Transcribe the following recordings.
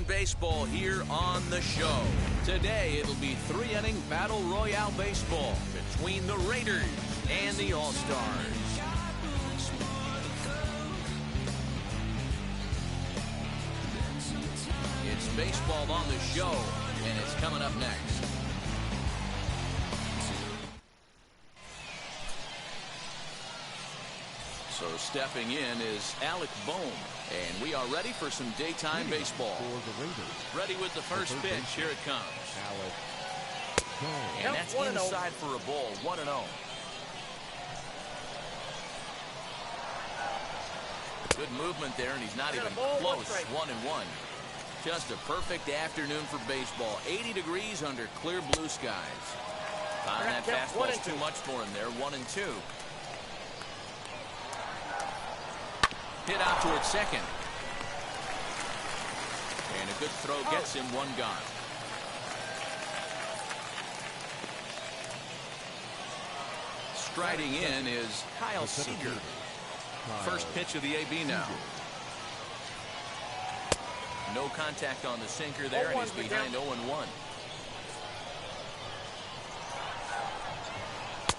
afternoon baseball here on the show. Today it'll be 3-inning battle royale baseball between the Raiders and the All-Stars. It's baseball on the show, and it's coming up next. So stepping in is Alec Bohm, and we are ready for some daytime baseball. Ready with the first pitch. Here it comes. And that's inside for a ball. 1-0. Good movement there, and he's not even close. 1-1. Just a perfect afternoon for baseball. 80 degrees under clear blue skies. That fastball's too much for him there. 1-2. Hit out towards second. And a good throw gets him one gone. Striding in is Kyle Seager. First pitch of the AB now. No contact on the sinker there, and he's behind 0-1.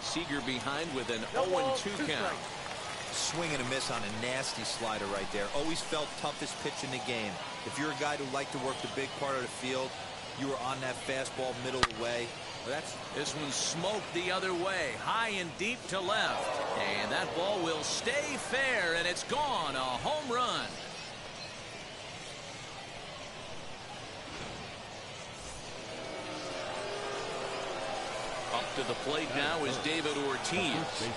Seager behind with an 0-2 count. Swing and a miss on a nasty slider right there. Always felt toughest pitch in the game. If you're a guy who liked to work the big part of the field, you were on that fastball middle away. This one smoked the other way, high and deep to left. And that ball will stay fair, and it's gone. A home run. Up to the plate now is David Ortiz.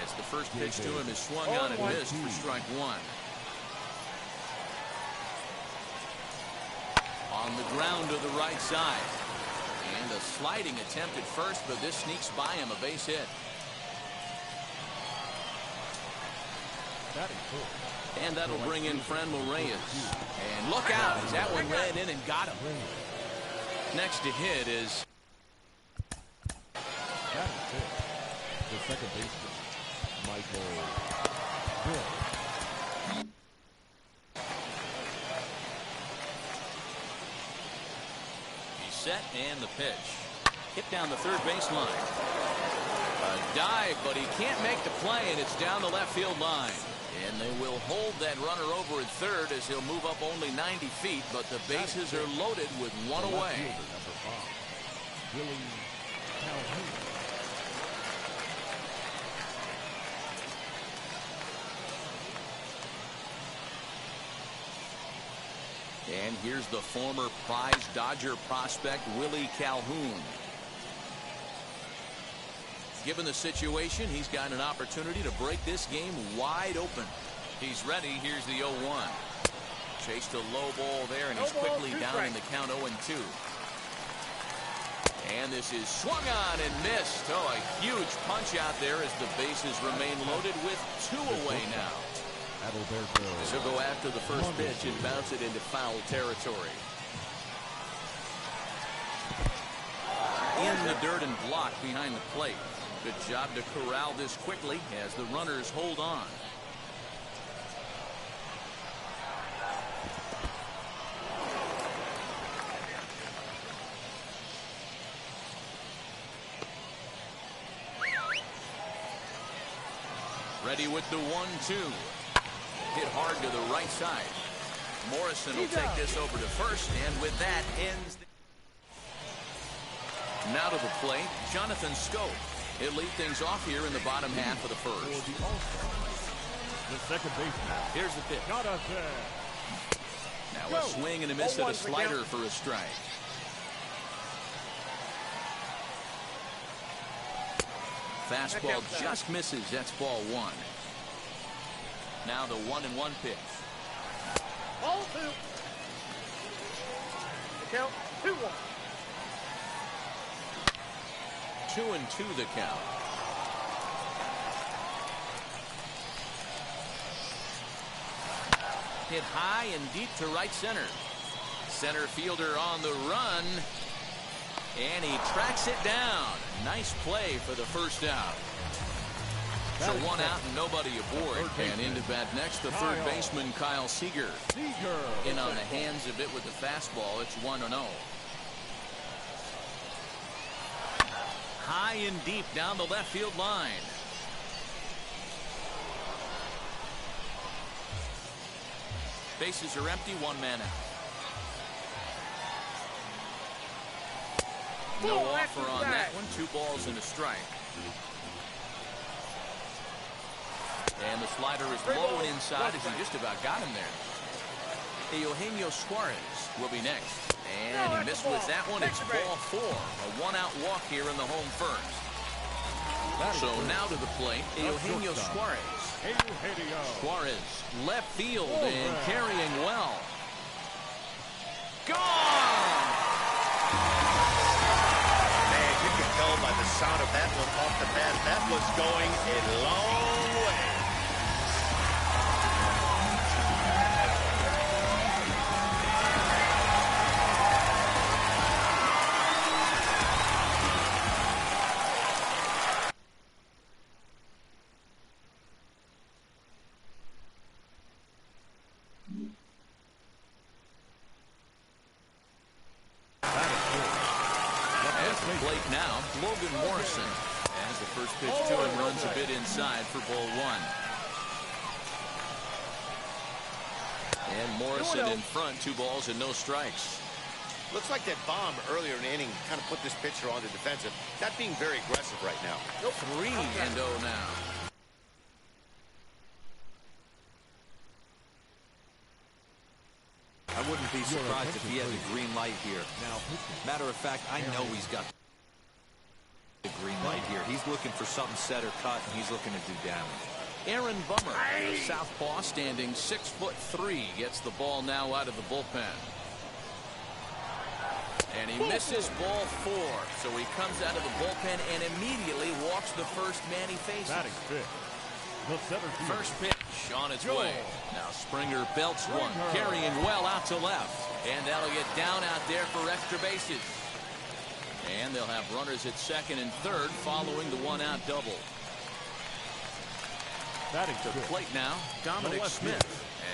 As the first pitch to him is swung on and missed for strike one. On the ground to the right side. And a sliding attempt at first, but this sneaks by him, a base hit. And that'll bring in Franmil Reyes. And look out, as that one ran in and got him. Next to hit is the second baseman, Michael Bill. He's set, and the pitch. Hit down the third baseline. A dive, but he can't make the play, and it's down the left field line. And they will hold that runner over at third as he'll move up only 90 feet, but the bases are loaded with one away. And here's the former prize Dodger prospect, Willie Calhoun. Given the situation, he's got an opportunity to break this game wide open. He's ready. Here's the 0-1. Chased a low ball there, and he's quickly down in the count 0-2. And this is swung on and missed. Oh, a huge punch out there as the bases remain loaded with two away now. This will go after the first pitch and bounce it into foul territory. In the dirt and blocked behind the plate. Good job to corral this quickly as the runners hold on. Ready with the 1-2. Hit hard to the right side. Morrison will take this over to first, and with that ends. Now to the plate, Jonathan Scope. He'll lead things off here in the bottom half of the first. The second baseman. Here's the pitch. Now a swing and a miss at a slider for a strike. Fastball just misses. That's ball one. Now the 1-1 pitch. Ball two. The count 2-1. 2-2 the count. Hit high and deep to right center. Center fielder on the run. And he tracks it down. Nice play for the first out. So one out and nobody aboard. And into bat next, the third baseman, Kyle Seager. In on the hands a bit with the fastball. It's 1-0. High and deep down the left field line. Bases are empty, one man out. No offer on that one. 2 balls and a strike. And the slider is low and inside as he just about got him there. Eugenio Suarez will be next. And he missed with that one. It's ball 4. A 1-out walk here in the home first. So now to the plate, Eugenio Suarez. Suarez, left field and carrying well. Gone! Man, you can tell by the sound of that one off the bat, that was going a long way. As the first pitch to him runs a bit inside for ball 1. And Morrison in front, 2 balls and no strikes. Looks like that bomb earlier in the inning kind of put this pitcher on the defensive. Not being very aggressive right now. 3-0 now. I wouldn't be surprised if he had the green light here. Matter of fact, I know he's got the green light here. He's looking for something set or cut, and he's looking to do damage. Aaron Bummer, the southpaw, standing 6'3", gets the ball now out of the bullpen. And he misses ball 4, so he comes out of the bullpen and immediately walks the first man he faces. First pitch on its way. Now Springer belts one, carrying well out to left. And that'll get down out there for extra bases. And they'll have runners at second and third following the 1-out double. To the plate now, Dominic Smith.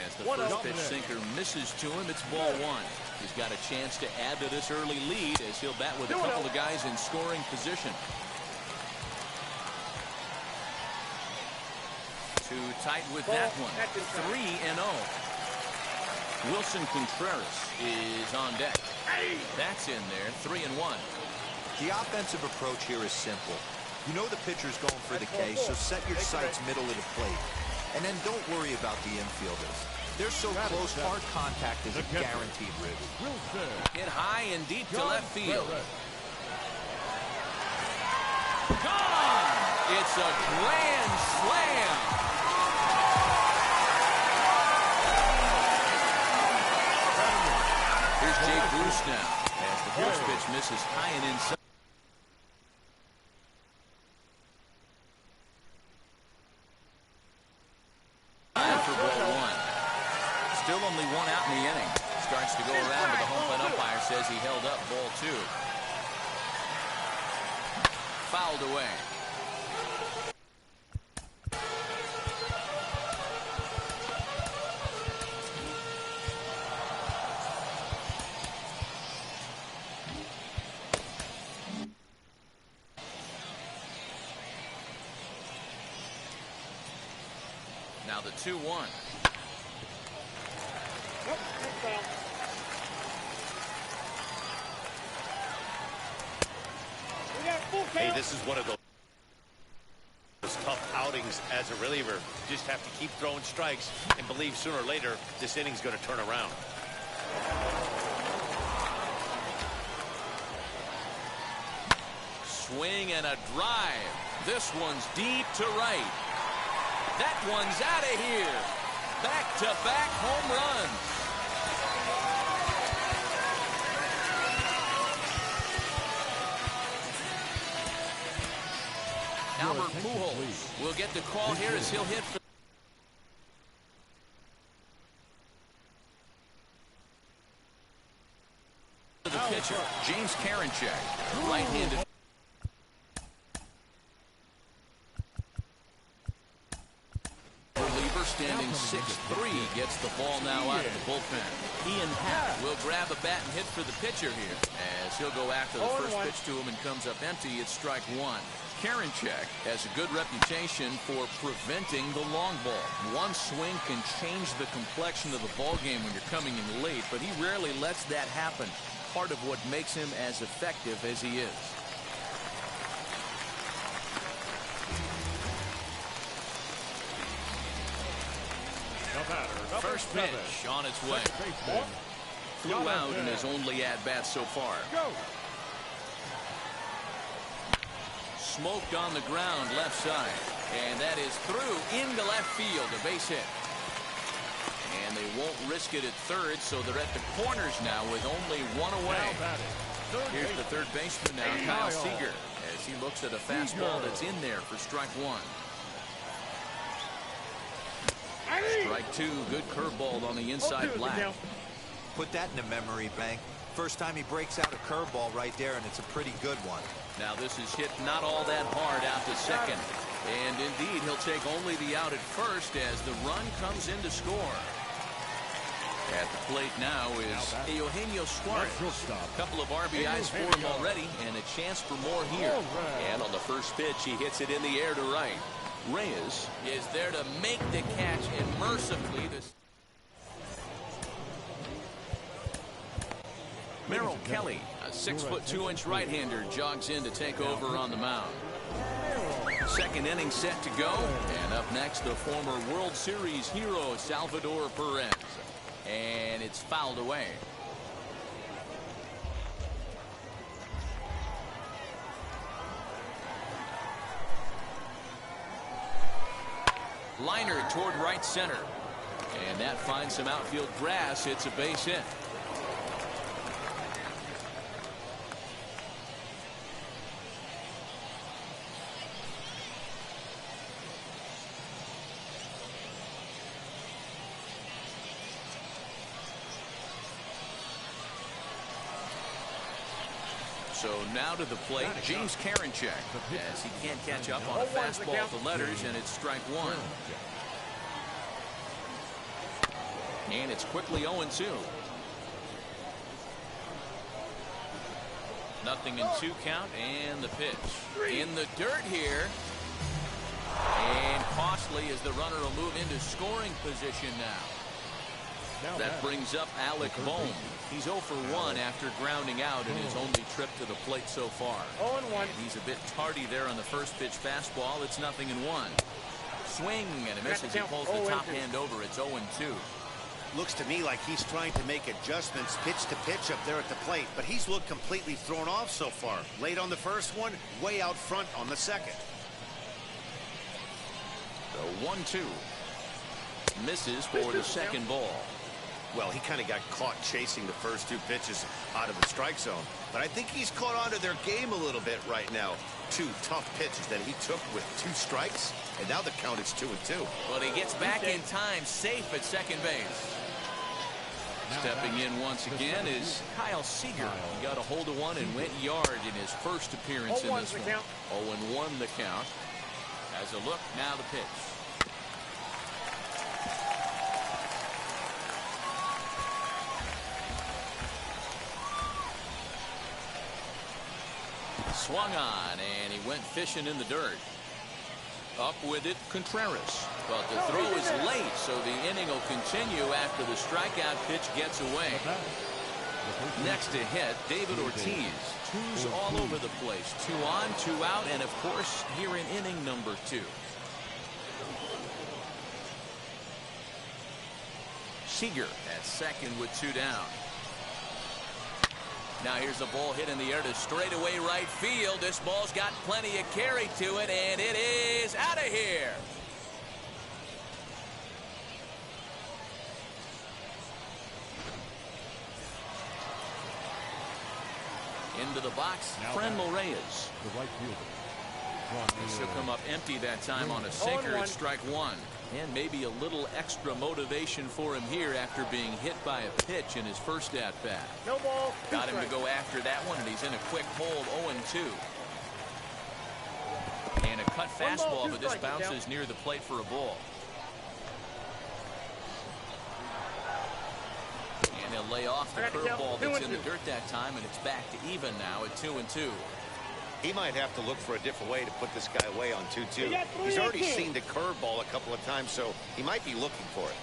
As the first pitch sinker misses to him, it's ball 1. He's got a chance to add to this early lead as he'll bat with a couple of guys in scoring position. Too tight with that one. 3-0. Wilson Contreras is on deck. That's in there. 3-1. The offensive approach here is simple. You know the pitcher's going for the K, so set your sights middle of the plate. And then don't worry about the infielders. They're so close, hard contact is a guaranteed rib. Hit high and deep to left field. Gone! It's a grand slam. Here's Jake Bruce now. As the first pitch misses high and inside. For ball 1. Still only 1 out in the inning. Starts to go around, but the home plate umpire says he held up ball 2. Fouled away. Now the 2-1. Hey, this is one of those tough outings as a reliever. Just have to keep throwing strikes and believe sooner or later this inning's going to turn around. Swing and a drive. This one's deep to right. That one's out of here. Back-to-back home runs. Albert Pujols will get the call here as he'll hit for the pitcher, James Karinchak, right-handed. 6'3", gets the ball now out of the bullpen. Ian Happ will grab a bat and hit for the pitcher here, as he'll go after the first pitch to him and comes up empty. It's strike one. Karinchak has a good reputation for preventing the long ball. One swing can change the complexion of the ball game when you're coming in late, but he rarely lets that happen. Part of what makes him as effective as he is. First pitch on its way. Flew out in his only at-bat so far. Smoked on the ground left side. And that is through into left field. A base hit. And they won't risk it at third, so they're at the corners now with only one away. Here's the third baseman now, Kyle Seager, as he looks at a fastball that's in there for strike one. Strike two, good curveball on the inside black. Put that in the memory bank. First time he breaks out a curveball right there, and it's a pretty good one. Now this is hit not all that hard out to second. And indeed, he'll take only the out at first as the run comes in to score. At the plate now is Eugenio Suarez. A couple of RBIs for him already, and a chance for more here. And on the first pitch, he hits it in the air to right. Reyes is there to make the catch, and mercifully this. Merrill Kelly, a 6'2" right-hander, jogs in to take over on the mound. Second inning set to go, and up next the former World Series hero Salvador Perez, and it's fouled away. Liner toward right center, and that finds some outfield grass. It's a base hit. So now to the plate, James Karinchak, as he can't catch up on a fastball at the letters, and it's strike one. And it's quickly 0-2. Nothing in 2 count, and the pitch. In the dirt here. And costly as the runner will move into scoring position now. That brings up Alec Bohm. He's 0 for 1 after grounding out in his only trip to the plate so far. 0-1. And he's a bit tardy there on the first pitch fastball. It's 0-1. Swing and a miss as he pulls the top hand over. It's 0-2. Looks to me like he's trying to make adjustments pitch to pitch up there at the plate, but he's looked completely thrown off so far. Late on the first one, way out front on the second. The 1-2. Misses for the second ball. Well, he kind of got caught chasing the first 2 pitches out of the strike zone. But I think he's caught on to their game a little bit right now. 2 tough pitches that he took with 2 strikes, and now the count is 2-2. But he gets back in time, safe at second base. Stepping in once again is Kyle Seager. He got a hold of one and went yard in his first appearance in this one. 0-1 the count. As a look, now the pitch. Swung on, and he went fishing in the dirt. Up with it, Contreras. But the throw is late, so the inning will continue after the strikeout pitch gets away. Next to hit, David Ortiz. 2s all over the place. 2 on, 2 out, and of course, here in inning number 2. Seager at second with 2 down. Now here's a ball hit in the air to straightaway right field. This ball's got plenty of carry to it, and it is out of here. Into the box, Franmil Reyes. The right fielder. She'll come up empty that time on a sinker at strike 1. And maybe a little extra motivation for him here after being hit by a pitch in his first at-bat. No ball. Got him to go after that one, and he's in a quick hold, 0-2. And a cut fastball, but this bounces near the plate for a ball. lay off the curveball that's in the dirt that time, and it's back to even now at 2-2. He might have to look for a different way to put this guy away on 2-2. He's already seen the curveball a couple of times, so he might be looking for it.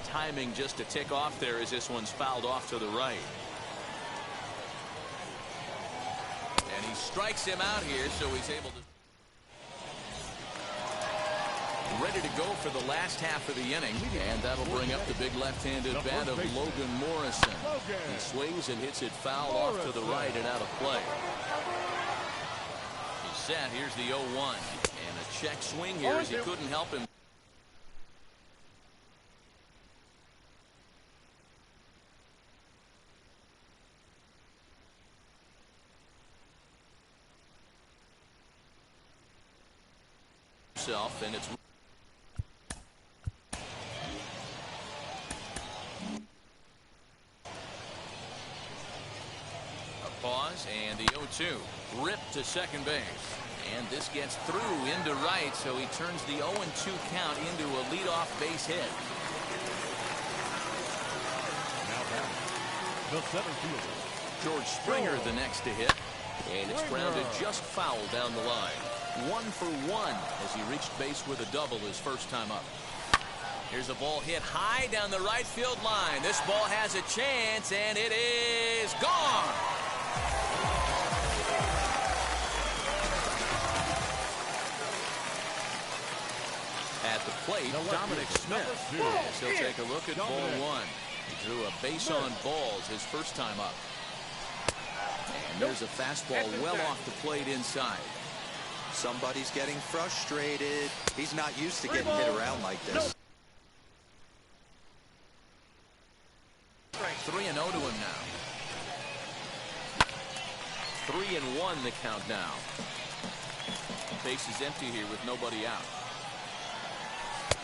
Timing just to tick off there as this one's fouled off to the right. And he strikes him out here, so he's able to. Ready to go for the last half of the inning, and that'll bring up the big left-handed bat of Logan Morrison. He swings and hits it foul off to the right and out of play. He's set. Here's the 0-1, and a check swing here as he couldn't help him. And it's a pause and the 0-2 ripped to second base, and this gets through into right, so he turns the 0-2 count into a leadoff base hit. Now back, the center fielder, George Springer the next to hit, and it's grounded just foul down the line. 1 for 1 as he reached base with a double his first time up. Here's a ball hit high down the right field line. This ball has a chance, and it is gone. At the plate, Dominic Smith. As he'll take a look at ball one. He drew a base on balls his first time up. And there's a fastball well off the plate inside. Somebody's getting frustrated. He's not used to getting hit around like this. 3-0 to him now. 3-1 the count now. Base is empty here with nobody out.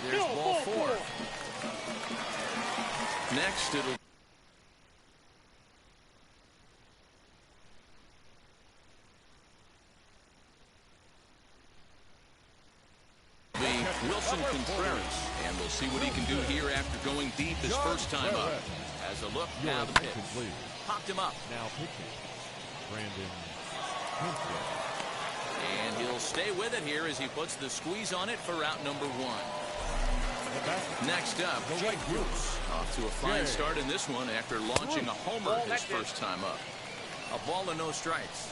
There's ball 4. Next it'll Wilson Contreras, and we'll see what he can do here after going deep his first time up. As a look, now the pitch. Popped him up. Now pitching, Brandon. And he'll stay with it here as he puts the squeeze on it for route number 1. Next up, Jake Bruce. Off to a fine start in this one after launching a homer his first time up. A ball and no strikes.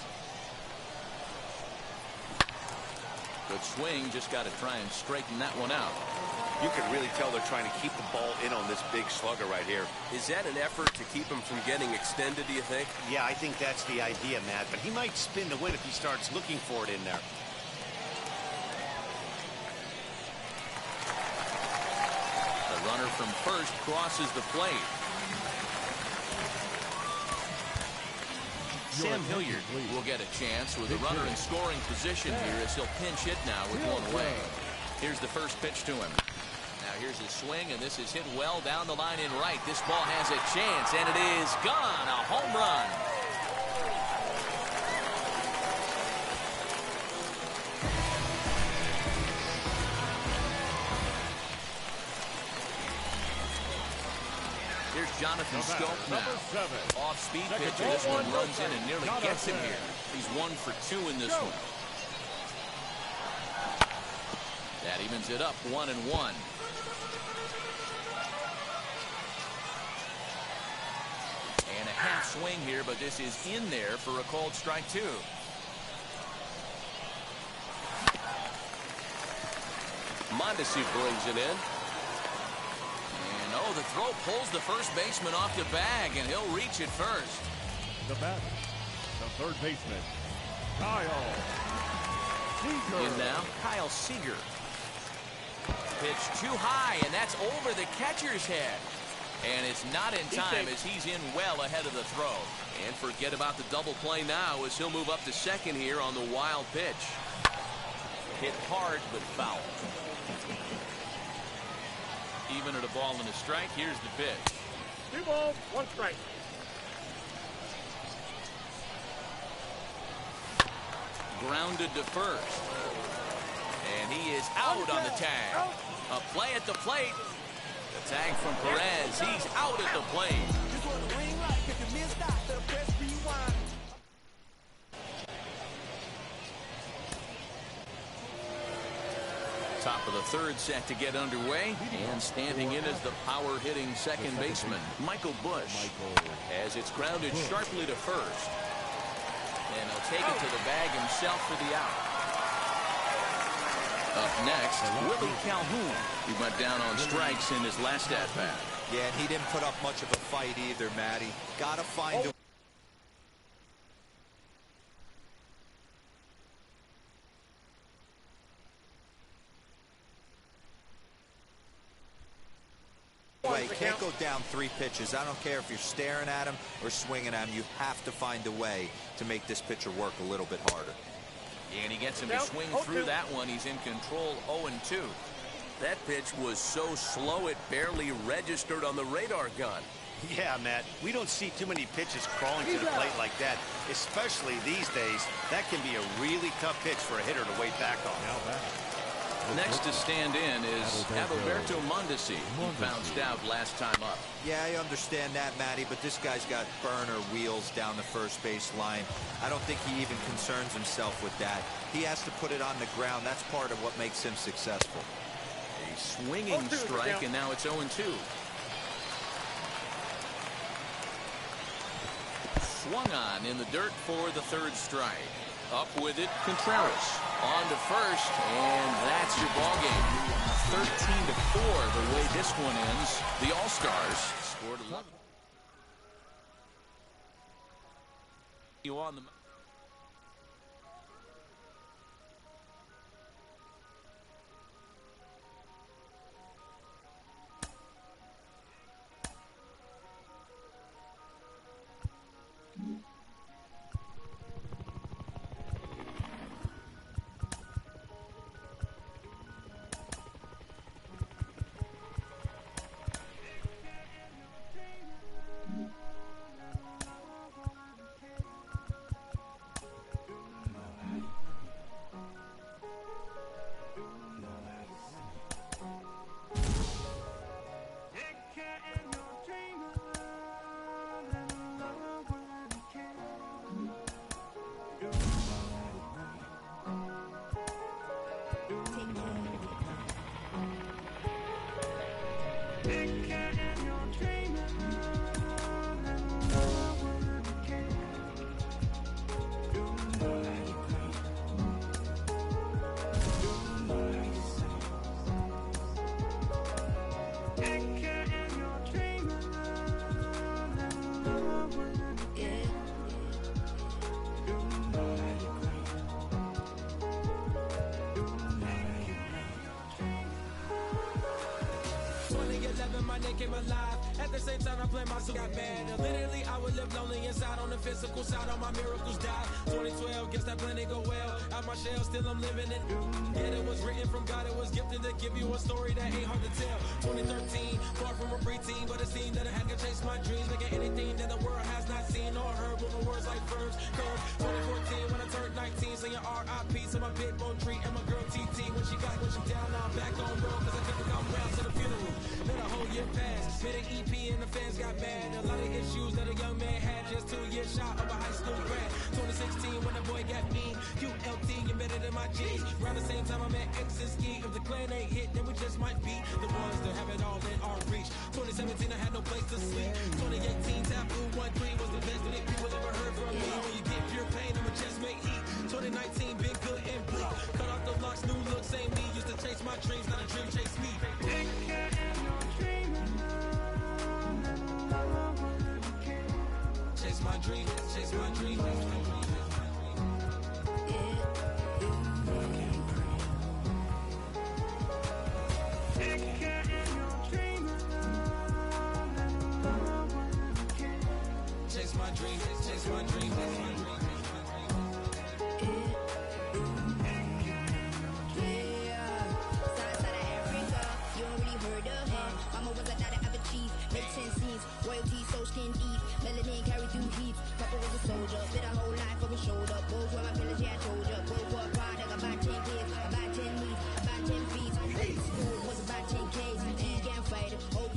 Good swing, just got to try and straighten that one out. You can really tell they're trying to keep the ball in on this big slugger right here. Is that an effort to keep him from getting extended, do you think? Yeah, I think that's the idea, Matt. But he might spin to win if he starts looking for it in there. The runner from first crosses the plate. Sam Hilliard will get a chance with a runner in scoring position here as he'll pinch hit now with one away. Here's the first pitch to him. Now here's his swing, and this is hit well down the line in right. This ball has a chance, and it is gone. A home run. Here's Jonathan Scope now. Off-speed pitcher. This one runs in and nearly gets him here. He's 1 for 2 in this one. That evens it up 1-1. And a half swing here, but this is in there for a called strike 2. Mondesi brings it in. Oh, the throw pulls the first baseman off the bag, and he'll reach it first. The batter, the third baseman, Kyle Seager. In now, Kyle Seager. Pitch too high, and that's over the catcher's head. And it's not in time as he's in well ahead of the throw. And forget about the double play now as he'll move up to second here on the wild pitch. Hit hard, but foul. Even at a ball and a strike, here's the pitch. 2 balls, 1 strike. Grounded to first. And he is out on the tag. A play at the plate. Tag from Perez. He's out at the plate. Top of the third set to get underway, and standing in is the power-hitting second baseman, Michael Bush, as it's grounded sharply to first. And he'll take it to the bag himself for the out. Up next, Willie Calhoun. He went down on strikes in his last at-bat. Yeah, and he didn't put up much of a fight either, Matty. Gotta find a way. Can't go down 3 pitches. I don't care if you're staring at him or swinging at him. You have to find a way to make this pitcher work a little bit harder. And he gets him to swing through that one. He's in control, 0-2. That pitch was so slow it barely registered on the radar gun. Yeah, Matt, we don't see too many pitches crawling to the plate like that, especially these days. That can be a really tough pitch for a hitter to wait back on. Next to stand in is Adalberto Mondesi. He bounced out last time up. Yeah, I understand that, Matty, but this guy's got burner wheels down the first base line. I don't think he even concerns himself with that. He has to put it on the ground. That's part of what makes him successful. A swinging strike, and now it's 0-2. Swung on in the dirt for the third strike. Up with it, Contreras. On to first, and that's your ball game. 13-4 the way this one ends. The All-Stars scored 11. You on the... Came alive. At the same time I play my got mad. Literally I would live lonely inside. On the physical side all my miracles died. 2012 guess that plan didn't go well. Out my shell still I'm living it. Yeah, it was written from God. It was gifted to give you a story that ain't hard to tell. 2013 far from a preteen, but it seemed that I had to chase my dreams, making anything that the world has not seen or heard. With my words like verbs. 2014 when I turned 19, saying R.I.P. to my big bone tree and my girl TT. When she down now I'm back on road cause I couldn't come round to the funeral. Let a whole year pass. Made an EP and the fans got mad. A lot of issues that a young man had. Just 2 years shot of a high school grad. 2016 when the boy got me. QLT embedded in my G's. Around the same time I met X and Ski. If the clan ain't hit, then we just might be the ones that have it all in our reach. 2017 I had no place to sleep. 2018 Taboo 1-3 was the best that people ever heard from me. When you get pure pain, I'ma just make heat. 2019 been good and bleak. Cut off the locks, new look, same me. Used to chase my dreams, not a dream chase me. Chase my dream, chase my dream, chase my dream. Chase my dream, chase my dream, chase my dream. Royalty, so skin deep. Melanin carry through heat. Papa was a soldier. Spit a whole life over shoulder. Both were my feelings, yeah, I told ya. Both were a product. About 10 kids, about 10 weeks, about 10 feet. School was about 10 Ks. Vegan fighter. Oh,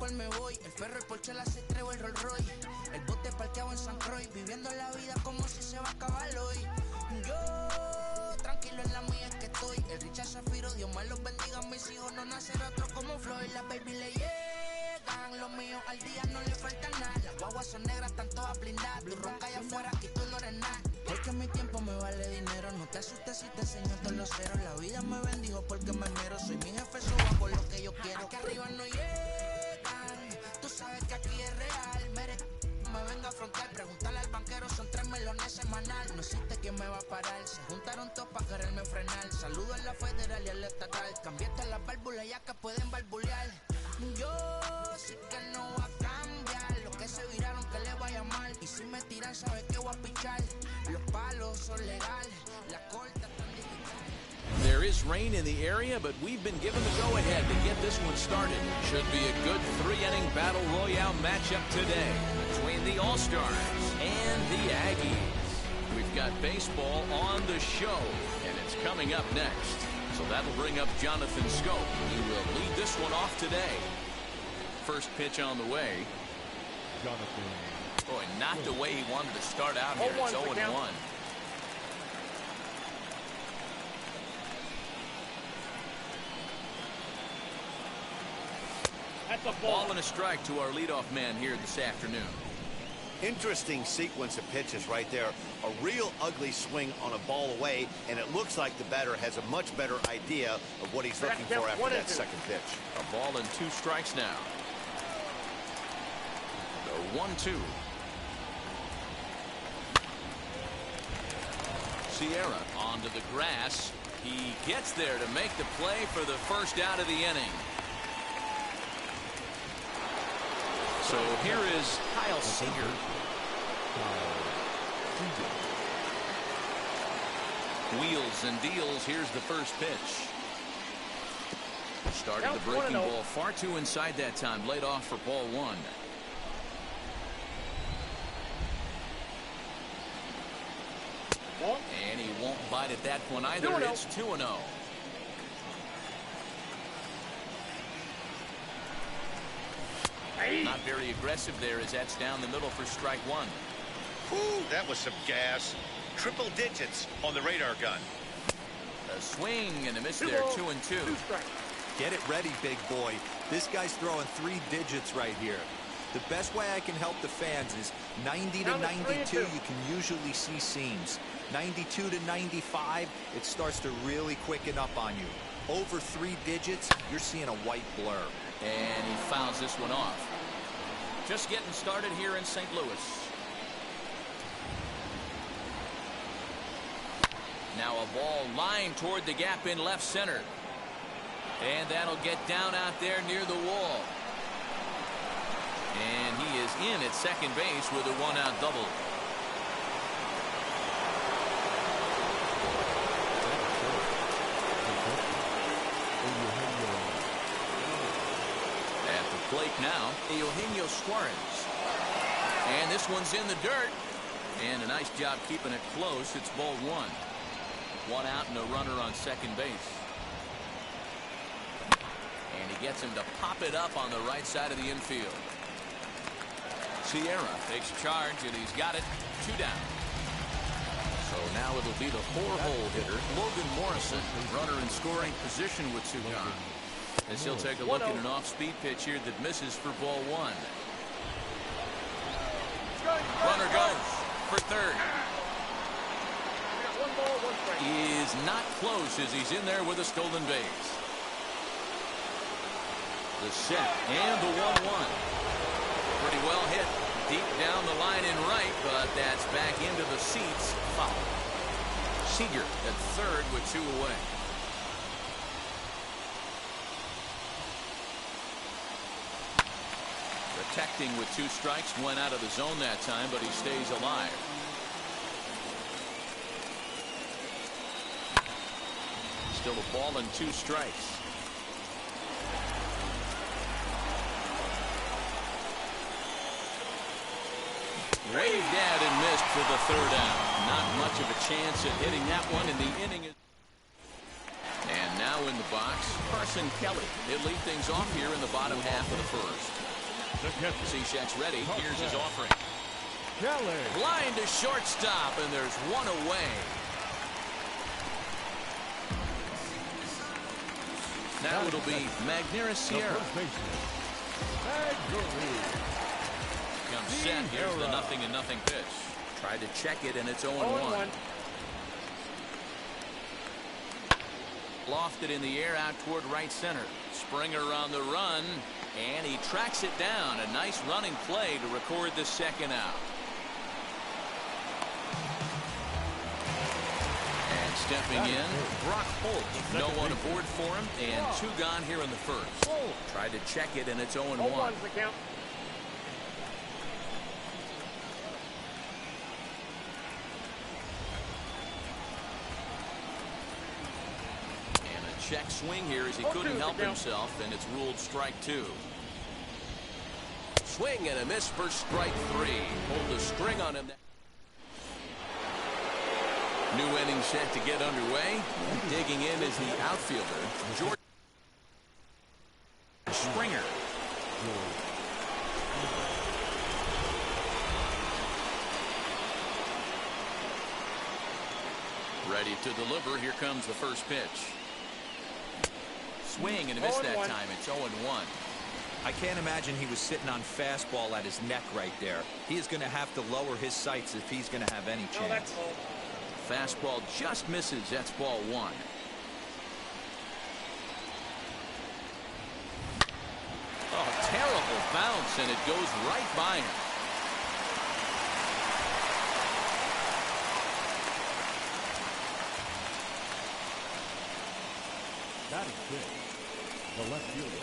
cual me voy. El perro, el Porsche, la C3 el Rolls Royce. El bote parqueado en San Croix. Viviendo la vida como si se va a acabar hoy. Yo, tranquilo en la mía es que estoy. El Richard Zafiro, Dios más los bendiga. Mis hijos no nacerá otro como Floyd. Las baby le llegan. Los míos al día no le falta nada. Las guaguas son negras, están todas blindadas. Tu ronca allá afuera, aquí tú no eres nada. Es que mi tiempo me vale dinero. No te asustes si te enseño todos los ceros. La vida me bendijo porque me mero. Soy mi jefe, so hago lo que yo quiero. Aquí arriba no llegan. Tú sabes que aquí es real. Me venga a afrontar. Preguntarle al banquero, son 3 melones semanal. No existe quien me va a parar. Se juntaron todos para quererme frenar. Saludo a la federal y a la estatal. Cambiaste las válvulas ya que pueden barbulear. Yo sí que no voy a cambiar. Los que se viraron que le vaya mal. Y si me tiran, sabes que voy a pichar. Los palos son legales. La corta tan digital. There is rain in the area, but we've been given the go-ahead to get this one started. Should be a good 3-inning Battle Royale matchup today between the All-Stars and the Aggies. We've got baseball on the show, and it's coming up next. So that'll bring up Jonathan Scope. He will lead this one off today. First pitch on the way. Jonathan. Boy, not the way he wanted to start out here. It's 0-1. That's a Ball and a strike to our leadoff man here this afternoon. Interesting sequence of pitches right there. A real ugly swing on a ball away, and it looks like the batter has a much better idea of what he's looking for after that second pitch. A ball and 2 strikes now. The 1-2. Sierra onto the grass. He gets there to make the play for the first out of the inning. So here is Kyle Seager. Wheels and deals. Here's the first pitch. Started the breaking ball far too inside that time. Laid off for ball 1. And he won't bite at that one either. It's 2-0. Not very aggressive there as that's down the middle for strike 1. Ooh, that was some gas. Triple digits on the radar gun. A swing and a miss there. 2-2. Get it ready, big boy. This guy's throwing 3 digits right here. The best way I can help the fans is 90 to 92, you can usually see seams. 92 to 95, it starts to really quicken up on you. Over 3 digits, you're seeing a white blur. And he fouls this one off. Just getting started here in St. Louis. Now a ball lined toward the gap in left center. And that'll get down out there near the wall. And he is in at second base with a 1-out double. At the plate now, Eugenio Suarez. And this one's in the dirt. And a nice job keeping it close. It's ball 1. 1 out and a runner on second base. And he gets him to pop it up on the right side of the infield. Sierra takes charge, and he's got it. 2 down. So now it'll be the 4-hole hitter, Logan Morrison, runner in scoring position with 2 gone. As he'll take a look at an off-speed pitch here that misses for ball 1. Runner goes for third. He is not close as he's in there with a stolen base. The set and the 1-1. Pretty well hit deep down the line in right, but that's back into the seats. Foul. Seager at third with 2 away. Protecting with 2 strikes, went out of the zone that time, but he stays alive. Still a ball and 2 strikes. Waved out and missed for the 3rd out. Not much of a chance at hitting that one in the inning. And now Now in the box, Carson Kelly. He'll lead things off here in the bottom half of the first. Cishek's ready. Here's his offering. Kelly. Blind to shortstop, and there's one away. Now it'll be Magneuris Sierra. Comes set. Here's the 0-0 pitch. Tried to check it, and it's 0-1. Lofted in the air out toward right center. Springer on the run, and he tracks it down. A nice running play to record the second out. And stepping in, Brock Holt. No one aboard for him, and 2 gone here in the first. Tried to check it, and it's 0-1. Check swing here as he couldn't help himself, and it's ruled strike 2. Swing and a miss for strike 3. Pulled the string on him. New inning set to get underway. Digging in is the outfielder, George Springer. Ready to deliver. Here comes the first pitch. Swing and a miss that time. It's 0-1. I can't imagine he was sitting on fastball at his neck right there. He is going to have to lower his sights if he's going to have any chance. Fastball just misses. That's ball 1. Oh, terrible bounce, and it goes right by him. That is good. The left fielder.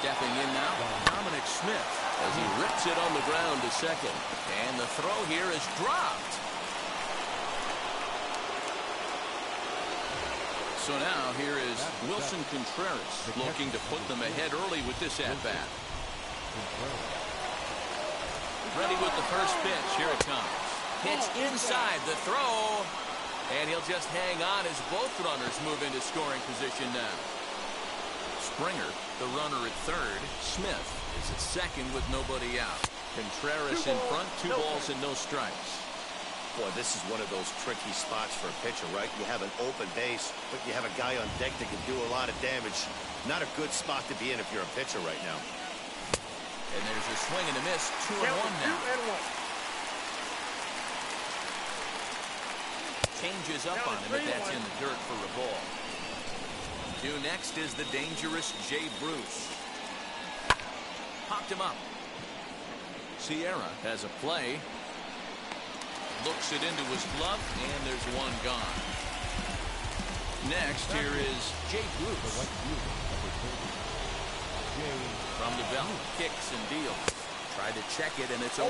Stepping in now, Dominic Smith, as he rips it on the ground to second. And the throw here is dropped. So now here is Wilson Contreras looking to put them ahead early with this at-bat. Ready with the first pitch. Here it comes. Pitch inside the throw. And he'll just hang on as both runners move into scoring position now. Springer, the runner at third. Smith is at second with nobody out. Contreras in front, 2 balls and no strikes. Boy, this is one of those tricky spots for a pitcher, right? You have an open base, but you have a guy on deck that can do a lot of damage. Not a good spot to be in if you're a pitcher right now. And there's a swing and a miss. 2-1 now. Changes up on him, but that's in the dirt for a ball. Due next is the dangerous Jay Bruce. Popped him up. Sierra has a play. Looks it into his glove, and there's 1 gone. Next, here is Jay Bruce. From the belt, kicks and deals. Tried to check it, and it's 0-1.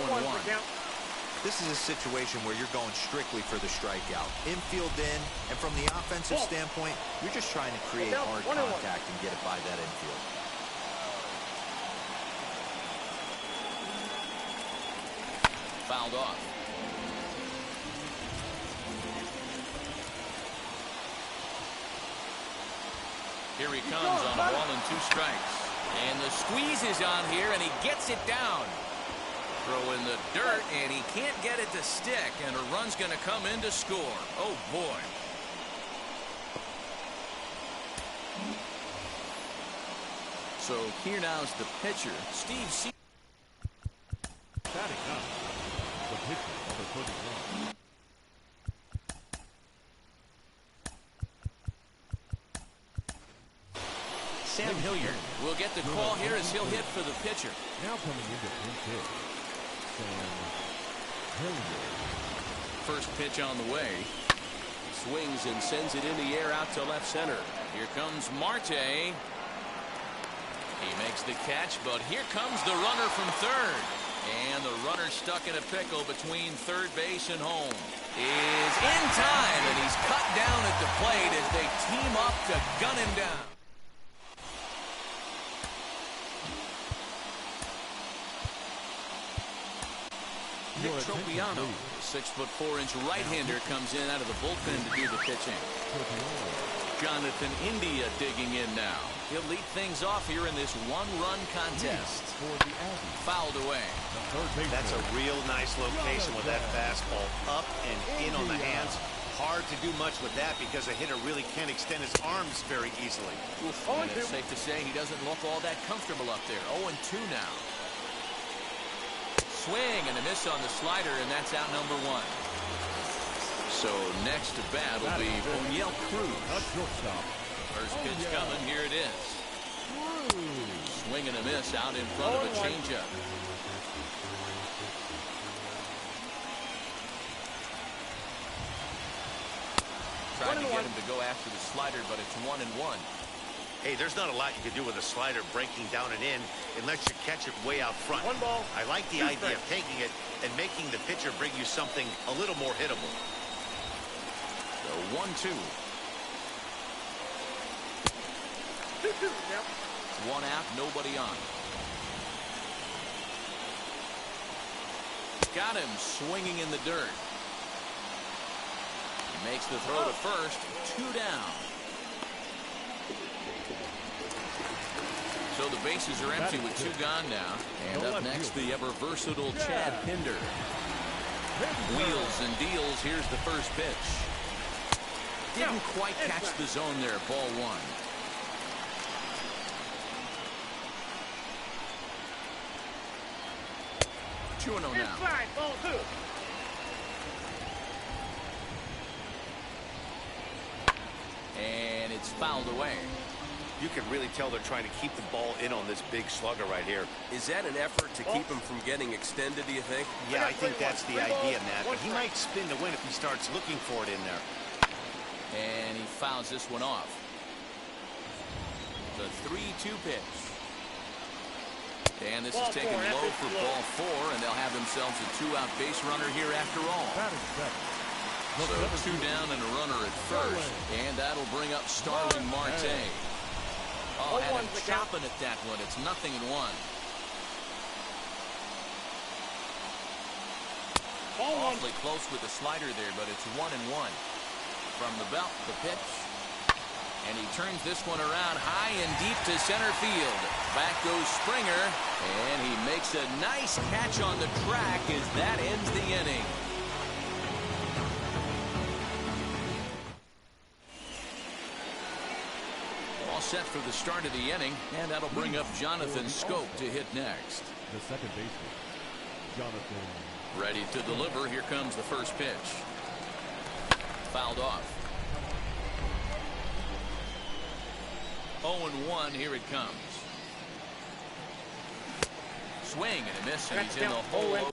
This is a situation where you're going strictly for the strikeout. Infield in, and from the offensive standpoint, you're just trying to create hard contact and get it by that infield. Fouled off. Here he comes on a ball and 2 strikes. And the squeeze is on here, and he gets it down. Throw in the dirt, and he can't get it to stick, and a run's going to come in to score. Oh, boy. So here now's the pitcher, Steve C. Batting up. The pitcher, number 31. Sam Hilliard will get the call here as he'll hit for the pitcher. Now coming into pinch hit, Sam Hilliard. First pitch on the way. Swings and sends it in the air out to left center. Here comes Marte. He makes the catch, but here comes the runner from third. And the runner stuck in a pickle between third base and home is in time, and he's cut down at the plate as they team up to gun him down. Nick Tropiano, 6'4" right-hander, comes in out of the bullpen to do the pitching. Jonathan India digging in now. He'll lead things off here in this one-run contest. For the Aggies, Fouled away. the third baseman. That's a real nice location with that fastball up and in on the hands. Hard to do much with that because a hitter really can't extend his arms very easily. And it's safe to say he doesn't look all that comfortable up there. 0-2 now. Swing and a miss on the slider, and that's out number 1. So next to bat will be O'Neill Cruz. A shortstop. First pitch coming, here it is. Swing and a miss out in front of a changeup. Trying to get him to go after the slider, but it's 1-1. Hey, there's not a lot you can do with a slider breaking down and in unless you catch it way out front. 1 ball. I like the idea of taking it and making the pitcher bring you something a little more hittable. So 1-2. 2-2 now. 1 out, nobody on. Got him swinging in the dirt. He makes the throw to first. 2 down. So the bases are empty with 2 gone now. And up next, the ever-versatile Chad Pinder. Wheels and deals. Here's the first pitch. Didn't quite catch the zone there. Ball 1. Two and 0 now. Inside, ball 2. And it's fouled away. You can really tell they're trying to keep the ball in on this big slugger right here. Is that an effort to keep him from getting extended, do you think? Yeah, I think that's the idea, Matt. But he might spin to win if he starts looking for it in there. And he fouls this one off. The 3-2 pitch. And this is taken low for ball 4, and they'll have themselves a 2-out base runner here after all. Batting second. So 2 down and a runner at first, and that'll bring up Starling Marte. Oh, had him chopping at that one. It's 0-1. Awfully close with the slider there, but it's 1-1. From the belt, the pitch. And he turns this one around high and deep to center field. Back goes Springer, and he makes a nice catch on the track as that ends the inning. All set for the start of the inning, and that'll bring up Jonathan Scope to hit next. The second baseman, Jonathan. Ready to deliver. Here comes the first pitch. Fouled off. 0-1. Here it comes. Swing and a miss, and he's in the hole.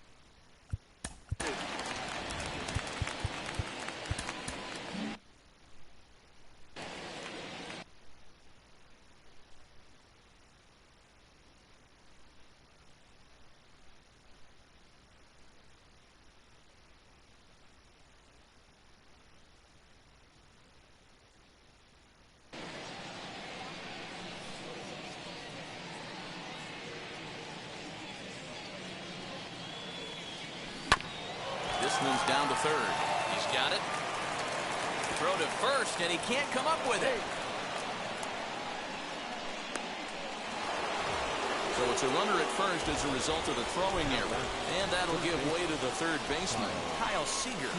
This one's down to third. He's got it. Throw to first, and he can't come up with it. So it's a runner at first as a result of the throwing error. And that'll give way to the third baseman, Kyle Seager.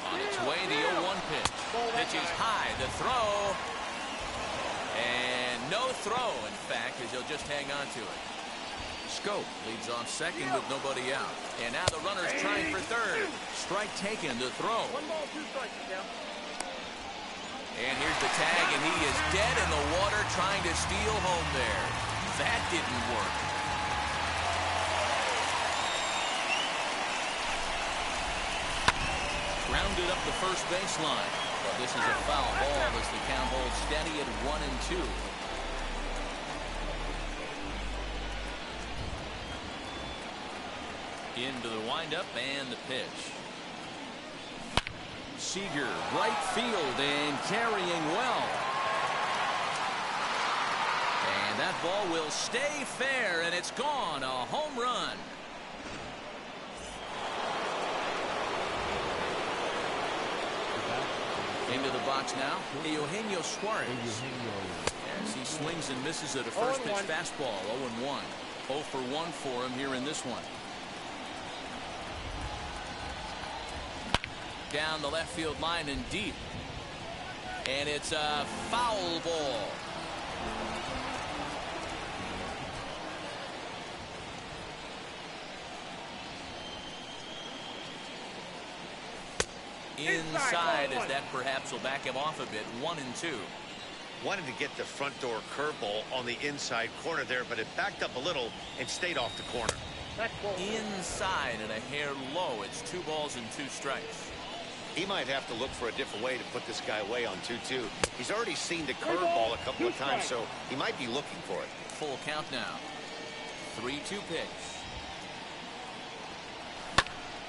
On its way, the 0-1 pitch. Pitch is high. The throw. And no throw, in fact, as he'll just hang on to it. Scope leads off second with nobody out. And now the runner's trying for third. Strike taken to throw. 1 ball, 2 strikes now. And here's the tag, and he is dead in the water trying to steal home there. That didn't work. Grounded up the first baseline. But this is a foul ball as the count holds steady at 1-2. Into the windup and the pitch. Seager, right field, and carrying well. And that ball will stay fair, and it's gone. A home run. Into the box now, Eugenio Suarez. As he swings and misses at a first pitch fastball, 0-1. 0 for 1 for him here in this one. Down the left field line and deep. And it's a foul ball. Inside, as that perhaps will back him off a bit. 1-2. Wanted to get the front door curveball on the inside corner there, but it backed up a little and stayed off the corner. Inside and a hair low. It's 2 balls and 2 strikes. He might have to look for a different way to put this guy away on 2-2. He's already seen the curveball a couple of times, so he might be looking for it. Full count now. 3-2 pitch.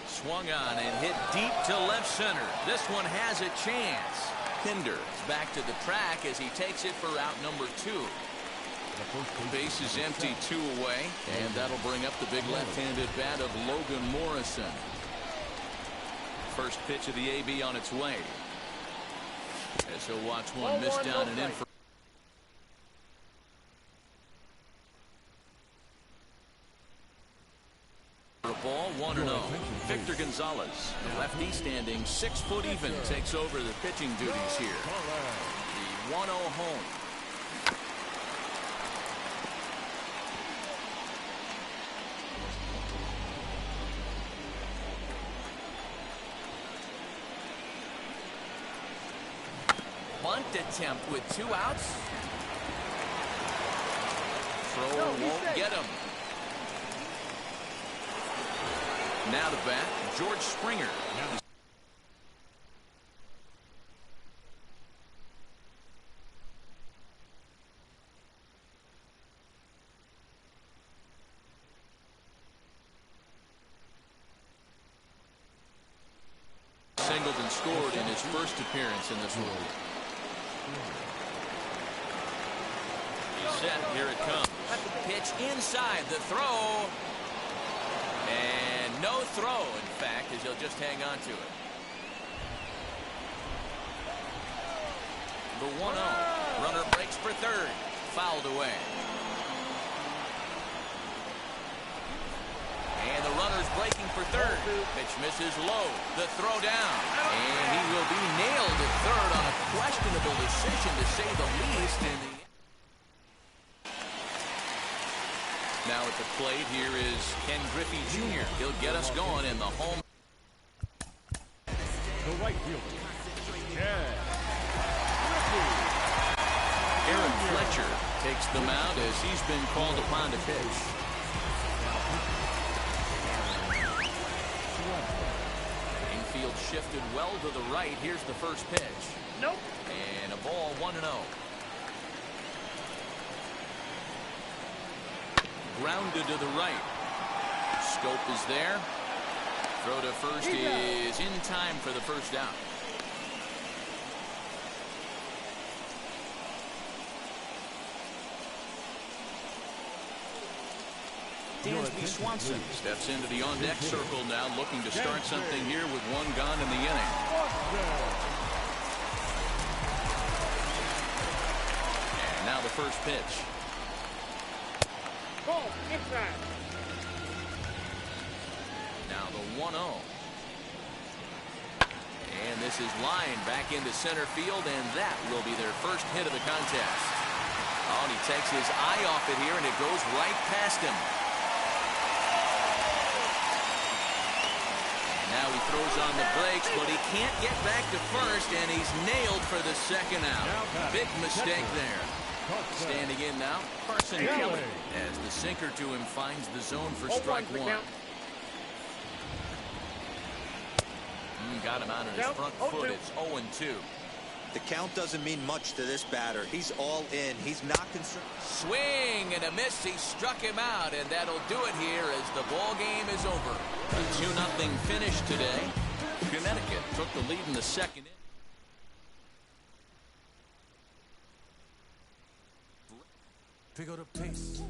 Swung on and hit deep to left center. This one has a chance. Pinder is back to the track as he takes it for out number 2. Base is empty, 2 away, and that'll bring up the big left-handed bat of Logan Morrison. First pitch of the AB on its way. As he'll watch one miss down and in for a ball. 1-0. Victor Gonzalez, the lefty, standing 6 foot even, takes over the pitching duties here. The 1-0 home. Bunt attempt with 2 outs. Throw won't get him. Now the bat, George Springer. Singled and scored in his first appearance in this one. He's set. Here it comes. Pitch inside. The throw. And no throw, in fact, as he'll just hang on to it. The 1-0. Runner breaks for third. Fouled away. And the runner's breaking for third. Pitch misses low. The throw down. And he will be nailed at third on a questionable decision, to say the least. Now at the plate, here is Ken Griffey Jr. He'll get us going in the home. The right fielder, Ken Aaron Fletcher takes the mound as he's been called upon to pitch. Infield shifted well to the right. Here's the first pitch. Nope. And a ball, 1-0. Grounded to the right. Scope is there. Throw to first is in time for the first down. Dansby Swanson steps into the on-deck circle now, looking to start something here with 1 gone in the inning. And now the first pitch. Ball inside. Now the 1-0. And this is lined back into center field, and that will be their first hit of the contest. Oh, and he takes his eye off it here, and it goes right past him. And now he throws on the brakes, but he can't get back to first, and he's nailed for the second out. Big mistake there. Standing in now, Carson Kelly, as the sinker to him finds the zone for strike 1. Got him out of his front foot. It's 0-2. The count doesn't mean much to this batter. He's all in. He's not concerned. Swing and a miss. He struck him out, and that'll do it here as the ball game is over. A 2-0 finish today. Connecticut took the lead in the second inning. Pick up the pace.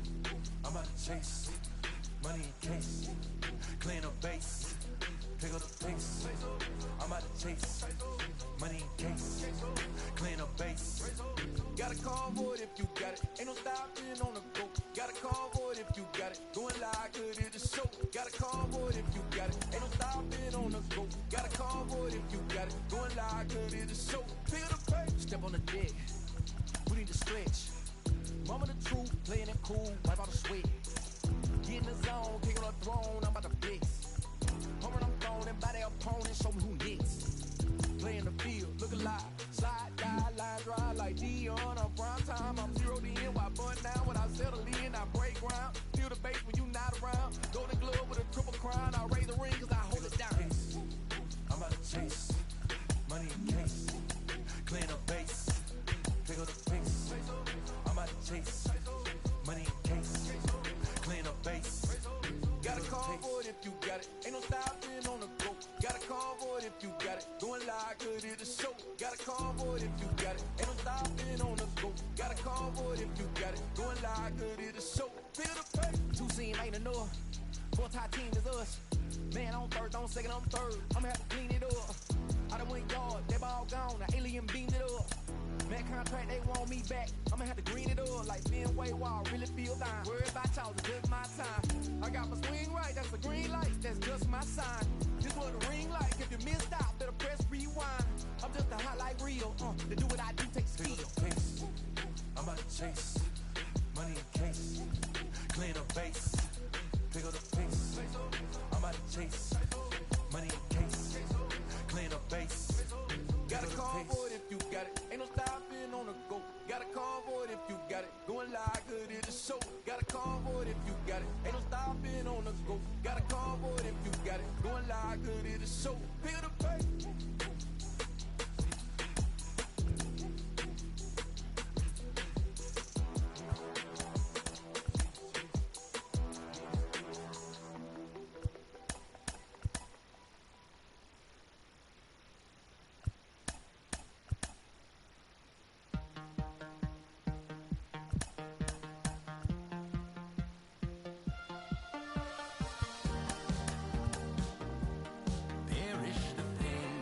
I'm about to chase. Money in case. Clean up base. Pick up the pace. I'm about to chase. Money in case. base. Got a convoy if you got it. Ain't no stopping on the go. Got a convoy if you got it. Going live, good at the show. Got a convoy if you got it. Ain't no stopping on the go. Got a convoy if you got it. Going live, good at the show. Feel the pain. Step on the deck. We need to stretch. Mama the truth, playing it cool, wipe out the sweat. Get in the zone, kick on the throne, I'm about to flex. Home run, I'm throwing, and by their opponent, show me who next. Play in the field, look alive. Slide, die, line, drive like Dion on prime time. I'm 0 to end, while bun down when I settle in. I break ground, feel the bass when you not around. Golden glove with a triple crown. I raise the ring cause I hold it down. I'm about to chase, money in case. Clean the base, pick up the pace. I'm about to chase, money in case. Clean the base. Got a convoy if you got it. Ain't no stopping on the go. Got a convoy if you got it. Going live, good at the show. Got a convoy if you got it. Ain't no stopping on the go. Got a convoy if you got it. Going live, good at the show. Feel the pain. Two scene ain't enough. Four tie team is us. Man, on third, on second, on third. I'ma have to clean it up. I done went yard, they ball gone. The alien beamed it up. Man contract, they want me back. I'ma have to green it up like Fenway Wall. Really feel fine. Worry about y'all, it's just my time. I got my swing right, that's a green light. That's just my sign. This what the ring like. If you missed out, better press rewind. I'm just a highlight reel. To do what I do takes skill. I'm about to chase. Money in case. Clean the base. Pick up the pace. I'm about to chase. Money in case. Clean the base. Got a convoy if you got it. Ain't no stopping on the go. Got a convoy if you got it. Going live, good at the show. Got a convoy if you got it. Ain't no stopping on the go. Got a convoy if you got it. Going live, good at the show. Feel the pain. Perish the pain.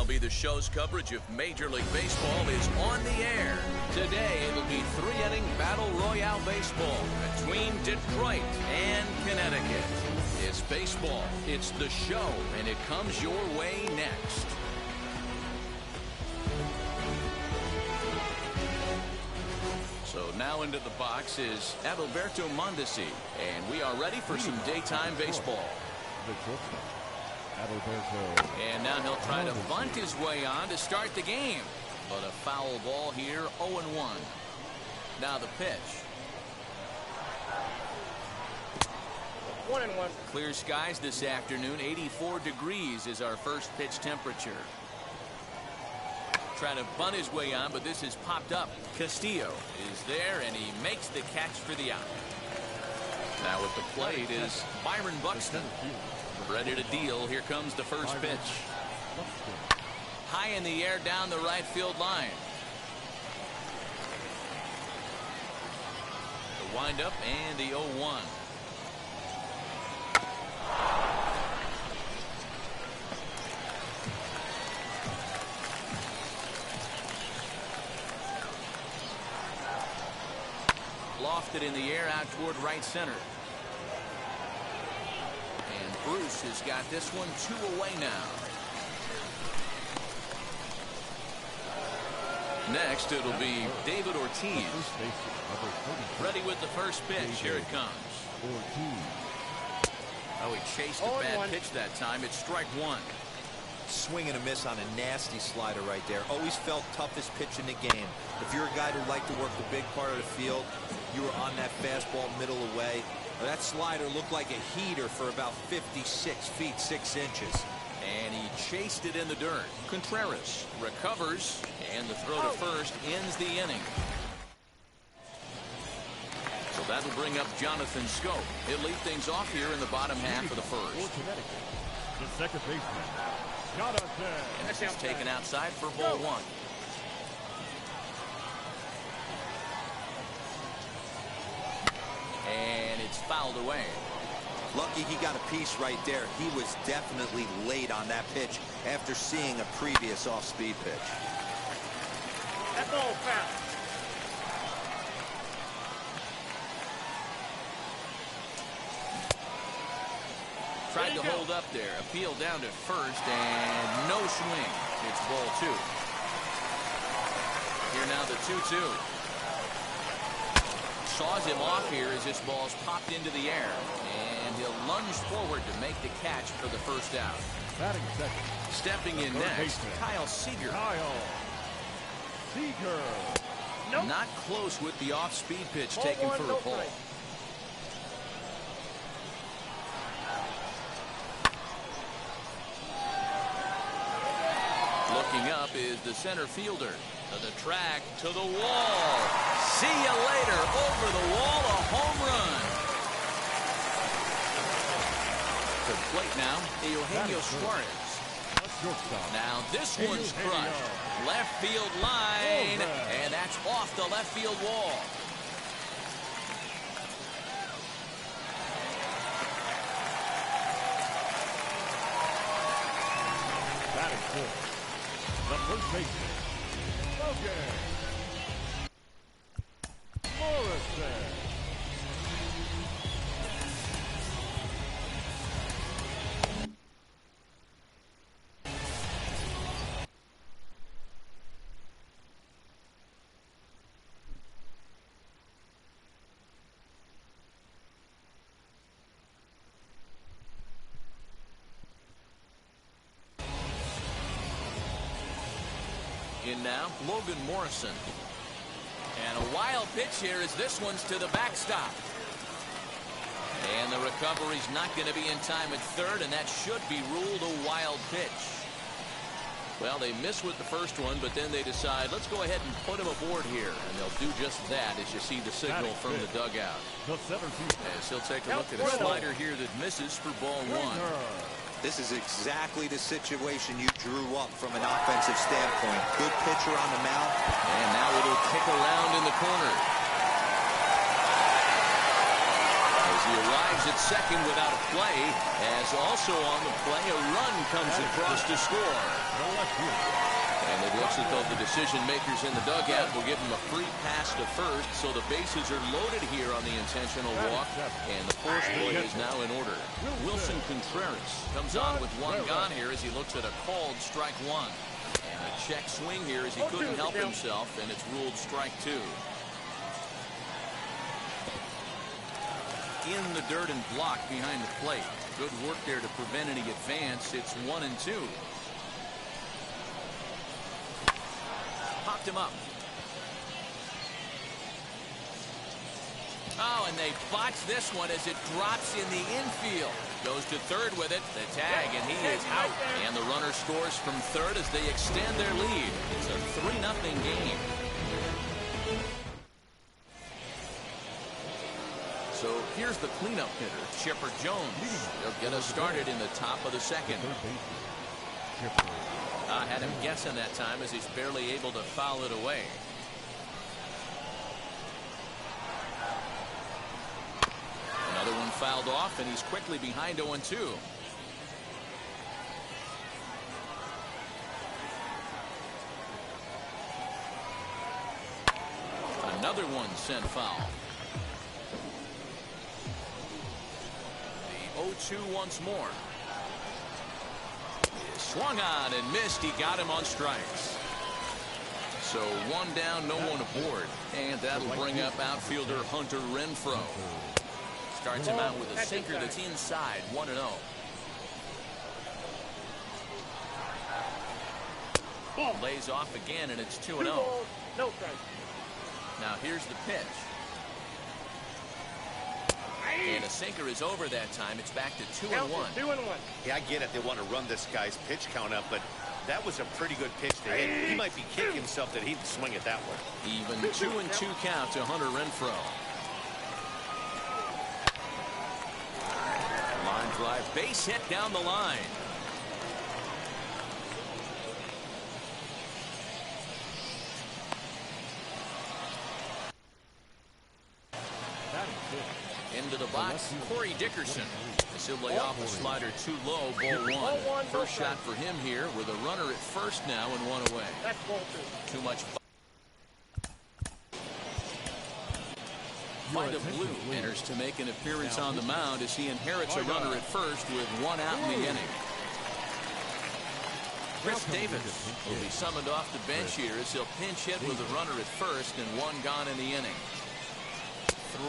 MLB The Show's coverage of Major League Baseball is on the air. Today, it'll be 3-inning Battle Royale baseball between Detroit and Connecticut. It's baseball, it's the show, and it comes your way next. So now into the box is Adalberto Mondesi, and we are ready for some daytime baseball. And now he'll try to bunt his way on to start the game. But a foul ball here, 0-1. Now the pitch. 1-1. Clear skies this afternoon. 84 degrees is our first pitch temperature. Trying to bunt his way on, but this is popped up. Castillo is there, and he makes the catch for the out. Now at the plate is Byron Buxton. Ready to deal. Here comes the first pitch. High in the air down the right field line. The windup and the 0-1. Lofted in the air out toward right center. And Bruce has got this one 2 away now. Next, it'll be David Ortiz. Ready with the first pitch. Here it comes. Oh, he chased a bad pitch that time. It's strike one. Swing and a miss on a nasty slider right there. Always felt toughest pitch in the game. If you're a guy who liked to work the big part of the field, you were on that fastball middle away. That slider looked like a heater for about 56 feet 6 inches. And he chased it in the dirt. Contreras recovers, and the throw to first ends the inning. So that'll bring up Jonathan Scope. He'll lead things off here in the bottom half of the first. The second baseman, Jonathan. And this is taken outside for ball one. And it's fouled away. Lucky he got a piece right there. He was definitely late on that pitch after seeing a previous off-speed pitch. That ball foul. Tried to hold up there. Appeal down to first, and no swing. It's ball two. Here now the 2-2. Saws him off here as this ball's popped into the air. And he'll lunge forward to make the catch for the first out. Batting second. Stepping in next, Kyle Seager. Nope. Not close with the off-speed pitch taken for a ball. Looking up is the center fielder. To the track, to the wall. See you later. Over the wall, a home run. To the plate now, Eugenio Suarez. Now this one's crushed. Left field line, and that's off the left field wall. Batting fourth, the first baseman, Morrison. In now, Logan Morrison. And a wild pitch here as this one's to the backstop. And the recovery's not going to be in time at third, and that should be ruled a wild pitch. Well, they miss with the first one, but then they decide, let's go ahead and put him aboard here. And they'll do just that as you see the signal from the dugout. As he'll take a look at a slider here that misses for ball one. This is exactly the situation you drew up from an offensive standpoint. Good pitcher on the mound. And now it'll kick around in the corner. As he arrives at second without a play, as also on the play, a run comes across to score. And it looks as though the decision makers in the dugout will give him a free pass to first, so the bases are loaded here on the intentional walk, and the force play is now in order. Wilson Contreras comes on with one gone here as he looks at a called strike one. And a check swing here as he couldn't help himself, and it's ruled strike two. In the dirt and blocked behind the plate. Good work there to prevent any advance. It's 1-2. Popped him up. Oh, and they botch this one as it drops in the infield. Goes to third with it. The tag, and he is out. And the runner scores from third as they extend their lead. It's a 3-0 game. So here's the cleanup hitter, Chipper Jones. He'll get us started in the top of the second. I had him guessing that time as he's barely able to foul it away. Another one fouled off, and he's quickly behind 0-2. Another one sent foul. The 0-2 once more. Swung on and missed. He got him on strikes. So one down, no one aboard. And that'll bring up outfielder Hunter Renfroe. Starts him out with a sinker that's inside, 1-0. Lays off again, and it's 2-0. No strike. Now here's the pitch. And a sinker is over that time. It's back to 2-1. 2-1. Yeah, I get it. They want to run this guy's pitch count up, but that was a pretty good pitch to hit. He might be kicking himself that he didn't swing it that way. Even 2-2 count to Hunter Renfroe. Line drive, base hit down the line. Into the box, Corey Dickerson. He'll lay off a slider too low, ball one. First shot for him here with a runner at first now and one away. That's ball two. Too much. Vida Blue enters to make an appearance on the mound as he inherits a runner at first with one out in the inning. Chris Davis will be summoned off the bench here as he'll pinch hit with a runner at first and one gone in the inning.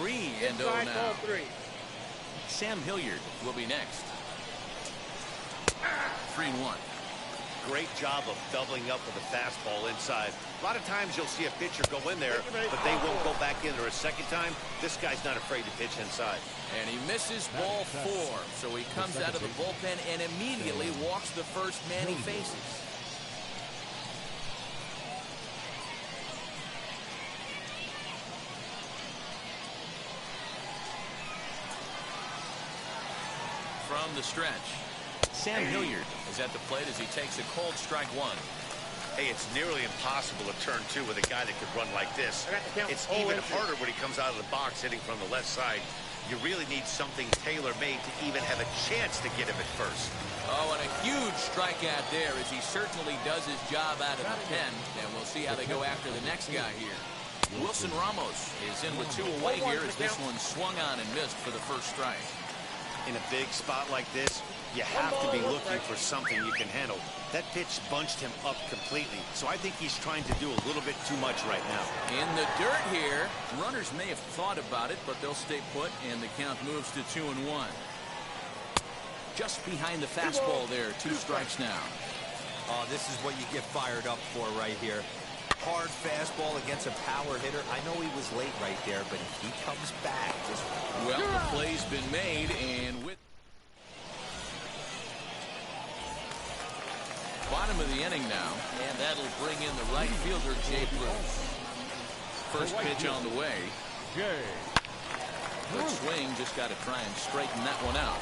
3-0 now. Sam Hilliard will be next. 3-1. Great job of doubling up with a fastball inside. A lot of times you'll see a pitcher go in there, but they won't go back in there a second time. This guy's not afraid to pitch inside. And he misses ball 4, so he comes out of the bullpen and immediately walks the first man he faces. From the stretch, Sam Hilliard is at the plate as he takes a cold strike one. Hey, it's nearly impossible to turn two with a guy that could run like this. It's even harder when he comes out of the box hitting from the left side. You really need something tailor-made to even have a chance to get him at first. Oh, and a huge strikeout there as he certainly does his job out of the pen. And we'll see how they go after the next guy here. Wilson Ramos is in with 2 away here as this one swung on and missed for the first strike. In a big spot like this, you have to be looking for something you can handle. That pitch bunched him up completely, so I think he's trying to do a little bit too much right now. In the dirt here, runners may have thought about it, but they'll stay put, and the count moves to 2-1. Just behind the fastball there, 2 strikes now. Oh, this is what you get fired up for right here. Hard fastball against a power hitter. I know he was late right there, but if he comes back, just... Well, the play's been made, and with bottom of the inning now, and that'll bring in the right fielder, Jay Bruce. First pitch on the way. Good swing, just got to try and straighten that one out.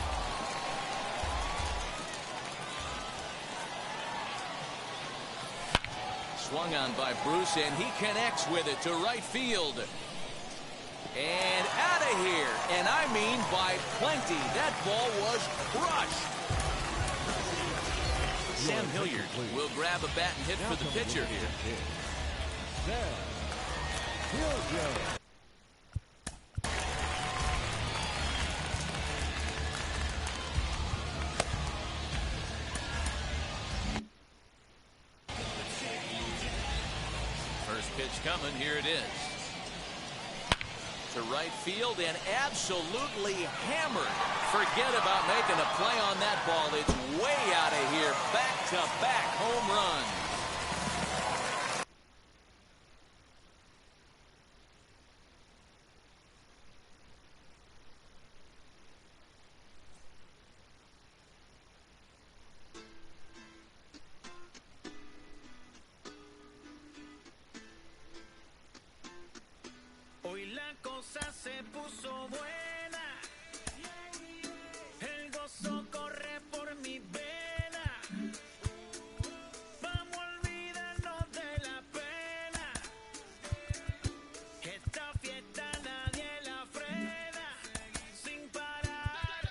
Swung on by Bruce, and he connects with it to right field. And out of here. And I mean by plenty. That ball was crushed. Sam Hilliard will grab a bat and hit for the pitcher here. Sam Hilliard. First pitch coming. Here it is. To right field and absolutely hammered. Forget about making a play on that ball. It's way out of here. Back-to-back home runs. Hoy la cosa se puso buena, el gozo corre por mi vena, vamos a olvidarnos de la pena, esta fiesta nadie la frena, sin parar,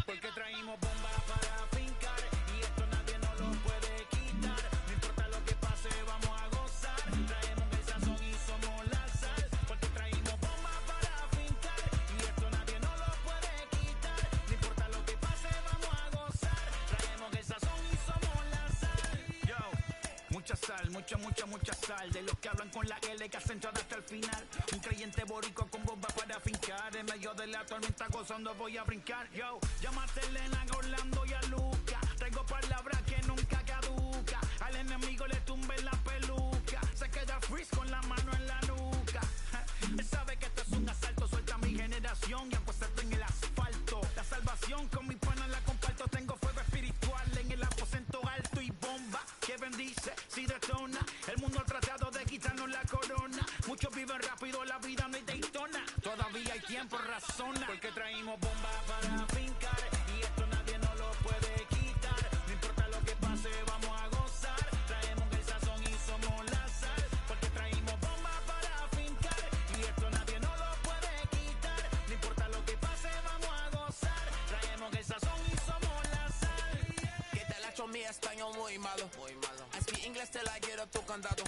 porque traímos bombas para fincar, y esto nadie nos lo puede quitar, no importa lo que pase vamos a gozar, traemos el sazón y somos la sal. Mucha sal, de los que hablan con la L que hacen todo hasta el final. Un creyente borico con bomba para fincar, en medio de la tormenta gozando voy a brincar. Yo, llámate a Elena, a Orlando y a Luca. Traigo palabras que nunca caduca. Al enemigo le tumbe la peluca. Se queda freeze con la mano en la nuca. Él sabe que esto es un asalto, suelta mi generación y apuesto en el asfalto. La salvación con mi pana la comparto. Tengo fuego espiritual en el aposento alto y bomba que bendice si detona. El mundo ha tratado de quitarnos la corona. Muchos viven rápido, la vida no hay Daytona. Todavía hay tiempo, razona. Porque traímos bombas para fincar. Y esto nadie nos lo puede quitar. No importa lo que pase, vamos a gozar. Traemos el sazón y somos la sal. Porque traímos bombas para fincar. Y esto nadie nos lo puede quitar. No importa lo que pase, vamos a gozar. Traemos el sazón y somos la sal. Que te la echo mi español muy malo. I speak English till I get up tu condado.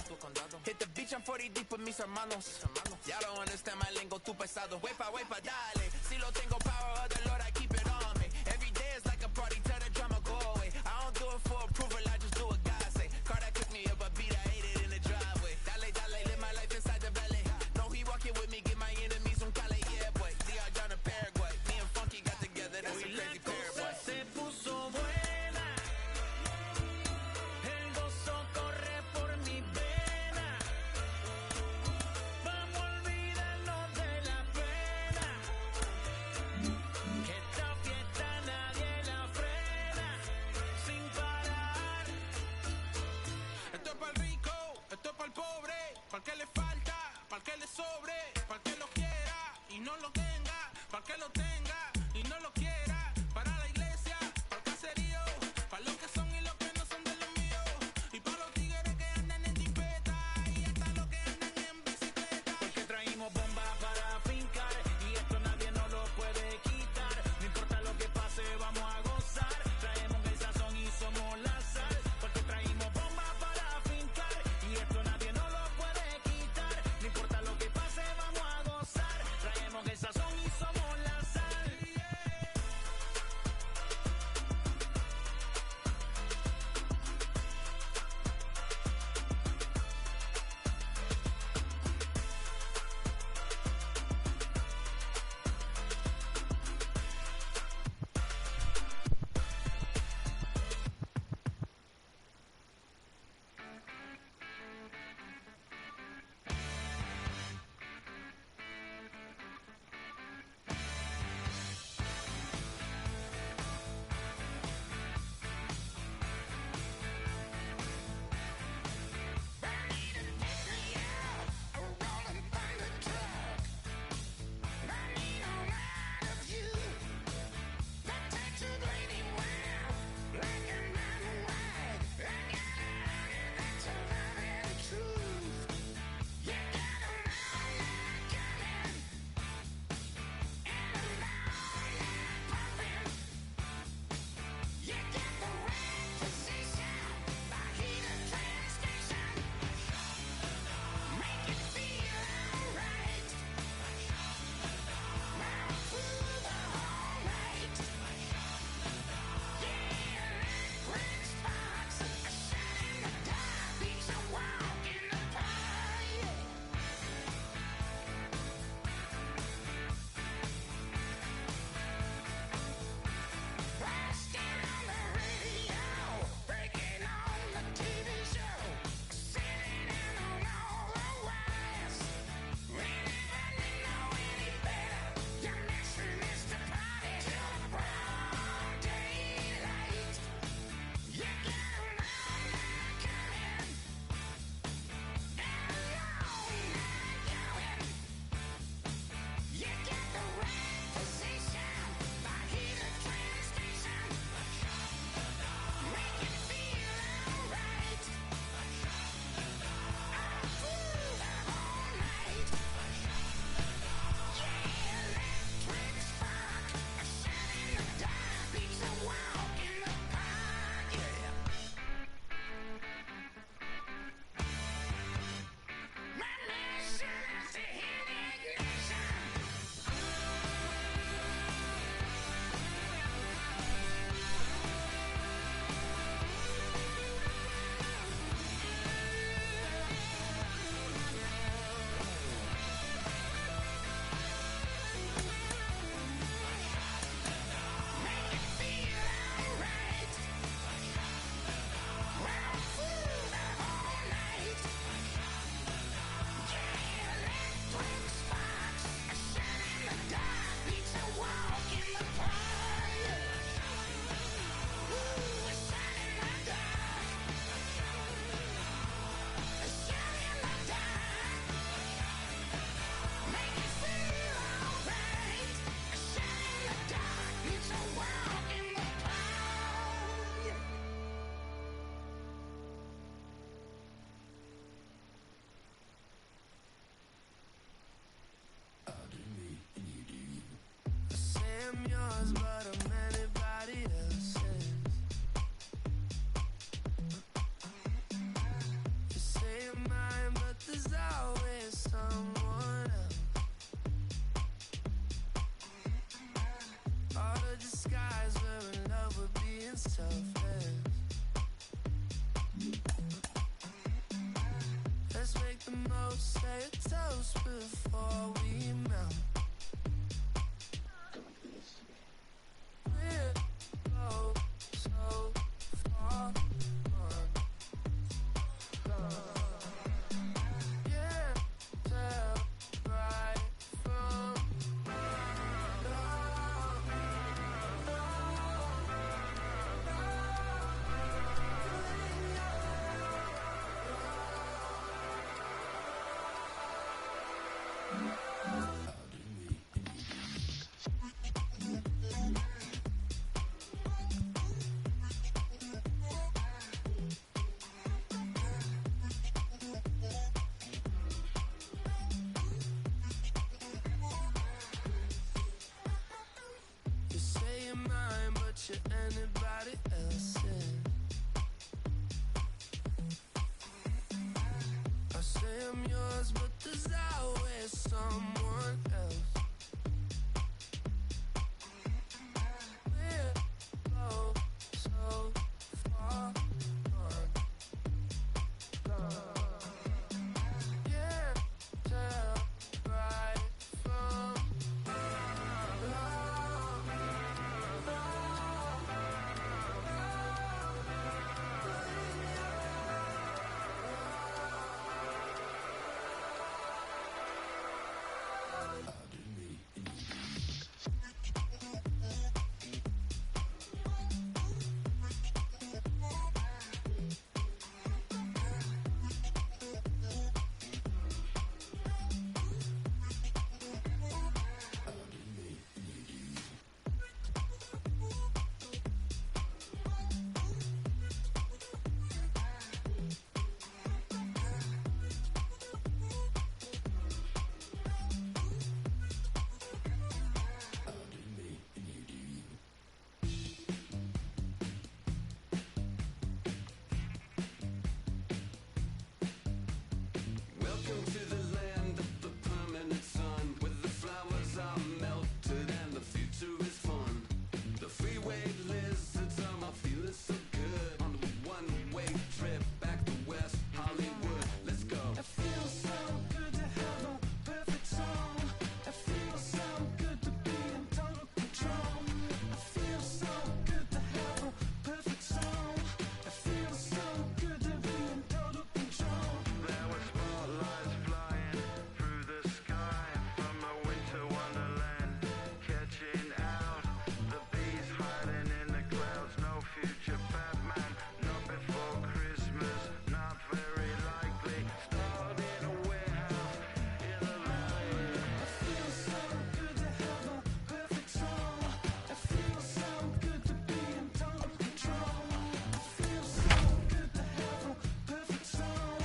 Hit the beach, I'm 40 deep with mis hermanos. Ya don't understand my lingo, tu pesado. Wepa, dale. Si lo tengo power of the Lord, I keep it on me. Every day is like a party, tell the drama go away. I don't do it for approval, I just do what God say. Car that cooked me up a beat, I ate it in the driveway. Dale, live my life inside the valley. No, he walking with me, get my enemies on Cali, yeah, boy. DR down to Paraguay. Me and Funky got together, that's a crazy pair, boy. Se puso buena, el gozo corre por mi vena, vamos a olvidarnos de la pena, que esta fiesta nadie la frena, sin parar. Esto es para el rico, esto es para el pobre, para el que le falta, para el que le sobre, para el que lo quiera y no lo tenga, para el que lo tenga y no lo quiera, para la iglesia, para el caserío, para los que son y los que no son de los míos, y para los tigres que andan en jipeta y hasta los que andan en bicicleta. Porque traímos bombas para fincar y esto nadie nos lo puede quitar. No importa lo que pase, vamos a gozar. Traemos el sazón y somos la sal. Porque traímos bombas para fincar y esto nadie nos lo puede quitar. No importa lo que pase, vamos a gozar. Traemos el sazón y somos la sal. I'm yours, but I'm anybody else's. You say you're mine, but there's always someone else. All the disguise, we're in love with being selfless. Let's make the most, say a toast before we melt. We're both so far gone. Yeah, tell right from you say you're mine, but you're anybody else's. I say I'm yours, but there's always someone else. We're both so far gone. Yeah, tell right from Welcome to the land of the permanent sun, where the flowers are melted and the future is fun. The freeway lizards are my feeling so good on the one-way trip back to West Hollywood. Let's go. It feels so good to have a perfect song. It feels so good to be in total control. It feels so good to have a perfect song. It feels so good to be in total control. There were spotlights flying through the sky from a winter wonderland, catching out the bees hiding in the clouds. No future Batman, not before Christmas, not very likely. Starred in a warehouse in the valley. It feels so good to have a perfect song. It feels so good to be in total control. It feels so good to have a perfect song.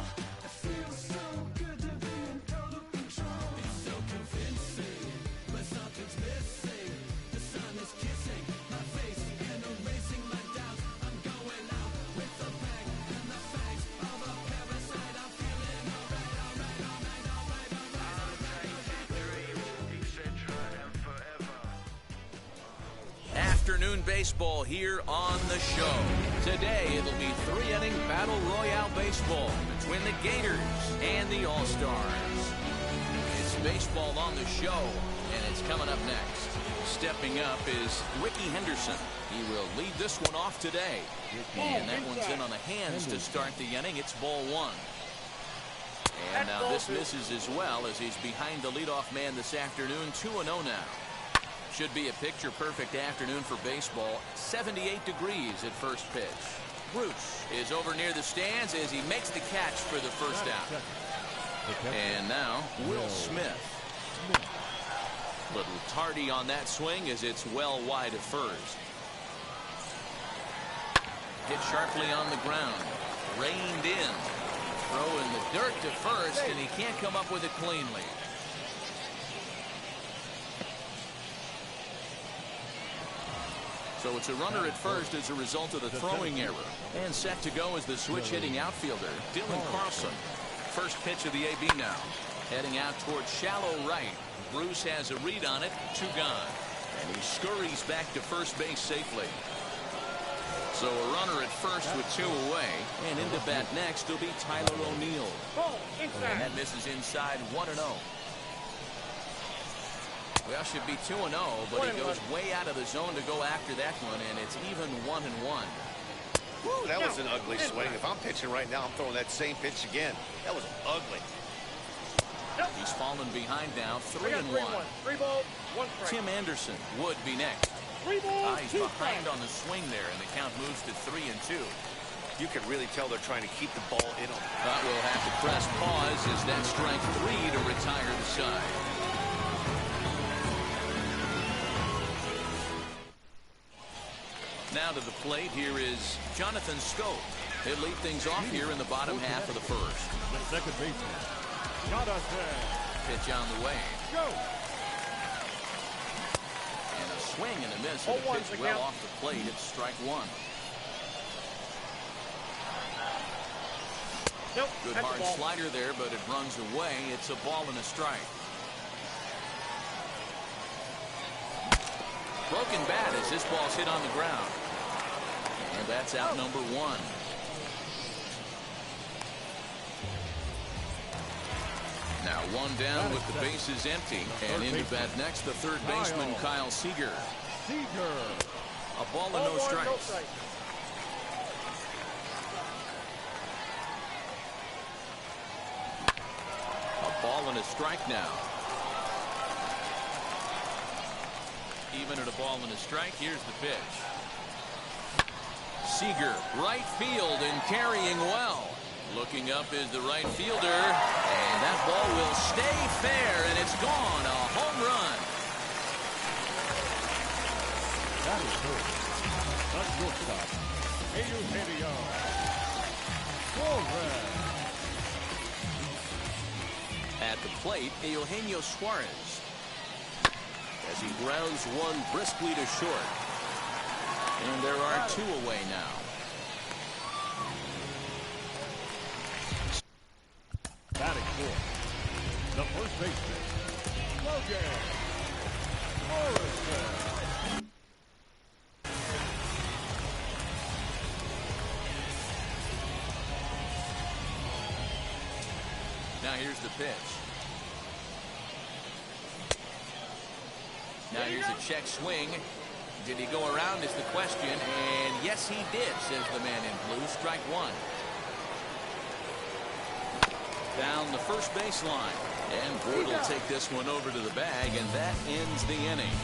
It feels so good to be in total control. It's so convincing, but something's missing. The sun is kissing my face and erasing my doubts. I'm going out with the bang and the fangs of a parasite. I'm feeling alright, alright, alright, alright, alright. Etc. and forever. Afternoon baseball here on the show. Today it'll be 3-inning battle royale baseball between the Gators and the All-Stars. It's baseball on the show, and it's coming up next. Stepping up is Ricky Henderson. He will lead this one off today. And that one's in on the hands to start the inning. It's ball one. And now this misses as well as he's behind the leadoff man this afternoon. 2-0 now. Should be a picture-perfect afternoon for baseball. 78 degrees at first pitch. Bruce is over near the stands as he makes the catch for the first out. And now Will Smith. Little tardy on that swing as it's well wide of first. Hit sharply on the ground. Reined in. Throw in the dirt to first, and he can't come up with it cleanly. So it's a runner at first as a result of the throwing error. And set to go is the switch-hitting outfielder, Dylan Carlson. First pitch of the AB now. Heading out towards shallow right. Bruce has a read on it. 2 gone. And he scurries back to first base safely. So a runner at first with 2 away. And into bat next will be Tyler O'Neill. And that misses inside 1-0. Well, should be 2-0, but he goes way out of the zone to go after that one, and it's even 1-1. Woo, that was an ugly swing. If I'm pitching right now, I'm throwing that same pitch again. That was ugly. He's fallen behind now, 3-1. 3 balls, 1 strike. Tim Anderson would be next. 3 balls, He's 2 behind strikes. on the swing there, and the count moves to 3-2. You can really tell they're trying to keep the ball in them. But we'll have to press pause as that strike 3 to retire the side. Now to the plate, here is Jonathan Scope. He'll lead things off here in the bottom half of the first. The second baseman, Jonathan. Pitch on the way. Go. And a swing and a miss. And a pitch well off the plate. It's strike 1. Good hard slider there, but it runs away. It's a ball and a strike. Broken bat as this ball's hit on the ground. And that's out number 1. Now 1 down with the bases empty. And into bat next, the third baseman, Kyle Seager. A ball and no strikes. A ball and a strike now. Even at a ball and a strike, here's the pitch. Seager, right field and carrying well. Looking up is the right fielder, and that ball will stay fair, and it's gone. A home run. That is good. The shortstop, Eugenio Suarez. At the plate, Eugenio Suarez. As he grounds one briskly to short. And there are 2 away now. Batting fourth, the first baseman, Logan Morrison. Now here's the pitch. Now here's a check swing. Did he go around is the question, and yes he did, says the man in blue. Strike 1. Down the first baseline, and Ford will take this one over to the bag, and that ends the inning.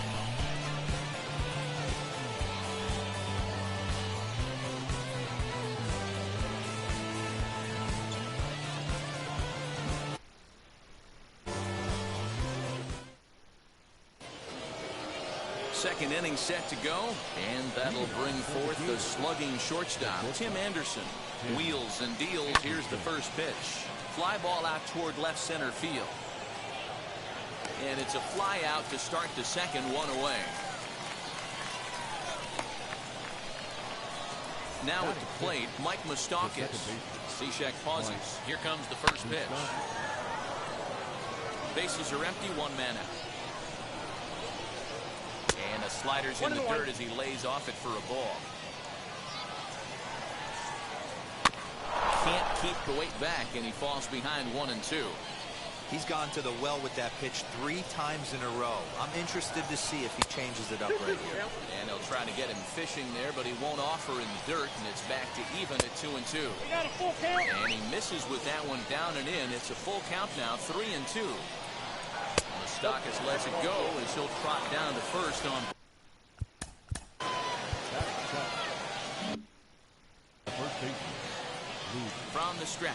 Second inning set to go, and that'll bring forth the slugging shortstop, Tim Anderson. Wheels and deals. Here's the first pitch. Fly ball out toward left center field. And it's a fly out to start the second, 1 away. Now at the plate, Mike Moustakas. Cishek pauses. Here comes the first pitch. Bases are empty, 1 man out. And a slider's in the dirt as he lays off it for a ball. Can't keep the weight back, and he falls behind 1 and 2. He's gone to the well with that pitch 3 times in a row. I'm interested to see if he changes it up right here. And they'll try to get him fishing there, but he won't offer in the dirt, and it's back to even at 2 and 2. We got a full count. And he misses with that one down and in. It's a full count now, 3 and 2. Moustakas lets it go as he'll trot down to first on. From the stretch.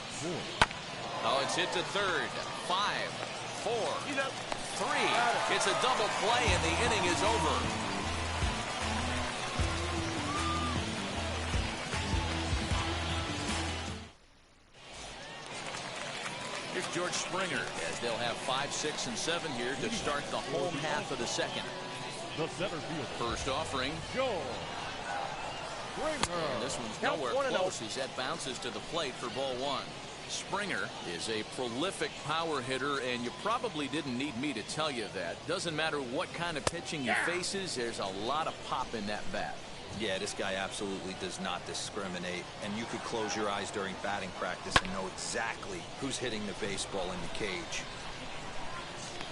Oh, it's hit to third. 5, 4, 3. It's a double play, and the inning is over. Here's George Springer as they'll have 5, 6, and 7 here to start the home half of the second. The center field. First offering. George. And this one's Count nowhere 1-0. close as that bounces to the plate for ball one. Springer is a prolific power hitter, and you probably didn't need me to tell you that. Doesn't matter what kind of pitching he faces, there's a lot of pop in that bat. Yeah, this guy absolutely does not discriminate, and you could close your eyes during batting practice and know exactly who's hitting the baseball in the cage.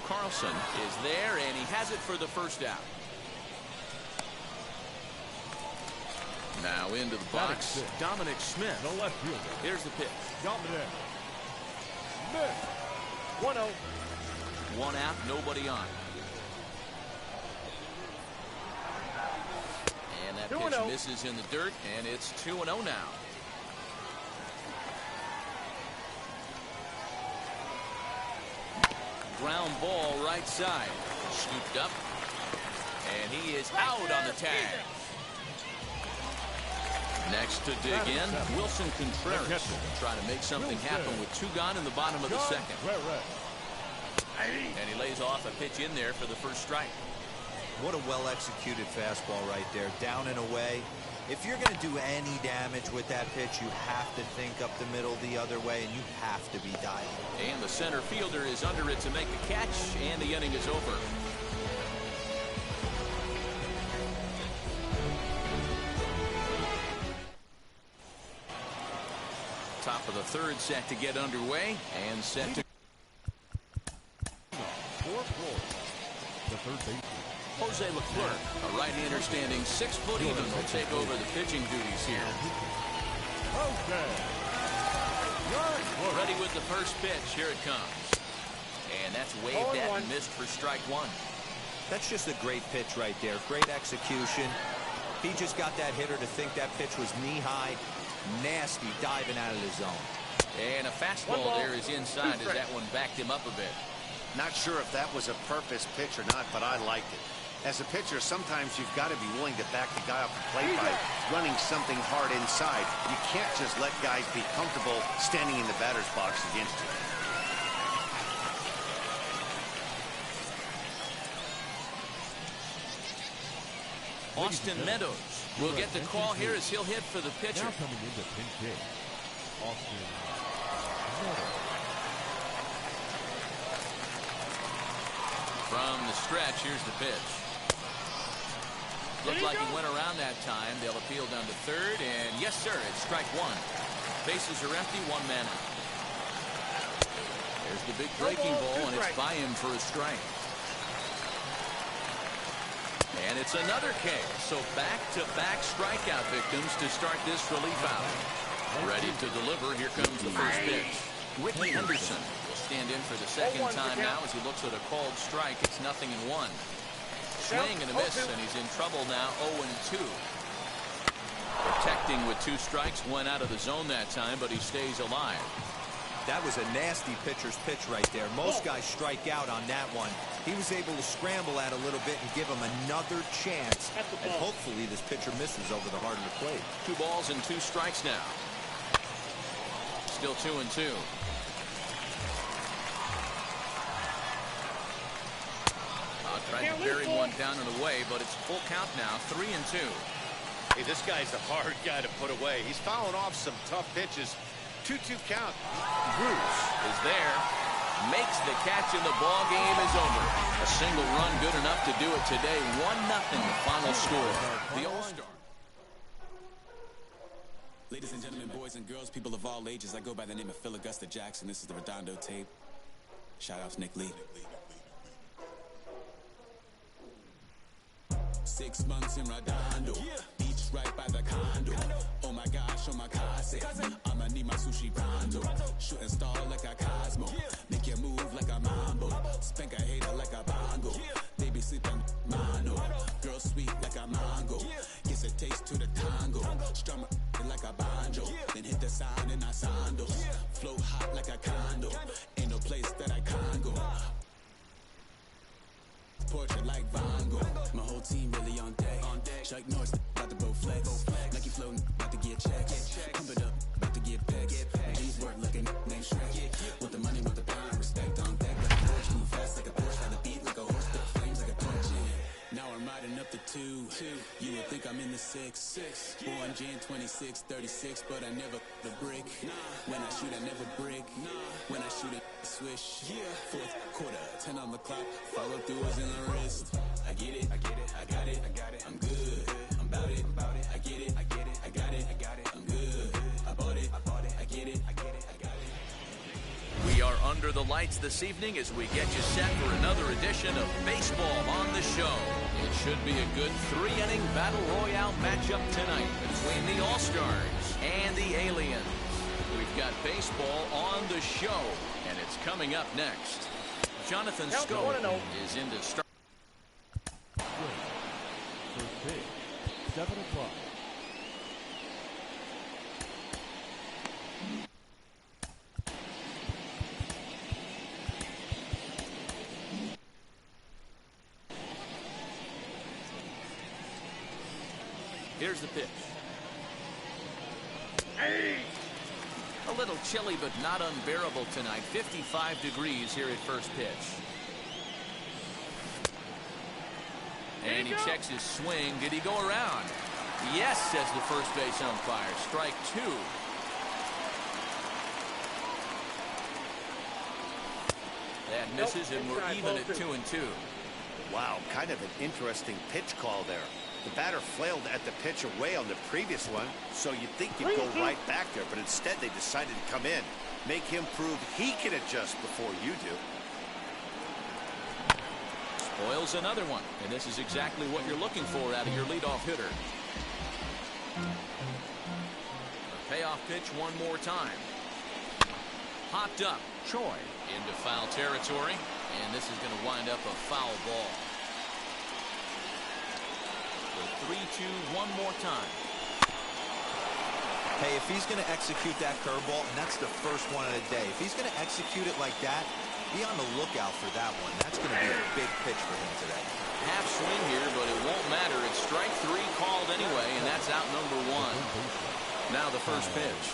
Carlson is there, and he has it for the first out. Now into the box, Dominic Smith. The left fielder. Here's the pitch. Dominic Smith. 1-0. One out, nobody on. And that pitch 2-0. misses in the dirt, and it's 2-0 now. Ground ball right side. Scooped up. And he is out on the tag. Next to dig in, Wilson Contreras. Trying to make something happen with two gone in the bottom of the second. And he lays off a pitch in there for the first strike. What a well-executed fastball right there, down and away. If you're going to do any damage with that pitch, you have to think up the middle the other way, and you have to be diving. And the center fielder is under it to make the catch, and the inning is over. Top of the third set to get underway, and set to... The third baseman. Jose Leclerc, a right-hander standing 6 foot even, will take over the pitching duties here. Okay. Ready with the first pitch. Here it comes. And that's waved at and missed for strike one. That's just a great pitch right there. Great execution. He just got that hitter to think that pitch was knee-high. Nasty diving out of the zone. And a fastball there is inside as that one backed him up a bit. Not sure if that was a purpose pitch or not, but I liked it. As a pitcher, sometimes you've got to be willing to back the guy off the plate by running something hard inside. You can't just let guys be comfortable standing in the batter's box against you. Austin Meadows will get the call here as he'll hit for the pitcher. Now coming into pinch hit, Austin Meadows. From the stretch, here's the pitch. Looked like he went around that time. They'll appeal down to third, and yes, sir, it's strike one. Bases are empty, one man out. There's the big breaking ball, and it's by him for a strike. And it's another K. So back-to-back strikeout victims to start this relief out. Ready to deliver. Here comes the first pitch. Ricky Henderson will stand in for the second time now as he looks at a called strike. It's 0-1. Swing and a miss, and he's in trouble now, 0-2. Protecting with 2 strikes, went out of the zone that time, but he stays alive. That was a nasty pitcher's pitch right there. Most guys strike out on that one. He was able to scramble at a little bit and give him another chance. And hopefully this pitcher misses over the heart of the plate. 2 balls and 2 strikes now. Still 2-2. Tried to bury one down and away, but it's full count now, 3-2. Hey, this guy's a hard guy to put away. He's fouling off some tough pitches. 2-2 count. Bruce is there, makes the catch, and the ball game is over. A single run good enough to do it today. 1-0 the final score. The All-Star. Ladies and gentlemen, boys and girls, people of all ages, I go by the name of Phil Augusta Jackson. This is the Redondo tape. Shout out to Nick Lee. 6 months in Redondo, beach right by the condo. Oh my gosh, oh my cousin, I'ma need my sushi pronto. Shooting star like a Cosmo, make you move like a mambo. Spank a hater like a bongo. They be sleeping mono. Girl sweet like a mango. Gets a taste to the tango. Strum it like a banjo. Then hit the sound in our sandals. Flow hot like a condo. Ain't no place that I can't go. Portrait like Van Gogh. My whole team really on deck. Chuck Norris about to blow flex. Nike floating, about to get checks. Pump it up, about to get pecks. G's work looking, name Shrek. With the money, with the power, respect on deck. Like a torch, move fast like a Porsche. Fly the beat like a horse, but flames like a torch. Yeah. Now I'm riding You would think I'm in the six. Born Jan 26, 36, but I never the brick. When I shoot, I never break. When I shoot, I swish. Fourth quarter, 10 on the clock. Follow through is in the wrist. I get it, I got it, I'm good. I'm about it, I get it, I got it, I'm good. I bought it, I get it, I got it. We are under the lights this evening as we get you set for another edition of Baseball on the Show. It should be a good 3-inning Battle Royale matchup tonight between the All-Stars and the Aliens. We've got baseball on the show, and it's coming up next. Jonathan Scope is in to start. First pitch, 7 o'clock. Here's the pitch. A little chilly, but not unbearable tonight. 55 degrees here at first pitch. And he checks his swing. Did he go around? Yes, says the first base umpire. Strike 2. That misses, and we're even at 2-2. Wow, kind of an interesting pitch call there. The batter flailed at the pitch away on the previous one, so you'd think he'd go right back there, but instead they decided to come in. Make him prove he can adjust before you do. Spoils another one, and this is exactly what you're looking for out of your leadoff hitter. A payoff pitch one more time. Hopped up. Choi into foul territory, and this is going to wind up a foul ball. The 3-2 one more time. Hey, if he's going to execute that curveball, and that's the first one of the day, if he's going to execute it like that, be on the lookout for that one. That's going to be a big pitch for him today. Half swing here, but it won't matter. It's strike 3 called anyway, and that's out number 1. Now the first pitch.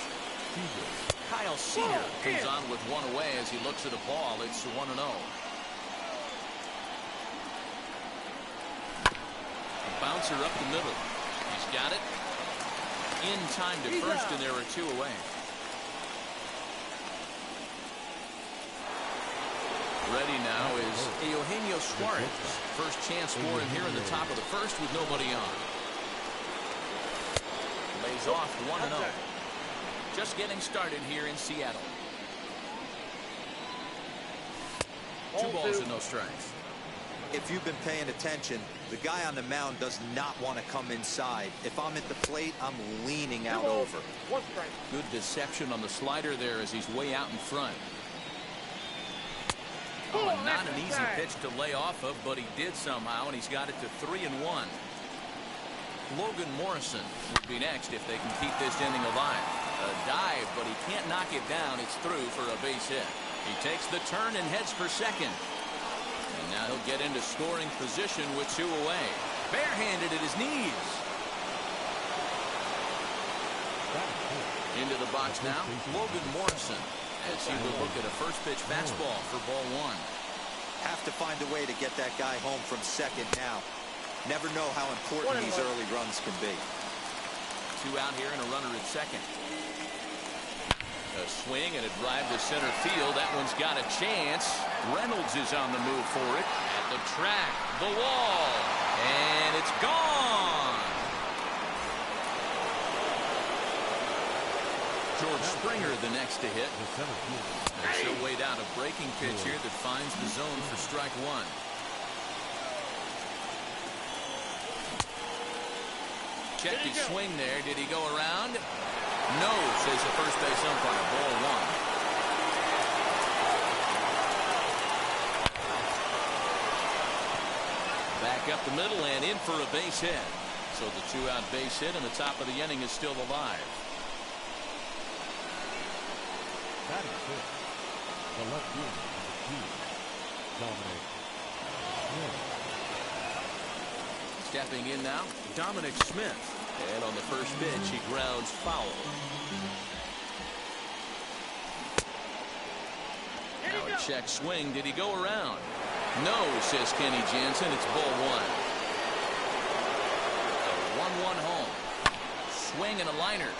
Kyle Seager comes on with one away as he looks at a ball. It's 1-0. Bouncer up the middle. He's got it. In time to first, and there are 2 away. Ready now is Eugenio Suarez. First chance for him here in the top of the first with nobody on. Lays off 1-0. Just getting started here in Seattle. 2 balls and no strikes. If you've been paying attention, the guy on the mound does not want to come inside. If I'm at the plate, I'm leaning out over. Good deception on the slider there as he's way out in front. Oh, not an easy pitch to lay off of, but he did somehow, and he's got it to 3-1. Logan Morrison would be next if they can keep this inning alive. A dive, but he can't knock it down. It's through for a base hit. He takes the turn and heads for second. And now he'll get into scoring position with 2 away. Barehanded at his knees. Into the box now, Logan Morrison, as he will look at a first pitch fastball for ball 1. Have to find a way to get that guy home from second now. Never know how important these early runs can be. 2 out here and a runner at second. A swing and a drive to center field. That one's got a chance. Reynolds is on the move for it. At the track, the wall, and it's gone. George Springer the next to hit. And she'll wait out a breaking pitch here that finds the zone for strike 1. Checked his swing there. Did he go around? No, says the first base umpire. Ball 1. Back up the middle and in for a base hit. So the 2-out base hit, and the top of the inning is still alive. Batting fifth, the left fielder, Dominic Smith. Stepping in now, Dominic Smith. And on the first pitch, he grounds foul. Now a check swing. Did he go around? No, says Kenny Jansen. It's ball 1. 1 home. Swing and a liner.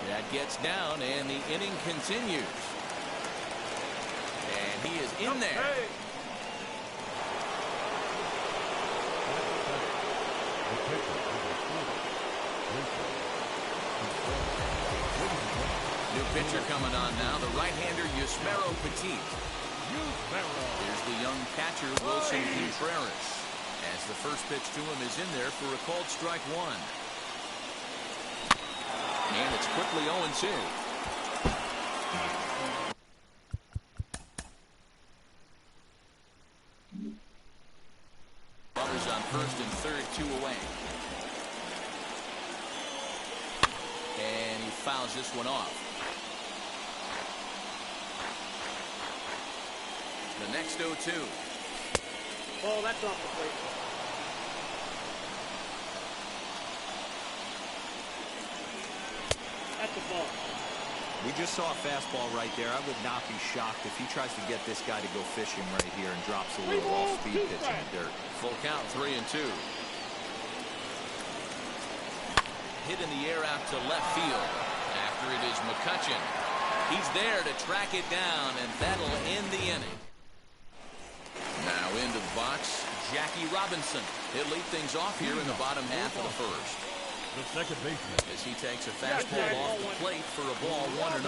That gets down, and the inning continues. And he is in there. New pitcher coming on now, the right-hander Yusmero Petit. Here's the young catcher Wilson Contreras, as the first pitch to him is in there for a called strike 1. And it's quickly 0-2. Runners on first and third, 2 away. And he fouls this one off. The next 0-2. Oh, that's off the plate. That's the ball. We just saw a fastball right there. I would not be shocked if he tries to get this guy to go fishing right here and drops a little off-speed pitch in the dirt. Full count, 3-2. Hit in the air out to left field. After it is McCutchen. He's there to track it down, and that'll end the inning. Now into the box, Jackie Robinson. He'll lead things off here in the bottom half of the first. The second baseman. As he takes a fastball off the plate for a ball 1-0.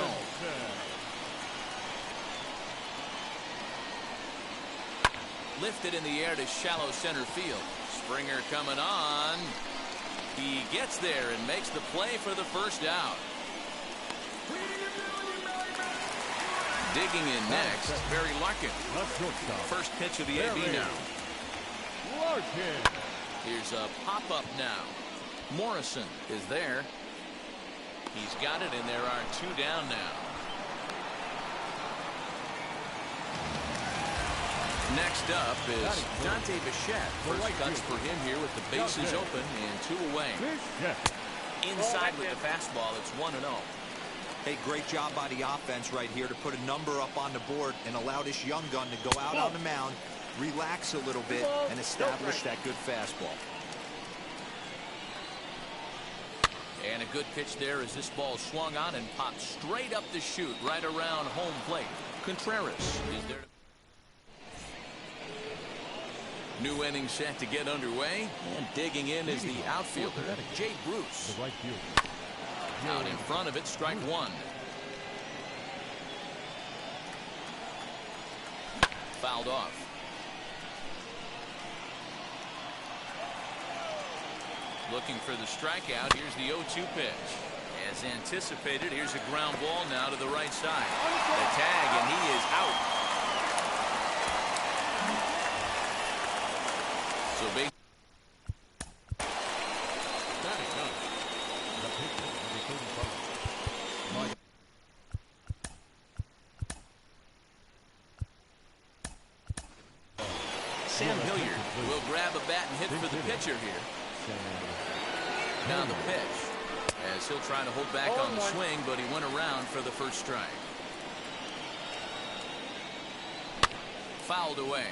Lifted in the air to shallow center field. Springer coming on. He gets there and makes the play for the first out. Digging in next, Barry Larkin. First pitch of the AB now. Larkin. Here's a pop-up now. Morrison is there. He's got it, and there are 2 down now. Next up is Dante Bichette. First cuts for him here with the bases open and 2 away. Inside with the fastball, it's 1-0. Hey, great job by the offense right here to put a number up on the board and allow this young gun to go out on the mound, relax a little bit, and establish that good fastball. And a good pitch there as this ball swung on and popped straight up the chute right around home plate. Contreras is there. New inning set to get underway, and digging in is the outfielder, Jay Bruce. The right fielder. Out in front of it, strike 1. Fouled off. Looking for the strikeout. Here's the 0-2 pitch. As anticipated, here's a ground ball now to the right side. The tag, and he is out. So big. Sam Hilliard will grab a bat and hit for the pitcher here. Now the pitch, as he'll try to hold back on the swing, but he went around for the first strike. Fouled away.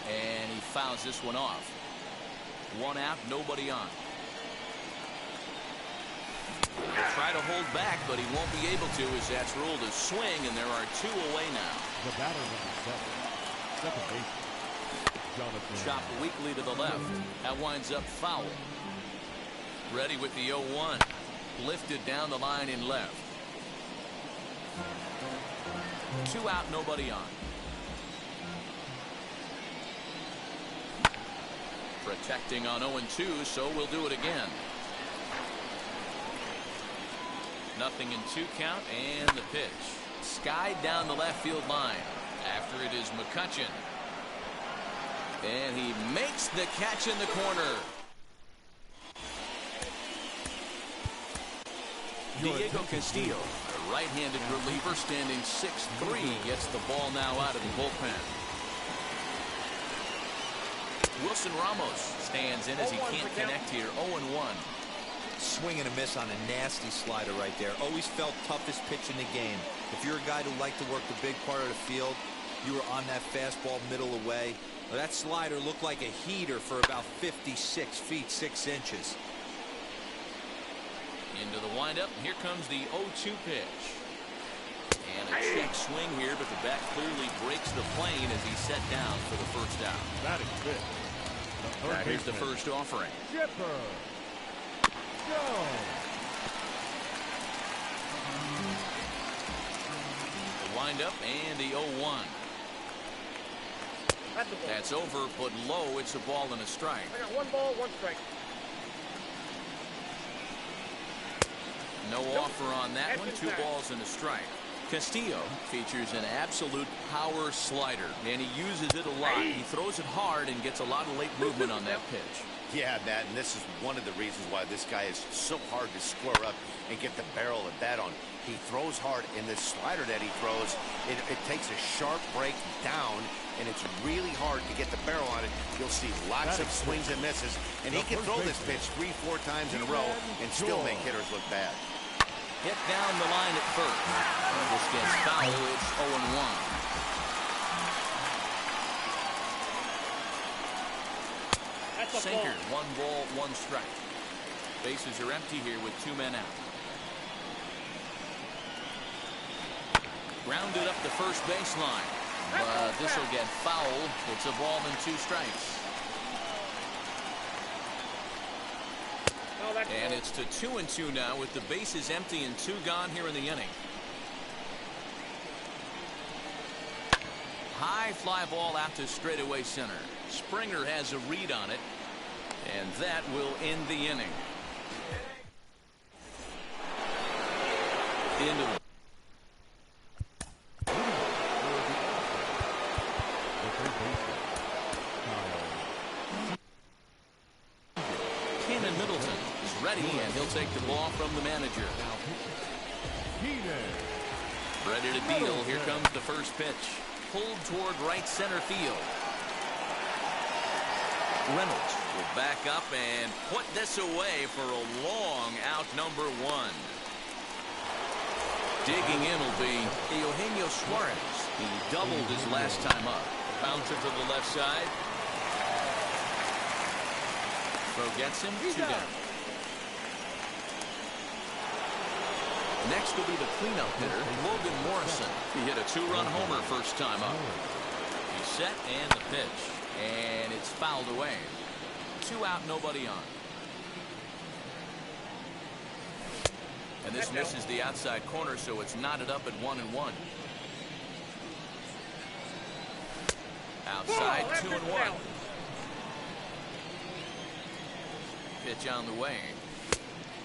And he fouls this one off. 1 out, nobody on. He'll try to hold back, but he won't be able to, as that's ruled a swing, and there are 2 away now. The batter number 7. Second base. Jonathan. Chopped weakly to the left. That winds up foul. Ready with the 0-1. Lifted down the line in left. 2 out, nobody on. Protecting on 0-2, so we'll do it again. Nothing in 2 count, and the pitch. Skied down the left field line. After it is McCutchen. And he makes the catch in the corner. Diego Castillo, a right-handed reliever standing 6'3", gets the ball now out of the bullpen. Wilson Ramos stands in as he can't connect here. 0-1. Swing and a miss on a nasty slider right there. Always felt toughest pitch in the game. If you're a guy who liked to work the big part of the field, You were on that fastball middle away. Well, that slider looked like a heater for about 56 feet 6 inches. Into the windup. Here comes the 0-2 pitch. And a check swing here, but the bat clearly breaks the plane as he's set down for the first out. Batting fifth. Here's the first offering. Chipper. Jones. The windup and the 0-1. That's over, but low. It's a ball and a strike. I got 1 ball, 1 strike. No offer on that one. 2 balls and a strike. Castillo features an absolute power slider, and he uses it a lot. He throws it hard and gets a lot of late movement on that pitch. Yeah, Matt, and this is one of the reasons why this guy is so hard to square up and get the barrel of that on. He throws hard, and this slider that he throws, it takes a sharp break down, and it's really hard to get the barrel on it. You'll see lots of swings and misses, and he can throw this pitch 3-4 times in a row and still make hitters look bad. Hit down the line at first. This gets foul. It's 0-1. Sinker, 1 ball, 1 strike. Bases are empty here with 2 men out. Grounded up the first baseline, but this will get fouled. It's a ball and 2 strikes. And it's to 2-2 now with the bases empty and 2 gone here in the inning. High fly ball out to straightaway center. Springer has a read on it, and that will end the inning. Into the Middleton is ready, and he'll take the ball from the manager. Ready to deal. Here comes the first pitch. Pulled toward right center field. Reynolds will back up and put this away for a long out, number 1. Digging in will be Eugenio Suarez. He doubled his last time up. Bouncer to the left side. Throw gets him 2 down. Next will be the cleanup hitter, Logan Morrison. He hit a 2-run homer first time up. He's set and the pitch, and it's fouled away. 2 out, nobody on. And this misses the outside corner, so it's knotted up at 1-1. Outside, 2-1. Pitch on the way.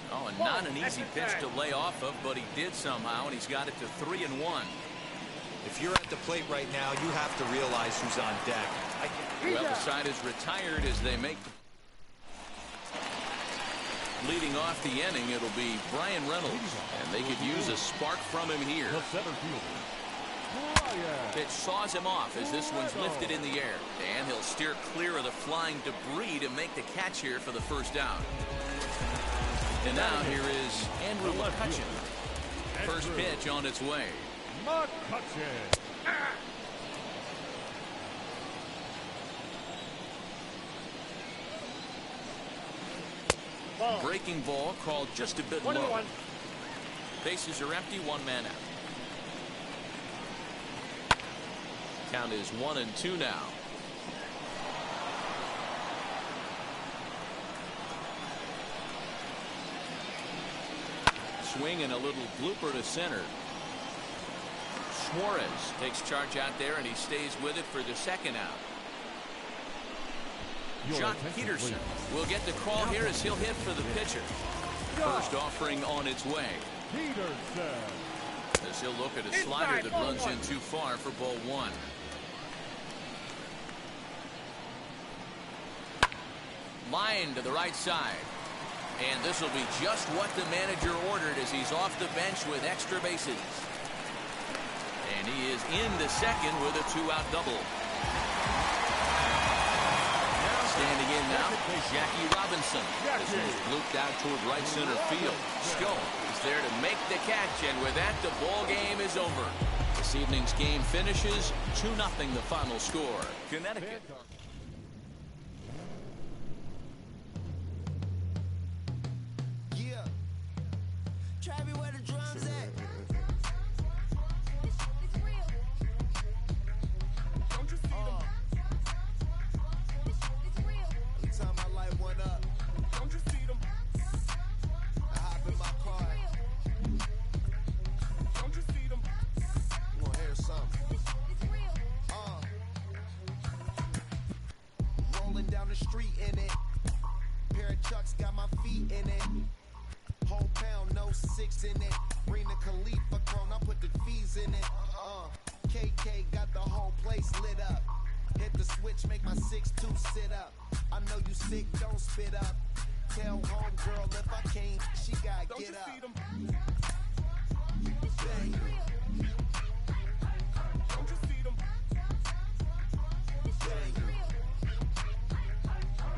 Oh, and not an easy pitch to lay off of, but he did somehow, and he's got it to 3-1. If you're at the plate right now, you have to realize who's on deck. Well, the side is retired as they make the... Leading off the inning, it'll be Brian Reynolds, and they could use a spark from him here. Pitch saws him off as this one's lifted in the air, and he'll steer clear of the flying debris to make the catch here for the first out. And now here is Andrew McCutchen. First pitch on its way. McCutchen. Breaking ball called just a bit low. Bases are empty, 1 man out. Count is 1-2 now. Swing and a little blooper to center. Suarez takes charge out there, and he stays with it for the second out. John Peterson will get the call here as he'll hit for the pitcher. First offering on its way. As he'll look at a slider that runs in too far for ball 1. Line to the right side. And this will be just what the manager ordered as he's off the bench with extra bases. And he is into second with a 2-out double. Standing in now, Jackie Robinson. This one's looped out toward right center field. Scope is there to make the catch, and with that, the ball game is over. This evening's game finishes 2-0 the final score. Connecticut. Yeah. Travis, where the drums at? Don't you see them? Every time I light one up, don't you see them? I hop in my car. Don't you see them? You gonna hear something? Rolling down the street in it. Pair of Chucks got my feet in it. Whole pound, no 6 in it. Bring the Khalifa cone, I put the fees in it. KK got the whole place lit up. Hit the switch, make my 6'2" sit up. I know you sick, don't spit up. Tell homegirl if I can't, she gotta get up. Bang. Don't you see them? Bang.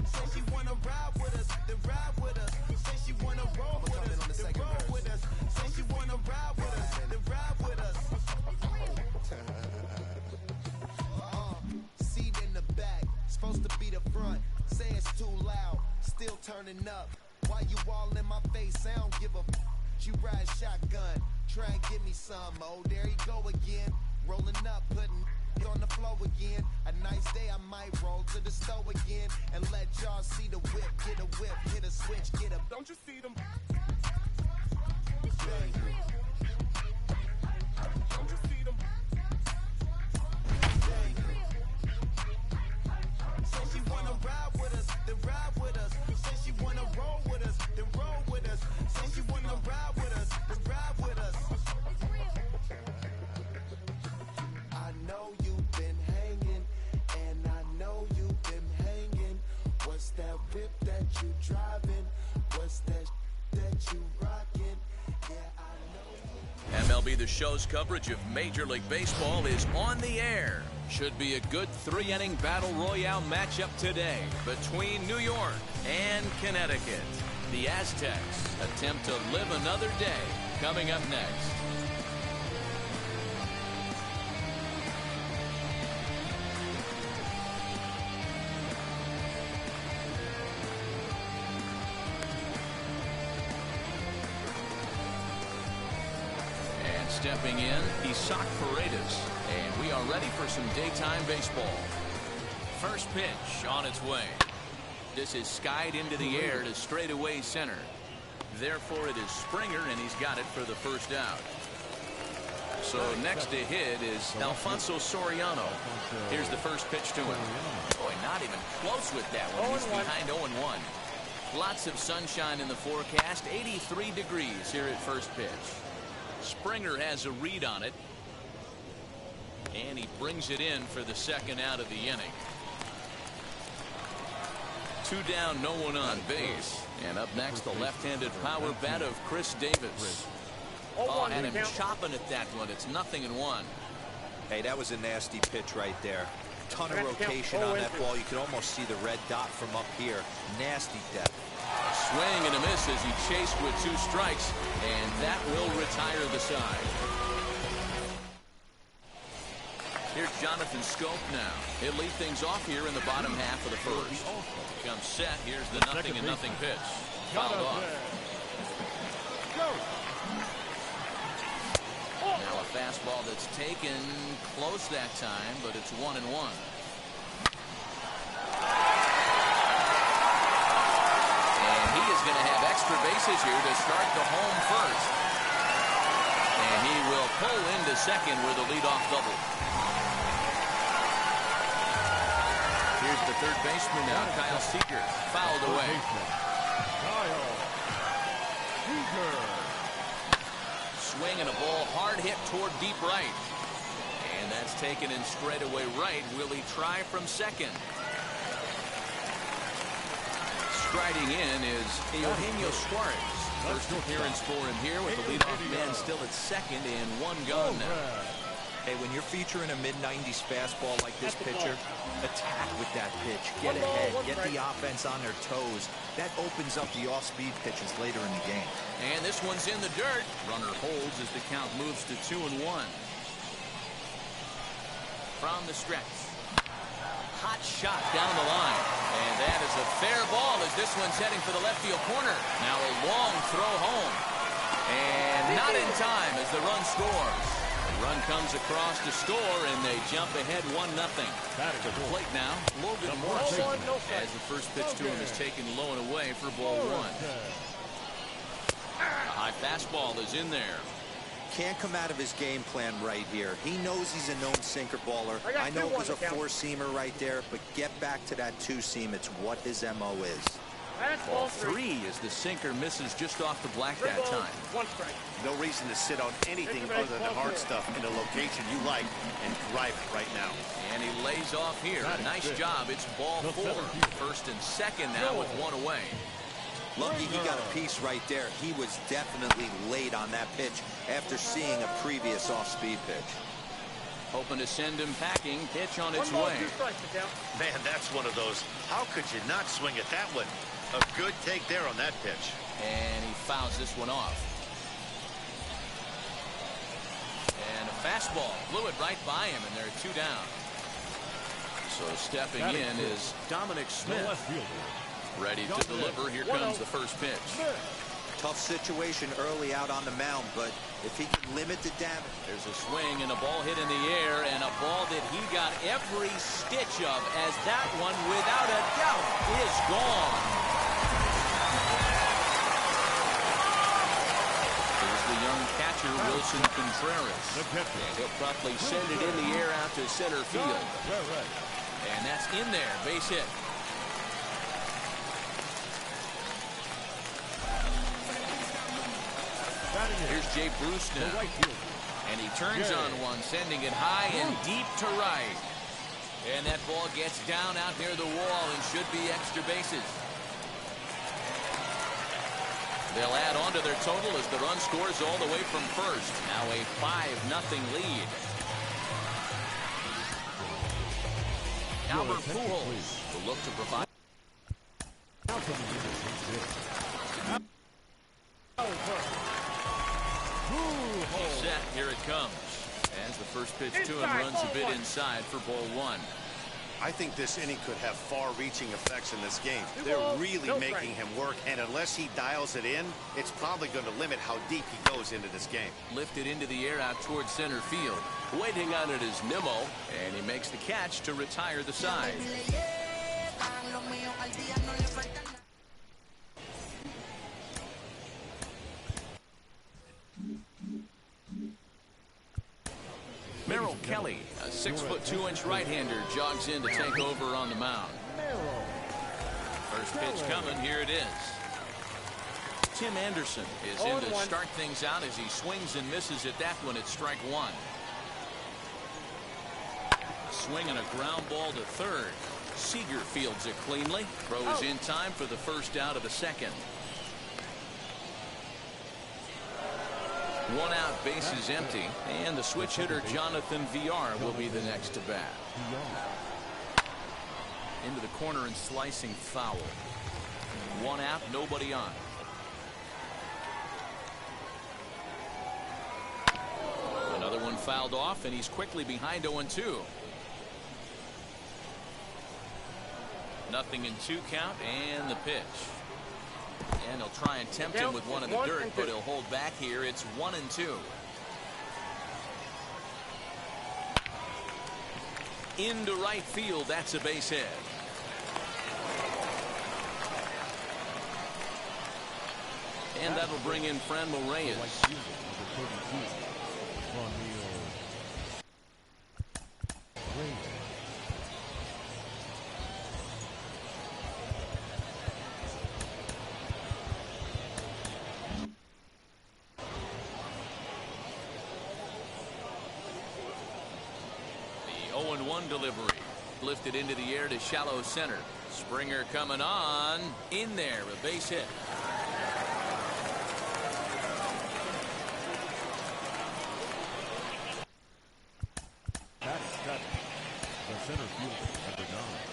Say she wanna ride with us, then ride with us. Say she wanna roll with us, then roll with us. Say she wanna ride with us, then ride with us. Seat in the back, supposed to be the front. Say it's too loud, still turning up. Why you all in my face? I don't give a f. She ride shotgun, try and give me some. Oh, there he go again, rolling up, putting on the floor again. A nice day, I might roll to the store again and let y'all see the whip. Get a whip, hit a switch, get a. Don't you see them? Bang. Don't you see them? Bang. Say she wanna ride with us, then ride with us. Say she wanna roll with us, then roll with us. Say she wanna ride with us, then ride with us. I know you've been hanging, and I know you've been hanging. What's that whip that you driving? What's that that you rocking? Yeah, I know. MLB The Show's coverage of Major League Baseball is on the air. Should be a good 3-inning battle royale matchup today between New York and Connecticut. The Aztecs attempt to live another day. Coming up next. Stepping in, Isaac Paredes, and we are ready for some daytime baseball. First pitch on its way. This is skied into the air to straightaway center. Therefore, it is Springer, and he's got it for the first out. So next to hit is Alfonso Soriano. Here's the first pitch to him. Boy, not even close with that one. He's behind 0-1. Lots of sunshine in the forecast. 83 degrees here at first pitch. Springer has a read on it, and he brings it in for the second out of the inning. 2 down, no one on base. And up next, the left-handed power bat of Chris Davis. Oh, and him chopping at that one. It's 0-1. Hey, that was a nasty pitch right there. Ton of rotation on that ball. You can almost see the red dot from up here. Nasty depth. A swing and a miss as he chased with 2 strikes, and that will retire the side. Here's Jonathan Scope now. He'll lead things off here in the bottom half of the first. Comes set. Here's the 0-0 pitch. Fouled off. Now a fastball that's taken close that time, but it's 1-1. Going to have extra bases here to start the home first. And he will pull into second with a leadoff double. Here's the third baseman now, Kyle Seager. Fouled away. Kyle Seager. Swing and a ball hard hit toward deep right. And that's taken in straightaway right. Will he try from second? Striding in is Eugenio Suarez. First appearance for him here with the leadoff man still at second and 1 gone now. Hey, when you're featuring a mid-90s fastball like this pitcher, attack with that pitch. Get ahead. Get the offense on their toes. That opens up the off-speed pitches later in the game. And this one's in the dirt. Runner holds as the count moves to 2-1. from the stretch. Hot shot down the line. And that is a fair ball as this one's heading for the left field corner. Now a long throw home. And not in time as the run scores. The run comes across to score, and they jump ahead 1-0. To the plate now, Logan Morrison, as the first pitch to him is taken low and away for ball one. A high fastball is in there. Can't come out of his game plan right here. He knows he's a known sinker baller. I know it was a four-seamer right there, but get back to that two-seam. It's what his MO is. Ball three as the sinker misses just off the black that time. No reason to sit on anything other than the hard stuff in a location you like and drive it right now. And he lays off here. Nice job. It's ball four. First and second now with one away. Lucky he got a piece right there. He was definitely late on that pitch after seeing a previous off-speed pitch. Hoping to send him packing. Pitch on its way. Man, that's one of those. How could you not swing at that one? A good take there on that pitch. And he fouls this one off. And a fastball blew it right by him, and they're two down. So stepping in is Dominic Smith. Ready to deliver. Here comes the first pitch. Tough situation early out on the mound, but if he can limit the damage. There's a swing and a ball hit in the air, and a ball that he got every stitch of, as that one, without a doubt, is gone. Here's the young catcher, Wilson Contreras. And he'll promptly send it in the air out to center field. And that's in there, base hit. Here's Jay Bruce now. And he turns on one, sending it high and deep to right. And that ball gets down out near the wall and should be extra bases. They'll add on to their total as the run scores all the way from first. Now a 5-0 lead. Albert Pujols will look to provide. He's set. Here it comes. As the first pitch to him runs a bit inside for ball one. I think this inning could have far-reaching effects in this game. They're really making him work, and unless he dials it in, it's probably going to limit how deep he goes into this game. Lifted into the air out towards center field. Waiting on it is Nimmo, and he makes the catch to retire the side. Merrill Kelly, a 6'2" right-hander, jogs in to take over on the mound. First pitch coming, here it is. Tim Anderson is in to start things out as he swings and misses at that one at strike one. A swing and a ground ball to third. Seager fields it cleanly. Throw is in time for the first out of the second. One out, base is empty, and the switch hitter Jonathan Villar will be the next to bat. Into the corner and slicing foul. One out, nobody on. Another one fouled off, and he's quickly behind 0-2. Nothing in two count, and the pitch. And he'll try and tempt him with one in the dirt, but he'll hold back here. It's 1-2. Into right field. That's a base hit. And that'll bring in Franmil Reyes. The 0-1 delivery. Lifted into the air to shallow center. Springer coming on. In there, a base hit.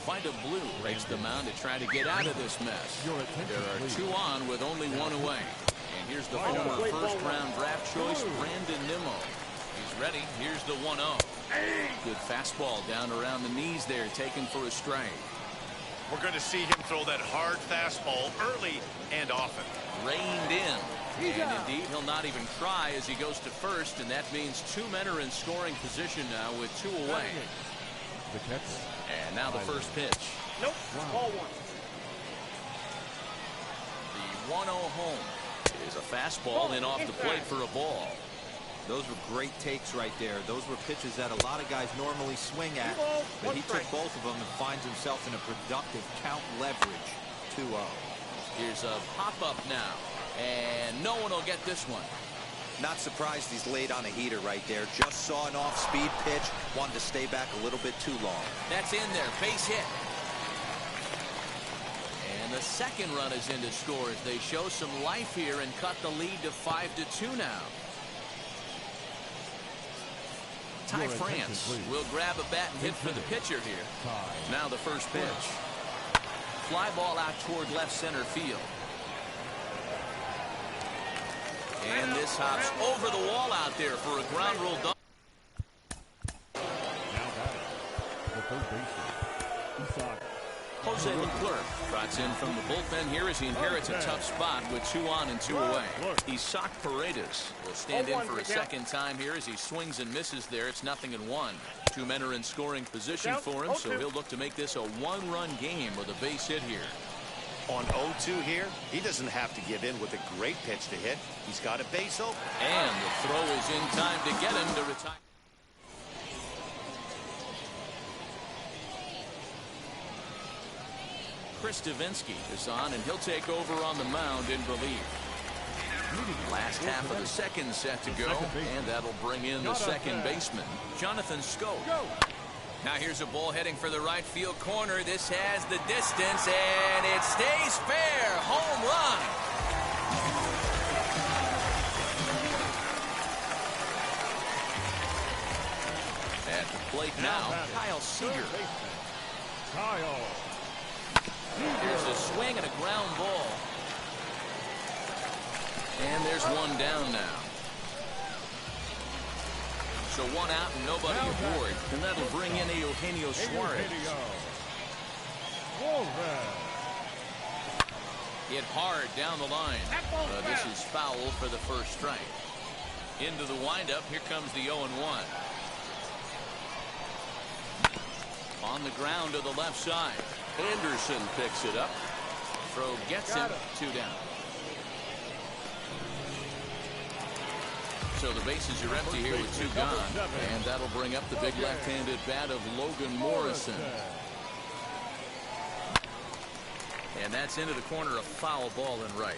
Find a blue breaks the mound to try to get out of this mess. There are two on with only one away. And here's the former first-round draft choice, Brandon Nimmo. He's Ready. Here's the 1-0. Good fastball down around the knees there, taken for a strike. We're going to see him throw that hard fastball early and often. Reined in. And indeed, he'll not even try as he goes to first, and that means 2 men are in scoring position now with 2 away. And now the first pitch. Nope. Ball 1. The 1-0 home is a fastball and off the plate for a ball. Those were great takes right there. Those were pitches that a lot of guys normally swing at, but he took both of them and finds himself in a productive count leverage. 2-0. Here's a pop-up now, and no one will get this one. Not surprised he's laid on a heater right there. Just saw an off-speed pitch, wanted to stay back a little bit too long. That's in there, base hit. And the second run is in to score as they show some life here and cut the lead to 5-2 now. Ty France will grab a bat and hit for the pitcher here. Now the first pitch. Fly ball out toward left center field. And this hops over the wall out there for a ground rule double. Now batting, the third baseman, Jose Leclerc trots in from the bullpen here as he inherits a tough spot with 2 on and 2 away. Isak Paredes will stand in for a second time here as he swings and misses there. It's 0-1. 2 men are in scoring position for him, so he'll look to make this a 1-run game with a base hit here. On 0-2 here, he doesn't have to give in with a great pitch to hit. He's got a base open. And the throw is in time to get him to retire. Chris Davinsky is on, and he'll take over on the mound in relief. Last half of the second set to go, and that'll bring in the second baseman, Jonathan Scope. Now here's a ball heading for the right field corner. This has the distance, and it stays fair. Home run. At the plate now, Kyle Seager. There's a swing and a ground ball. And there's one down now. So 1 out and nobody aboard. And that'll bring in Eugenio Suarez. Hit hard down the line. This is foul for the first strike. Into the windup. Here comes the 0-1. On the ground to the left side. Anderson picks it up. Throw gets him. 2 down. So the bases are empty here with 2 gone. And that'll bring up the big left-handed bat of Logan Morrison. And that's into the corner, a foul ball and right.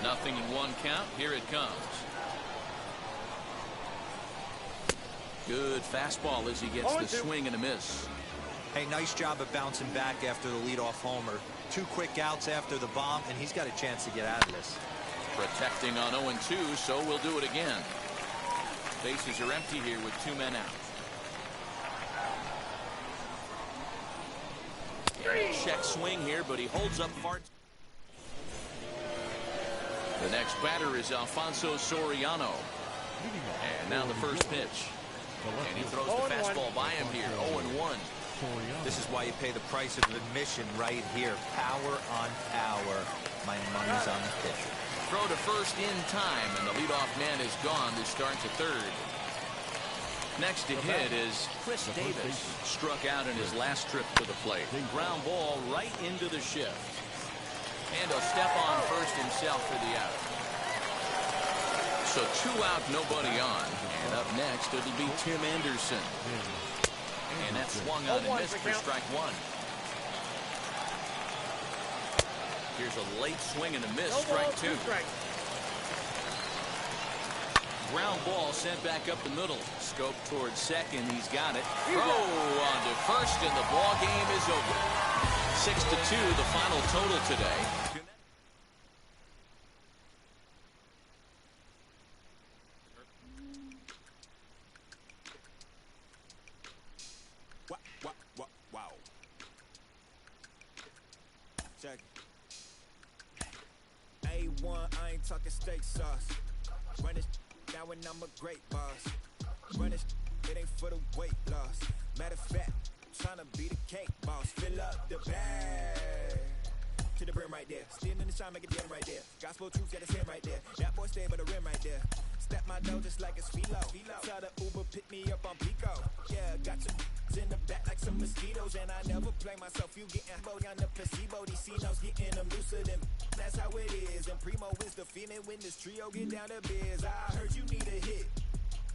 0-1 count. Here it comes. Good fastball as he gets the swing and a miss. Hey, nice job of bouncing back after the leadoff homer. 2 quick outs after the bomb, and he's got a chance to get out of this. Protecting on 0-2, so we'll do it again. Bases are empty here with 2 men out. Check swing here, but he holds up far. The next batter is Alfonso Soriano. And now the first pitch. And he throws the fastball by him here. 0-1. This is why you pay the price of admission right here. Power on power. My money's on the pitcher. Throw to first in time, and the leadoff man is gone to start to third. Next to hit is Chris Davis. Struck out in his last trip to the plate. Ground ball right into the shift. And he'll step on first himself for the out. So 2 out, nobody on. And up next, it'll be Tim Anderson. And that swung on and missed for strike 1. Here's a late swing and a miss, strike 2. Ground ball sent back up the middle. Scope towards second. He's got it. Throw on to first, and the ball game is over. 6-2, the final total today. Wow. Check. A1, I ain't ain't talking steak sauce. Run this now when I'm a great boss. Run this, it ain't for the weight loss. Matter of fact, tryna be the cake boss. Fill up the bag to the brim right there. Standing in the shine, make it dim right there. Gospel truth, got his hand right there. That boy stay by the rim right there. Step my dough just like it's philo. Tell the Uber pick me up on Pico. Yeah, got you in the back like some mosquitoes. And I never play myself. You getting body on the placebo. These C-notes getting them looser than. That's how it is. And Primo is the feeling when this trio get down to biz. I heard you need a hit.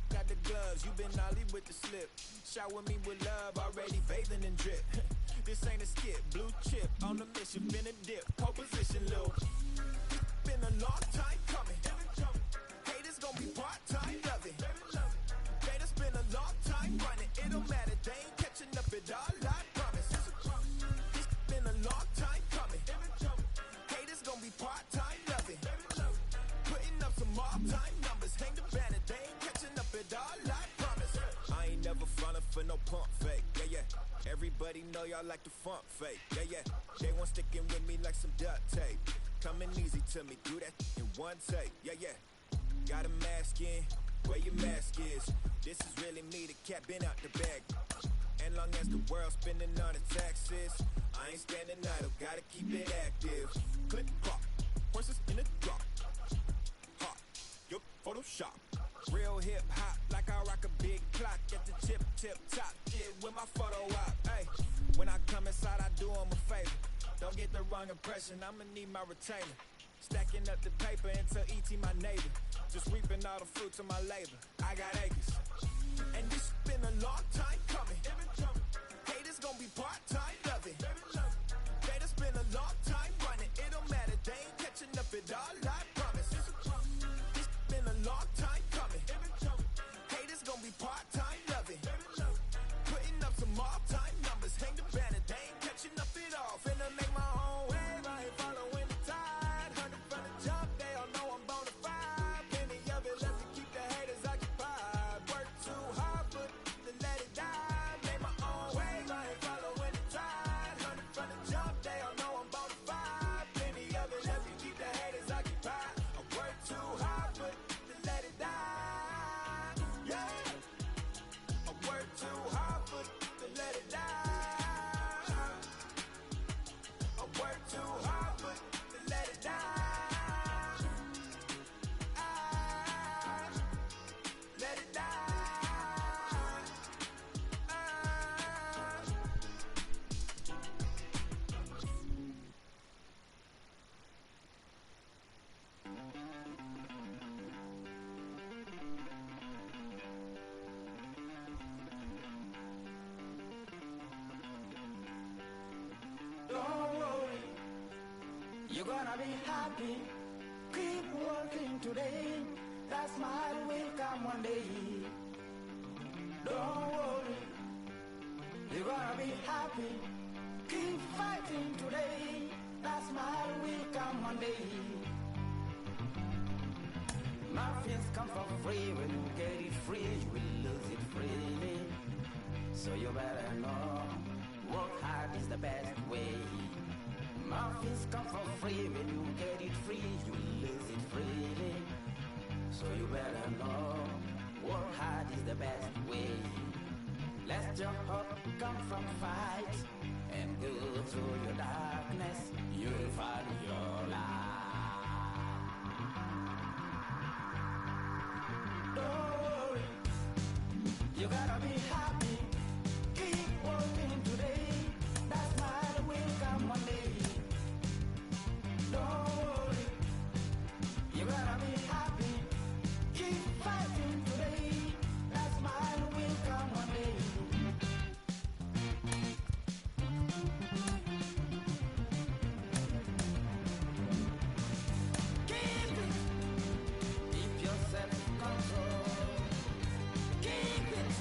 Got the gloves, you been ollie with the slip. Shower me with love, already bathing in drip. This ain't a skip, blue chip on the mission, been a dip, pole position, Lil. Been a long time coming. Haters gon' be part-time loving. Haters been a long time running. It don't matter, they ain't catching up at all, I promise. It's been a long time coming. Haters gon' be part-time loving. Putting up some all-time numbers. Hang the banner, they ain't catching up at all, I promise. I ain't never frontin' for no pump fake, yeah, yeah. Everybody know y'all like the funk fake, yeah, yeah. They want sticking with me like some duct tape. Coming easy to me, do that in one take, yeah, yeah. Got a mask in, where your mask is. This is really me, the cat been out the bag. And long as the world's spending on the taxes, I ain't standing idle, gotta keep it active. Click, clock, horses in the drop. Hot, your Photoshop. Real hip hop, like I rock a big clock at the tip top. Yeah, with my photo op. Hey, when I come inside, I do 'em a favor. Don't get the wrong impression, I'ma need my retainer. Stacking up the paper until E.T. my neighbor. Just reaping all the fruits of my labor. I got acres. And this been a long time coming. Haters gon' be part-time loving. Haters been a long time running. It don't matter, they ain't catching up at all, I promise. This been a long time coming. Haters gon' be part-time loving. Putting up some all-time numbers. Hang the banner, they ain't catching up at all. Finna make my own wave, I ain't following the tide. 100 from the jump, they all know I'm bona fide. Plenty of it left to keep the haters occupied. Work too hard, but to let it die. Make my own wave, I ain't following the tide. 100 from the jump, they all know I'm bona fide. Plenty of it left to keep the haters occupied. I work too hard, but to let it die. Yeah, I work too hard, but to let it die. I work too hard, but to let it die. Let it die. Don't worry, you're gonna be happy. Keep working today. That smile will come one day. Don't worry, you're gonna be happy. Keep fighting today. That smile will come one day. Nothing's come for free. When you get it free, you will lose it freely. So you better know, work hard is the best way. Nothing's come for free. When you get it free, you will lose it freely. So you better know, work hard is the best way. Let your hope come from fight and go through your darkness. You'll find your light. Don't worry, you gotta be happy. Keep working today. That smile will come one day. Don't worry, you gotta be happy. Keep fighting today. That smile will come one day. Keep it. Keep your self-control. Keep it.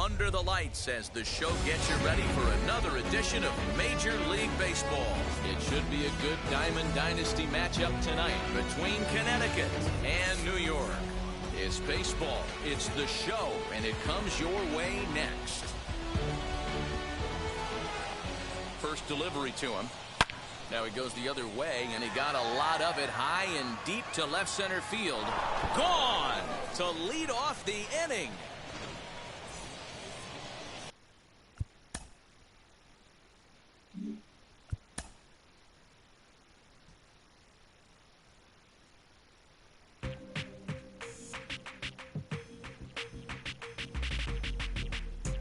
under the lights as the show gets you ready for another edition of Major League Baseball. It should be a good Diamond Dynasty matchup tonight between Connecticut and New York. It's baseball, it's the show, and it comes your way next. First delivery to him. Now he goes the other way, and he got a lot of it high and deep to left center field. Gone to lead off the inning.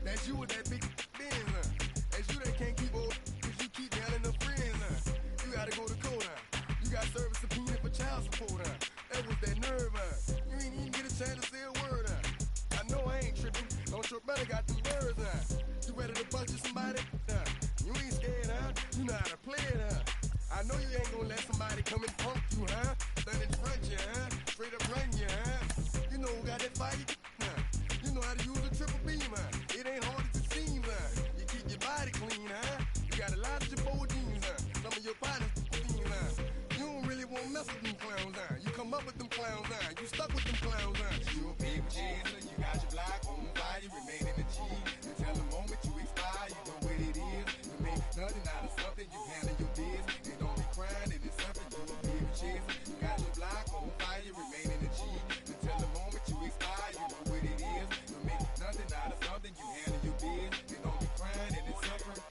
That's you with that big Benz, huh? That's you that can't keep old because you keep yelling the friends, huh? You gotta go to court, huh? You got service subpoena for child support, huh? That was that nerve, huh? You ain't even get a chance to say a word, huh? I know I ain't tripping. Don't your brother got them birds, huh? You ready to bust you somebody, huh? You ain't scared, huh? You know how to play it, huh? I know you ain't gonna let somebody come and punk you, huh? Stand in front you, huh? Straight up run you, huh? You know who got that fire, huh? You know how to use a triple beam, huh? It ain't hard as it seems, huh? You keep your body clean, huh? You got a lot of your jeans, huh? Some of your body's clean, huh? You don't really want to mess with them clowns, huh? You come up with them clowns, huh? You stuck with them clowns, huh? You a big chaser, you got your block on fire, you remain in the G. Until the moment you expire, you know what it is. You make nothing out of something, you handle your biz. And don't be crying, it is something, you a big chaser. You got your block on fire, you remain in the G. Until the moment you expire, you know what it is. You make nothing out of something, you handle your biz. And don't be crying, it is suffering.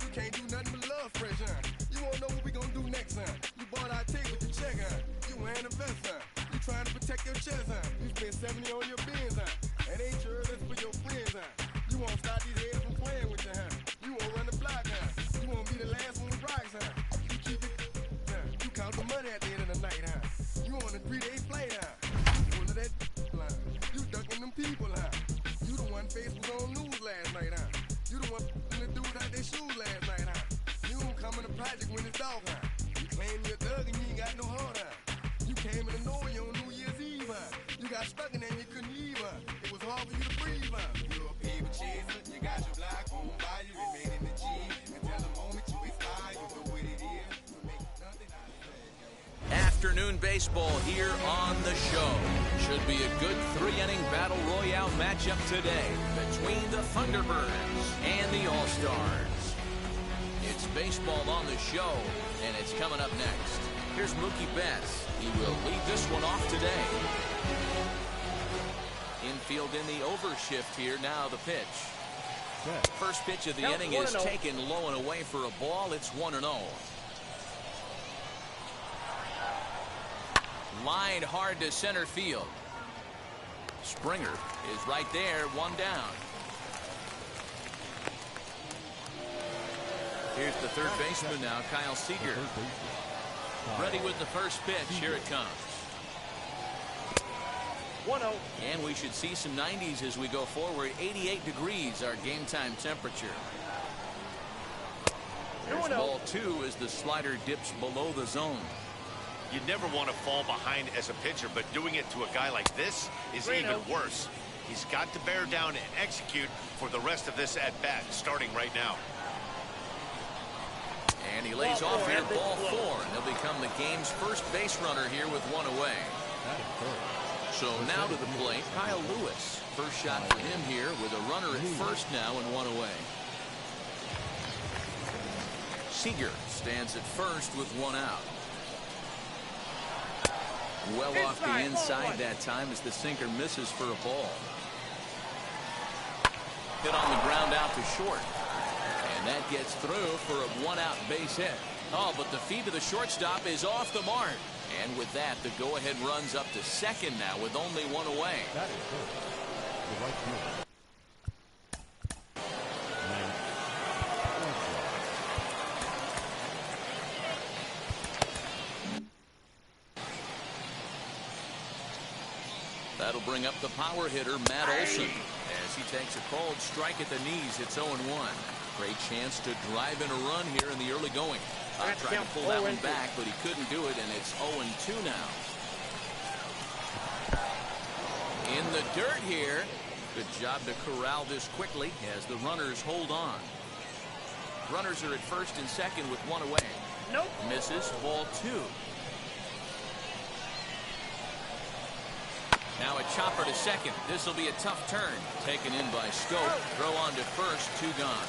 You can't do nothing but love fresh, huh? You won't know what we gonna do next, huh? You bought our tape with your check, huh? You wearing a vest, huh? You trying to protect your chest, huh? You spend 70 on your bins, huh? It ain't yours, that's for your friends, huh? You won't stop these heads from playing with you, huh? You won't run the block, huh? You won't be the last one with rocks, huh? You keep it, huh? You count the money at the end of the night, huh? You on a 3-day flight, huh? You full of that line. You ducking them people, huh? You the one face was on news last night, huh? You the one the dudes out their shoes last night, huh? You don't come in the project when it's dark, huh? You claim you're a thug and you ain't got no heart, huh? You came in the Norway on New Year's Eve, huh? You got stuck in there and you couldn't leave, huh? It was hard for you to breathe, huh? You're a paper chaser, you got your block on fire, you remain in the G. Until the moment you expire, you know what it is. You make nothing out of it. Afternoon baseball here on the show. Should be a good 3-inning battle royale matchup today between the Thunderbirds and the All-Stars. It's baseball on the show, and it's coming up next. Here's Mookie Betts. He will lead this one off today. Infield in the overshift here. Now the pitch. First pitch of the inning is taken low and away for a ball. It's 1-0. Line hard to center field. Springer is right there, one down. Here's the third baseman now, Kyle Seager. Ready with the first pitch. Here it comes. 1-0. And we should see some 90s as we go forward. 88 degrees, our game time temperature. Here's ball 2 as the slider dips below the zone. You never want to fall behind as a pitcher, but doing it to a guy like this is even worse. He's got to bear down and execute for the rest of this at-bat, starting right now. And he lays off here, ball 4, and he'll become the game's first base runner here with one away. So now to the plate, Kyle Lewis. First shot for him here with a runner at first now and one away. Seager stands at first with one out. Well off the inside that time as the sinker misses for a ball. Hit on the ground out to short. And that gets through for a one-out base hit. Oh, but the feed to the shortstop is off the mark. And with that, the go-ahead runs up to second now with only one away. That is good. The right field. That'll bring up the power hitter, Matt Olson. As he takes a cold strike at the knees, it's 0-1. Great chance to drive in a run here in the early going. Trying to pull that one back, but he couldn't do it, and it's 0-2 now. In the dirt here, Good job to corral this quickly as the runners hold on. Runners are at first and second with one away. Nope. Misses. Ball 2. Now a chopper to second. This will be a tough turn. Taken in by Scope. Throw on to first. 2 gone.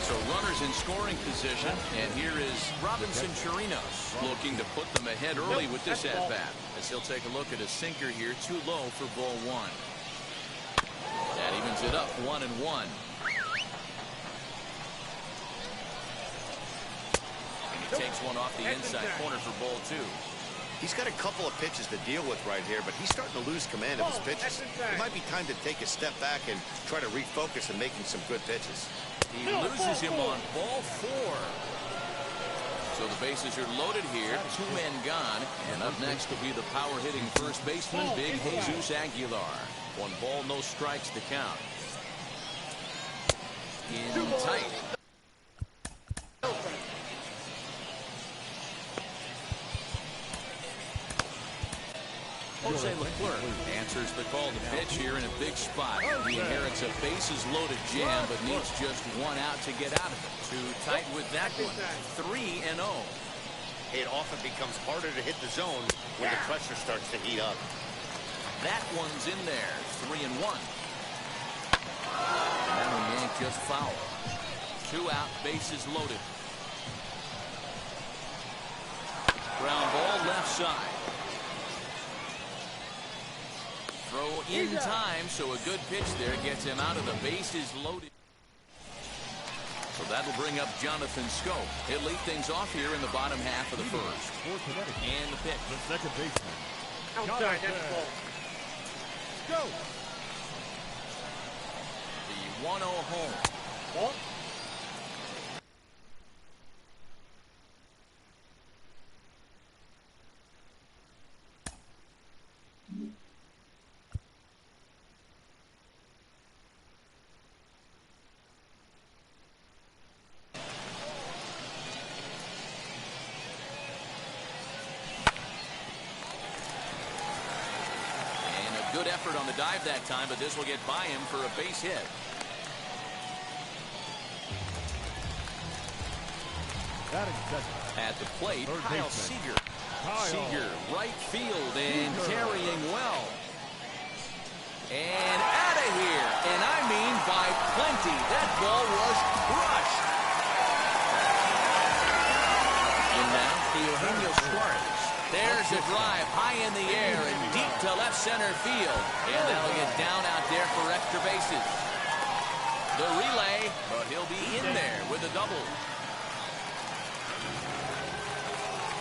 So runners in scoring position, and here is Robinson Chirinos looking to put them ahead early with this at-bat. As he'll take a look at a sinker here, too low for ball 1. That evens it up, 1-1. And he takes one off the inside corner for ball 2. He's got a couple of pitches to deal with right here, but he's starting to lose command of his pitches. It might be time to take a step back and try to refocus on making some good pitches. He loses him on ball 4. So the bases are loaded here. 2 men gone. And up next will be the power-hitting first baseman, Big Jesus Aguilar. 1 ball, no strikes to count. In tight. Jose Leclerc answers the call to pitch here in a big spot. He inherits a bases-loaded jam, but needs just 1 out to get out of it. Too tight with that one. 3-0. It often becomes harder to hit the zone when the pressure starts to heat up. That one's in there. 3-1. And that one yanked just foul. 2 out, bases loaded. Ground ball left side. Throw in time, so a good pitch there gets him out of the bases loaded. So that'll bring up Jonathan Scope. He'll lead things off here in the bottom half of the first. And the pitch. The second baseman. Outside, that's the ball. Go. The 1-0 home. Ball. Good effort on the dive that time, but this will get by him for a base hit. At the plate, Kyle Seager. Seager, right field, and carrying well. And out of here, and I mean by plenty. That ball was crushed. And now, Eugenio Suarez. There's a drive high in the air and deep to left center field. And that'll get down out there for extra bases. The relay, but he'll be in there with a double.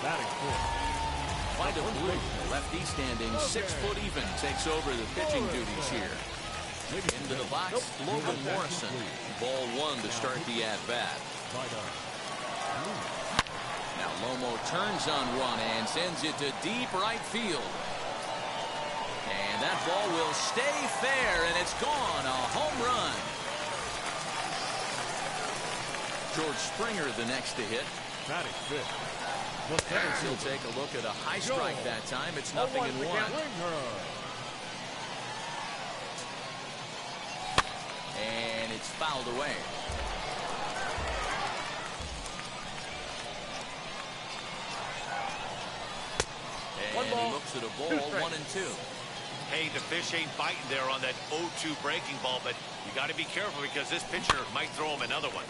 Vida Blue, the lefty standing 6 foot even, takes over the pitching duties here. Into the box, Logan Morrison. Ball 1 to start the at-bat. Now Lomo turns on one and sends it to deep right field. And that ball will stay fair, and it's gone. A home run. George Springer the next to hit. He'll take a look at a high strike that time. It's 0-1. And it's fouled away. And he looks at a ball, 1-2. Hey, the fish ain't biting there on that 0-2 breaking ball, but you got to be careful because this pitcher might throw him another one.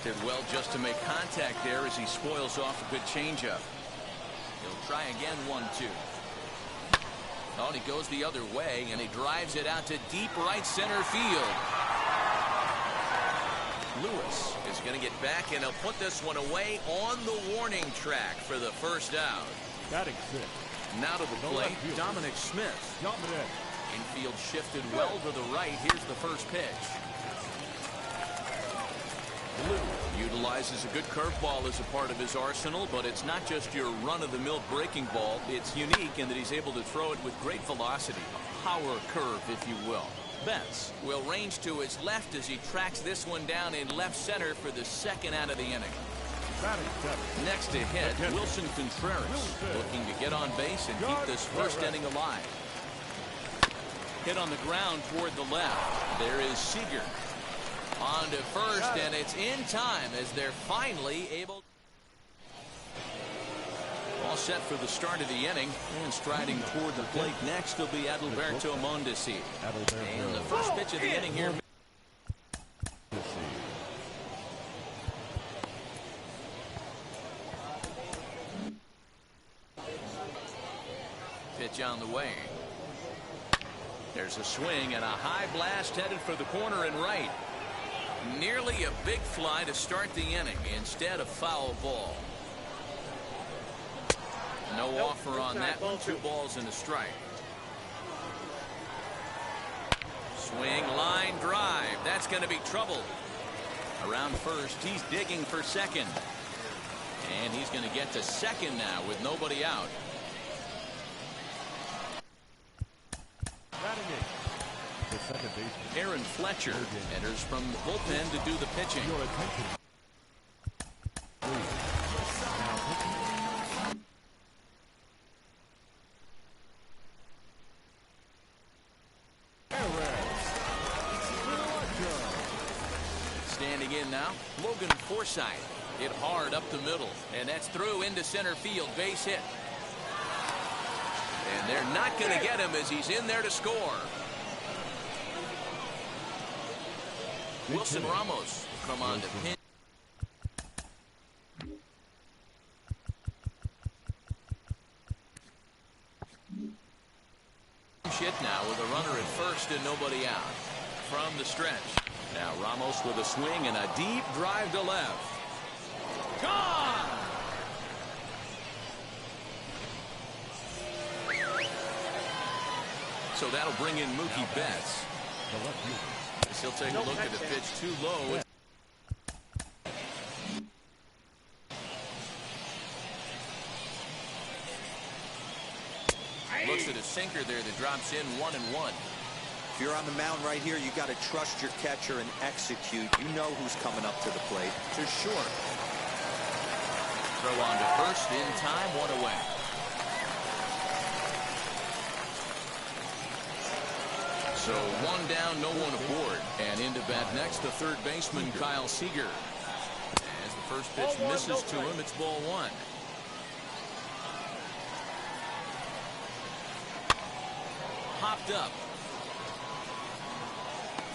Did well just to make contact there as he spoils off a good changeup. He'll try again, 1-2. Oh, and he goes the other way, and he drives it out to deep right center field. Lewis is going to get back, and he'll put this one away on the warning track for the first out. Now to the plate, Dominic Smith. Infield shifted well to the right. Here's the first pitch. Blue utilizes a good curveball as a part of his arsenal, but it's not just your run-of-the-mill breaking ball. It's unique in that he's able to throw it with great velocity, a power curve, if you will. Betts will range to his left as he tracks this one down in left center for the second out of the inning. Next to hit, Wilson Contreras, looking to get on base and keep this first inning alive. Hit on the ground toward the left. There is Seager. On to first, and it's in time as they're finally able. All set for the start of the inning, and striding toward the plate next will be Adalberto Mondesi. And the first pitch of the inning here. Pitch on the way. There's a swing and a high blast headed for the corner and right. Nearly a big fly to start the inning instead of foul ball. No offer on that one. 2 balls and a strike. Swing, line drive. That's going to be trouble. Around first, he's digging for second. And he's going to get to second now with nobody out. Aaron Fletcher enters from the bullpen to do the pitching. Standing in now, Logan Forsythe. Hit hard up the middle, and that's through into center field. Base hit. And they're not going to get him as he's in there to score. Wilson Ramos come on to pin. Hit now with a runner at first and nobody out. From the stretch. Now Ramos with a swing and a deep drive to left. Gone! So that'll bring in Mookie Betts. He'll take a look at the pitch too low. Looks at a sinker there that drops in 1-1. If you're on the mound right here, you got to trust your catcher and execute. You know who's coming up to the plate. For sure. Throw on to first in time, 1 away. So 1 down, no one aboard. And into bat next, the third baseman, Kyle Seager. As the first pitch misses to him, it's ball 1. Hopped up.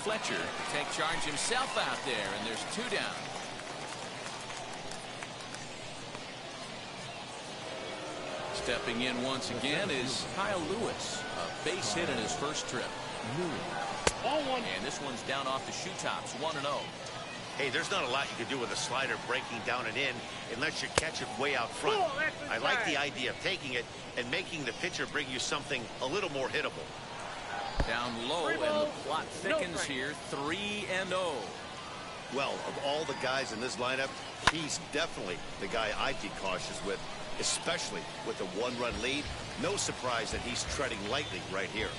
Fletcher take charge himself out there, and there's 2 down. Stepping in once again is Kyle Lewis. A base hit in his first trip. And this one's down off the shoe tops, 1-0. Hey, there's not a lot you can do with a slider breaking down and in unless you catch it way out front. I like the idea of taking it and making the pitcher bring you something a little more hittable. Down low, and the plot thickens here, 3-0. Well, of all the guys in this lineup, he's definitely the guy I'd be cautious with, especially with a 1-run lead. No surprise that he's treading lightly right here.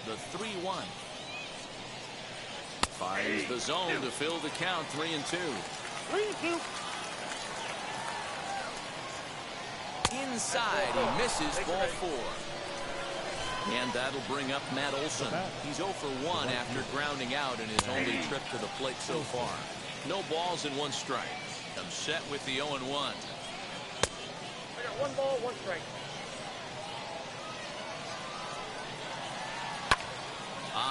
The 3-1. Fires the zone to fill the count, 3-2. 3-2. Inside, he misses ball 4. And that'll bring up Matt Olson. He's 0 for 1 after grounding out in his only trip to the plate so far. No balls and 1 strike. I'm set with the 0-1. I got 1 ball, 1 strike.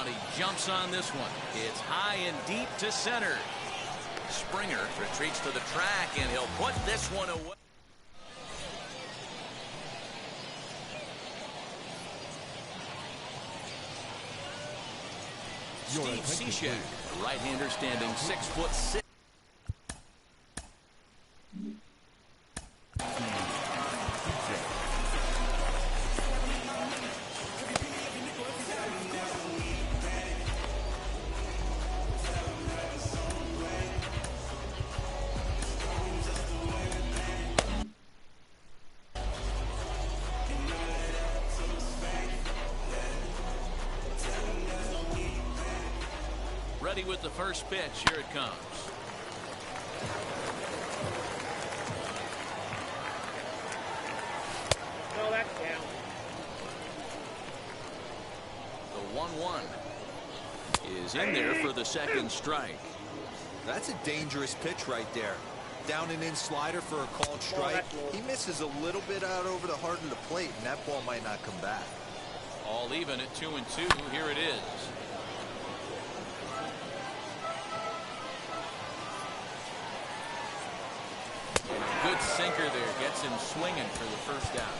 He jumps on this one. It's high and deep to center. Springer retreats to the track, and he'll put this one away. Steve Cishek, the right-hander standing 6'6". ready with the first pitch. Here it comes. No, that's down. The 1-1 is in there for the second strike. That's a dangerous pitch right there. Down and in slider for a called strike. He misses a little bit out over the heart of the plate, and that ball might not come back. All even at 2-2. Here it is. Good sinker there. Gets him swinging for the first out.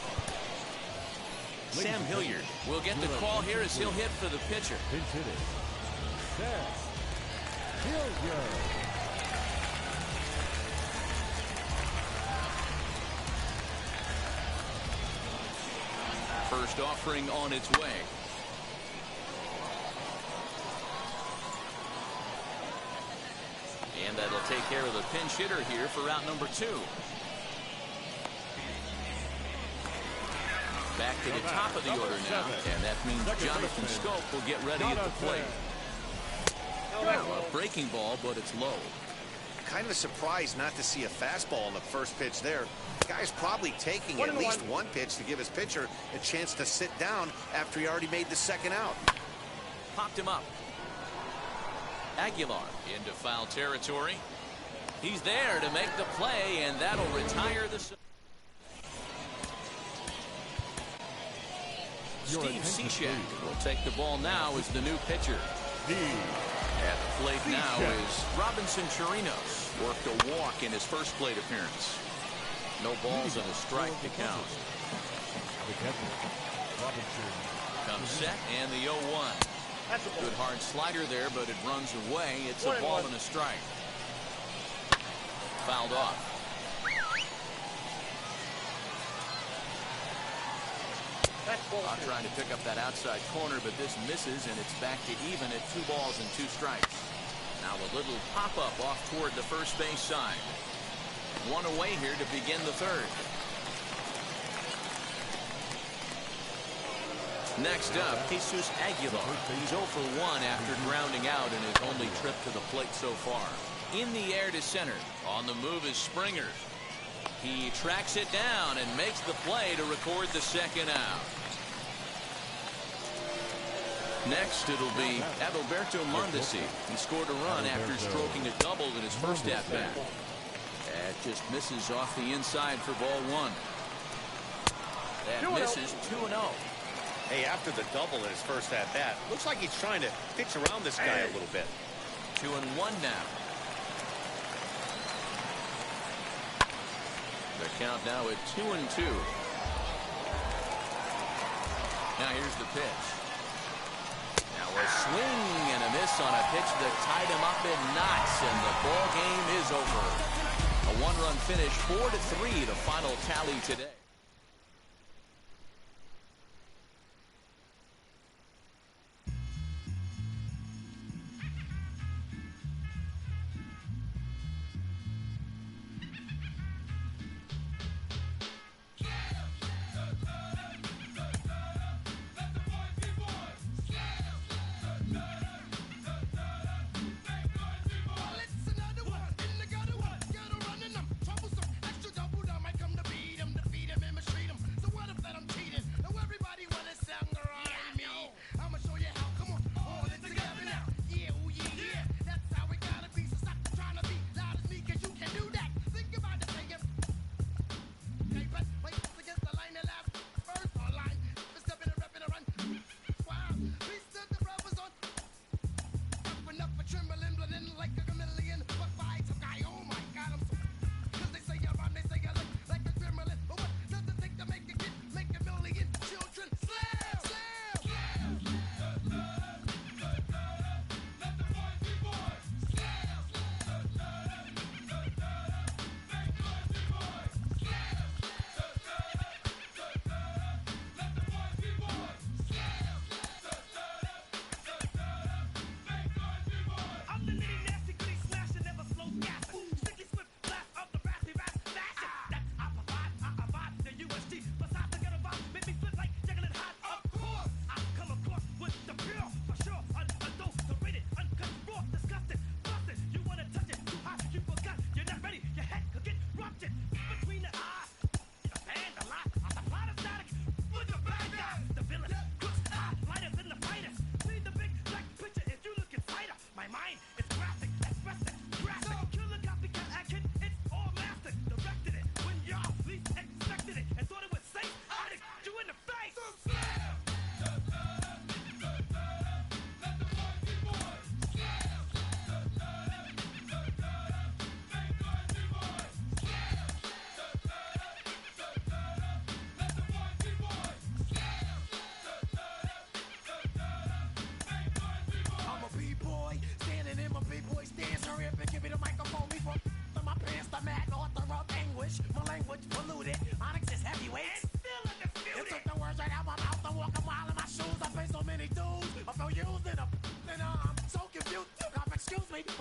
Sam Hilliard will get the call here as he'll hit for the pitcher. Pinch hitter, Sam Hilliard. First offering on its way. And that'll take care of the pinch hitter here for out number 2. Back to the top of the order now, and that means Jonathan Scope will get ready at the plate. Well, a breaking ball, but it's low. Kind of surprised not to see a fastball on the first pitch there. The guy's probably taking at least one pitch to give his pitcher a chance to sit down after he already made the second out. Popped him up. Aguilar into foul territory. He's there to make the play, and that'll retire the... Steve Cishek will take the ball now as the new pitcher. At the plate now is Robinson Chirinos. Worked a walk in his first plate appearance. No balls and a strike to count. Comes set and the 0-1. Good hard slider there, but it runs away. It's a ball and a strike. Fouled off. I'm trying to pick up that outside corner, but this misses, and it's back to even at 2 balls and 2 strikes. Now a little pop-up off toward the first base side. One away here to begin the third. Next up, Jesus Aguilar. He's 0 for 1 after grounding out in his only trip to the plate so far. In the air to center. On the move is Springer. He tracks it down and makes the play to record the second out. Next, it'll be Adalberto Mondesi. He scored a run after stroking a double in his first at-bat. That just misses off the inside for ball 1. That misses 2-0. Hey, after the double in his first at-bat, looks like he's trying to pitch around this guy a little bit. 2-1 now. The count now at 2-2. Now here's the pitch. Now a swing and a miss on a pitch that tied him up in knots, and the ball game is over. A 1-run finish, 4-3, the final tally today.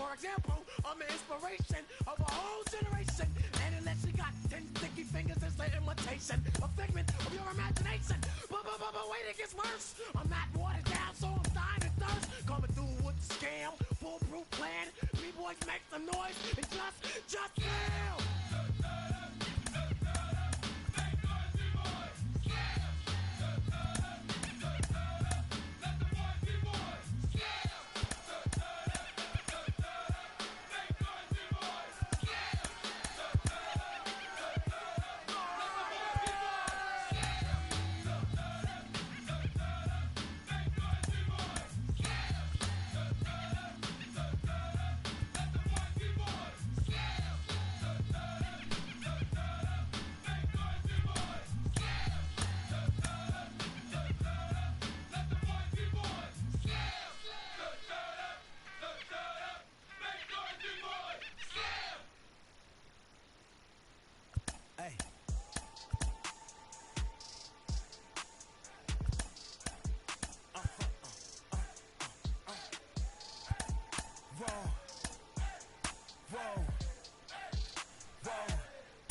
For example, I'm the inspiration of a whole generation. And unless you got 10 sticky fingers, it's the imitation, a figment of your imagination. But wait, it gets worse. I'm not watered down, so I'm dying of thirst. Coming through with the scam, foolproof plan. B-boys make some noise and just fail.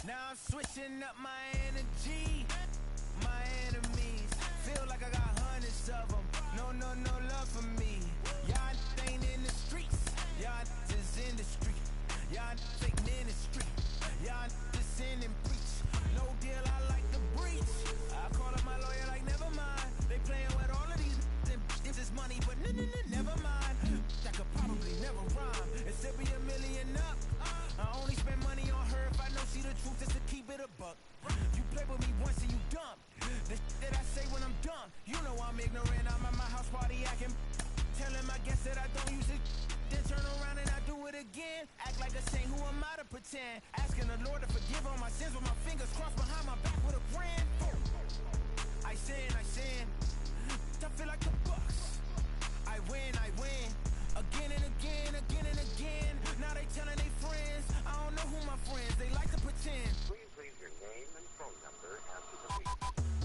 Now I'm switching up my energy. My enemies feel like I got hundreds of them. No love for me. Y'all ain't in the streets. Y'all is in the street. Y'all take ministry. Y'all just sin and preach. No deal, I like the breach. I call up my lawyer like, never mind. They playing with all of these and this is money, but never mind. That could probably never rhyme. It still be $1 million up. I only spend money on her if I know she the truth, just to keep it a buck. You play with me once and you dumb. The shit that I say when I'm dumb, you know I'm ignorant. I'm at my house party acting, telling my guests that I don't use it. Then turn around and I do it again. Act like a saint, who am I to pretend? Asking the Lord to forgive all my sins with my fingers crossed behind my back with a brand. I sin. I feel like the Bucks. I win. Again and again. Now they telling their friends. I don't know who my friends, they like to pretend. Please leave your name and phone number after the beep.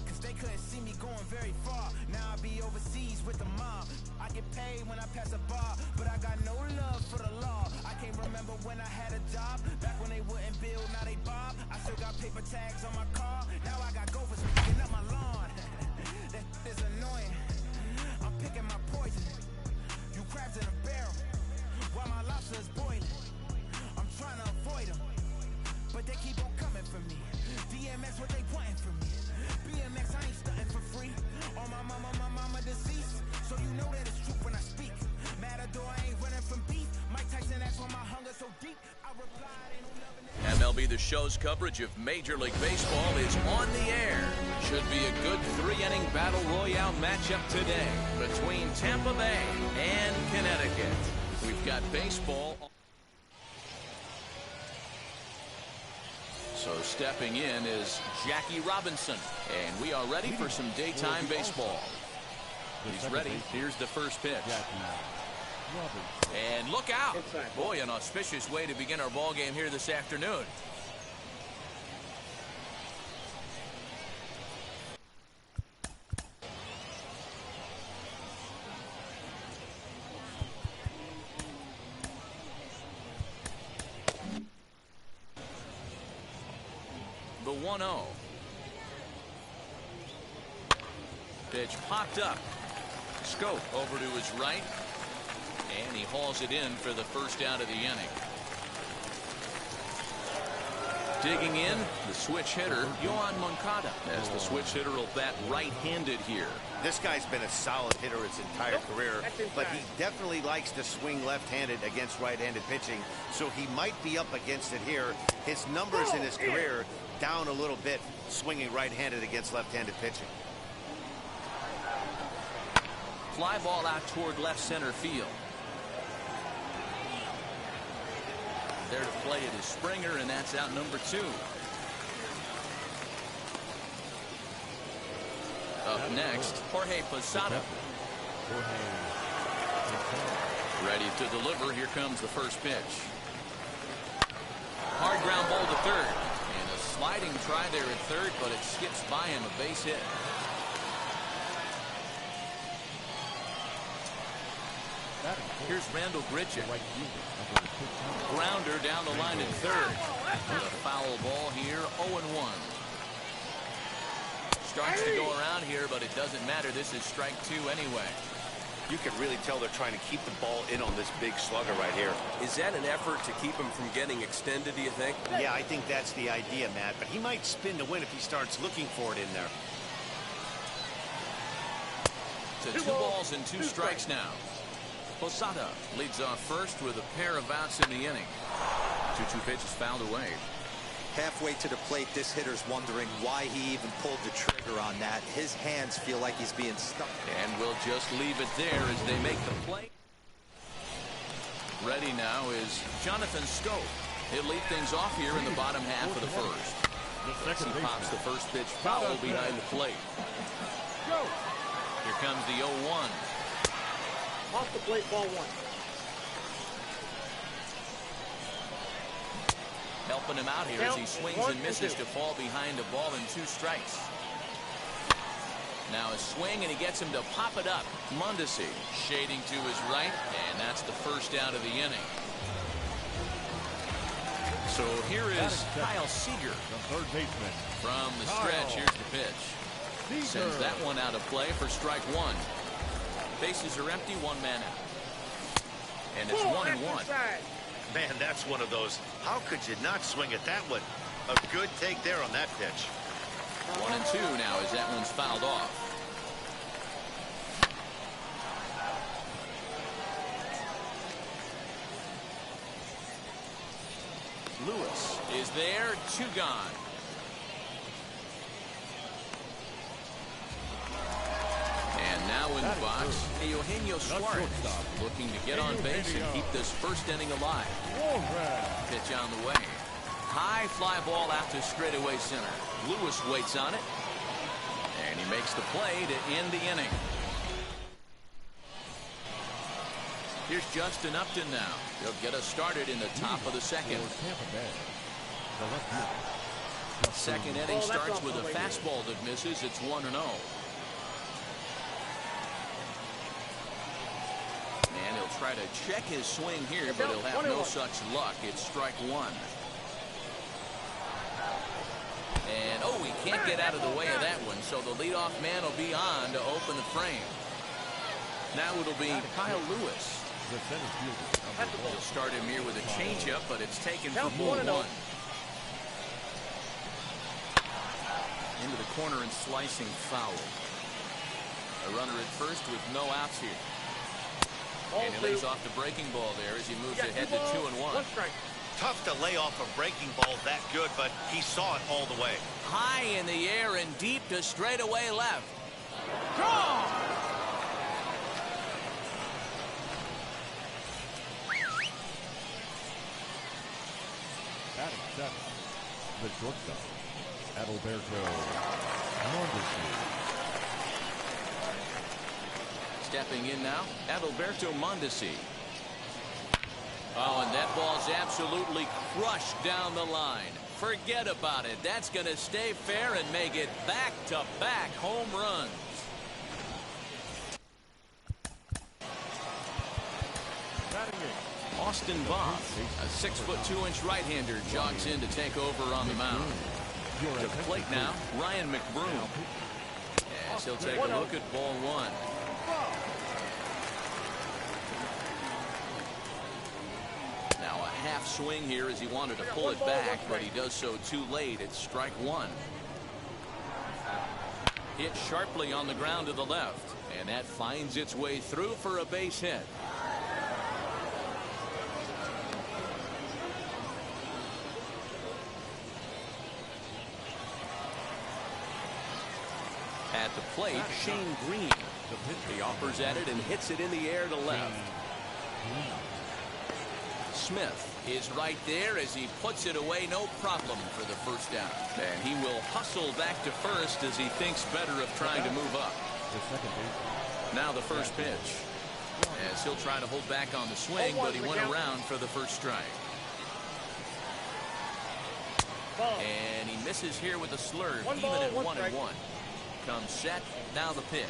Cause they couldn't see me going very far. Now I be overseas with the mob. I get paid when I pass a bar, but I got no love for the law. I can't remember when I had a job. Back when they wouldn't build, now they bob. I still got paper tags on my car. Now I got gophers picking up my lawn. That is annoying. I'm picking my poison. You crabs in a barrel while my lobster is boiling. I'm trying to avoid them, but they keep on coming for me. DMX, what they wanting from me. BMX, I ain't stunting for free. On my mama deceased, so you know that it's true when I speak. Matador, I ain't running from beef. Mike Tyson, that's why my hunger so deep. I replied, ain't no loving it. MLB The Show's coverage of Major League Baseball is on the air. Should be a good 3-inning battle royale matchup today between Tampa Bay and Connecticut. We've got baseball. So stepping in is Jackie Robinson, and we are ready for some daytime baseball. He's ready. Here's the first pitch. And look out. Boy, an auspicious way to begin our ball game here this afternoon. The 1-0. Pitch popped up. Scope over to his right. And he hauls it in for the first out of the inning. Digging in, the switch hitter, Yohan Moncada, as the switch hitter will bat right-handed here. This guy's been a solid hitter his entire career, but he definitely likes to swing left-handed against right-handed pitching, so he might be up against it here. His numbers in his career down a little bit, swinging right-handed against left-handed pitching. Fly ball out toward left center field. There to play it is Springer, and that's out number 2. Up next, Jorge Posada. Ready to deliver. Here comes the first pitch. Hard ground ball to third. And a sliding try there at third, but it skips by him, a base hit. Here's Randall Gritchick. Grounder down the line in third. With a foul ball here, 0-1. Starts to go around here, but it doesn't matter. This is strike 2 anyway. You can really tell they're trying to keep the ball in on this big slugger right here. Is that an effort to keep him from getting extended, do you think? Yeah, I think that's the idea, Matt. But he might spin to win if he starts looking for it in there. To 2 balls and 2 strikes now. Posada leads off first with a pair of outs in the inning. 2-2 pitch is fouled away. Halfway to the plate, this hitter's wondering why he even pulled the trigger on that. His hands feel like he's being stuck. And we'll just leave it there as they make the play. Ready now is Jonathan Scope. He'll lead things off here in the bottom half of the first. As he pops the first pitch foul behind the plate. Here comes the 0-1. Off the plate, ball 1. Helping him out here as he swings and misses to fall behind a ball and 2 strikes. Now a swing, and he gets him to pop it up. Mondesi shading to his right, and that's the first out of the inning. So here is Kyle Seager. The third baseman. From the stretch, here's the pitch. Sends that one out of play for strike 1. Bases are empty, 1 man out. And it's 1-1. Man, that's one of those. How could you not swing at that one? A good take there on that pitch. 1-2 now as that one's fouled off. Lewis is there, 2 gone. And now in the box, Eugenio Suarez looking to get on base and keep this first inning alive. Pitch on the way. High fly ball out to straightaway center. Lewis waits on it, and he makes the play to end the inning. Here's Justin Upton now. He'll get us started in the top of the second. Second inning starts with a fastball that misses. It's 1-0. And he'll try to check his swing here, but he'll have no such luck. It's strike 1. And, oh, he can't get out of the way of that one, so the leadoff man will be on to open the frame. Now it'll be Kyle Lewis. He'll start him here with a changeup, but it's taken for ball 1. Into the corner and slicing foul. A runner at first with no outs here. And he lays off the breaking ball there as he moves ahead to 2-1. Tough to lay off a breaking ball that good, but he saw it all the way. High in the air and deep to straightaway left. Draw! Batting 7, the shortstop, Adalberto Mondesi. Stepping in now, Adalberto Mondesi. Oh, and that ball's absolutely crushed down the line. Forget about it. That's going to stay fair and make it back-to-back home runs. Austin Voth, a 6'2" right-hander, jogs in to take over on the mound. To the plate now, Ryan McBroom. As he'll take a look at ball 1. Now a half swing here as he wanted to pull it back, but he does so too late. It's strike 1. Hit sharply on the ground to the left, and that finds its way through for a base hit. At the plate, Shane Green. He offers at it and hits it in the air to left. Smith is right there as he puts it away, no problem for the first down. And he will hustle back to first as he thinks better of trying to move up. Now the first pitch. As he'll try to hold back on the swing, but he went around for the first strike. And he misses here with a slurve, even at 1-1. Comes set, now the pitch.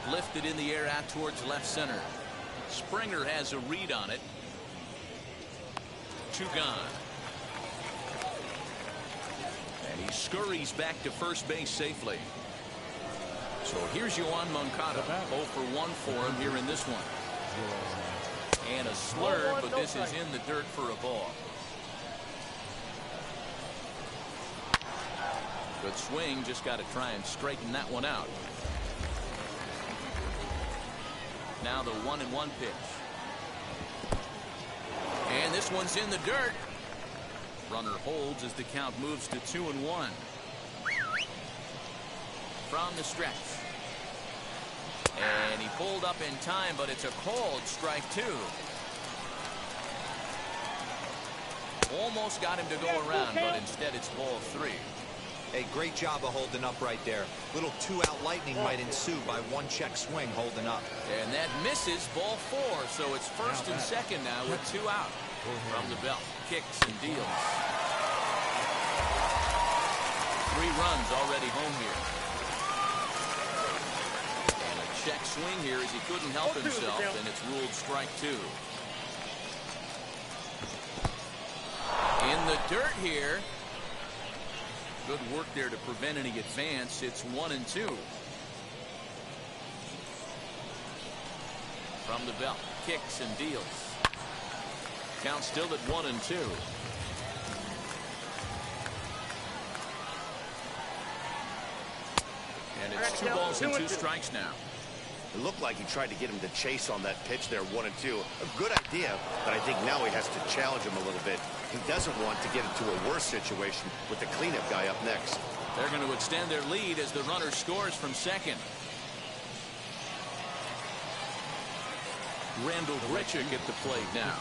Lifted in the air out towards left center. Springer has a read on it. 2 gone. And he scurries back to first base safely. So here's Yoan Moncada. 0 for 1 for him here in this one. And a slur, but this is in the dirt for a ball. Good swing, just got to try and straighten that one out. Now the 1-1 pitch. And this one's in the dirt. Runner holds as the count moves to 2-1. From the stretch. And he pulled up in time, but it's a called strike 2. Almost got him to go around, but instead it's ball 3. A great job of holding up right there. Little 2-out lightning might ensue by 1 check swing holding up. And that misses, ball 4. So it's first and second now with 2 out. From the belt, kicks and deals. 3 runs already home here. And a check swing here as he couldn't help himself, and it's ruled strike 2. In the dirt here. Good work there to prevent any advance. It's 1-2. From the belt, kicks and deals. Count still at 1-2. And it's 2 balls and 2 strikes now. It looked like he tried to get him to chase on that pitch there, 1-2. A good idea, but I think now he has to challenge him a little bit. He doesn't want to get into a worse situation with the cleanup guy up next. They're going to extend their lead as the runner scores from second. Randall Grichuk at the plate now.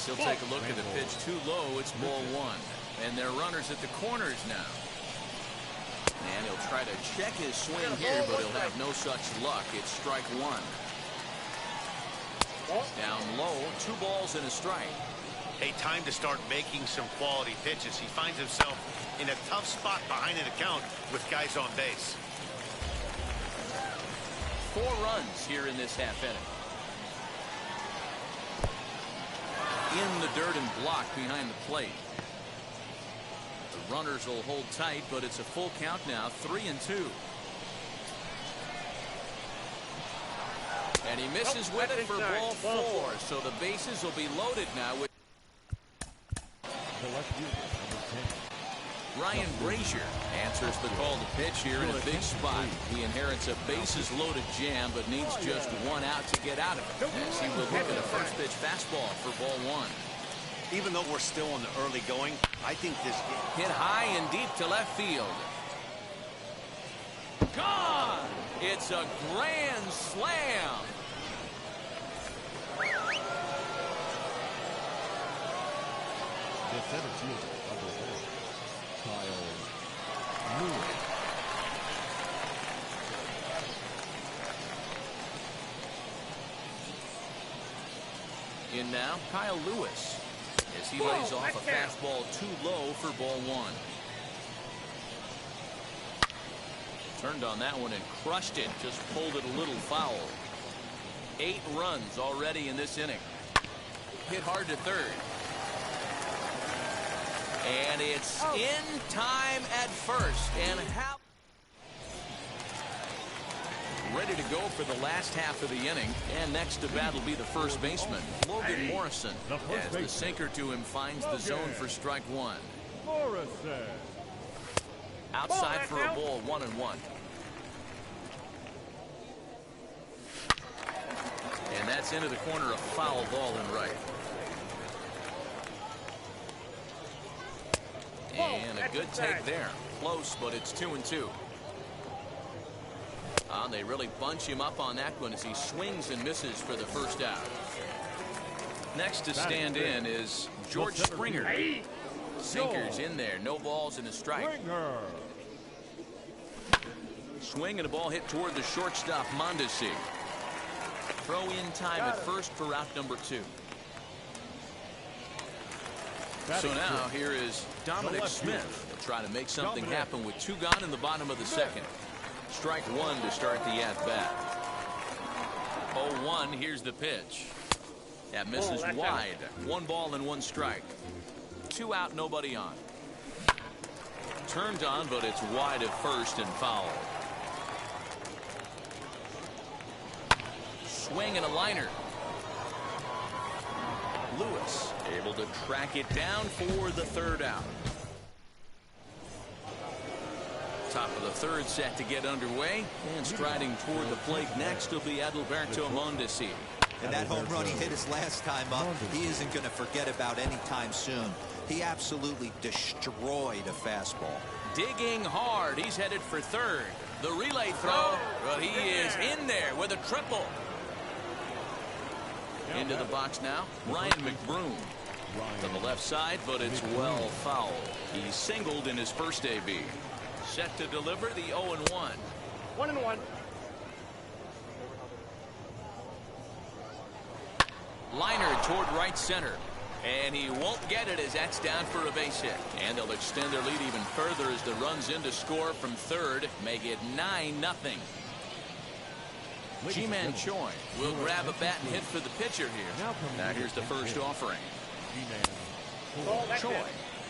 He'll take a look at the pitch too low. It's ball 1. And they're runners at the corners now. And he'll try to check his swing here, but he'll have no such luck. It's strike 1. Down low, 2 balls and a strike. Hey, time to start making some quality pitches. He finds himself in a tough spot behind an account with guys on base. 4 runs here in this half inning. In the dirt and blocked behind the plate. The runners will hold tight, but it's a full count now, 3-2. And he misses with it for ball 4, so the bases will be loaded now with Ryan Brazier answers the call to pitch here in a big spot. He inherits a bases loaded jam, but needs just 1 out to get out of it, as he will look at a first pitch fastball for ball 1. Even though we're still in the early going, I think this hit high and deep to left field. Gone! It's a grand slam. The center fielder, number 1, Kyle Lewis. In now, Kyle Lewis, as he lays off a fastball too low for ball 1. Turned on that one and crushed it, just pulled it a little foul. 8 runs already in this inning. Hit hard to third. And it's in time at first. And how ready to go for the last half of the inning. And next to bat will be the first baseman, Logan Morrison, as the sinker to him finds the zone for strike 1. Morrison. Outside for a ball, 1-1. And that's into the corner, a foul ball and right. And a good take there. Close, but it's 2-2. They really bunch him up on that one as he swings and misses for the first out. Next to stand in is George Springer. Sinkers in there. No balls and a strike. Swing and a ball hit toward the shortstop, Mondesi. Throw in time at first for out number 2. So now here is Dominic Smith. He'll try to make something happen with 2 gone in the bottom of the second. Strike 1 to start the at-bat. 0-1, here's the pitch. That misses wide. 1 ball and 1 strike. 2 out, nobody on. Turned on, but it's wide at first and foul. Swing and a liner. Lewis able to track it down for the 3rd out. Top of the 3rd set to get underway, and striding toward the plate next will be Adalberto Mondesi. And that home run he hit his last time up, he isn't going to forget about anytime soon. He absolutely destroyed a fastball. Digging hard, he's headed for 3rd. The relay throw, but he is in there with a triple. Into the box now, Ryan McBroom. To the left side, but it's well foul. He singled in his first AB. Set to deliver the 0-1. 1-1. Liner toward right center. And he won't get it as that's down for a base hit. And they'll extend their lead even further as the runs in to score from 3rd. Make it 9-0. Ji-Man Choi will grab a bat and hit for the pitcher here. Now here's the first offering. Choi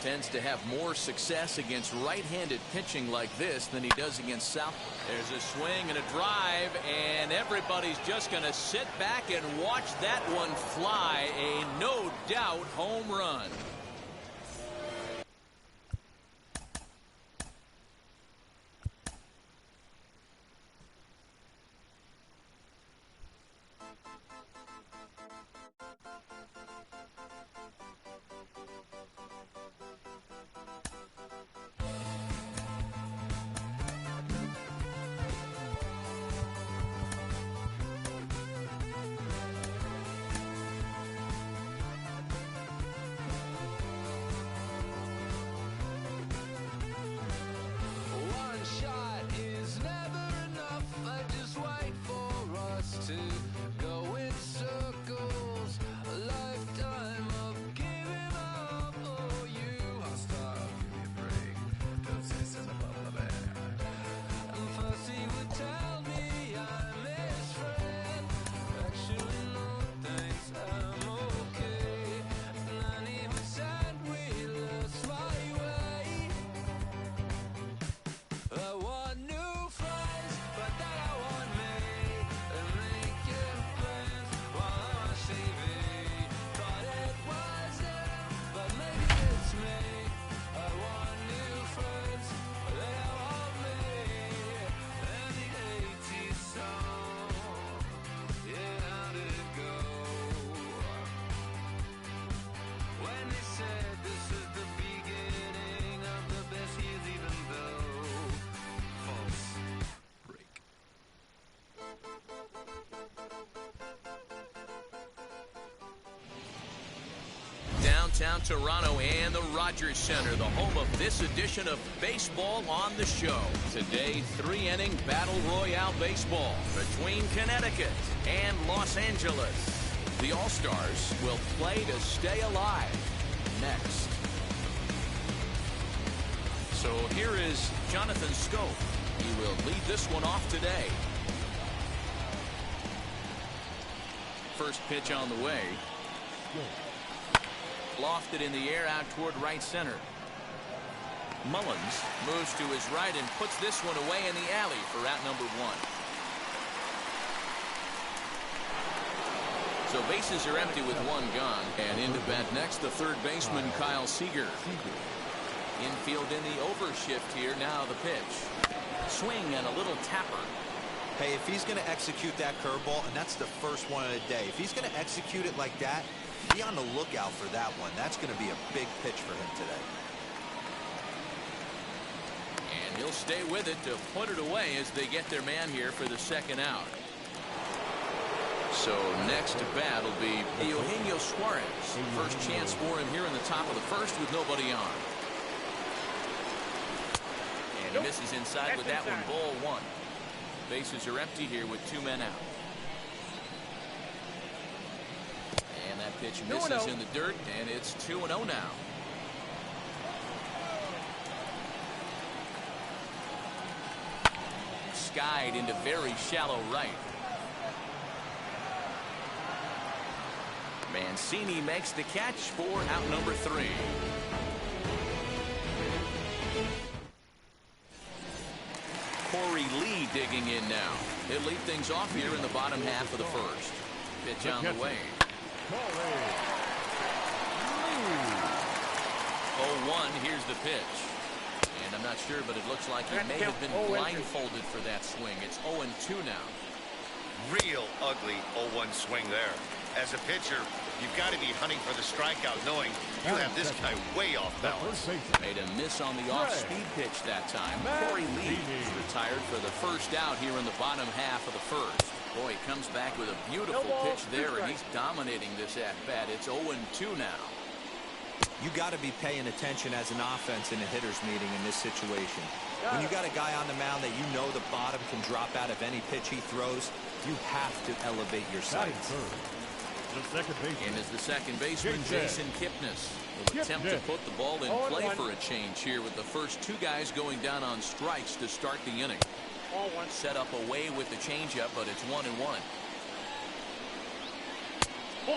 tends to have more success against right-handed pitching like this than he does against south. There's a swing and a drive, and everybody's just going to sit back and watch that one fly. A no doubt home run. Downtown Toronto and the Rogers Center, the home of this edition of Baseball on the Show. Today, 3-inning Battle Royale baseball between Connecticut and Los Angeles. The All-Stars will play to stay alive next. So here is Jonathan Scope. He will lead this one off today. First pitch on the way. Lofted in the air out toward right center. Mullins moves to his right and puts this one away in the alley for out number 1. So bases are empty with 1 gone. And into bat next, the third baseman, Kyle Seager. Infield in the overshift here. Now the pitch. Swing and a little tapper. Hey, if he's going to execute that curveball, and that's the first one of the day, if he's going to execute it like that, be on the lookout for that one. That's going to be a big pitch for him today. And he'll stay with it to put it away as they get their man here for the 2nd out. So next to bat will be Eugenio Suarez. First chance for him here in the top of the 1st with nobody on. And he misses inside with that one. Ball 1. Bases are empty here with 2 men out. And that pitch misses in the dirt, and it's 2-0 now. Skied into very shallow right. Mancini makes the catch for out number 3. Corey Lee digging in now. He'll lead things off here in the bottom half of the first. Pitch on the way. 0-1, here's the pitch. And I'm not sure, but it looks like he may have been blindfolded for that swing. It's 0-2 now. Real ugly 0-1 swing there. As a pitcher, you've got to be hunting for the strikeout, knowing you have this guy way off balance. Made a miss on the off-speed pitch that time. Corey Lee is retired for the first out here in the bottom half of the first. Boy, he comes back with a beautiful pitch there, and he's dominating this at-bat. It's 0-2 now. You got to be paying attention as an offense in a hitter's meeting in this situation. When you got a guy on the mound that you know the bottom can drop out of any pitch he throws, you have to elevate your sights. In is the second baseman, Jason Kipnis. Will attempt to put the ball in play for a change here with the first 2 guys going down on strikes to start the inning. Set up away with the changeup, but it's 1-1.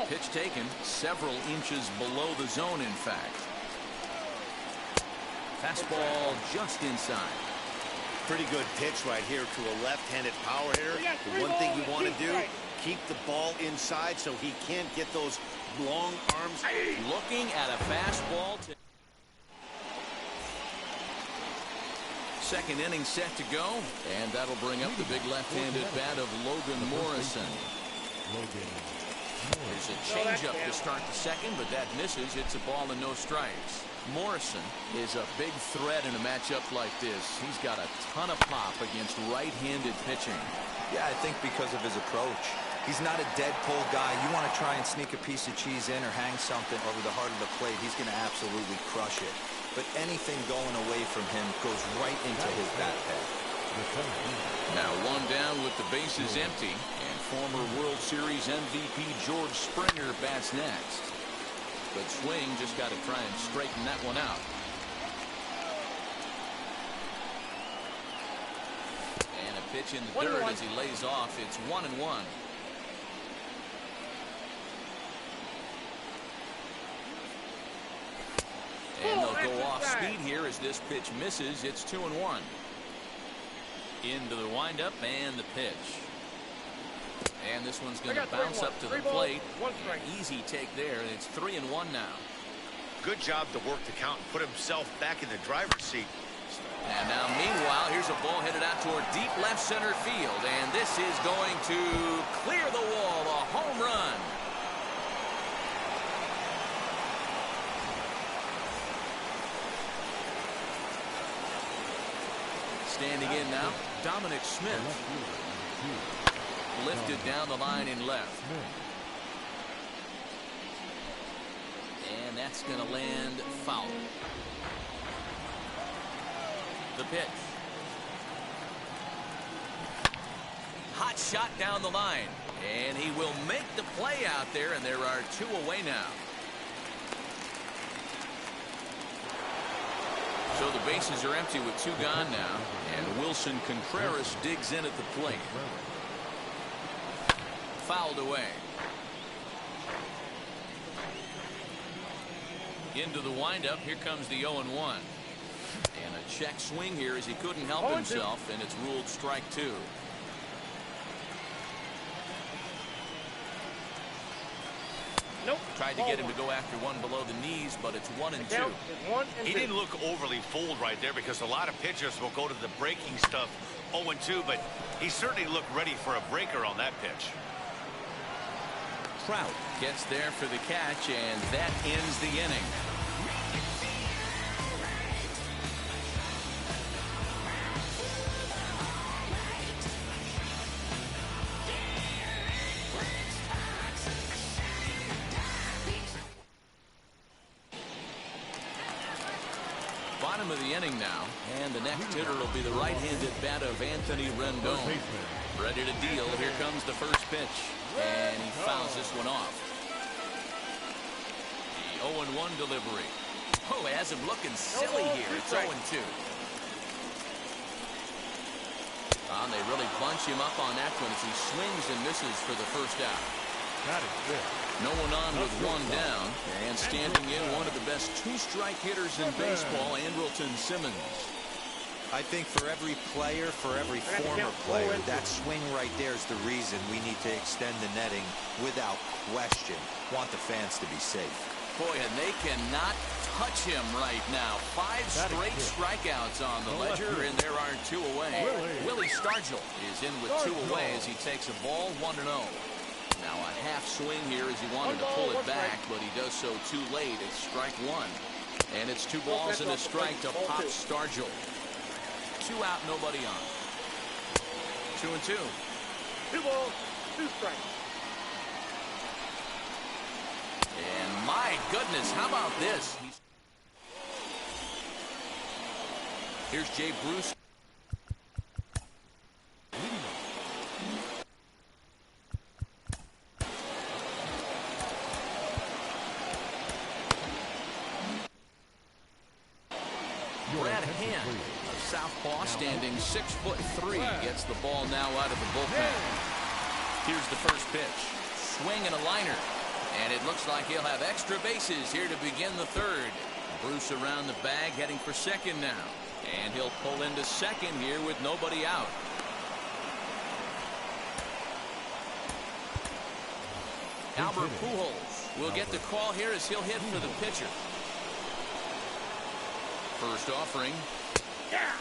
Pitch taken several inches below the zone, in fact. Fastball just inside. Pretty good pitch right here to a left-handed power hitter. The one thing you want to do, keep the ball inside so he can't get those long arms. Looking at a fastball. Second inning set to go, and that'll bring up the big left-handed bat of Logan Morrison. There's a changeup to start the second, but that misses. It's a ball and no strikes. Morrison is a big threat in a matchup like this. He's got a ton of pop against right-handed pitching. Yeah, I think because of his approach. He's not a dead pull guy. You want to try and sneak a piece of cheese in or hang something over the heart of the plate, he's going to absolutely crush it. But anything going away from him goes right into his bat pad. Now 1 down with the bases empty, and former World Series MVP George Springer bats next. But swing, just got to try and straighten that one out. And a pitch in the dirt as he lays off. It's 1-1. And they'll go off speed here as this pitch misses. It's 2-1. Into the windup and the pitch. And this one's going to bounce up to the plate. Easy take there, and it's 3-1 now. Good job to work the count and put himself back in the driver's seat. And now, meanwhile, here's a ball headed out toward deep left center field, and this is going to clear the wall, a home run. Standing in now, Dominic Smith. Lifted down the line in left. And that's going to land foul. The pitch. Hot shot down the line. And he will make the play out there, and there are 2 away now. So the bases are empty with 2 gone now, and Wilson Contreras digs in at the plate. Fouled away. Into the windup. Here comes the 0-1. And a check swing here as he couldn't help himself, and it's ruled strike 2. Nope. Tried to get him to go after one below the knees, but it's 1-2. He didn't look overly fooled right there because a lot of pitchers will go to the breaking stuff 0-2, but he certainly looked ready for a breaker on that pitch. Trout gets there for the catch, and that ends the inning. Bottom of the inning now, and the next hitter will be the right-handed bat of Anthony Rendon. Ready to deal. Here comes the first pitch, and he fouls this one off. The 0-1 delivery. Oh, it has him looking silly here. It's 0-2. And they really bunch him up on that one as he swings and misses for the first out. That is good. No one on with one down. And standing in, one of the best two-strike hitters in baseball, Andrelton Simmons. I think for every player, for every former player, that swing right there is the reason we need to extend the netting without question. Want the fans to be safe. Boy, and they cannot touch him right now. 5 straight strikeouts on the ledger, and there are 2 away. Willie Stargell is in with 2 away as he takes a ball 1-0. Now a half swing here as he wanted to pull it back, but he does so too late. It's strike 1. And it's 2 balls and a strike to Pop Stargell. 2 out, nobody on. 2-2. 2 balls, 2 strikes. And my goodness, how about this? Here's Jay Bruce. Brad Hand, a southpaw, standing 6'3", gets the ball now out of the bullpen. Here's the first pitch. Swing and a liner. And it looks like he'll have extra bases here to begin the third. Bruce around the bag, heading for second now. And he'll pull into second here with nobody out. Albert Pujols will get the call here as he'll hit for the pitcher. First offering. Yeah.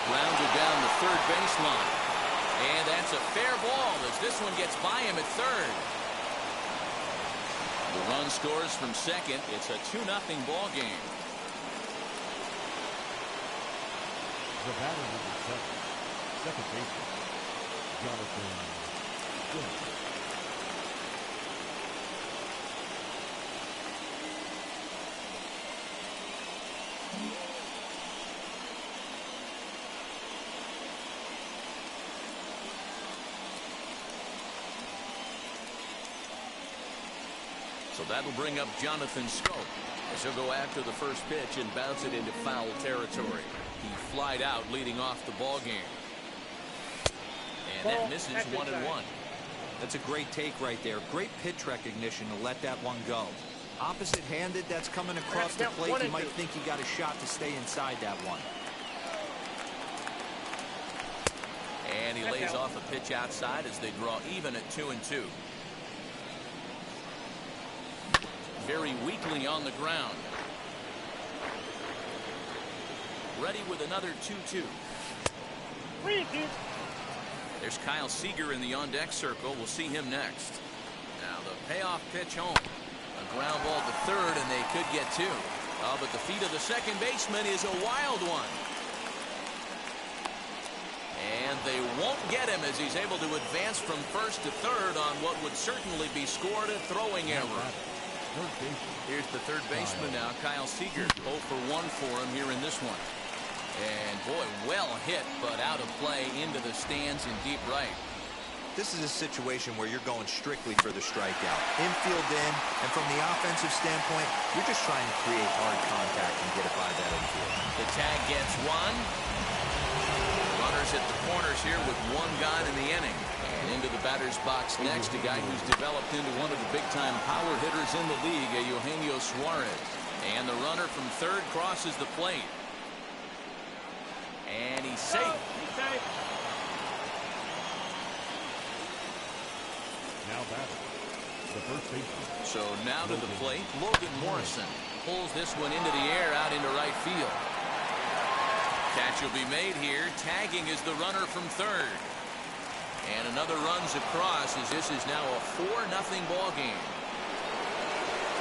Grounded down the third baseline. And that's a fair ball as this one gets by him at third. The run scores from second. It's a 2-0 ball game. The batter number 7, second baseman, Jonathan Schoop. So that'll bring up Jonathan Schoop as he'll go after the first pitch and bounce it into foul territory. He flied out leading off the ball game. And that misses 1-1. That's a great take right there. Great pitch recognition to let that one go. Opposite-handed, that's coming across the plate. You might think you got a shot to stay inside that one. And he lays off a pitch outside as they draw even at 2-2. Very weakly on the ground. Ready with another 2-2. There's Kyle Seager in the on-deck circle. We'll see him next. Now the payoff pitch home. A ground ball to third, and they could get 2. Oh, but the feet of the second baseman is a wild one. And they won't get him as he's able to advance from first to third on what would certainly be scored a throwing error. Here's the third baseman now, Kyle Seager. 0 for 1 for him here in this one. And boy, well hit, but out of play into the stands in deep right. This is a situation where you're going strictly for the strikeout. Infield in, and from the offensive standpoint, you're just trying to create hard contact and get it by that infield. The tag gets 1. Runners at the corners here with 1 gone in the inning. And into the batter's box next, a guy who's developed into one of the big-time power hitters in the league, Eugenio Suarez. And the runner from third crosses the plate. And he's safe. Now batter, the first baseman. So now to the plate, Logan Morrison pulls this one into the air out into right field. Catch will be made here. Tagging is the runner from third. And another runs across as this is now a 4-0 ball game.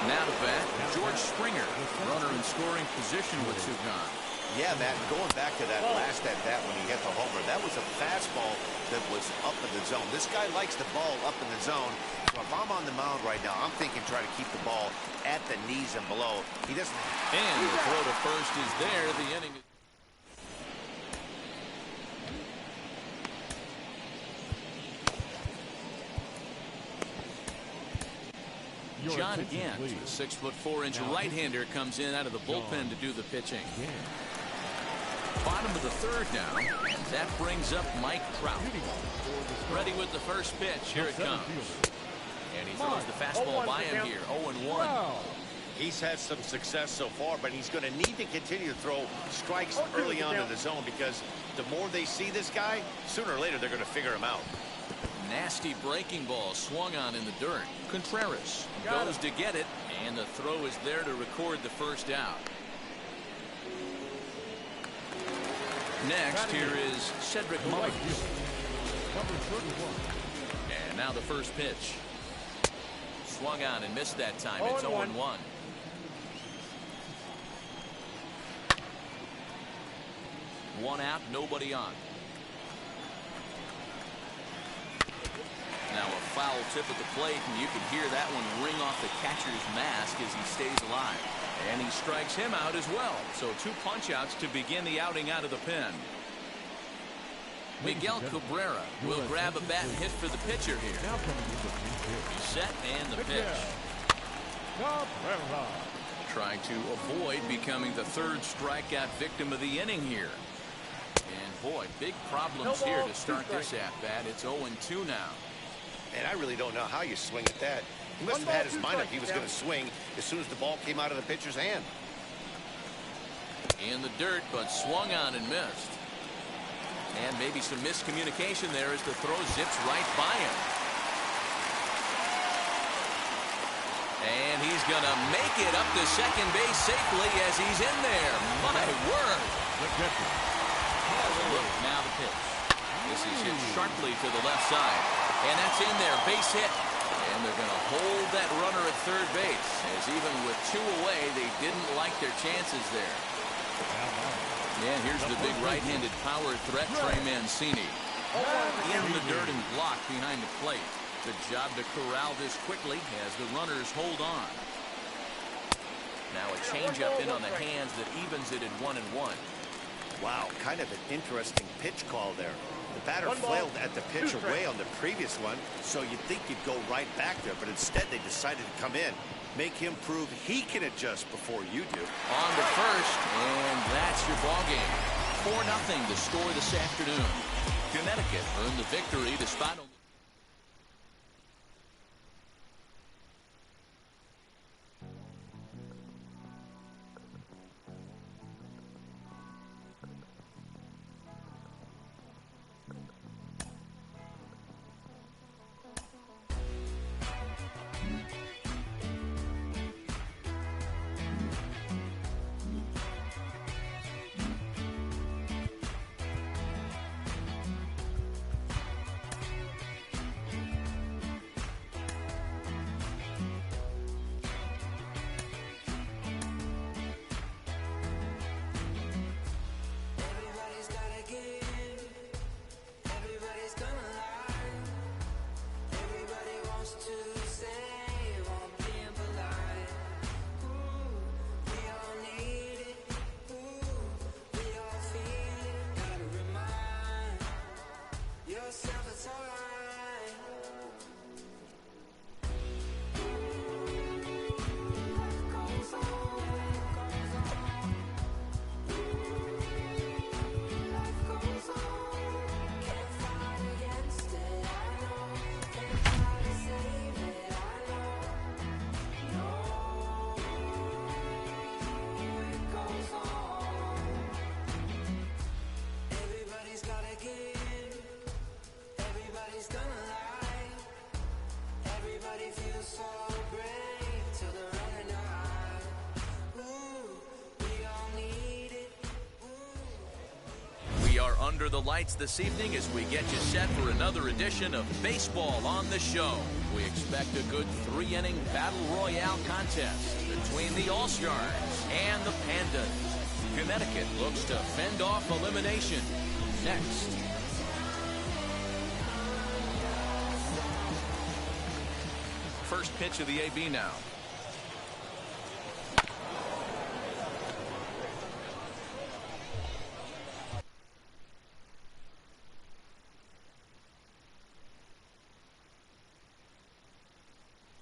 Now to bat, George Springer, runner in scoring position with 2 gone. Yeah, Matt, going back to that last at-bat when he hit the homer, that was a fastball that was up in the zone. This guy likes the ball up in the zone. So if I'm on the mound right now, I'm thinking try to keep the ball at the knees and below. He doesn't. And the throw to first is there. The inning. John Gant, the 6'4" right-hander, comes in out of the bullpen to do the pitching. Bottom of the third now, and that brings up Mike Trout. Ready with the first pitch. Here it comes. And he throws the fastball by him here. 0-1. He's had some success so far, but he's going to need to continue to throw strikes early on in the zone, because the more they see this guy, sooner or later they're going to figure him out. Nasty breaking ball swung on in the dirt. Contreras goes to get it, and the throw is there to record the first out. Next, here is Cedric Mullins. And now the first pitch. Swung on and missed that time. It's 0-1. One out, nobody on. Now a foul tip at the plate, and you can hear that one ring off the catcher's mask as he stays alive. And he strikes him out as well. So 2 punch-outs to begin the outing out of the pen. Miguel Cabrera will grab a bat and hit for the pitcher here. He's set, and the pitch. Trying to avoid becoming the 3rd strikeout victim of the inning here. And boy, big problems here to start this at-bat. It's 0-2 now. And I really don't know how you swing at that. He must have had his mind up he was going to swing as soon as the ball came out of the pitcher's hand. In the dirt, but swung on and missed. And maybe some miscommunication there as the throw zips right by him. And he's going to make it up to second base safely as he's in there. My word. Look, now the pitch. This is hit sharply to the left side. And that's in there, base hit. And they're going to hold that runner at third base, as even with 2 away, they didn't like their chances there. And here's the big right-handed power threat, Trey Mancini. In the dirt and blocked behind the plate. Good job to corral this quickly as the runners hold on. Now a changeup in on the hands that evens it at 1-1. Wow, kind of an interesting pitch call there. The batter flailed at the pitch away on the previous one, so you'd think you'd go right back there, but instead they decided to come in. Make him prove he can adjust before you do. On to first, and that's your ball game. 4-0 the score this afternoon. Connecticut earned the victory despite only under the lights this evening as we get you set for another edition of Baseball on the Show. We expect a good 3-inning battle royale contest between the All-Stars and the Pandas. Connecticut looks to fend off elimination. Next. First pitch of the AB now.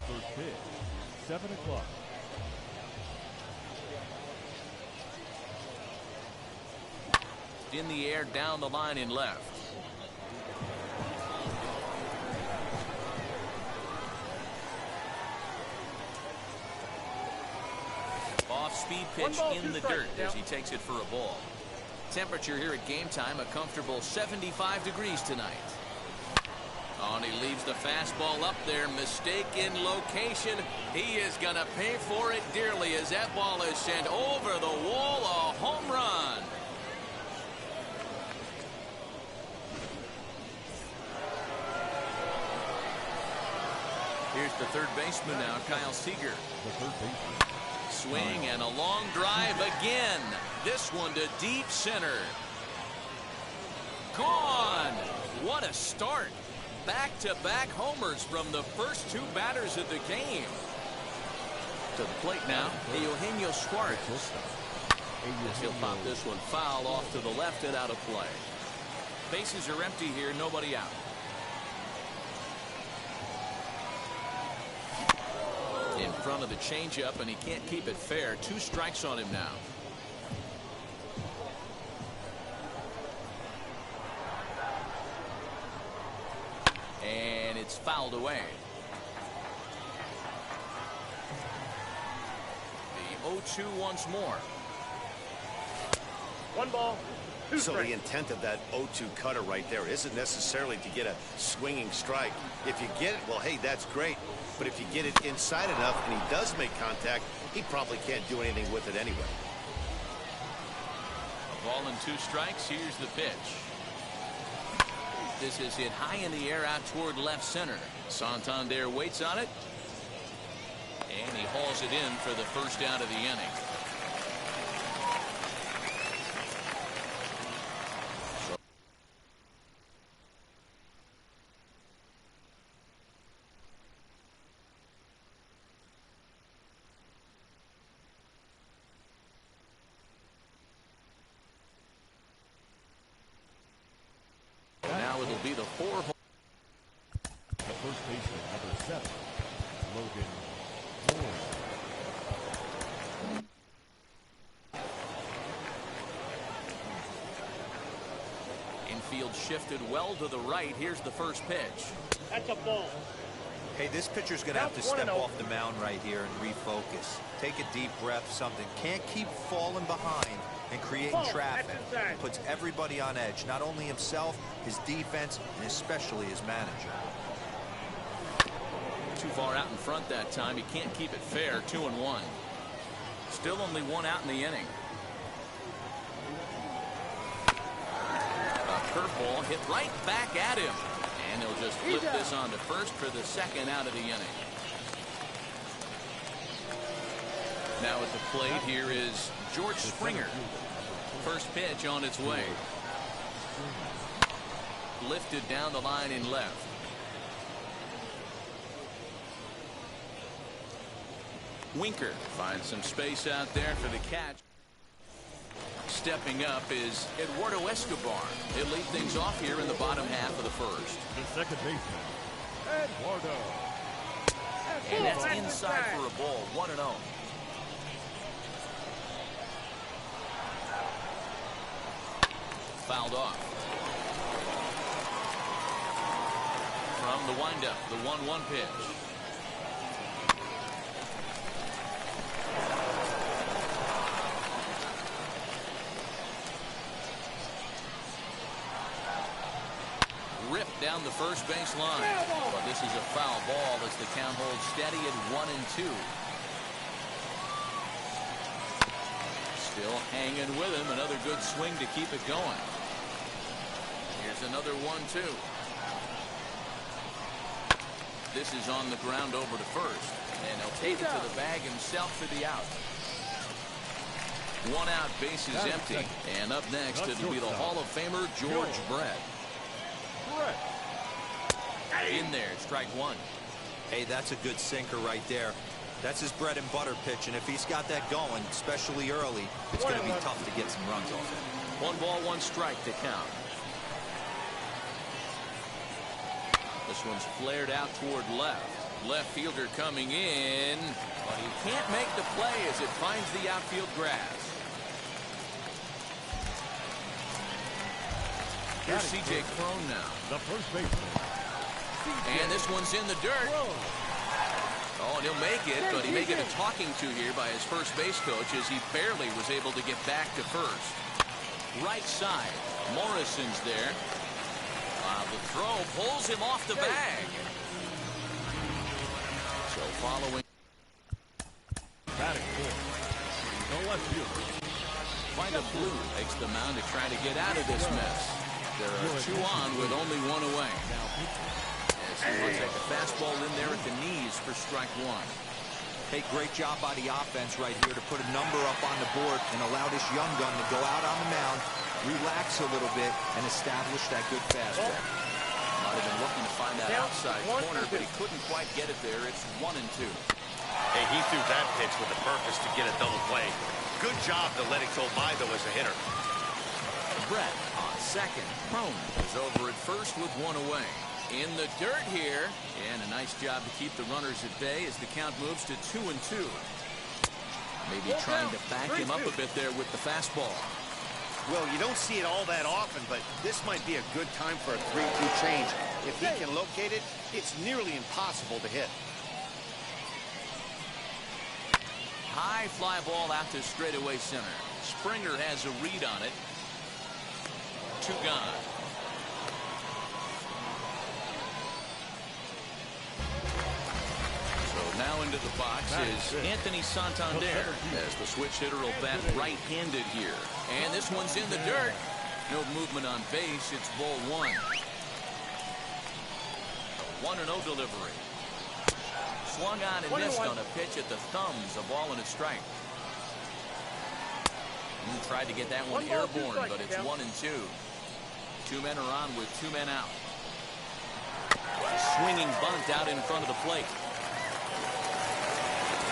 First pitch, 7 o'clock. left in the air down the line in left. Off-speed pitch in the dirt as he takes it for a ball. Temperature here at game time, a comfortable 75 degrees tonight. Oh, and he leaves the fastball up there. Mistaken location. He is going to pay for it dearly as that ball is sent over the wall. A home run. Here's the third baseman now, Kyle Seager. The third baseman. Swing and a long drive again. This one to deep center. Gone. What a start. Back-to-back homers from the first two batters of the game. To the plate now, Eugenio Suarez. He'll pop this one foul off to the left and out of play. Bases are empty here, nobody out. In front of the changeup, and he can't keep it fair. 2 strikes on him now. And it's fouled away. The 0-2 once more. 1 ball. 2 So strikes. the intent of that 0-2 cutter right there isn't necessarily to get a swinging strike. If you get it, well, hey, that's great. But if you get it inside enough and he does make contact, he probably can't do anything with it anyway. A ball and 2 strikes. Here's the pitch. This is hit high in the air out toward left center. Santander waits on it. And he hauls it in for the first out of the inning. Now it'll be the 4 hole. The first baseman, number 7, Logan Moore. Infield shifted well to the right. Here's the first pitch. That's a ball. Hey, this pitcher's going to have to step off the mound right here and refocus. Take a deep breath, something. Can't keep falling behind and creating traffic. Puts everybody on edge, not only himself, his defense, and especially his manager. Too far out in front that time. He can't keep it fair. 2-1. Still only 1 out in the inning. A curveball hit right back at him. And he'll just flip this on to first for the second out of the inning. Now at the plate here is George Springer. First pitch on its way. Lifted down the line in left. Winker finds some space out there for the catch. Stepping up is Eduardo Escobar. He'll lead things off here in the bottom half of the first. The second baseman, Eduardo. And that's inside for a ball. 1-0. Fouled off. From the windup, the 1-1 pitch. Ripped down the first base line. But this is a foul ball as the count holds steady at 1-2. Still hanging with him. Another good swing to keep it going. Here's another 1-2. This is on the ground over to first. And he'll take it to the bag himself for the out. 1 out, bases empty. And up next, it'll be the Hall of Famer, George Brett. In there, strike 1. Hey, that's a good sinker right there. That's his bread and butter pitch, and if he's got that going, especially early, it's going to be tough to get some runs off it. 1 ball, 1 strike to count. This one's flared out toward left. Left fielder coming in, but he can't make the play as it finds the outfield grass. Here's C.J. Crone now. The first baseman. And this one's in the dirt. Oh, and he'll make it, but he may get a talking to here by his first base coach as he barely was able to get back to first. Right side, Morrison's there. The throw pulls him off the bag. So following. Batting fourth. The left fielder. Find a blue takes the mound to try to get out of this mess. There are two on with only one away. As he looks like a fastball in there at the knees for strike one. Hey, great job by the offense right here to put a number up on the board and allow this young gun to go out on the mound, relax a little bit, and establish that good fastball. Might have been looking to find that outside corner, but he couldn't quite get it there. It's 1-2. Hey, he threw that pitch with the purpose to get a double play. Good job to let it go by, though, as a hitter. Brett on second. Crone is over at first with one away. In the dirt here, and a nice job to keep the runners at bay as the count moves to 2-2. Maybe trying to back him up a bit there with the fastball. Well, you don't see it all that often, but this might be a good time for a 3-2 change. If he can locate it, it's nearly impossible to hit. High fly ball out to straightaway center. Springer has a read on it. Two gone. So now into the box is Anthony Santander as the switch hitter will bat right-handed here. And this one's in the dirt. No movement on base. It's ball one. 1-0 delivery. Swung on and missed on a pitch at the thumbs. A ball and a strike. Tried to get that one airborne, but it's 1-2. Two men are on with two men out. Swinging bunt out in front of the plate.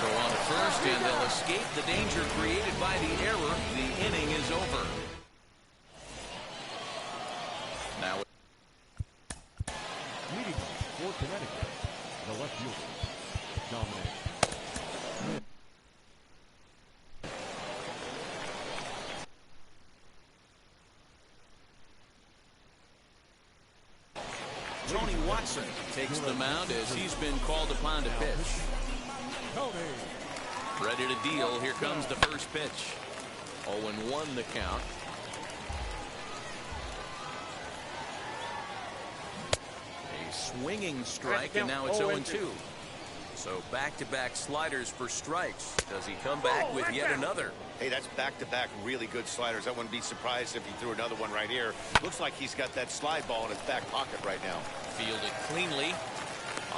Go on to first, and they'll escape the danger created by the error. The inning is over. Now, leading for Connecticut, the left fielder, Dominic. Tony Watson takes the mound as he's been called upon to pitch. Ready to deal. Here comes the first pitch. 0-1 the count. A swinging strike, and now it's 0-2. So back-to-back sliders for strikes. Does he come back with yet another? Hey, that's back-to-back really good sliders. I wouldn't be surprised if he threw another one right here. Looks like he's got that slide ball in his back pocket right now. Fielded cleanly.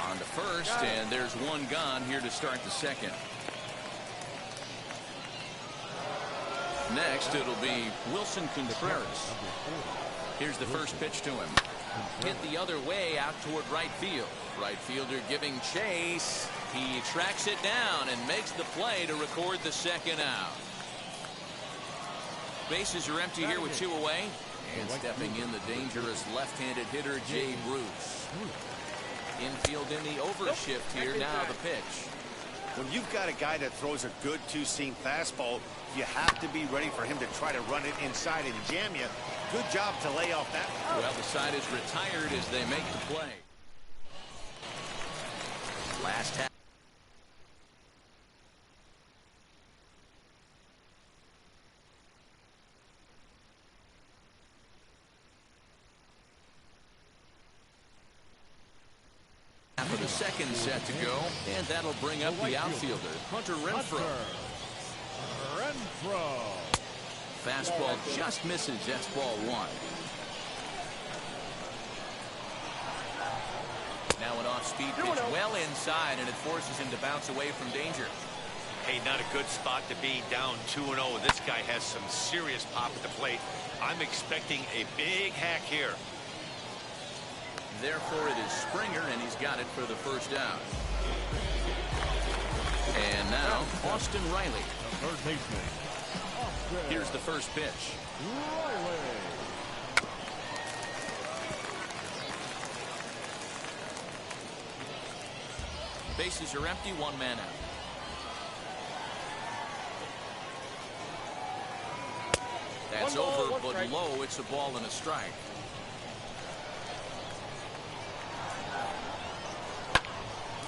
On to first, and there's one gone here to start the second. Next, it'll be Wilson Contreras. Here's the first pitch to him. Hit the other way out toward right field. Right fielder giving chase. He tracks it down and makes the play to record the second out. Bases are empty here with two away. And stepping in the dangerous left-handed hitter, Jay Bruce. Infield in the overshift here. Now the pitch. When you've got a guy that throws a good two-seam fastball, you have to be ready for him to try to run it inside and jam you. Good job to lay off that. Well, the side is retired as they make the play. Last half. Half of the second set to go, and that'll bring up the outfielder, Hunter Renfroe. Fastball just misses. That's ball one. Now an off-speed pitch well inside, and it forces him to bounce away from danger. Hey, not a good spot to be, down 2-0. This guy has some serious pop at the plate. I'm expecting a big hack here. Therefore, it is Springer, and he's got it for the first down. And now, Austin Riley. Third baseman. Here's the first pitch. Bases are empty, one man out. That's over, but low. It's a ball and a strike.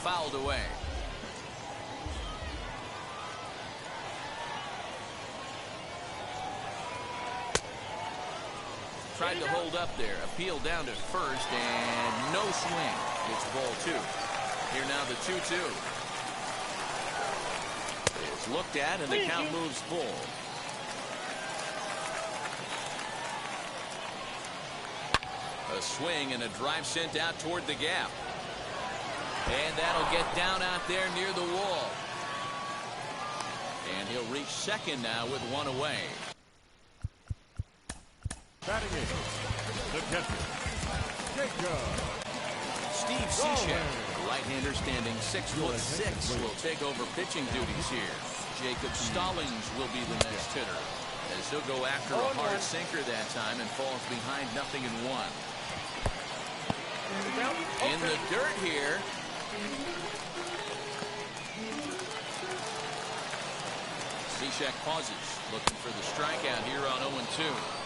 fouled away. Tried to hold up there. Appeal down to first, and no swing. It's ball 2. Here now the 2-2. It's looked at, and the count moves full. A swing and a drive sent out toward the gap. And that'll get down out there near the wall. And he'll reach second now with one away. Batting in, the catcher, Jacob. Steve Cishek, the right-hander standing 6'6", will take over pitching duties here. Jacob Stallings will be the next hitter, as he'll go after a hard sinker that time and falls behind 0-1. In the dirt here. Cishek pauses, looking for the strikeout here on 0-2.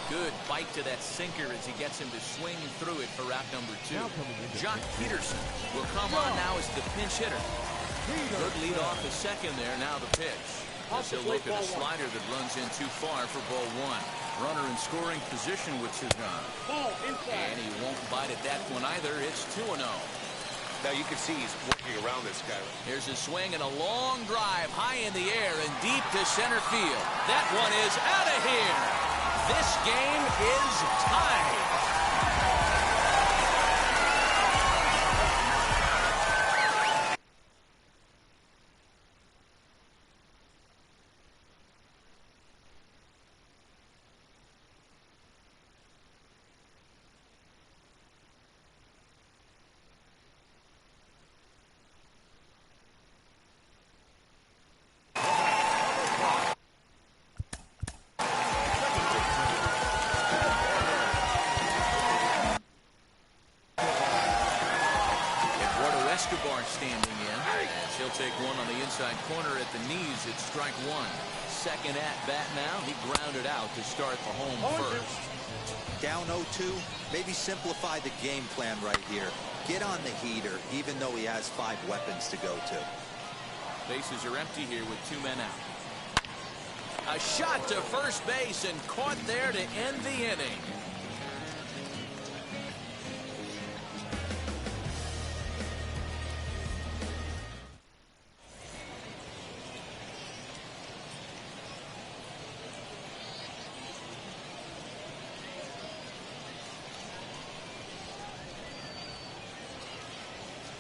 Good bite to that sinker as he gets him to swing through it for out number 2. Jock Peterson will come on now as the pinch hitter. Good lead off the second there. Now the pitch. As he'll look at a slider that runs in too far for ball 1. Runner in scoring position with Cishek. And he won't bite at that one either. It's 2-0. Now you can see he's working around this guy. Here's a swing and a long drive high in the air and deep to center field. That one is out of here. This game is tied. Standing in, as he'll take one on the inside corner at the knees. It's strike 1. Second at bat now. He grounded out to start the home first. Down 0-2, maybe simplify the game plan right here. Get on the heater, even though he has 5 weapons to go to. Bases are empty here with 2 men out. A shot to first base and caught there to end the inning.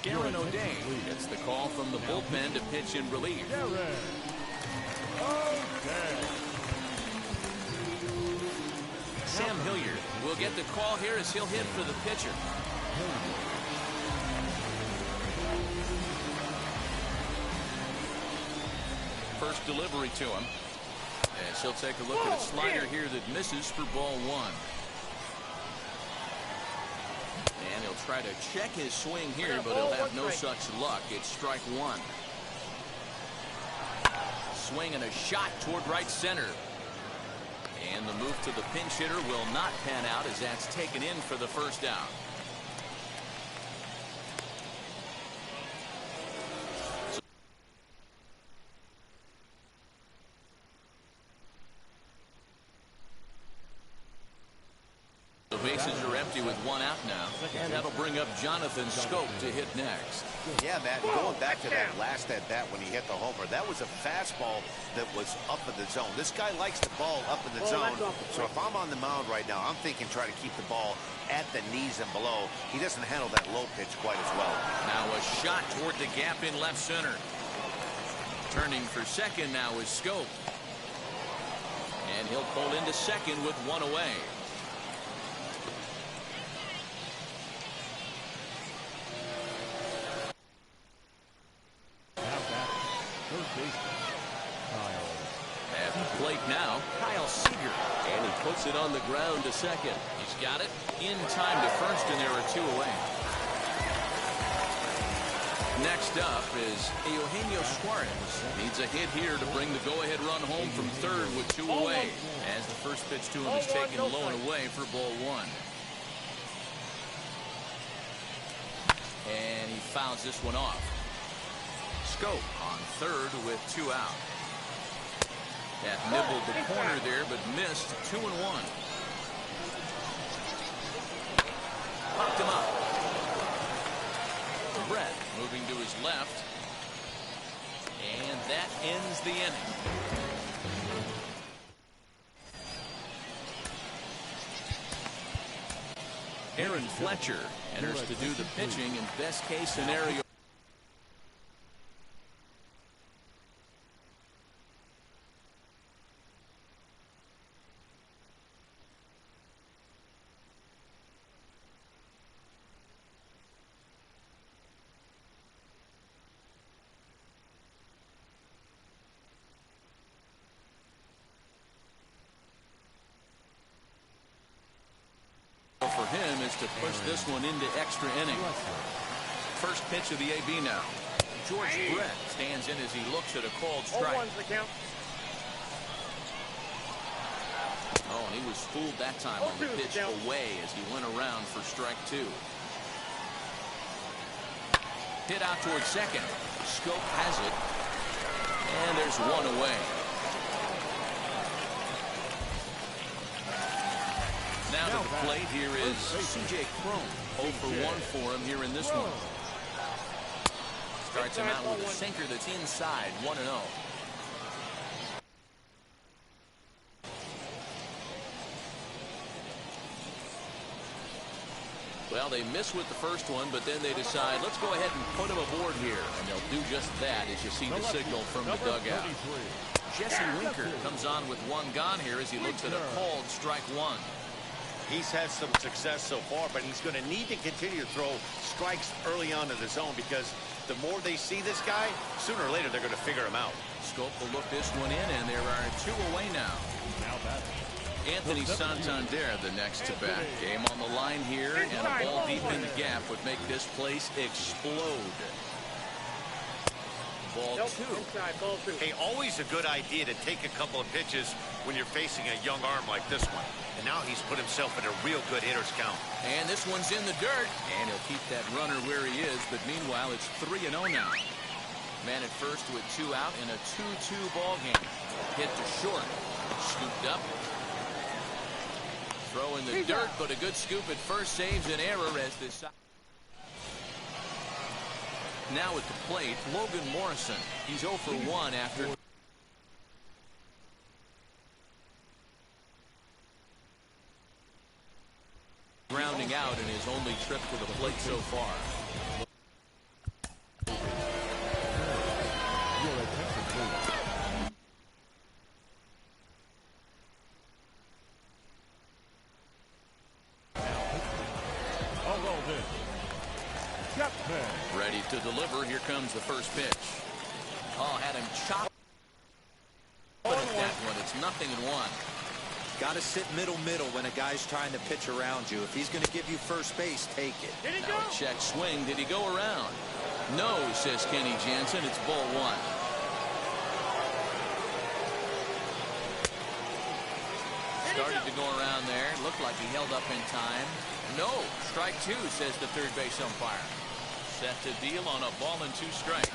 Garen O'Day gets the call from the bullpen to pitch in relief. Sam Hilliard will get the call here as he'll hit for the pitcher. First delivery to him, as he'll take a look at a slider here that misses for ball 1. And he'll try to check his swing here, but he'll have no such luck. It's strike 1. Swing and a shot toward right center. And the move to the pinch hitter will not pan out as that's taken in for the first out. The bases are empty with 1 out now, and that'll bring up Jonathan Scope to hit next. Yeah, Matt, going back to that last at-bat when he hit the homer, that was a fastball that was up in the zone. This guy likes the ball up in the zone, so if I'm on the mound right now, I'm thinking try to keep the ball at the knees and below. He doesn't handle that low pitch quite as well. Now a shot toward the gap in left center. Turning for second now is Scope. And he'll pull into second with 1 away. At the plate now, Kyle Seager. And he puts it on the ground to second. He's got it in time to first, and there are 2 away. Next up is Eugenio Suarez. Needs a hit here to bring the go-ahead run home from third with 2 away. As the first pitch to him is taken low and away for ball 1. And he fouls this one off. Scope on third with 2 out. That nibbled the corner there, but missed. 2-1. Popped him up. Brett moving to his left. And that ends the inning. Aaron Fletcher enters to do the pitching in best case scenario. For him is to push this one into extra innings. First pitch of the AB now. George Brett stands in as he looks at a called strike. Oh, and he was fooled that time on the pitch away as he went around for strike 2. Hit out towards second. Scope has it. And there's one away. Now to the plate here is C.J. Cron. 0 for 1 for him here in this one. Starts him out with a sinker that's inside. 1-0. Well, they miss with the first one, but then they decide, let's go ahead and put him aboard here. And they'll do just that as you see the signal from the dugout. Jesse Winker comes on with 1 gone here as he looks at a called strike 1. He's had some success so far, but he's going to need to continue to throw strikes early on in the zone because the more they see this guy, sooner or later they're going to figure him out. Scope will look this one in, and there are 2 away now. Anthony Santander the next to bat. Game on the line here, and a ball deep in the gap would make this place explode. Ball 2. Hey, always a good idea to take a couple of pitches when you're facing a young arm like this one. And now he's put himself in a real good hitter's count. And this one's in the dirt. And he'll keep that runner where he is. But meanwhile, it's 3-0 now. Man at first with 2 out in a 2-2 ball game. Hit to short. Scooped up. Throw in the dirt, but a good scoop at first saves an error as this. Now at the plate, Logan Morrison. He's 0 for 1 after. Grounding out in his only trip to the plate so far. Ready to deliver. Here comes the first pitch. Oh, had him chopped. But at that one, it's 0-1. Got to sit middle when a guy's trying to pitch around you. If he's going to give you first base, take it. Now a check swing. Did he go around? No, says Kenny Jansen. It's ball 1. Started to go around there. Looked like he held up in time. No, strike 2, says the third base umpire. Set to deal on a ball and 2 strikes.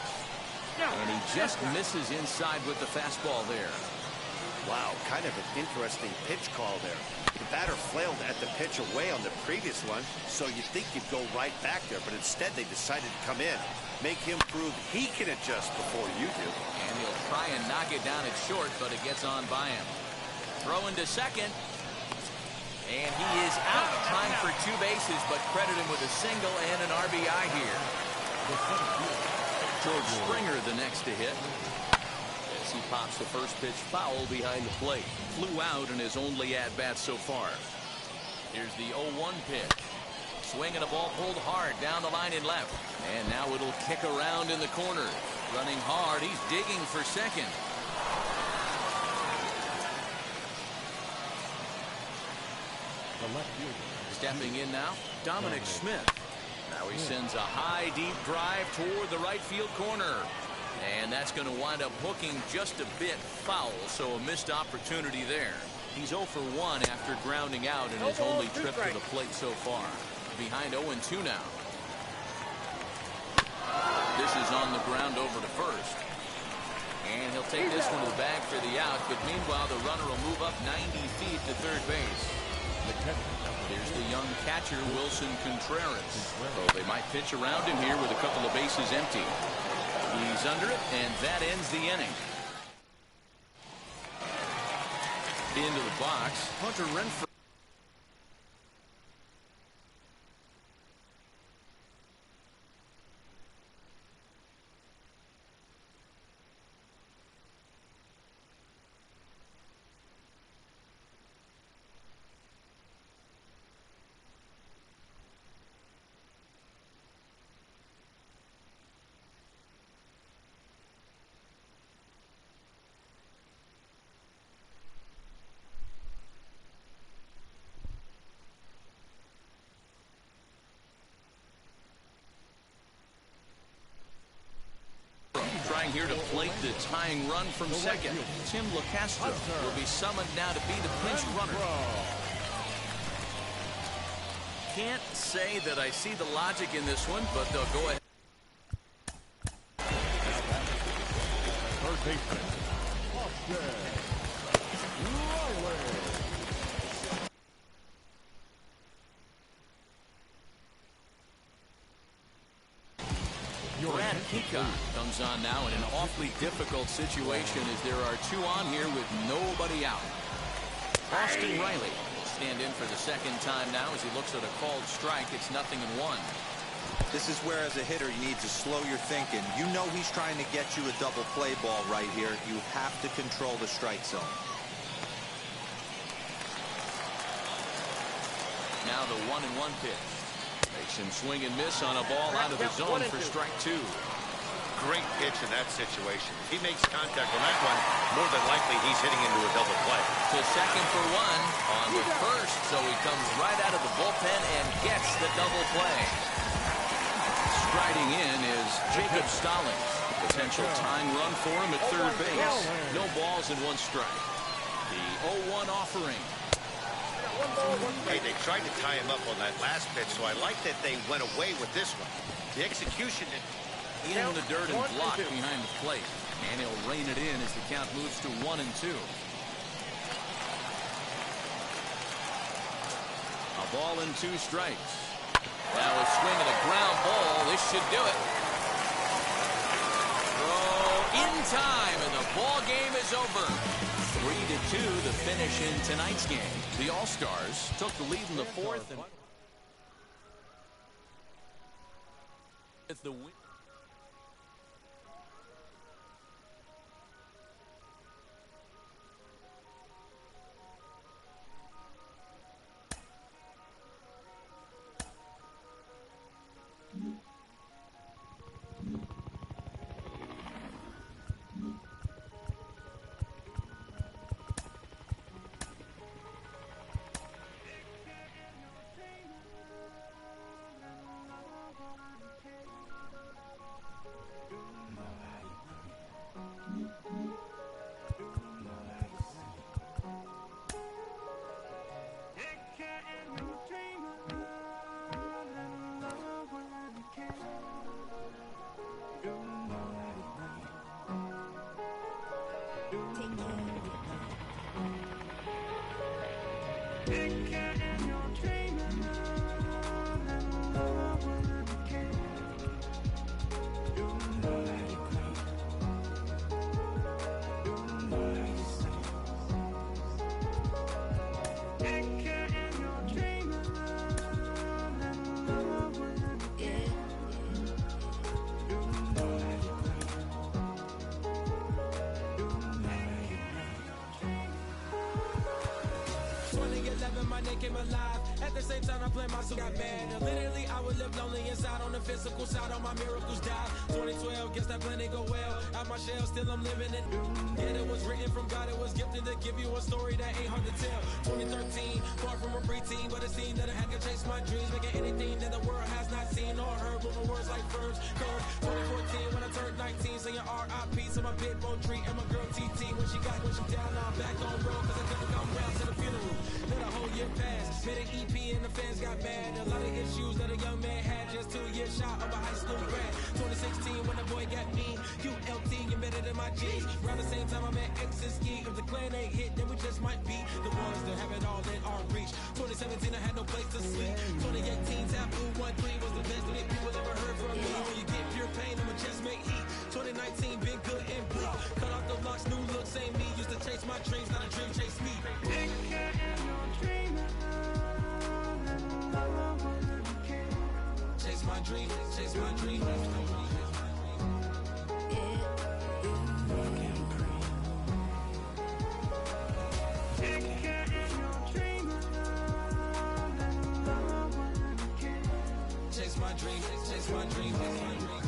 And he just misses inside with the fastball there. Wow, kind of an interesting pitch call there. The batter flailed at the pitch away on the previous one, so you'd think he'd go right back there, but instead they decided to come in, make him prove he can adjust before you do. And he'll try and knock it down at short, but it gets on by him. Throw into second. And he is out, trying for 2 bases, but credit him with a single and an RBI here. George Springer the next to hit. As he pops the first pitch foul behind the plate. Flew out in his only at-bat so far. Here's the 0-1 pitch. Swing and a ball pulled hard down the line in left. And now it'll kick around in the corner. Running hard, he's digging for second. Stepping in now, Dominic Smith. Now he sends a high, deep drive toward the right field corner. And that's going to wind up hooking just a bit foul, so a missed opportunity there. He's 0 for 1 after grounding out in his only trip to the plate so far. Behind 0-2 now. This is on the ground over to first. And he'll take this one to the bag for the out, but meanwhile the runner will move up 90 feet to third base. There's the young catcher, Wilson Contreras. So they might pitch around him here with a couple of bases empty. He's under it, and that ends the inning. Into the box, Hunter Renfroe. Trying here to plate the tying run from second. Tim LaCastro will be summoned now to be the pinch runner. Can't say that I see the logic in this one, but they'll go ahead. Third baseman, Austin Riley. Brad Peacock comes on now in an awfully difficult situation as there are two on here with nobody out. Austin Riley will stand in for the second time now as he looks at a called strike. It's 0-1. This is where, as a hitter, you need to slow your thinking. You know he's trying to get you a double play ball right here. You have to control the strike zone. Now the 1-1 pitch. Makes him swing and miss on a ball out of the zone for strike two. Great pitch in that situation. If he makes contact on that one, more than likely he's hitting into a double play. To second for one on the first, so he comes right out of the bullpen and gets the double play. Striding in is Jacob Stallings. Potential tying run for him at third base. No balls and one strike. The 0-1 offering. Hey, they tried to tie him up on that last pitch, so I like that they went away with this one. The execution in the dirt and blocked behind the plate. And he'll rein it in as the count moves to 1-2. A ball and two strikes. Now a swing and a ground ball. This should do it. Throw in time, and the ball game is over. 3-2, the finish in tonight's game. The All-Stars took the lead in the fourth. And with the win. Came alive. At the same time I play myself got mad. Literally I would live lonely inside. On the physical side, all my miracles died. 2012, guess that plan didn't go well. Out my shell, still I'm living it. Yeah, it was written from God, it was gifted to give you a story that ain't hard to tell. 2013, far from a preteen, but it seemed that I had to chase my dreams, making anything that the world has not seen or heard. Moving words like verbs. 2014, when I turned 19, singing R.I.P. to my big boat tree and my girl TT. When she down, now I'm back on road, cause I couldn't come down to the funeral. Let a whole year pass. Many made EP and the fans got mad. A lot of issues that a young man had. Just 2 years shy of a high school grad. 2016 when the boy got me. ULT embedded in my G's. Around the same time I met X and Ski. If the clan ain't hit, then we just might be the ones that have it all in our reach. 2017 I had no place to sleep. 2018 Taboo 1-3 was the best that people ever heard from me. When you get pure pain, I'ma just make heat. 2019 been good and bleak. Cut off the locks, new look, same me. Used to chase my dreams, not a dream chase me. Chase my dream, chase my dream. Chase my dream, chase my dream, chase my dream.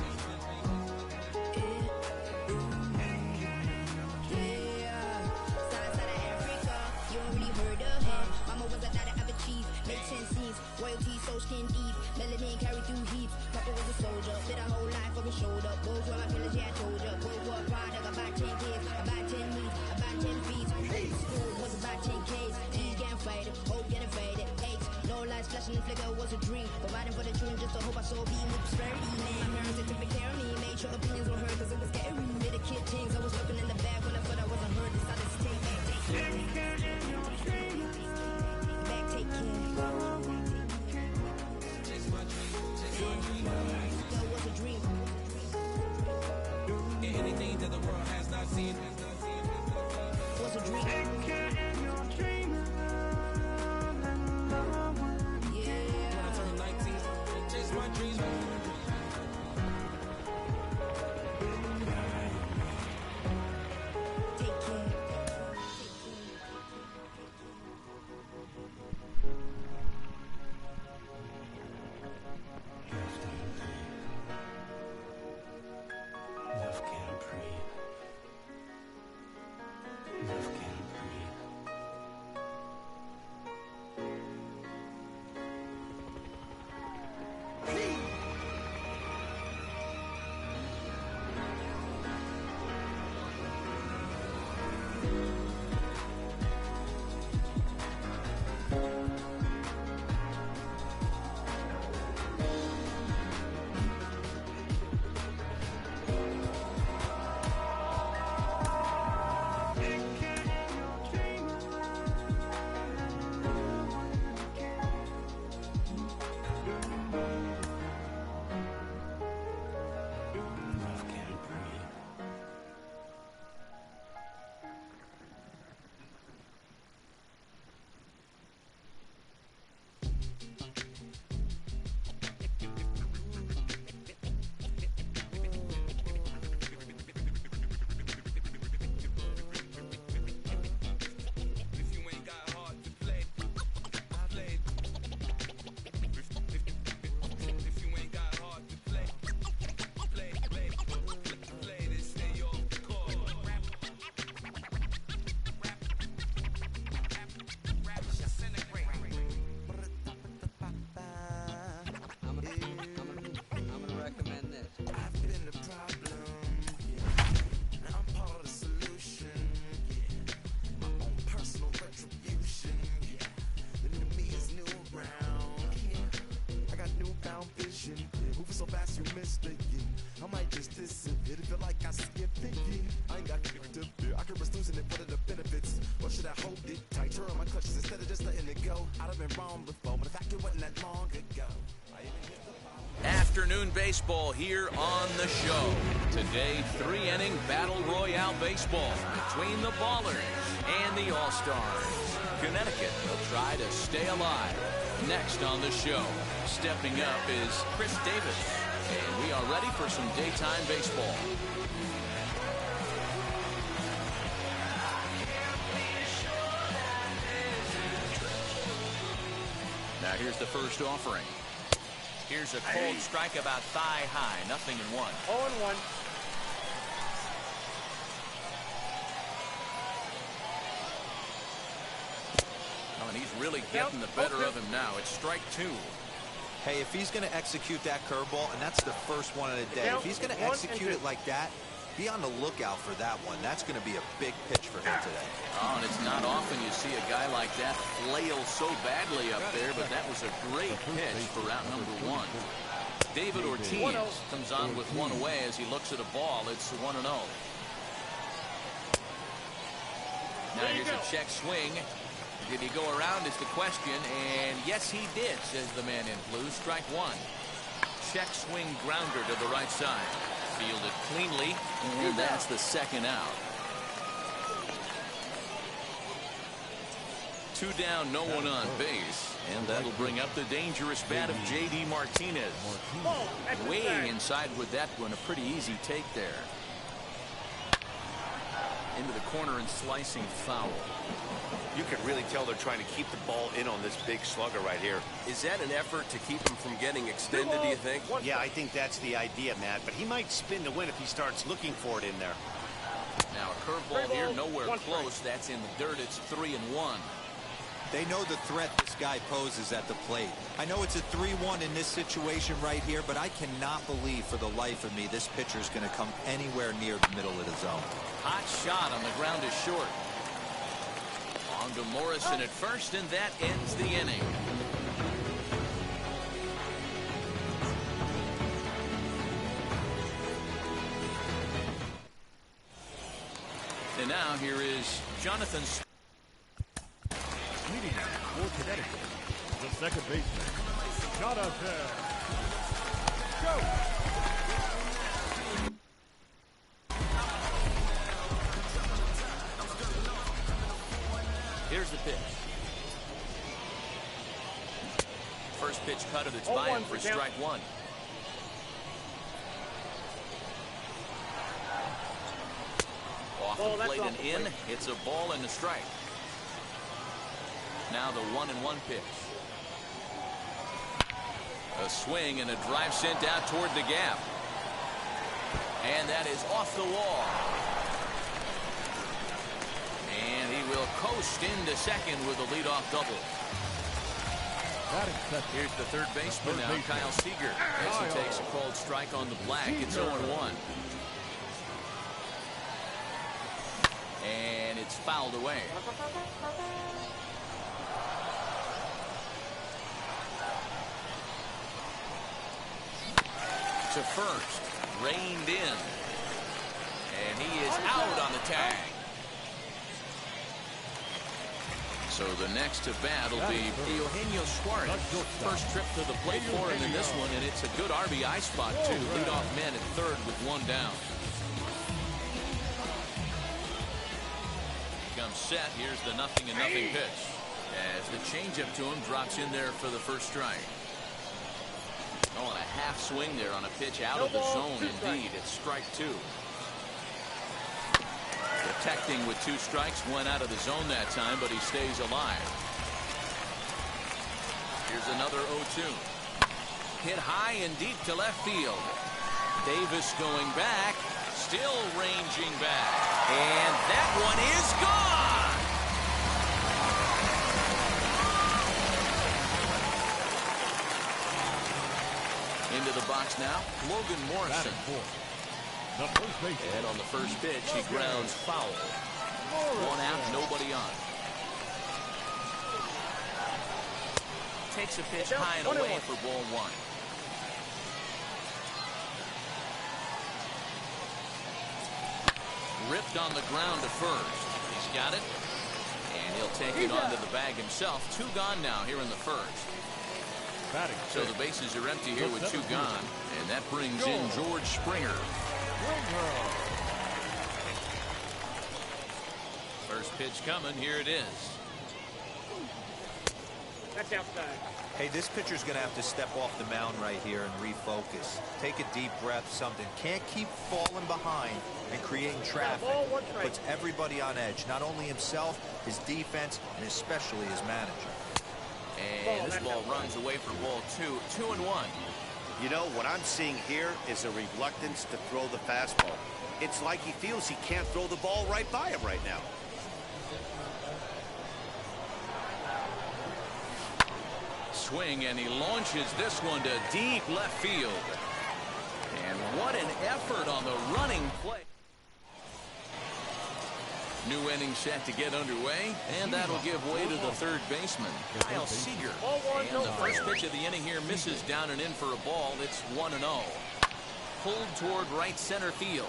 Royalty so skin deep, melanin carry through heaps. Papa was a soldier, did a whole life on his shoulder. Both were my pillars, yeah I told ya. Both were product, about 10 kids, about 10 meats, about 10 feet. School was about 10 Ks, D's getting faded, hope getting faded. H, no lights flashing and flicker was a dream. Providing for the children just to hope I saw being with prosperity, man. My parents they took good care of me, made sure opinions were heard cause it was scary. Made a kid things, I was looking in the back when I thought I wasn't heard. Decided to take back, take care. Back, take care. Anything that the world has not seen was a dream. Yeah. When I turn 19, chase my dreams. Take care. Love can't breathe. Love can't breathe. Love can't breathe. If you ain't got hard to play, play. If you ain't got hard to play, play this, stay off the court. I'm gonna recommend this. I've been the problem, now I'm part of the solution, my own personal retribution, the new me is new around, I got newfound vision, moving so fast you missed it, I might just disappear, feel like I skipped it, I ain't got to fear, I could risk losing it for the benefits, or should I hold it tight, turn on my clutches instead of just letting it go, I'd have been wrong before, but the fact it wasn't that long ago. Afternoon baseball here on the show. Today, 3-inning battle royale baseball between the Ballers and the All-Stars. Connecticut will try to stay alive. Next on the show, stepping up is Chris Davis. And we are ready for some daytime baseball. Now here's the first offering. Here's a cold strike about thigh high, 0-1. 0-1. Oh, and he's really getting the better of him now. It's strike 2. Hey, if he's going to execute that curveball, and that's the first one of the day, if he's going to execute it like that, Be on the lookout for that one. That's going to be a big pitch for him today. Oh, and it's not often you see a guy like that flail so badly up there, but that was a great pitch for route number 1. David Ortiz comes on with one away as he looks at a ball. It's 1-0. Now here's a check swing. Did he go around is the question, and yes he did, says the man in blue. Strike 1. Check swing grounder to the right side. Fielded cleanly, and that's the second out. 2 down, no one on base, and that'll bring up the dangerous bat of J.D. Martinez. Way inside with that one, a pretty easy take there. Into the corner and slicing foul. You can really tell they're trying to keep the ball in on this big slugger right here. Is that an effort to keep him from getting extended, do you think? Yeah, I think that's the idea, Matt. But he might spin to win if he starts looking for it in there. Now a curveball here, nowhere close. That's in the dirt. It's 3-1. They know the threat this guy poses at the plate. I know it's a 3-1 in this situation right here, but I cannot believe for the life of me this pitcher is going to come anywhere near the middle of the zone. Hot shot on the ground is short. On to Morrison at first, and that ends the inning. And now here is Jonathan. Leading for Connecticut, the second baseman, Jonathan. Go! Here's the pitch. First pitch cut, it's by him for strike 1. Off the plate and in. It's a ball and a strike. Now the 1-1 pitch. A swing and a drive sent out toward the gap. And that is off the wall. And he will coast into second with a leadoff double. Here's the third baseman now, Kyle Seager, as he takes a called strike on the black. It's 0-1. And it's fouled away. To first, reined in. And he is out on the tag. So the next to bat will be Eugenio Suarez. First trip to the plate for him in this one, and it's a good RBI spot, too. Leadoff man at third with 1 down. Comes set. Here's the 0-0 pitch. As the changeup to him drops in there for the first strike. Oh, and a half swing there on a pitch out of the zone, indeed. It's strike 2. Protecting with 2 strikes, went out of the zone that time, but he stays alive. Here's another 0-2. Hit high and deep to left field. Davis going back, still ranging back. And that one is gone! Into the box now, Logan Morrison. And on the first pitch, he grounds foul. 1 out, nobody on. Takes a pitch high and away for ball 1. Ripped on the ground to first. He's got it. And he'll take it onto the bag himself. 2 gone now here in the first. So the bases are empty here with 2 gone. And that brings in George Springer. First pitch coming. Here it is. That's outside. Hey, this pitcher's going to have to step off the mound right here and refocus. Take a deep breath, something. Can't keep falling behind and creating traffic. Puts everybody on edge, not only himself, his defense, and especially his manager. And this ball runs away for ball 2. 2-1. You know, what I'm seeing here is a reluctance to throw the fastball. It's like he feels he can't throw the ball right by him right now. Swing, and he launches this one to deep left field. And what an effort on the running play. New inning set to get underway, and that'll give way to the third baseman, Kyle Seager. And the first pitch of the inning here misses down and in for a ball. It's 1-0. Pulled toward right center field.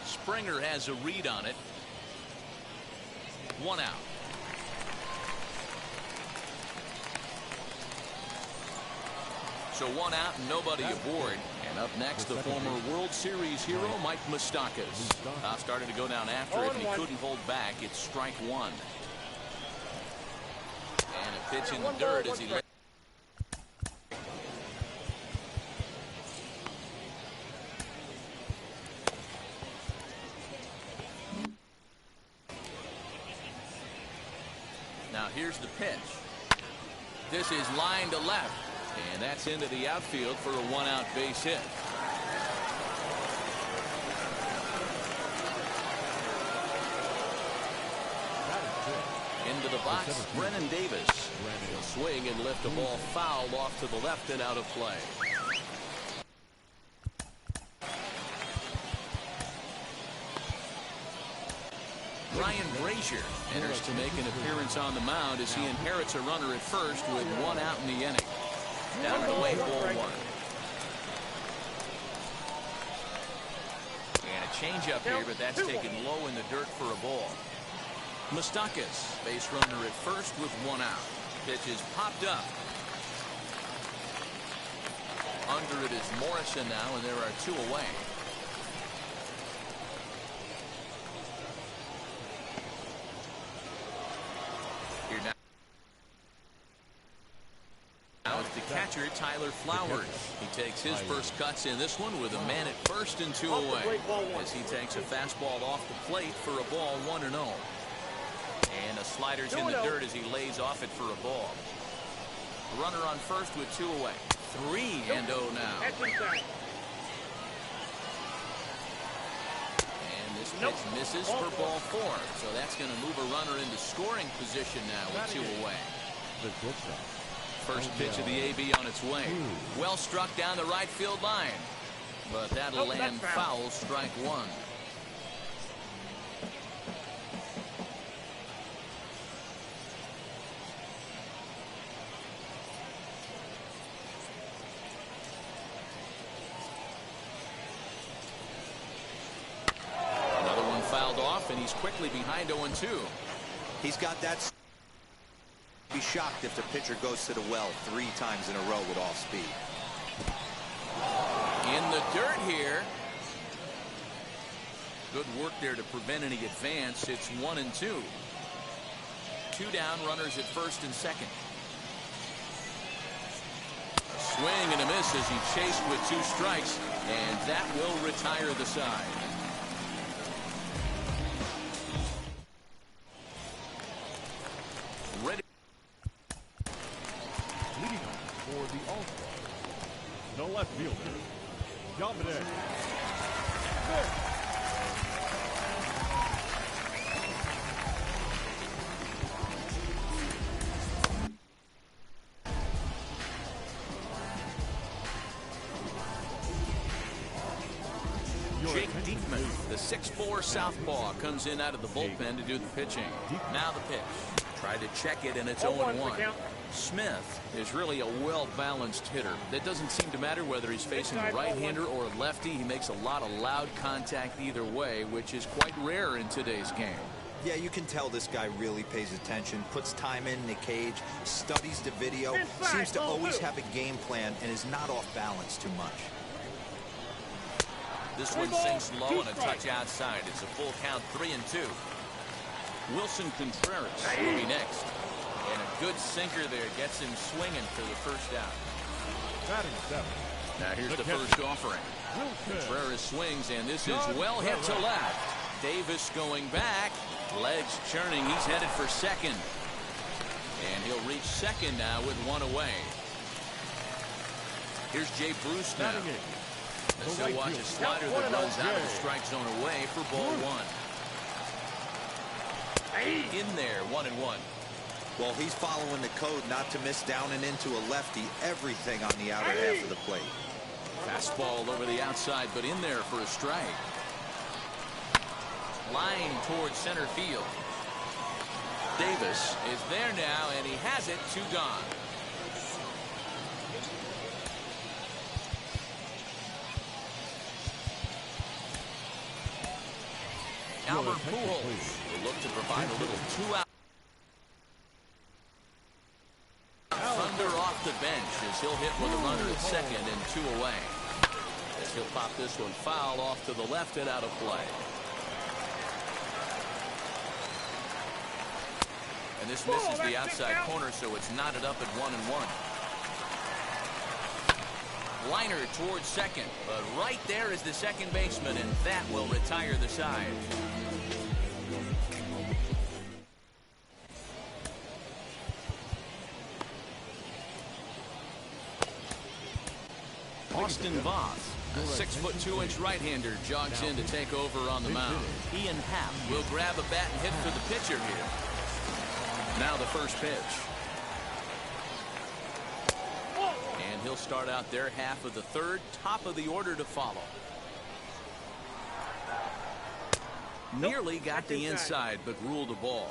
Springer has a read on it. 1 out. So 1 out and nobody aboard. And up next, the former World Series hero, Mike Moustakas. Started to go down after it, and he couldn't hold back. It's strike 1. And a pitch in the dirt as he let. Now here's the pitch. This is line to left. And that's into the outfield for a 1-out base hit. Into the box, Brennan Davis. He'll swing and lift a ball foul off to the left and out of play. Ryan Brazier enters to make an appearance on the mound as he inherits a runner at first with 1 out in the inning. Down and away, ball 1. And a changeup here, but that's taken low in the dirt for a ball. Moustakas, base runner at first with 1 out. Pitch is popped up. Under it is Morrison now, and there are 2 away. Here now. Now it's the catcher, Tyler Flowers. He takes his first cuts in this one with a man at first and 2 away. As he takes a fastball off the plate for a ball 1-0. And a slider's in the dirt as he lays off it for a ball. Runner on first with 2 away. 3-0 now. And this pitch misses for ball 4. So that's going to move a runner into scoring position now with 2 away. First pitch of the AB on its way. Well struck down the right field line. But that'll land foul, strike 1. Another one fouled off, and he's quickly behind 0-2. He's got that. Be shocked if the pitcher goes to the well 3 times in a row with off speed. In the dirt here. Good work there to prevent any advance. It's 1-2. 2 down, runners at first and second. A swing and a miss as he chased with 2 strikes, and that will retire the side. Ready. Leading off for the All-Star, the left fielder, Dominic. Jake Diekman, the 6'4" southpaw, comes in out of the bullpen to do the pitching. Now the pitch. Tried to check it, and it's 0-1. Smith is really a well-balanced hitter. That doesn't seem to matter whether he's facing a right-hander or a lefty. He makes a lot of loud contact either way, which is quite rare in today's game. Yeah, you can tell this guy really pays attention, puts time in the cage, studies the video, seems to always have a game plan, and is not off balance too much. This one sinks low and a touch outside. It's a full count, 3-2. Wilson Contreras will be next. And a good sinker there gets him swinging for the first out. Now here's the first offering. Contreras swings, and this is well hit to left. Davis going back. Legs churning. He's headed for second. And he'll reach second now with 1 away. Here's Jay Bruce now. As he'll watch a slider that runs out of the strike zone away for ball 1. In there, 1-1. Well, he's following the code not to miss down and into a lefty. Everything on the outer half of the plate. Fastball over the outside, but in there for a strike. line towards center field. Davis is there now, and he has it. 2 gone. Albert Pujols will look to provide a little 2-out. Thunder off the bench as he'll hit with a runner at second and 2 away. As he'll pop this one foul off to the left and out of play. And this misses the outside corner, so it's knotted up at 1-1. Liner towards second, but right there is the second baseman, and that will retire the side. Austin Voth, a 6'2" right-hander, jogs in to take over on the mound. Ian Happ will grab a bat and hit for the pitcher here. Now the first pitch. And he'll start out their half of the third, top of the order to follow. Nearly got the inside, but ruled a ball.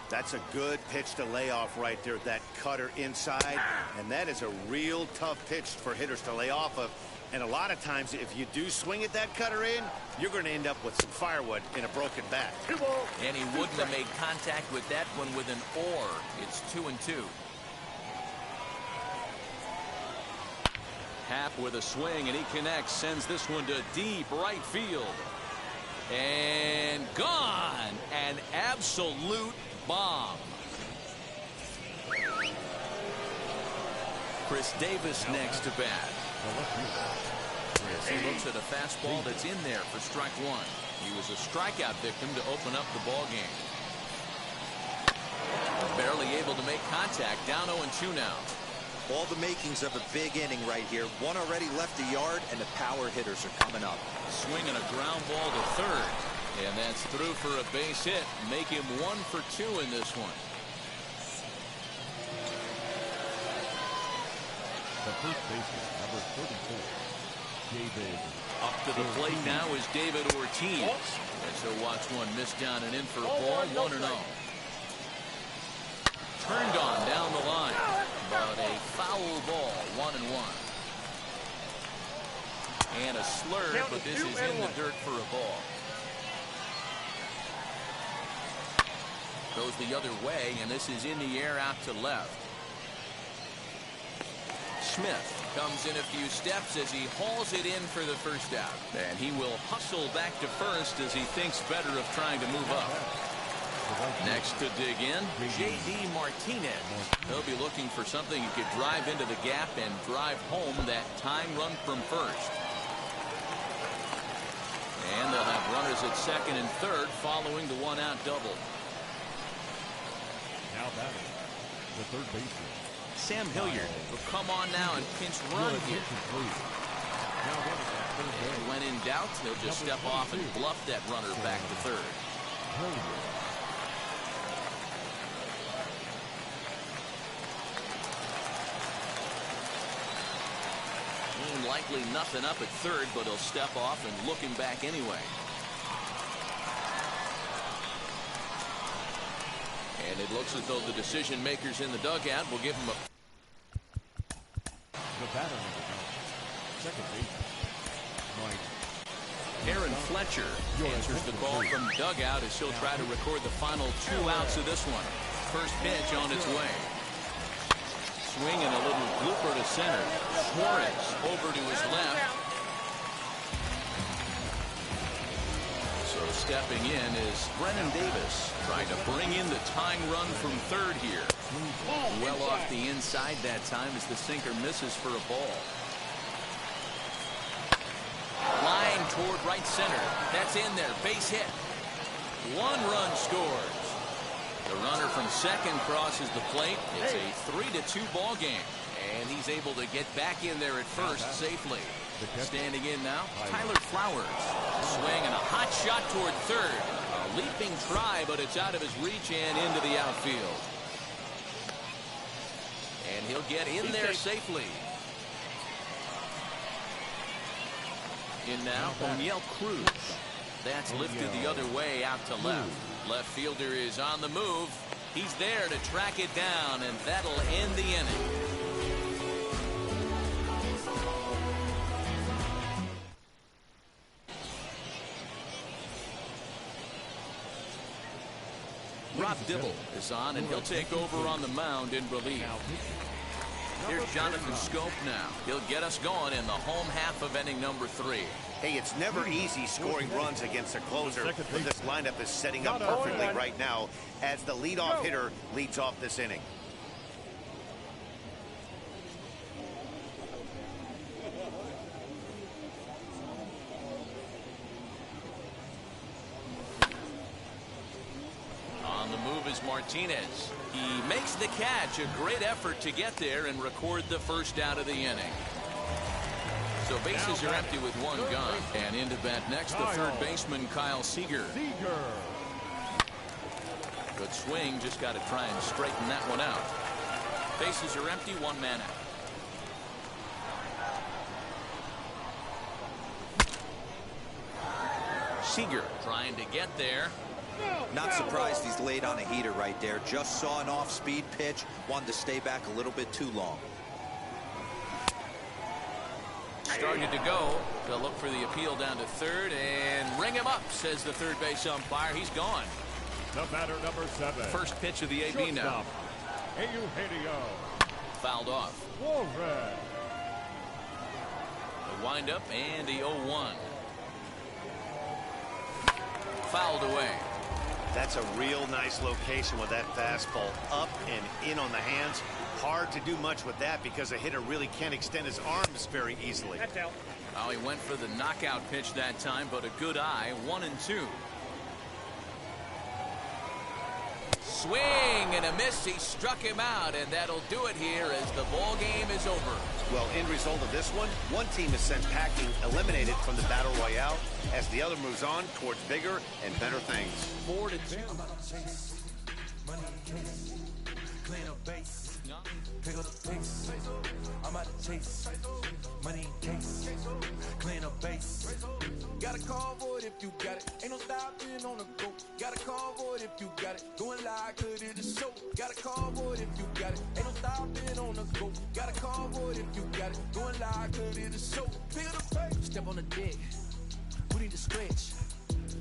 That's a good pitch to lay off right there, that cutter inside. And that is a real tough pitch for hitters to lay off of. And a lot of times, if you do swing at that cutter in, you're going to end up with some firewood in a broken bat. And he wouldn't have made contact with that one with an or. It's 2-2. Happ with a swing, and he connects, sends this one to deep right field. And gone. An absolute bomb. Chris Davis next to bat. As he looks at a fastball that's in there for strike 1. He was a strikeout victim to open up the ball game. Barely able to make contact. Down 0-2 now. All the makings of a big inning right here. One already left the yard, and the power hitters are coming up. Swinging a ground ball to third. And that's through for a base hit. Make him 1 for 2 in this one. The first baseman, number 34, David. Up to the plate now is David Ortiz. And so watch one miss down and in for a ball. 1-0. Turned on down the line, but a foul ball. 1-1. And a slur, but this is in the dirt for a ball. Goes the other way, and this is in the air out to left. Smith comes in a few steps as he hauls it in for the first out. And he will hustle back to first as he thinks better of trying to move up. Next to dig in, J.D. Martinez. He'll be looking for something he could drive into the gap and drive home that time run from first. And they'll have runners at second and third following the 1-out double. Now batting, the third baseman, Sam Hilliard will come on now and pinch run here. And when in doubt, they'll just step off and bluff that runner back to third. Likely nothing up at third, but he'll step off and look him back anyway. And it looks as though the decision makers in the dugout will give him a. The batter number 9, second baseman, Mike. Aaron Fletcher answers the call from dugout as he'll try to record the final 2 outs of this one. First pitch on its way. Swinging a little blooper to center. Suarez over to his left. So stepping in is Brennan Davis, trying to bring in the tying run from third here. Well off the inside that time as the sinker misses for a ball. Line toward right center. That's in there. Base hit. 1 run scores. The runner from second crosses the plate. It's a 3-2 ball game. And he's able to get back in there at first safely. Standing in now, Tyler Flowers. Swing and a hot shot toward third. A leaping try, but it's out of his reach and into the outfield. And he'll get in there safely. In now, O'Neill Cruz. That's lifted the other way out to left. Left fielder is on the move. He's there to track it down, and that'll end the inning. Rob Dibble is on, and he'll take over on the mound in relief. Here's Jonathan Scope now. He'll get us going in the home half of inning number 3. Hey, it's never easy scoring runs against a closer, but this lineup is setting up perfectly right now as the leadoff hitter leads off this inning. On the move is Martinez. He makes the catch. A great effort to get there and record the first out of the inning. So bases are empty with one gone. And into bat next, the third baseman, Kyle Seager. Good swing. Just got to try and straighten that one out. Bases are empty. One man out. Seager trying to get there. Not surprised he's laid on a heater right there. Just saw an off-speed pitch. Wanted to stay back a little bit too long. Started to go. They'll look for the appeal down to third and ring him up, says the third base umpire. He's gone. The batter, number 7. First pitch of the AB now. Eugenio. Fouled off. Warren. The windup and the 0-1. Fouled away. That's a real nice location with that fastball up and in on the hands. Hard to do much with that because a hitter really can't extend his arms very easily. That's out. Well, he went for the knockout pitch that time, but a good eye. 1-2. Swing and a miss. He struck him out, and that'll do it here as the ball game is over. Well, end result of this one team is sent packing, eliminated from the Battle Royale, as the other moves on towards bigger and better things. 4-2. Money in case, clean up base, pick up the pace. I'm out to chase, money in case, clean up base. Got a call for it if you got it. Ain't no stopping on the go. Got a call for it if you got it. Going live, could it is show. Got a call for it if you got it. Ain't no stopping on the go. Got a call for it if you got it. Going live, could it is show. Pick up the pace. Step on the deck. We need to stretch.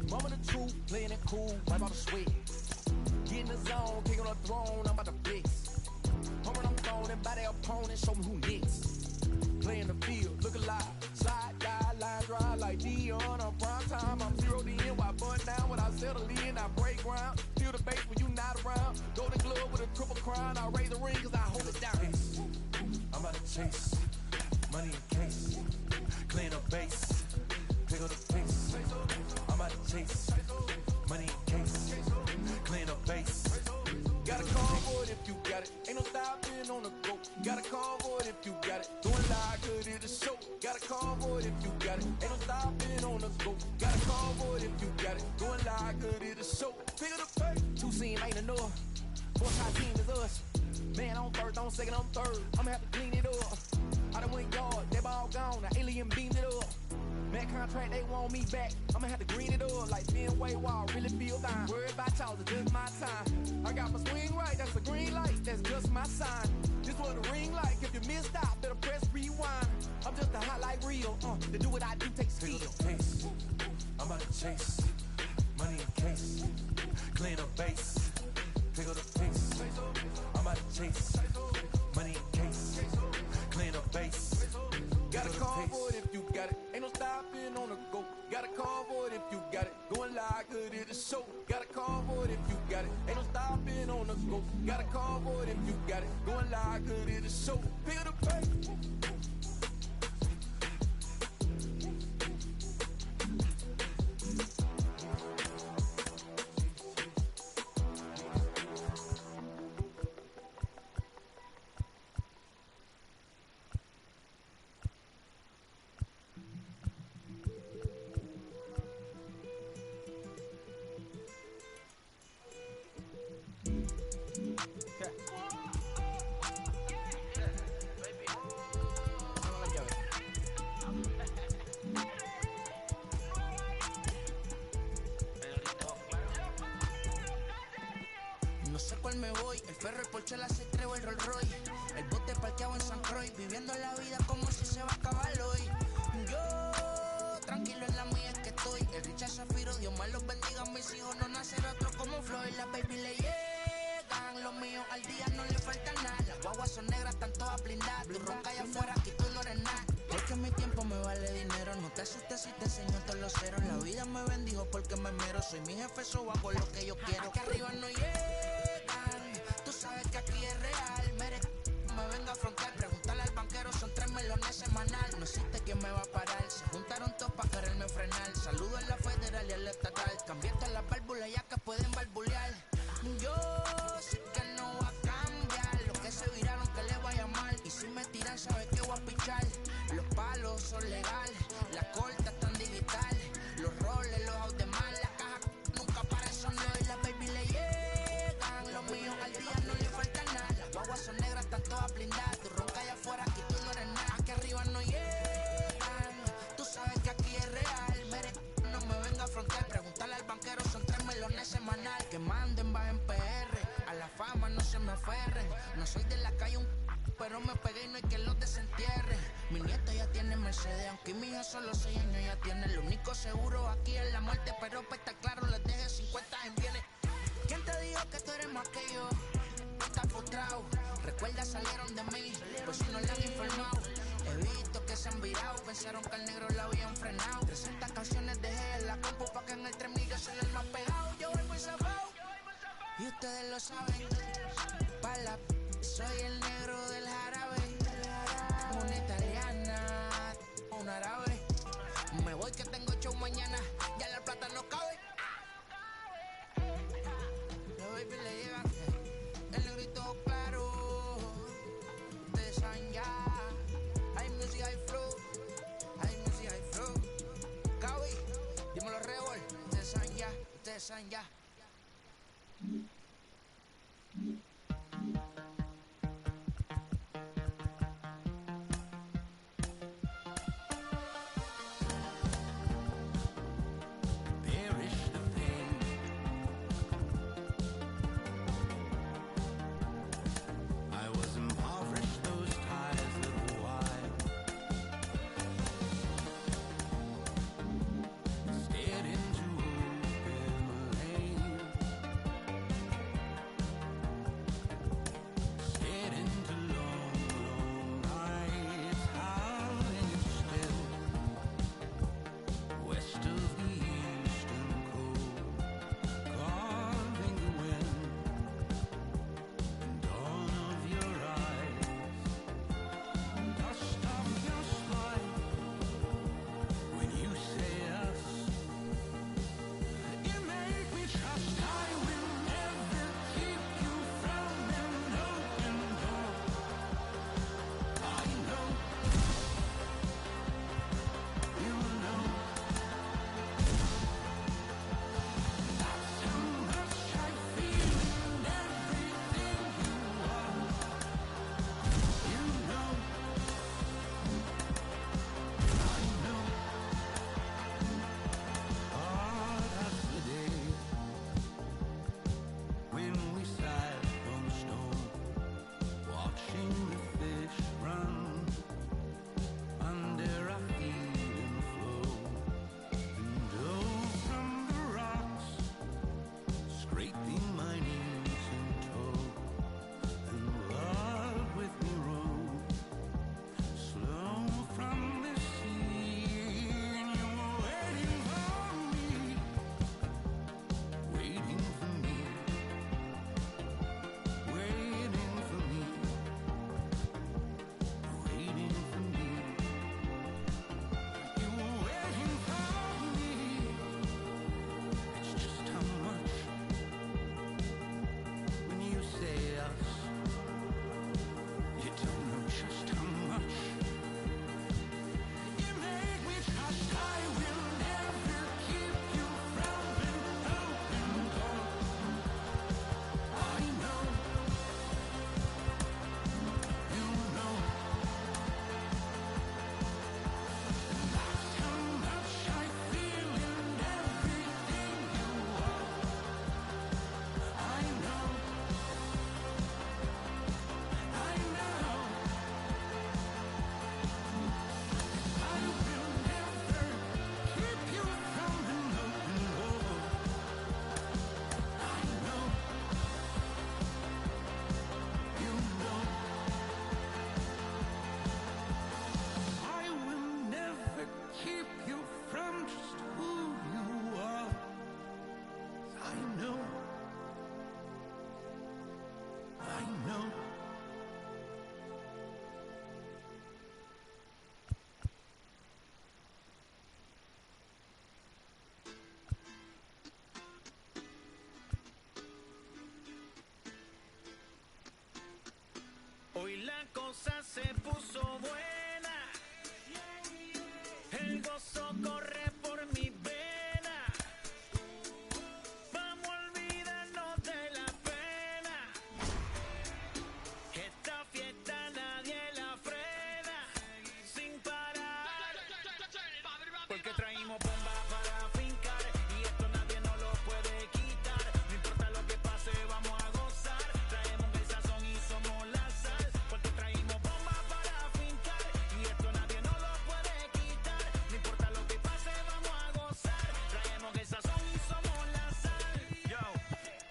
Mama the truth, playing it cool, wipe out the sweat. Get in the zone, pick on the throne, I'm about to flex. Home run on phone and by their opponent, show me who next. Play in the field, look alive. Slide, die, line drive like Dion on prime time. I'm 0'd in, why bun down when I settle in, I break ground. Feel the bass when you not around. Golden glove with a triple crown, I raise the ring cause I hold it down. I'm out to chase, money in case, clean up base, pick up the pace. I'm out to chase, money in case, clean up base. Got a call for it if you got it. Ain't no stopping on the go. Got a call for it if you got it. Doing live, good it is show. Got a call for it if you got it. Ain't no stopping on the go. Got a call for it if you got it. Doing live, good it is show. Figure the pay. 2 seam ain't enough. 4 top team is us. Man on first, on second, on third. I'ma have to clean it up. I done went yard, they ball gone. The alien beamed it up. Man contract, they want me back. I'ma have to green it up like Fenway Wall. Really feel fine. Worried about y'all, it's just my time. I got my swing right, that's a green light. That's just my sign. This what the ring like. If you missed out, better press rewind. I'm just a highlight reel. To do what I do takes skill. I'm about to chase. Money in case. Clean up base. Pick up the pace. I'm about to chase. Money in case. Clean up base. Got a call for it if you got it. Ain't no stopping on the go. Got a call for it if you got it. Going live, good it is show. Got a call for it if you got it. Ain't no stopping on the go. Got a call for it if you got it. Going live, good it is show. Pick up the pace. Ferro, el Porsche, la 6 el Rolls Royce. El bote parqueado en San Croix, viviendo la vida como si se va a acabar hoy. Yo, tranquilo en la mía es que estoy. El Richard Zafiro, Dios más los bendiga. Mis hijos no nacerá otro como Floyd. La baby le llegan, los míos al día no le falta nada. Las guaguas son negras, están todas blindadas. Tu ronca allá afuera, aquí tú no eres nada. Porque mi tiempo me vale dinero. No te asustes si te enseño todos los ceros. La vida me bendijo porque me mero. Soy mi jefe, so hago lo que yo quiero. Aquí arriba no llegan. Tú sabes que aquí es real. Me venga a afrontar. Preguntarle al banquero, son 3 melones semanal. No existe quien me va a parar. Se juntaron todos para quererme frenar. Saludo a la federal y a la estatal. Cambiaste las válvulas ya que pueden barbulear. Yo sé que no va a cambiar. Los que se viraron que les vaya mal. Y si me tiran, sabes que voy a pichar. Los palos son legales. Las cortas están digitales. Los roles, los autos mal. La caja nunca para eso no. Y la baby le llegan. Los míos al día no le falta nada. Las guaguas son negras, están todas blindadas. Tu ronca allá afuera, aquí tú no eres nada. Aquí arriba no llegan. Tú sabes que aquí es real. Mere, no me venga a afrontar. Preguntarle al banquero, son 3 melones semanal. Que manden, bajen PR. A la fama no se me aferren. No soy de la calle pero me pegué y no hay que los desentierre. Mi nieto ya tiene Mercedes, aunque mi hija solo 6 años ya tiene. Lo único seguro aquí es la muerte, pero para estar claro les deje 50 en bienes. ¿Quién te dijo que tú eres más que yo? Tú estás frustrado, recuerda salieron de mí, pues si no le han informado. He visto que se han virado, pensaron que al negro la habían frenado. 300 canciones dejé en la compu pa' que en el 3000 yo soy el más pegado. Yo voy muy zafado, y ustedes lo saben. Pa' la soy el negro del jarabe. Una italiana, un árabe. Me voy que tengo show mañana. Ya la plata no cabe. Los baby le llegan. El negrito claro. Ustedes saben ya. Hay music, hay flow. Hay music, hay flow. Cabi, dímelo Rebol. Ustedes saben ya. Ustedes saben ya. se puso buena. El gozo corre por mi vena. Vamos a olvidarnos de la pena. Esta fiesta nadie la frena. Sin parar. Porque traímos bomba para fincar. Y esto nadie nos lo puede quitar. No importa lo que pase, vamos a gozar. Traemos el sazón y somos la sal. Porque traímos bomba para fincar. Y esto nadie nos lo puede quitar. No importa lo que pase, vamos a gozar. Traemos el sazón y somos la sal. Yo,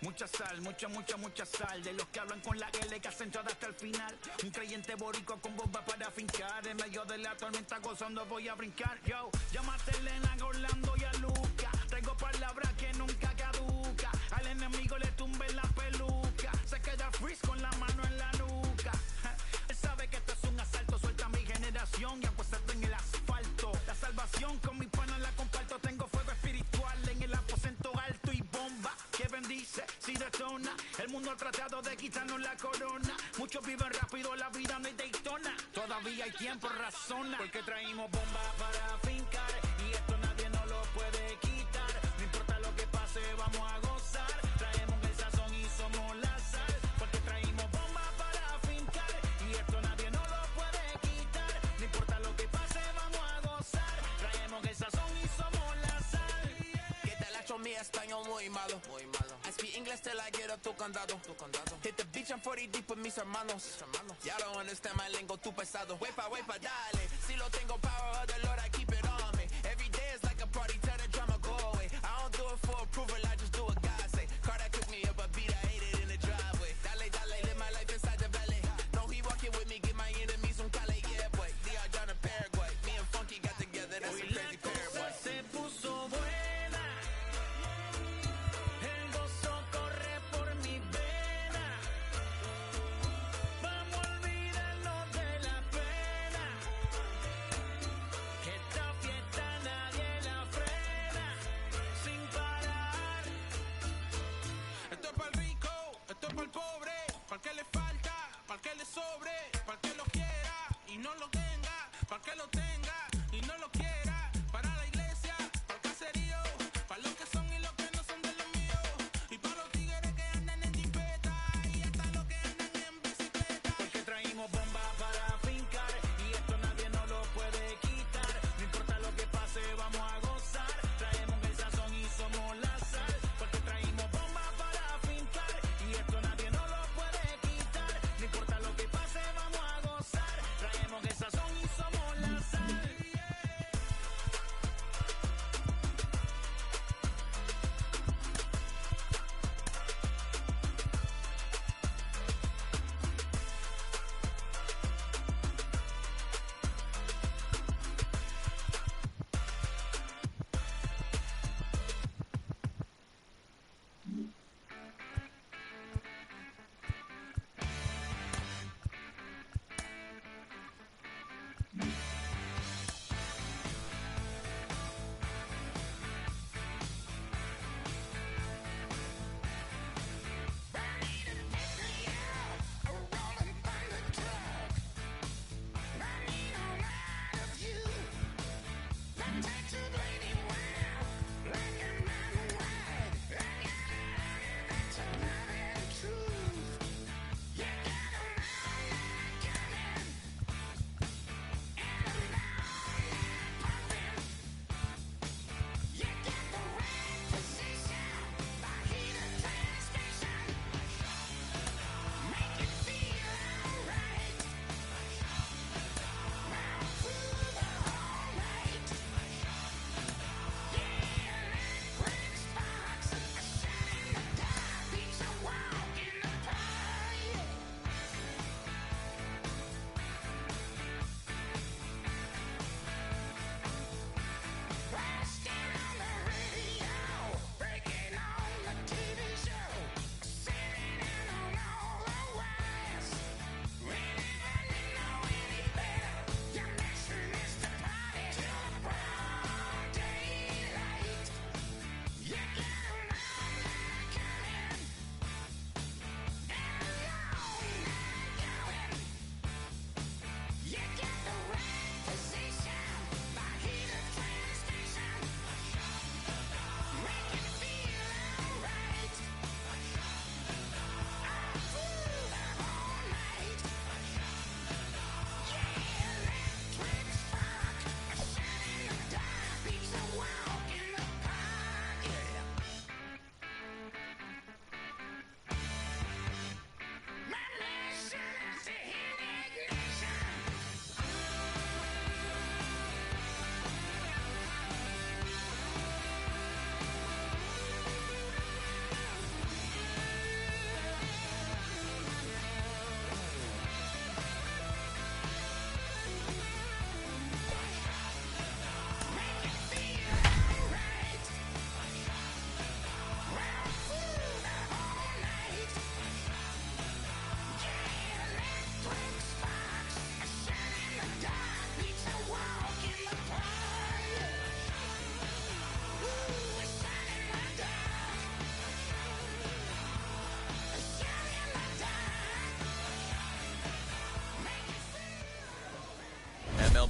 mucha sal, mucha sal. De los que hablan con la L que hacen todo hasta el final. Un creyente boricua con bomba para fincar. En medio de la tormenta gozando voy a brincar. Yo, llámate a Elena, a Orlando y a Luca. Traigo palabras que nunca caduca. Al enemigo le tumbe la peluca. Se queda freeze con la mano en la nuca. Él sabe que esto es un asalto. Suelta mi generación y apuesta en el asfalto. La salvación con mi pana la comparto. Tengo fuego espiritual en el aposento alto y bomba que bendice si detona. El mundo ha tratado de quitarnos la corona. Muchos viven rápido, la vida no es Daytona. Todavía hay tiempo, razona. Porque traímos bomba para fincar. Y esto nadie nos lo puede quitar. No importa lo que pase, vamos a gozar. Traemos el sazón y somos la sal. Porque traímos bomba para fincar. Y esto nadie nos lo puede quitar. No importa lo que pase, vamos a gozar. Traemos el sazón y somos la sal. Que te la echo mi español muy malo. I speak English till I get up tu condado. Hit the beach, I'm 40 deep with mis hermanos. Y'all don't understand my lingo, tu pesado. Wepa, dale. Si lo tengo power of the Lord, I keep it on me. Every day is like a party, tell the drama go away. I don't do it for approval, I just do what God say. Car that cook me up a beat, I ate it in the driveway. Dale, live my life inside the valley. No, he walking with me, get my enemies un cale, yeah, boy. DR John in Paraguay. Me and Funky got together, that's a crazy pair, boy. Se puso buena. El gozo corre por mi vena. Vamos a olvidarnos de la pena. Que esta fiesta nadie la frena. Sin parar. Esto es para el rico, esto es para el pobre, para el que le falta, para el que le sobre, para el que lo quiera y no lo tenga, para el que lo tenga y no lo quiera, para la iglesia, para el caserío, para los que son y los que no son de los míos, y para los tigres que andan en jipeta y hasta los que andan en bicicleta. Porque traímos bomba para fincar. Y esto nadie nos lo puede quitar. No importa lo que pase, vamos a gozar. Traemos el sazón y somos la sal. Porque traímos bomba para fincar. Y esto nadie nos lo puede quitar. No importa lo que pase, vamos a gozar. Traemos el sazón y somos la sal.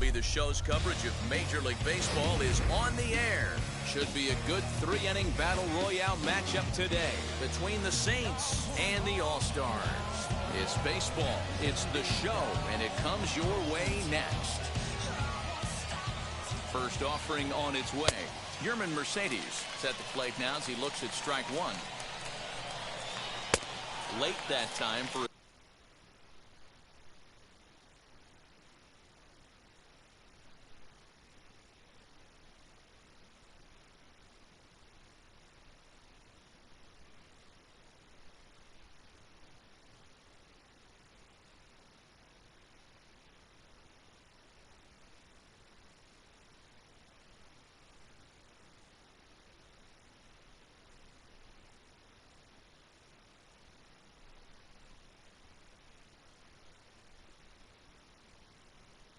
MLB The Show's coverage of Major League Baseball is on the air. Should be a good 3-inning battle royale matchup today between the Saints and the All-Stars. It's baseball, it's the show, and it comes your way next. First offering on its way. Yerman Mercedes is at the plate now as he looks at strike one. Late that time for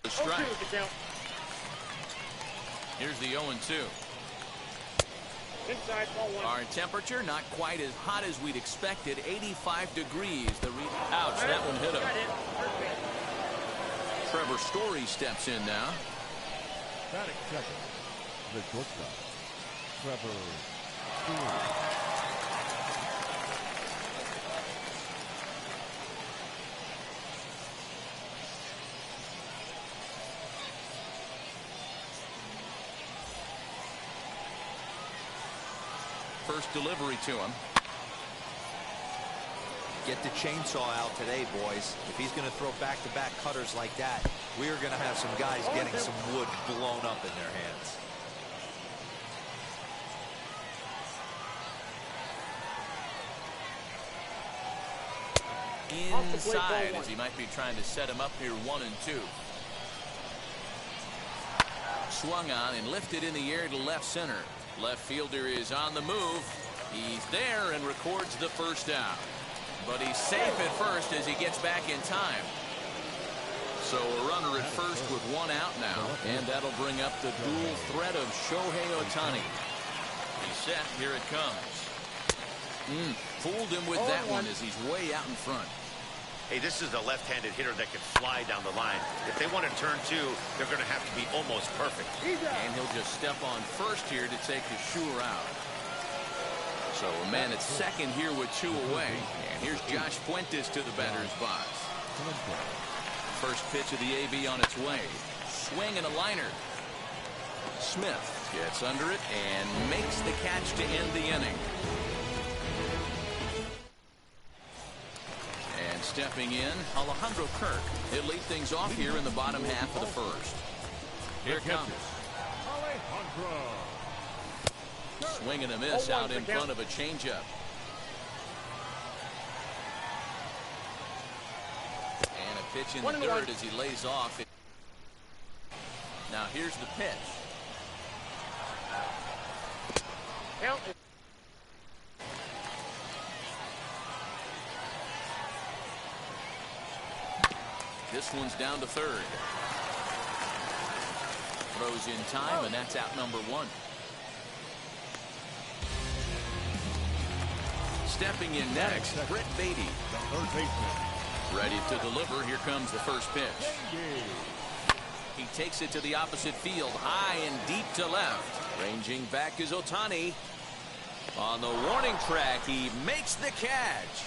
strike. Here's the 0-2. Inside, ball one. Our temperature not quite as hot as we'd expected. 85 degrees. Ouch, that one hit him. Trevor Story steps in now. Batting second, the shortstop, Trevor Story. First delivery to him. Get the chainsaw out today, boys. If he's going to throw back-to-back cutters like that, we are going to have some guys getting some wood blown up in their hands. Inside as he might be trying to set him up here 1-2. Swung on and lifted in the air to left center. Left fielder is on the move. He's there and records the first out. But he's safe at first as he gets back in time. So a runner at first with one out now. And that'll bring up the dual threat of Shohei Ohtani. He's set. Here it comes. Fooled him with that one as he's way out in front. Hey, this is a left-handed hitter that can fly down the line. If they want to turn two, they're going to have to be almost perfect. And he'll just step on first here to take the Shure out. So a man at second here with two away. And here's Josh Fuentes to the batter's box. First pitch of the AB on its way. Swing and a liner. Smith gets under it and makes the catch to end the inning. And stepping in, Alejandro Kirk. He'll lead things off here in the bottom half of the first. Here it comes. Swing and a miss out in front of a changeup. And a pitch in the dirt as he lays off. Now here's the pitch. This one's down to third. Throws in time, and that's out number one. Stepping in next, Brett Beatty. The third baseman. Ready to deliver. Here comes the first pitch. He takes it to the opposite field, high and deep to left. Ranging back is Ohtani. On the warning track, he makes the catch.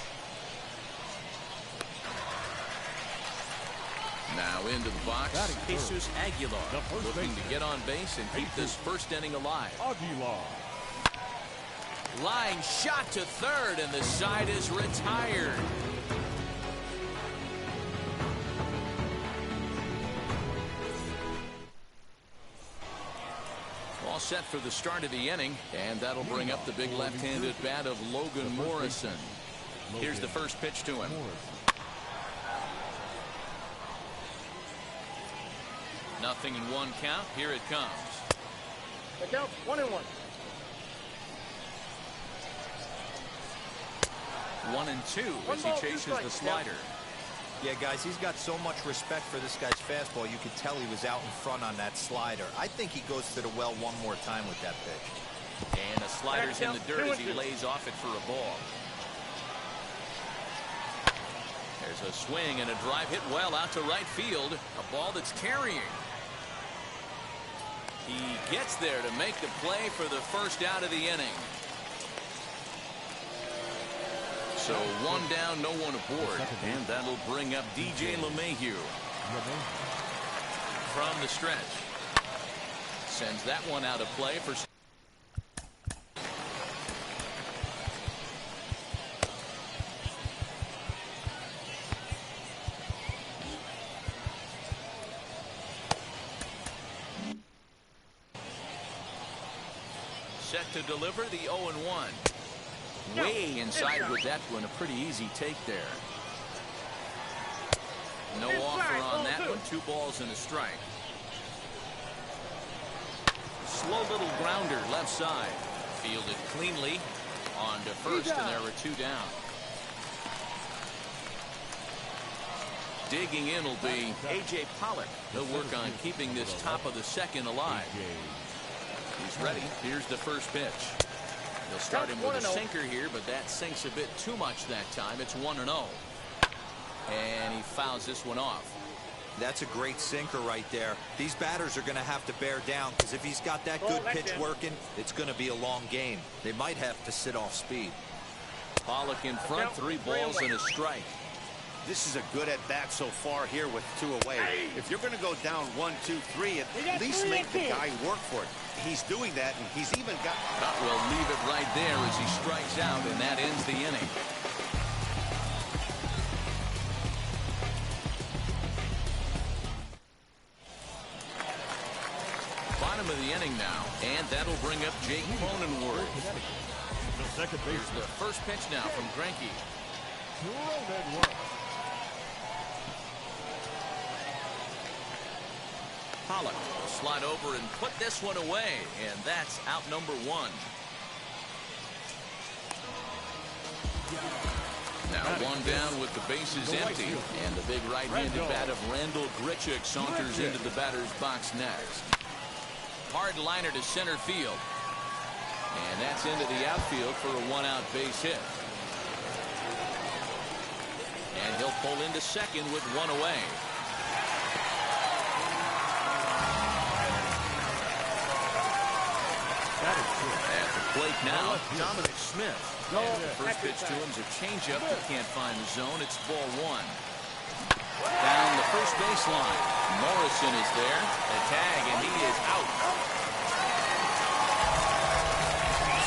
Now into the box, Jesus Aguilar, looking to get on base and keep this first inning alive. Aguilar. Line shot to third, and the side is retired. All set for the start of the inning, and that'll bring up the big left-handed bat of Logan Morrison. Here's the first pitch to him. Nothing in one count. Here it comes. The count 1-1. 1-2 as he chases the slider. Yeah, guys, he's got so much respect for this guy's fastball. You could tell he was out in front on that slider. I think he goes to the well one more time with that pitch. And the slider's in the dirt as he lays off it for a ball. There's a swing and a drive hit well out to right field. A ball that's carrying. He gets there to make the play for the first out of the inning. So one down, no one aboard, and that'll bring up DJ LeMahieu from the stretch. Sends that one out of play for. Set to deliver the 0-1. Way inside with that one. A pretty easy take there. No offer on that one. 2 balls and a strike. Slow little grounder left side. Fielded cleanly on to first, and there were 2 down. Digging in will be A.J. Pollock. He'll work on keeping this top of the second alive. He's ready. Here's the first pitch. They'll start him with a sinker here, but that sinks a bit too much that time. It's 1-0. And he fouls this one off. That's a great sinker right there. These batters are going to have to bear down, because if he's got that good pitch working, it's going to be a long game. They might have to sit off speed. Pollock in front, 3 balls and a strike. This is a good at-bat so far here with 2 away. If you're going to go down 1, 2, 3, at least make the guy work for it. He's doing that, and he's even got... Will leave it right there as he strikes out, and that ends the inning. Bottom of the inning now, and that'll bring up Jake Cronenworth. Here's the first pitch now from Greinke. Pollock will slide over and put this one away, and that's out number 1. Now 1 down with the bases empty, and the big right-handed bat of Randall Grichuk saunters into the batter's box next. Hard liner to center field, and that's into the outfield for a 1-out base hit. And he'll pull into second with 1 away. At the plate now, Dominic Smith. And the first pitch to him is a changeup that can't find the zone. It's ball 1. Down the first baseline. Morrison is there. A tag, and he is out.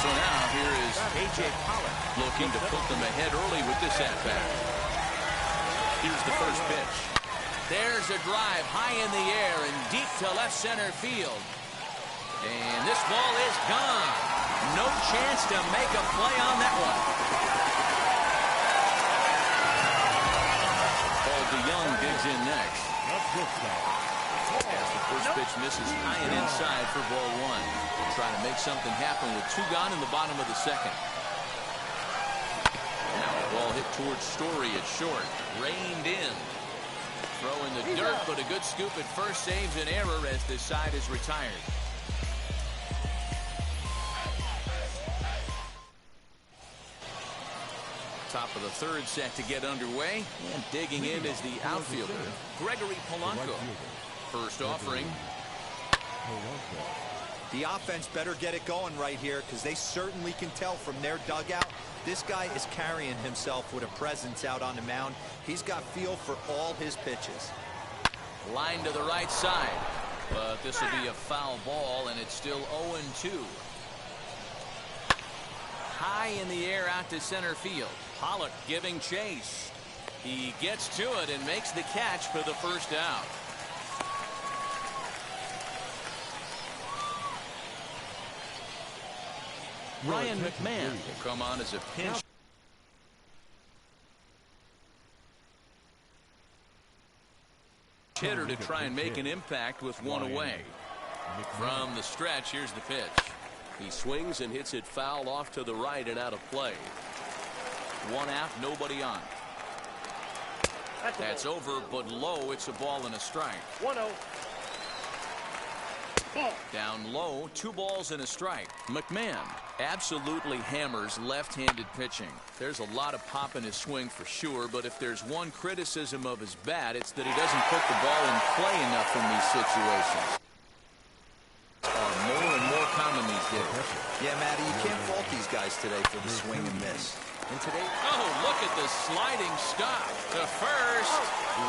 So now here is A.J. Pollock looking to put them ahead early with this at-bat. Here's the first pitch. There's a drive high in the air and deep to left center field. And this ball is gone. No chance to make a play on that one. Paul DeYoung digs in next. As the first pitch misses high and inside for ball 1. They'll try to make something happen with 2 gone in the bottom of the second. Now a ball hit towards Story at short. Reined in. Throw in the dirt, but a good scoop at first saves an error as this side is retired. Top of the third set to get underway, and digging in is the outfielder, Gregory Polanco. First offering. The offense better get it going right here, because they certainly can tell from their dugout. This guy is carrying himself with a presence out on the mound. He's got feel for all his pitches. Line to the right side, but this will be a foul ball, and it's still 0-2. High in the air out to center field. Pollock giving chase. He gets to it and makes the catch for the first out. Ryan McMahon will come on as a pinch hitter to try and make an impact with 1 away. From the stretch, here's the pitch. He swings and hits it foul off to the right and out of play. 1 out, nobody on. That's over, but low. It's a ball and a strike. 1-0. Down low, 2 balls and a strike. McMahon absolutely hammers left-handed pitching. There's a lot of pop in his swing for sure, but if there's one criticism of his bat, it's that he doesn't put the ball in play enough in these situations. bottom in these days. Yeah, Matty, you can't fault these guys today for the swing and miss. And today... Oh, look at the sliding stop to first.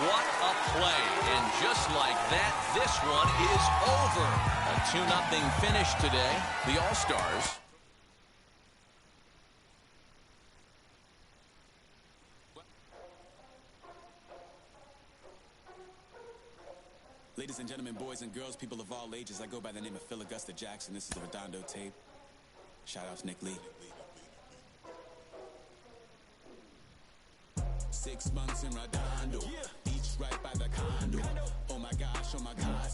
What a play. And just like that, this one is over. A 2-0 finish today. The All-Stars. Ladies and gentlemen, boys and girls, people of all ages, I go by the name of Phil Augusta Jackson. This is the Redondo tape. Shout out to Nick Lee. 6 months in Redondo, beach right by the condo. Oh my gosh, oh my God,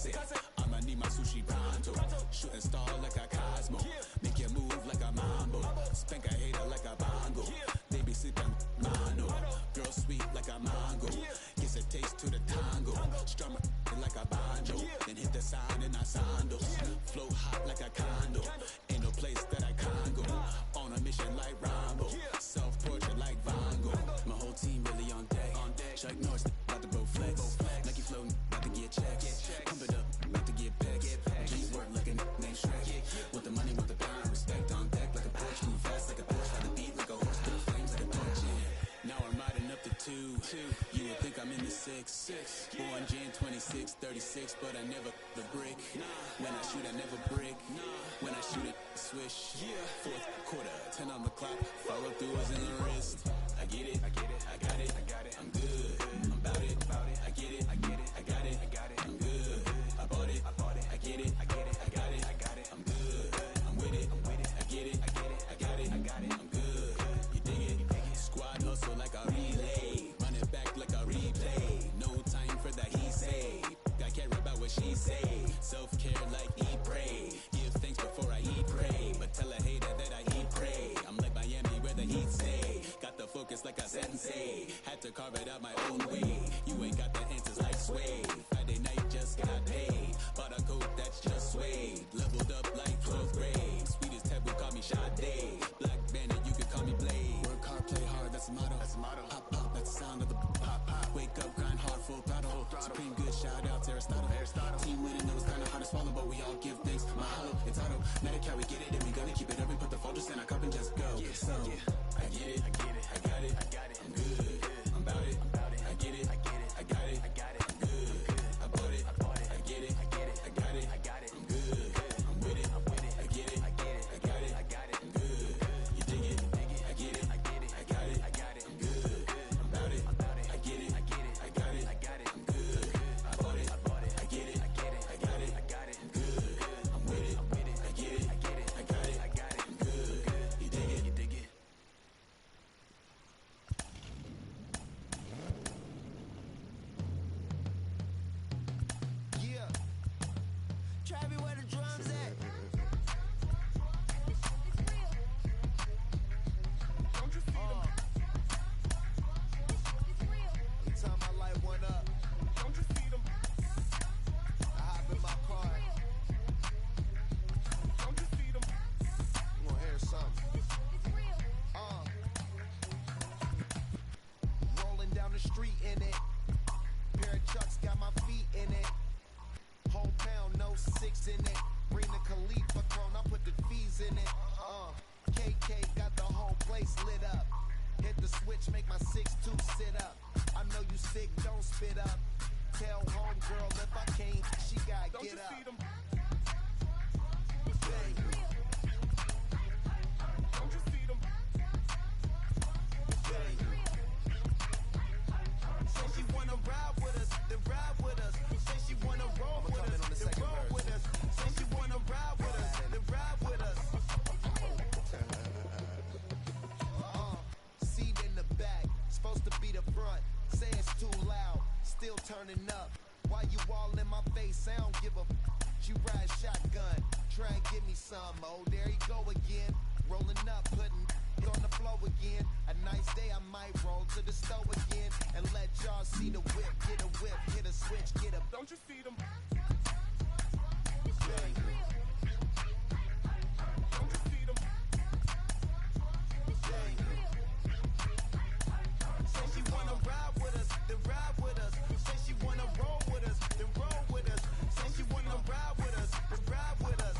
I'ma need my sushi pronto. Shooting star like a Cosmo, make you move like a mambo. Spank a hater like a bongo. They be sipping mano, girl sweet like a mango. Gives a taste to the tango, strum it like a banjo. Then hit the sound in our sandals. Flow hot like a condo, ain't no place that I can't go. On a mission like Rambo, self-portrait like Van Gogh. My whole team really on deck. Chuck Norris about to go flex. Nike floating, about to get checks. Pump it up, about to get pecks. Jeans work like a name Shrek. With the money, with the power, respect on deck like a Porsche. Move fast like a Porsche, by the beat like a horse. To the flames like a torch. Now I'm riding up to 2. You would think I'm in the 6. Born Jan 26, 36, but I never the brick. When I shoot, I never brick. When I shoot it, swish. Fourth quarter, 10 on the clock. Follow through is in the wrist. I get it, I get it, I got it, I got it. I'm good, I'm about it, I get it, I get it, I got it, I got it. I'm good, I bought it, I get it, I get it, I got it, I got it. I'm good, I'm with it, I get it, I get it, I got it, I got it. I'm good, you dig it, squad hustle like a relay, run it back like a replay. No time for that he say, I care about what she say. Self-care like eat, pray, give thanks before I eat, pray. But tell a hater that I eat, pray. I'm like Miami where the heat stay. Got the focus like a sensei. Had to carve it out my own way. You ain't got the answers like Sway. Friday night just got paid. Bought a coat that's just suede. Leveled up like 12th grade. Sweetest taboo call me Sade. Black Bandit, you could call me Blade. Work hard, play hard, that's the motto. Pop, pop, that's the sound of the pop, pop. Wake up, grind hard, full throttle. Supreme good, shout out to Aristotle. Team winning, it was kinda hard to swallow, but we all give thanks. Mahalo, it's auto. Medicare, we get it, and we gonna keep it up. We put the Folgers in our cup and just go. So, I get it, I get it, I got it, I got it. I'm good, I'm about it, I get it, I get it, I got it, I got it. I'm good, I bought it, I get it, I get it, I got it, I got it. I'm good, I'm with it, I get it, I get it, I got it, I got it. I'm good, you dig it, I get it, I get it, I got it, I got it. I'm good, I'm about it, I get it, I get it, I got it, I got it. I'm good, I bought it, I get it, I get it, I got it, I got it. I'm good, I'm with it, I get it, I get it, I got it, I got it. I'm good, you dig it, you dig it. Yeah. Travis, where the drums at? Don't you see them? Every time I light one up, don't you see them? I hop in my car. Don't you see them? You gonna hear something? Rolling down the street in it. Pair of Chucks got my feet in it. Whole pound, no 6 in it. Bring the Khalifa chrome, I put the fees in it. KK got the whole place lit up. Hit the switch, make my 6'2" sit up. I know you sick, don't spit up. Tell homegirl if I can't, she gotta get up. Don't you see them? Don't you see them? Say she wanna ride with us, then ride with us. Say she wanna roll with us, then roll with us. Say she wanna ride with us, then ride with us. Seat in the back, supposed to be the front. Say it's too loud, still turning up. Why you all in my face? I don't give a She ride shotgun, try and give me some. Oh, there you go again. Rolling up, putting it on the floor again. A nice day, I might roll to the stove again and let y'all see the whip. Get a whip, hit a switch, get a. Don't you see them? Don't you see them? Say she wanna ride with us, then ride with us. Say she wanna roll with us, then roll with us. Say she wanna ride with us, then ride with us.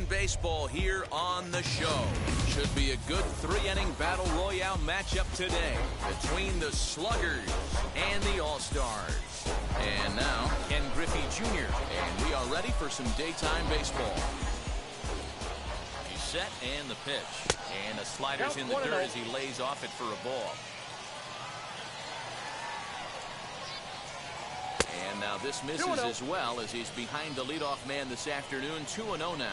baseball here on the show. Should be a good 3-inning battle royale matchup today between the Sluggers and the All-Stars. And now, Ken Griffey Jr., and we are ready for some daytime baseball. He's set and the pitch. And the slider's in the dirt as he lays off it for a ball. And now this misses as well as he's behind the leadoff man this afternoon. 2-0 now.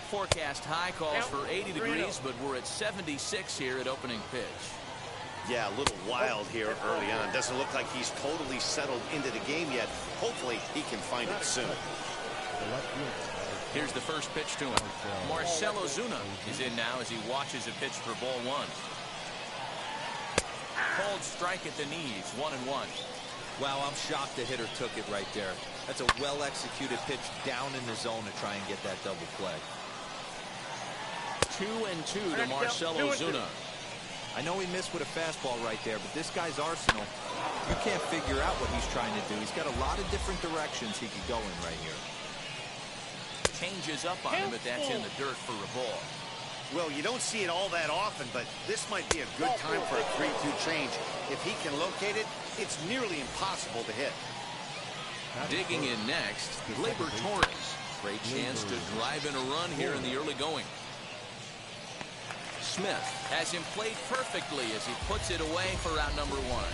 Forecast high calls for 80 degrees, but we're at 76 here at opening pitch. Yeah, a little wild here early on. Doesn't look like he's totally settled into the game yet. Hopefully he can find it soon. Here's the first pitch to him. Marcell Ozuna is in now as he watches a pitch for ball one. Cold strike at the knees, 1-1. Wow, I'm shocked the hitter took it right there. That's a well-executed pitch down in the zone to try and get that double play. 2-2 to Marcell Ozuna. I know he missed with a fastball right there, but this guy's arsenal, you can't figure out what he's trying to do. He's got a lot of different directions he could go in right here. Changes up on him, but that's in the dirt for a ball. Well, you don't see it all that often, but this might be a good time for a 3-2 change. If he can locate it, it's nearly impossible to hit. Digging in next, Gleyber Torres. Great chance to drive in a run here in the early going. Smith has him played perfectly as he puts it away for out number one.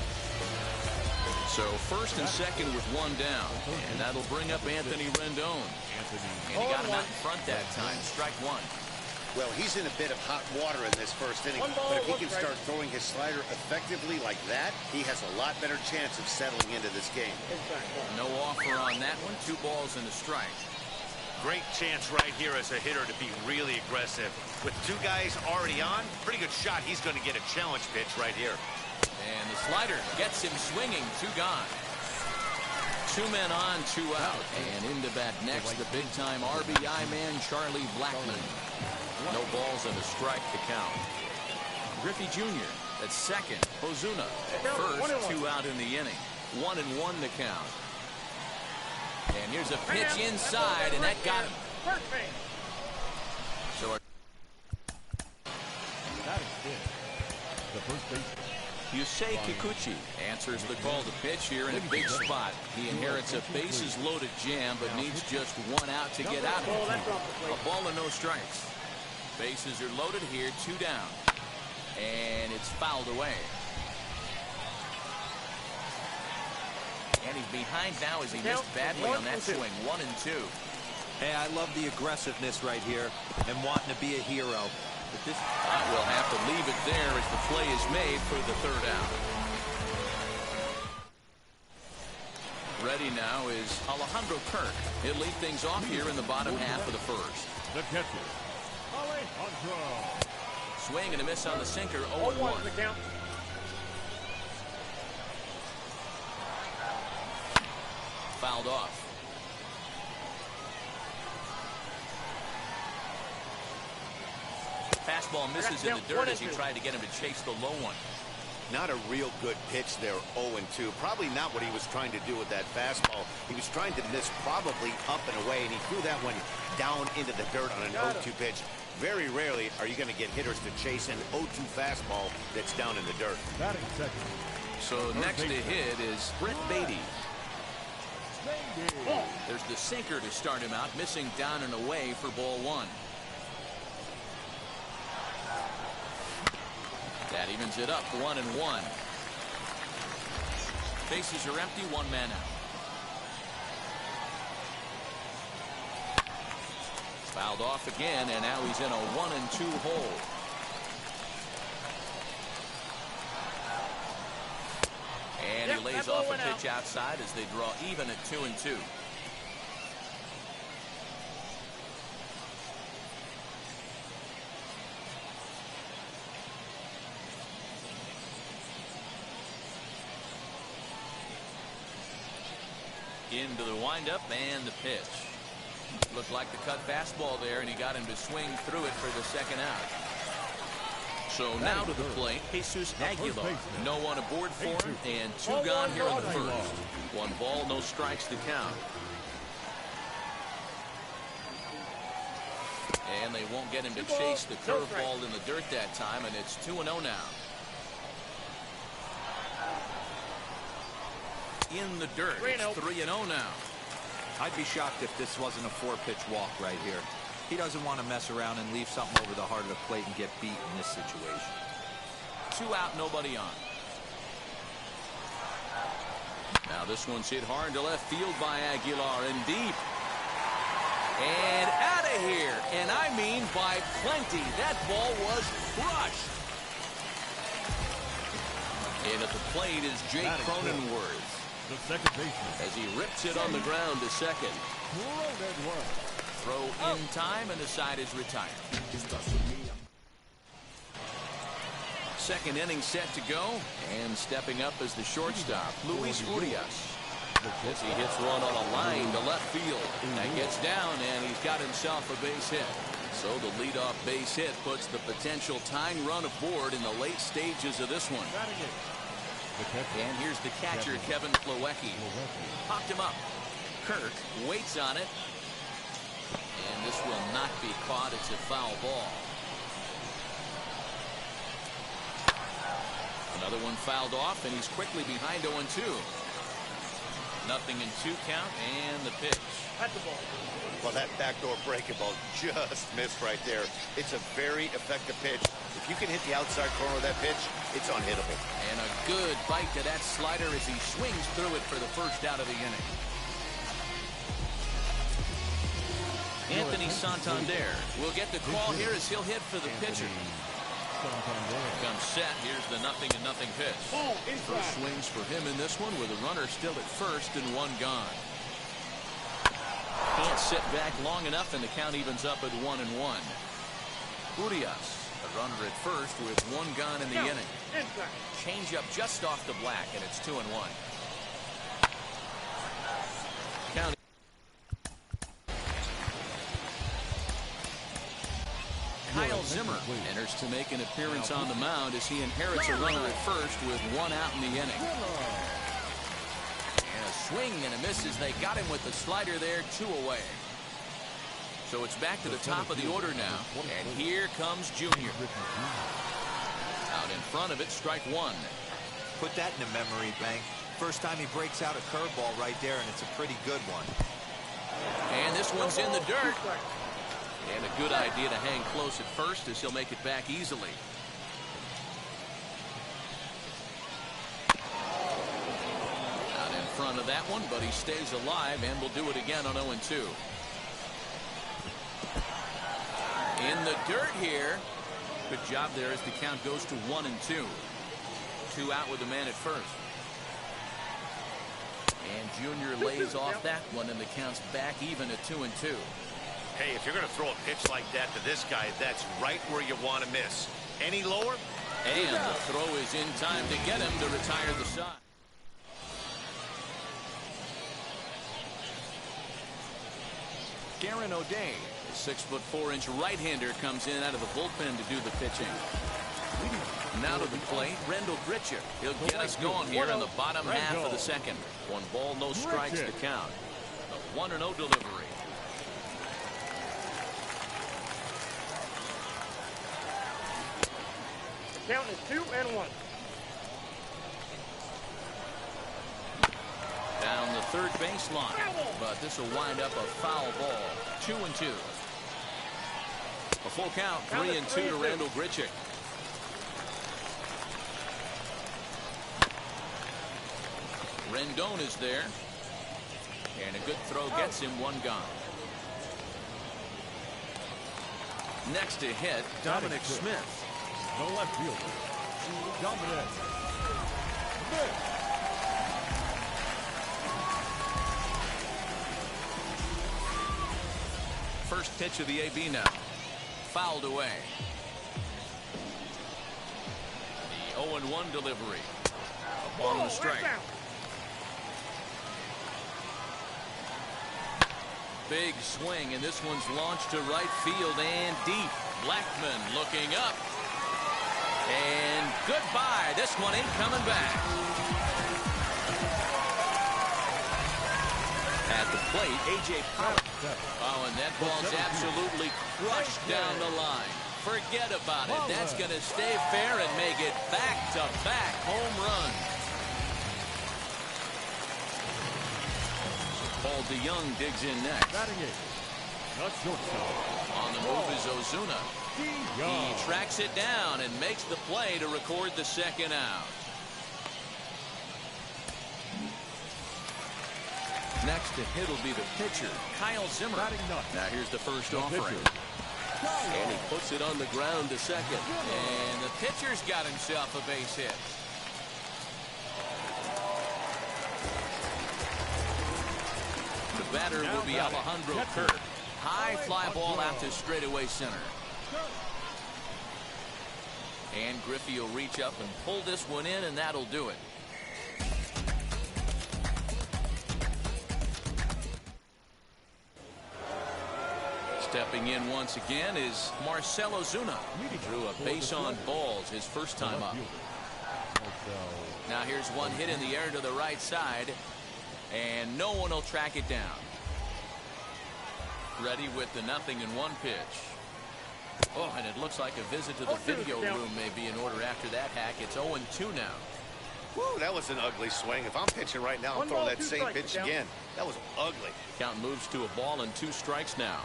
So first and second with one down, and that'll bring up Anthony Rendon. And he got him out in front that time. Strike one. Well, he's in a bit of hot water in this first inning, but if he can start throwing his slider effectively like that, he has a lot better chance of settling into this game. No offer on that one. 2 balls and a strike. Great chance right here as a hitter to be really aggressive. With 2 guys already on, pretty good shot. He's going to get a challenge pitch right here. And the slider gets him swinging. 2 gone. 2 men on, 2 out. And into bat next, the big-time RBI man, Charlie Blackmon. No balls and a strike to count. Griffey Jr. at second. Ozuna at first. 2 out in the inning. 1-1 to count. And here's a pitch inside, and that got him. So that is good. The first baseman. Yusei Kikuchi answers the call to pitch here in a big spot. He inherits a bases-loaded jam, but needs just 1 out to get out of it. A ball and no strikes. Bases are loaded here, 2 down. And it's fouled away. And he's behind now as he missed badly on that swing. 1-2. Hey, I love the aggressiveness right here and wanting to be a hero. But this we'll have to leave it there as the play is made for the 3rd out. Ready now is Alejandro Kirk. He'll lead things off here in the bottom half of the first. The catcher, Alejandro. Swing and a miss on the sinker. 0-1. Fouled off. Fastball misses in the dirt as he tried to get him to chase the low one. Not a real good pitch there, 0-2. Probably not what he was trying to do with that fastball. He was trying to miss probably up and away, and he threw that one down into the dirt on an 0-2 pitch. Very rarely are you going to get hitters to chase an 0-2 fastball that's down in the dirt. So next to hit is Brett Beatty. There's the sinker to start him out, missing down and away for ball 1. That evens it up, 1-1. Bases are empty, 1 man out. Fouled off again, and now he's in a 1-2 hole. And he lays off a pitch outside as they draw even at 2-2. Into the windup and the pitch. Looked like the cut fastball there, and he got him to swing through it for the 2nd out. So now to the plate, Jesus Aguilar. No one aboard for him, and 2 gone here in the first. 1 ball, no strikes to count. And they won't get him to chase the curveball in the dirt that time, and it's 2-0 now. In the dirt, it's 3-0 now. I'd be shocked if this wasn't a 4-pitch walk right here. He doesn't want to mess around and leave something over the heart of the plate and get beat in this situation. 2 out, nobody on. Now this one's hit hard to left field by Aguilar and deep. And out of here. And I mean by plenty. That ball was crushed. And at the plate is Jake Cronenworth. The second baseman. As he rips it on the ground to second. Throw in time, and the side is retired. Second inning set to go, and stepping up as the shortstop, Luis Urias. As he hits one on a line to left field, and gets down, and he's got himself a base hit. So the leadoff base hit puts the potential tying run aboard in the late stages of this one. And here's the catcher, Kevin Plawecki. Popped him up. Kirk waits on it. And this will not be caught. It's a foul ball. Another one fouled off, and he's quickly behind 0-2. Nothing in 2 count, and the pitch. At the ball. Well, that backdoor breaking ball just missed right there. It's a very effective pitch. If you can hit the outside corner of that pitch, it's unhittable. And a good bite to that slider as he swings through it for the first out of the inning. Anthony Santander will get the call here as he'll hit for the pitcher. Comes set. Here's the 0-0 pitch. First swings for him in this one with a runner still at first and 1 gone. Can't sit back long enough, and the count evens up at 1-1. Urias, a runner at first with 1 gone in the inning. Change up just off the black, and it's 2-1. Count. Kyle Zimmer enters to make an appearance on the mound as he inherits a runner at first with 1 out in the inning. And a swing and a miss as they got him with the slider there, 2 away. So it's back to the top of the order now. And here comes Junior. Out in front of it, strike 1. Put that in a memory bank. First time he breaks out a curveball right there, and it's a pretty good one. And this one's in the dirt. And a good idea to hang close at first as he'll make it back easily. Out in front of that one, but he stays alive and will do it again on 0-2. In the dirt here. Good job there as the count goes to 1-2. 2 out with the man at first. And Junior lays off that one, and the count's back even at 2-2. Hey, if you're going to throw a pitch like that to this guy, that's right where you want to miss. Any lower? And the throw is in time to get him to retire the side. Garen O'Day, the 6'4" right-hander, comes in out of the bullpen to do the pitching. Now to the plate, Rendell Gritchick. He'll get us going here in the bottom half of the second. 1 ball, no strikes to count. A 1-0 delivery. Count is 2-1. Down the third baseline, but this will wind up a foul ball. 2-2. A full count, 3-2 to Rendell Gritchick. Rendon is there, and a good throw gets him 1 gone. Next to hit, Dominic Smith. The left fielder, Dominic Smith. First pitch of the AB now. Fouled away. The 0-1 delivery. A ball and a strike. Big swing, and this one's launched to right field and deep. Blackman looking up. And goodbye. This one ain't coming back. At the plate, A.J. Powell. Oh, and that ball's absolutely crushed down the line. Forget about it. That's going to stay fair and make it back-to-back home runs. Paul DeYoung digs in next. On the move is Ozuna. He tracks it down and makes the play to record the second out. Next to hit will be the pitcher, Kyle Zimmer. Now here's the first offering. And he puts it on the ground to second. And the pitcher's got himself a base hit. The batter will be Alejandro Kirk. High fly ball out to straightaway center. And Griffey will reach up and pull this one in, and that'll do it. Stepping in once again is Marcell Ozuna. Drew a base on balls his first time up. Now here's one hit in the air to the right side, and no one will track it down. Ready with the 0-1 pitch. Oh, and it looks like a visit to the video room may be in order after that hack. It's 0-2 now. Woo, that was an ugly swing. If I'm pitching right now, I'm throwing that same pitch again. That was ugly. Count moves to a ball and 2 strikes now.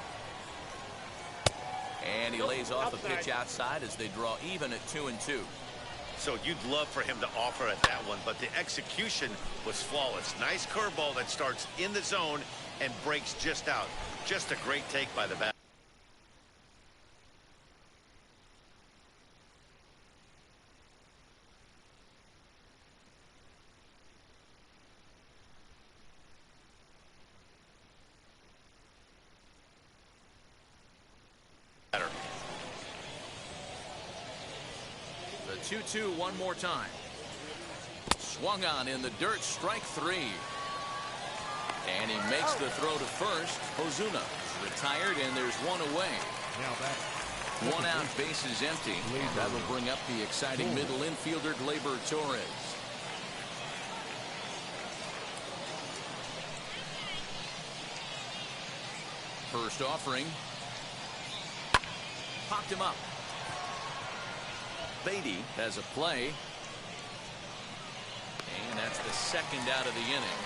And he lays off a pitch outside as they draw even at 2-2. So you'd love for him to offer at that one, but the execution was flawless. Nice curveball that starts in the zone and breaks just out. Just a great take by the batter. The 2-2 one more time. Swung on in the dirt, strike 3. And he makes the throw to first. Ozuna retired, and there's one away. One out, base is empty. And that will bring up the exciting middle infielder, Gleyber Torres. First offering. Popped him up. Beatty has a play. And that's the second out of the inning.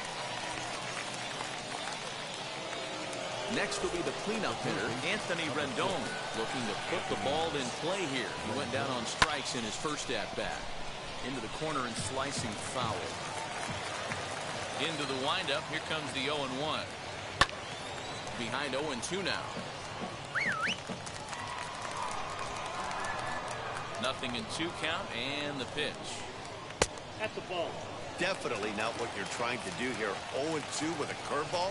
Next will be the cleanup hitter, Anthony Rendon, looking to put the ball in play here. He went down on strikes in his first at-bat. Into the corner and slicing foul. Into the windup. Here comes the 0-1. Behind 0-2 now. 0-2 count, and the pitch. That's a ball. Definitely not what you're trying to do here. 0-2 with a curveball.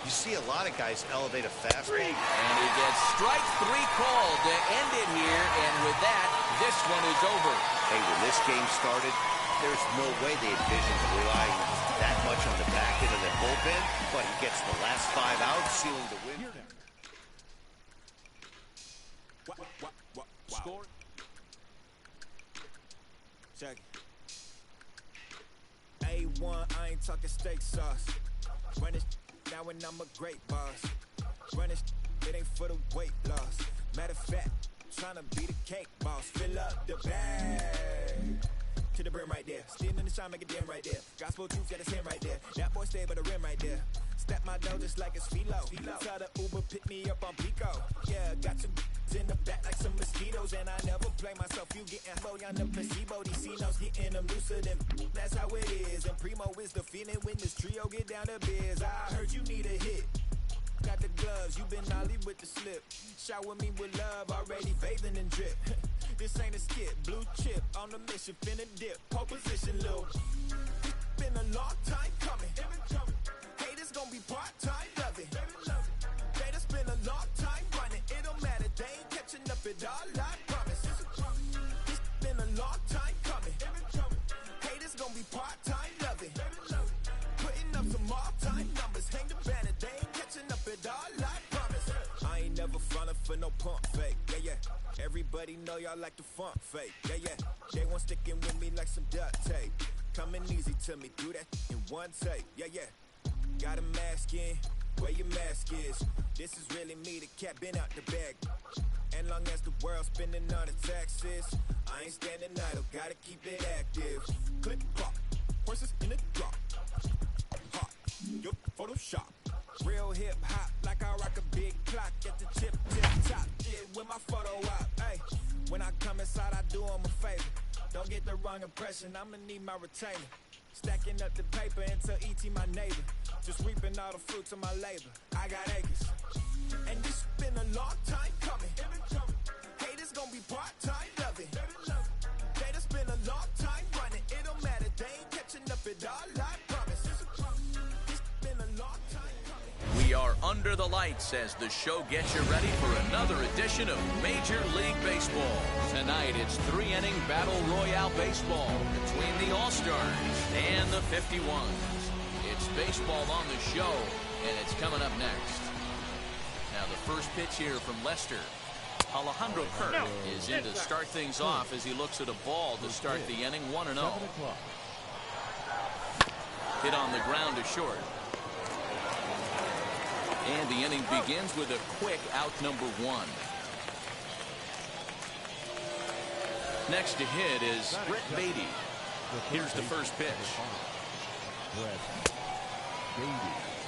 You see a lot of guys elevate a fastball. And he gets strike 3 called to end it here, and with that, this one is over. Hey, when this game started, there's no way they envisioned relying that much on the back end of the bullpen, but he gets the last 5 out, sealing the win. Score. Check. A1, I ain't talking steak sauce. Run it now and I'm a great boss. Run it ain't for the weight loss. Matter of fact, trying to be the cake boss. Fill up the bag to the brim right there. Standing in the shine, make it dim right there. Gospel truth, got his hand right there. That boy stay by the rim right there. Step my dough just like it's philo. Tell the Uber pick me up on Pico. Yeah, got some in the back like some mosquitoes, and I never play myself. You getting low on the placebo. These C-notes getting them looser than that's how it is. And Primo is the feeling when this trio get down to biz. I heard you need a hit. Got the gloves, you been ollie with the slip. Shower me with love, already bathing in drip. This ain't a skip, blue chip on the mission, finna dip. Pole position, little. It's been a long time coming. Haters gonna be part-time loving. Haters been a long time running. It don't matter, they ain't catching up at all, I promise. It's been a long time coming. Haters gonna be part-time loving. Putting up some all-time numbers. Hang the banner, they ain't catching up at all, I promise. I ain't never frontin' for no pump fake. Yeah, yeah. Everybody know y'all like the funk fake. Yeah, yeah. They want sticking with me like some duct tape. Coming easy to me, do that in one take. Yeah, yeah. Got a mask in, where your mask is. This is really me, the cat been out the bag. And long as the world's spending on the taxes, I ain't standing idle, gotta keep it active. Click clock, horses in the drop. Hot, your Photoshop. Real hip hop, like I rock a big clock at the tip top. Yeah, with my photo op. Hey, when I come inside, I do 'em a favor. Don't get the wrong impression, I'ma need my retainer. Stacking up the paper until E.T. my neighbor. Just reaping all the fruits of my labor. I got acres. And this been a long time coming. Haters gonna be part-time loving. They just been a long time running. It don't matter, they ain't catching up at all, I promise. This been a long time coming. We are under the lights as the show gets you ready for another edition of Major League Baseball. Tonight, it's 3-inning Battle Royale baseball between the All-Stars and the 51s. It's baseball on the show, and it's coming up next. Now, the first pitch here from Lester. Alejandro Kirk is in to start things off as he looks at a ball to start the inning 1-0. Hit on the ground to short. And the inning begins with a quick out number 1. Next to hit is Brett Beatty. Here's the first pitch.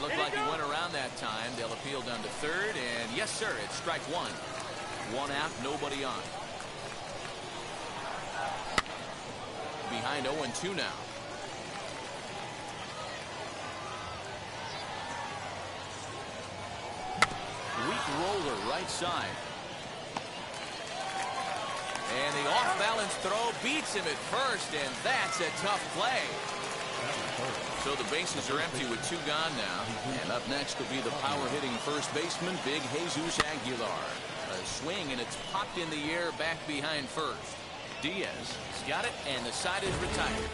Looked like he went around that time. They'll appeal down to third, and yes, sir, it's strike 1. 1 out, nobody on. Behind 0-2 now. Weak roller right side. And the off-balance throw beats him at first, and that's a tough play. So the bases are empty with 2 gone now. And up next will be the power-hitting first baseman, Big Jesus Aguilar. A swing, and it's popped in the air back behind first. Diaz has got it, and the side is retired.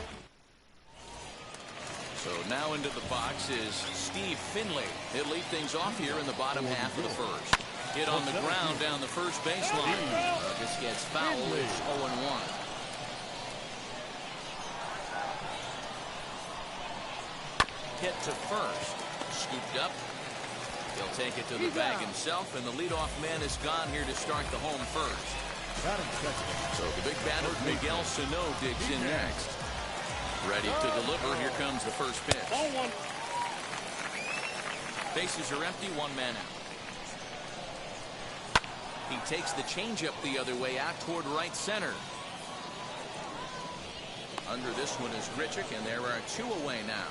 So now into the box is Steve Finley. He'll lead things off here in the bottom half of the first. Hit on the ground down the first baseline. This gets foul. It's 0-1. Hit to first. Scooped up. He'll take it to the bag himself, and the leadoff man is gone here to start the home first. So the big batter Miguel Sano digs in next. Ready to deliver. Here comes the first pitch. Bases are empty, 1 man out. He takes the changeup the other way out toward right center. Under this one is Grichuk, and there are 2 away now.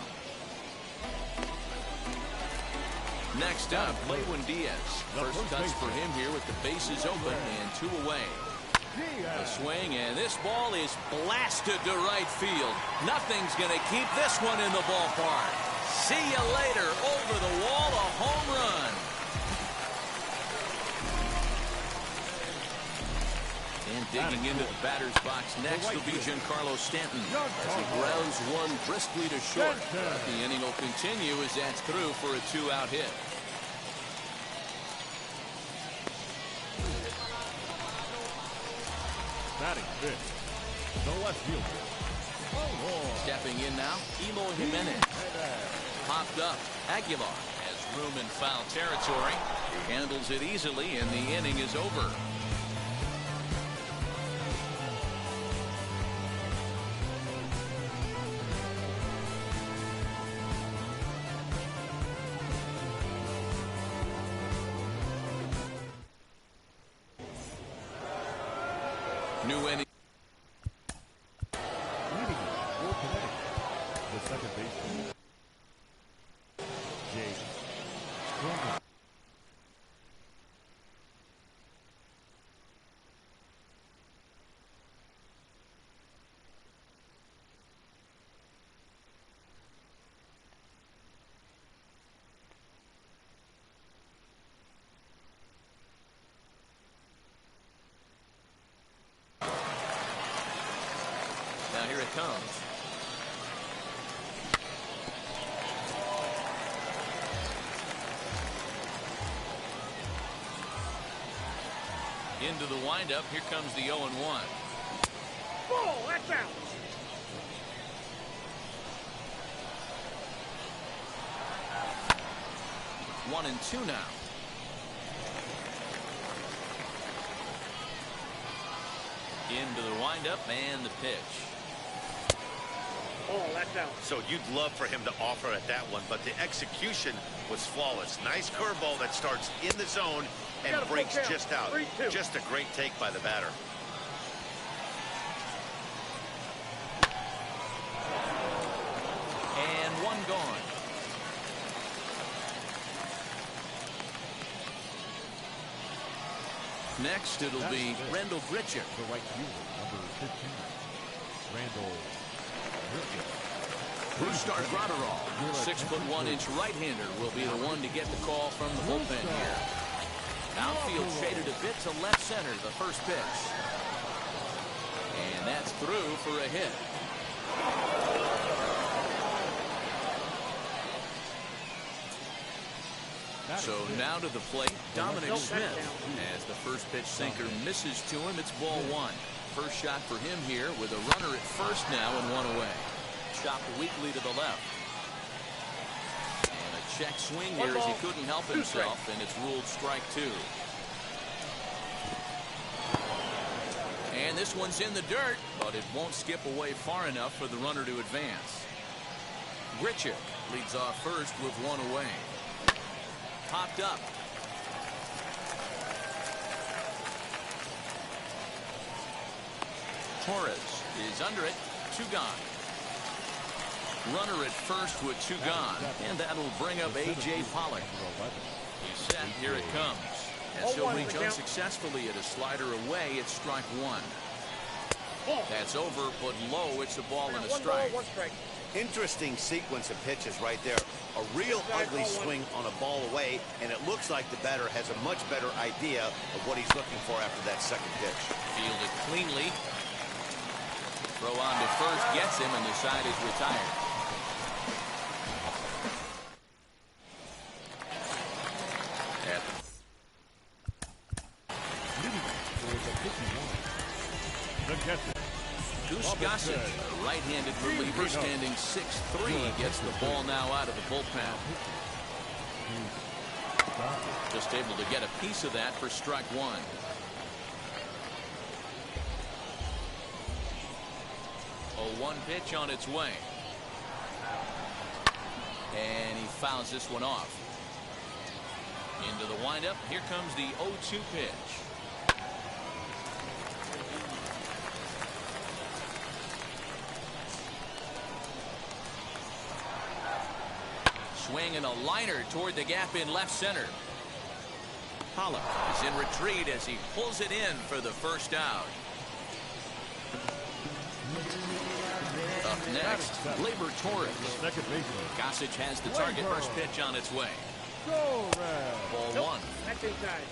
Next up, Lewin Diaz. First touch for him here with the bases open and 2 away. A swing, and this ball is blasted to right field. Nothing's going to keep this one in the ballpark. See you later. Over the wall, a home run. And digging into the batter's box next will be Giancarlo Stanton as he grounds 1 briskly to short. But the inning will continue as that's through for a 2-out hit. Batting fifth, the left fielder. Stepping in now, Elo Jimenez. Popped up. Aguilar has room in foul territory. He handles it easily, and the inning is over. New inning. Leading it for Connecticut, the second baseman, Jake Stroman. Now here it comes. Into the windup. Here comes the 0-1. Ball, that's out. 1-2 now. Into the windup and the pitch. Oh, that's out. So you'd love for him to offer at that one, but the execution was flawless. Nice curveball that starts in the zone and breaks just out. 3-2. Just a great take by the batter. And one gone. Next, it'll be Randall Grichuk. The right fielder, number 15. Randall Grichuk. Brustar Graterol, 6'1" right-hander, will be the one to get the call from the bullpen here. Outfield shaded a bit to left center, the first pitch. And that's through for a hit. So now to the plate, Dominic Smith. As the first pitch sinker misses to him, it's ball one. First shot for him here with a runner at first now and one away. Chopped weakly to the left. And a check swing here as he couldn't help himself, and it's ruled strike two. And this one's in the dirt, but it won't skip away far enough for the runner to advance. Grichuk leads off first with one away. Popped up. Torres is under it. Two gone. Runner at first with two gone. And that'll bring up A.J. Pollock. He's set. Here it comes. As he'll reach unsuccessfully at a slider away, it's strike one. That's over, but low. It's a ball and a strike. Interesting sequence of pitches right there. A real ugly swing on a ball away, and it looks like the batter has a much better idea of what he's looking for after that second pitch. Fielded cleanly. Throw on to first gets him, and the side is retired. Goose Gossett, a right-handed reliever standing 6'3", gets the ball now out of the bullpen. Just able to get a piece of that for strike one. A 1 pitch on its way. And he fouls this one off. Into the windup. Here comes the 0-2 pitch. Swing and a liner toward the gap in left center. Pollock is in retreat as he pulls it in for the first out. Up next, Gleyber Torres. Gossage has the target. First pitch on its way. Ball one. That's inside.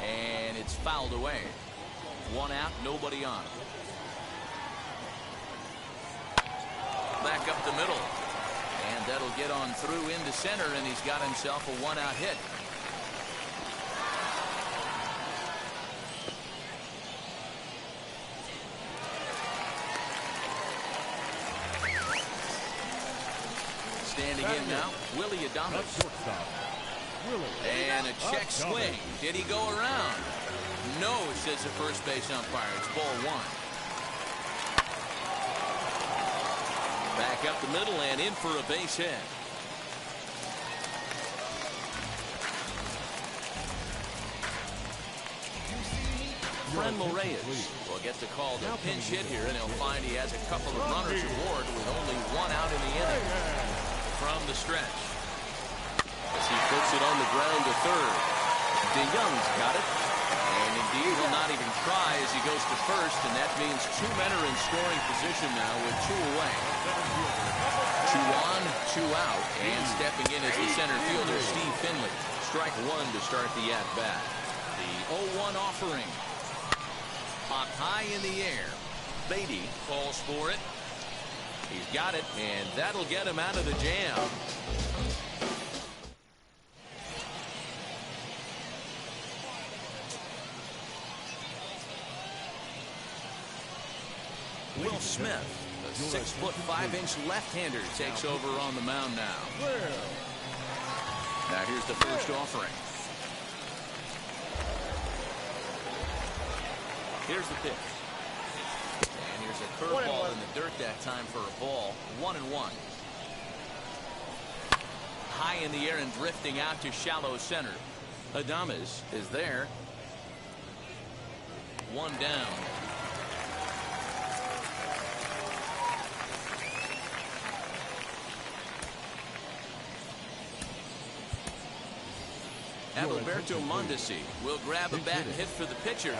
And it's fouled away. One out, nobody on. Back up the middle. And that'll get on through into center, and he's got himself a one-out hit. Standing in now, Willie Adames. And a check swing. Did he go around? No, says the first base umpire. It's ball one. Back up the middle and in for a base hit. Frenlo Reyes will get the call to pinch hit here, and he'll find he has a couple of runners aboard with only one out in the inning. From the stretch. As he puts it on the ground to third. DeYoung's got it. And indeed, he'll not even try as he goes to first, and that means two men are in scoring position now with two away. Two on, two out, and stepping in is the center fielder, Steve Finley. Strike one to start the at-bat. The 0-1 offering. Popped high in the air. Beatty calls for it. He's got it, and that'll get him out of the jam. Will Smith, the 6'5" left-hander takes over on the mound now. Now here's the first offering. Here's the pitch. And here's a curveball in the dirt that time for a ball. 1-1. High in the air and drifting out to shallow center. Adames is there. One down. Alberto Mondesi will grab a bat and hit for the pitcher.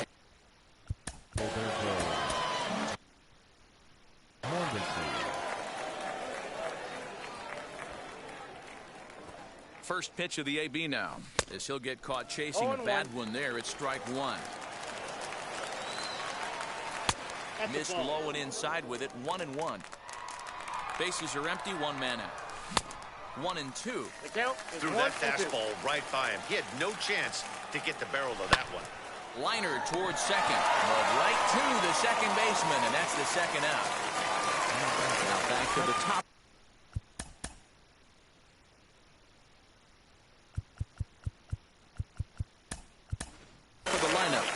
First pitch of the AB now, as he'll get caught chasing a bad one there. It's strike one. Missed low and inside with it. 1-1. Bases are empty. One man out. 1-2. Threw that fastball right by him. He had no chance to get the barrel of that one. Liner towards second, but right to the second baseman, and that's the second out. Now back to the top. For the lineup,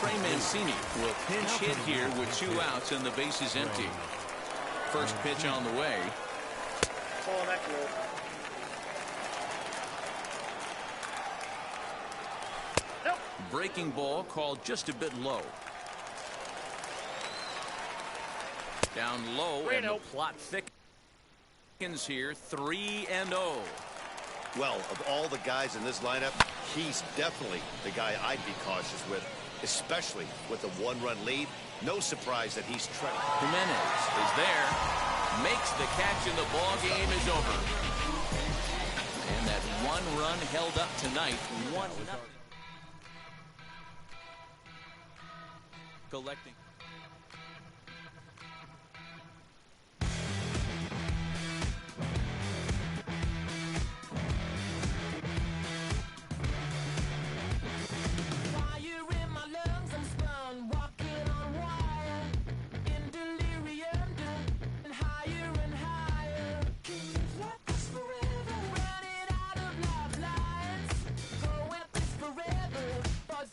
Trey Mancini will pinch hit here with 2 outs and the base is empty. First pitch on the way. Oh, that's low. Breaking ball called just a bit low. Down low, and the plot thickens here. 3-0. Well, of all the guys in this lineup, he's definitely the guy I'd be cautious with, especially with a 1-run lead. No surprise that he's trying. Jimenez is there, makes the catch, and the ball game is over. And that 1 run held up tonight. 1-0. Collecting.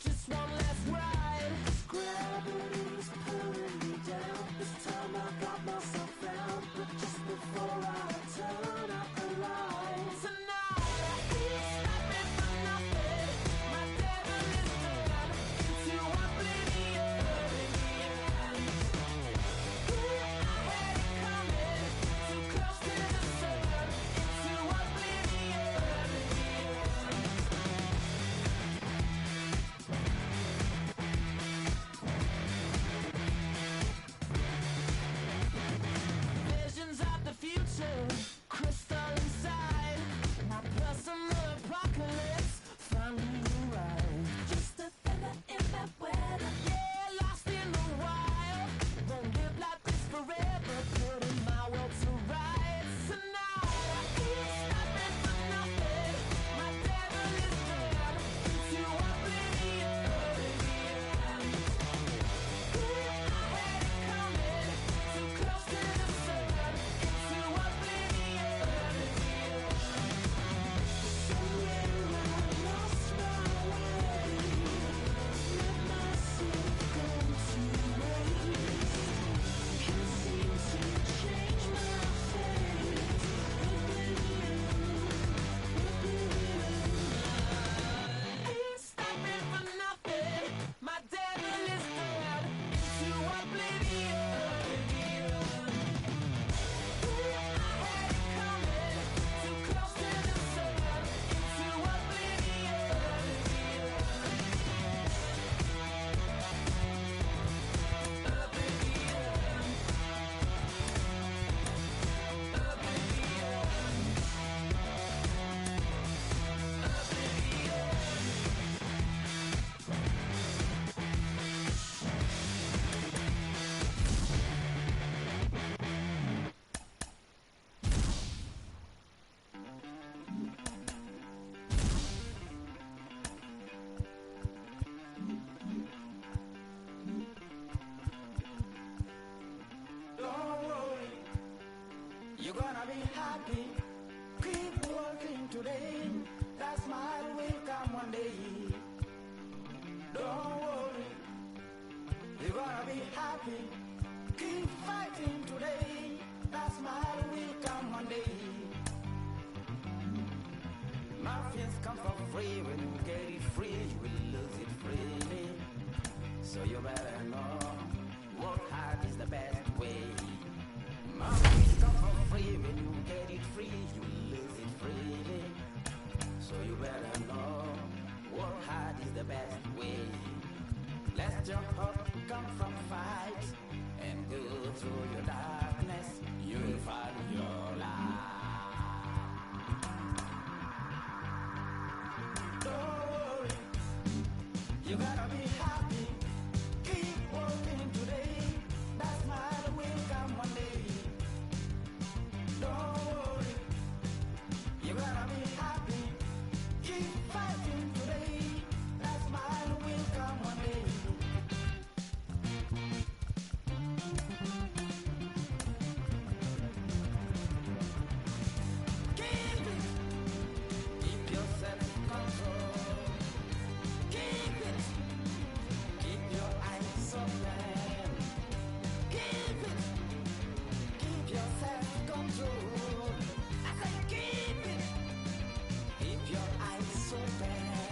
Just one last ride. Gravity's happy. Keep working today. That smile will come one day. Don't worry, you're gonna be happy. Keep fighting today. That smile will come one day. Nothing's come for free. When you get it free, you will lose it freely. So you better know, work hard is the best way. Nothing's come for free. When you get it free, you will lose it freely. So you better know, work hard is the best way. Let your heart come from fight and go through your darkness. You'll find your light. Don't worry, you gotta be happy. Keep working today. That smile will come one day. Don't worry, you gotta be happy. Keep fighting today. That smile will come one day. Keep your self-control. Keep it. Keep your eyes open. Keep it. Keep your self-control. I say keep it. Keep your eyes open.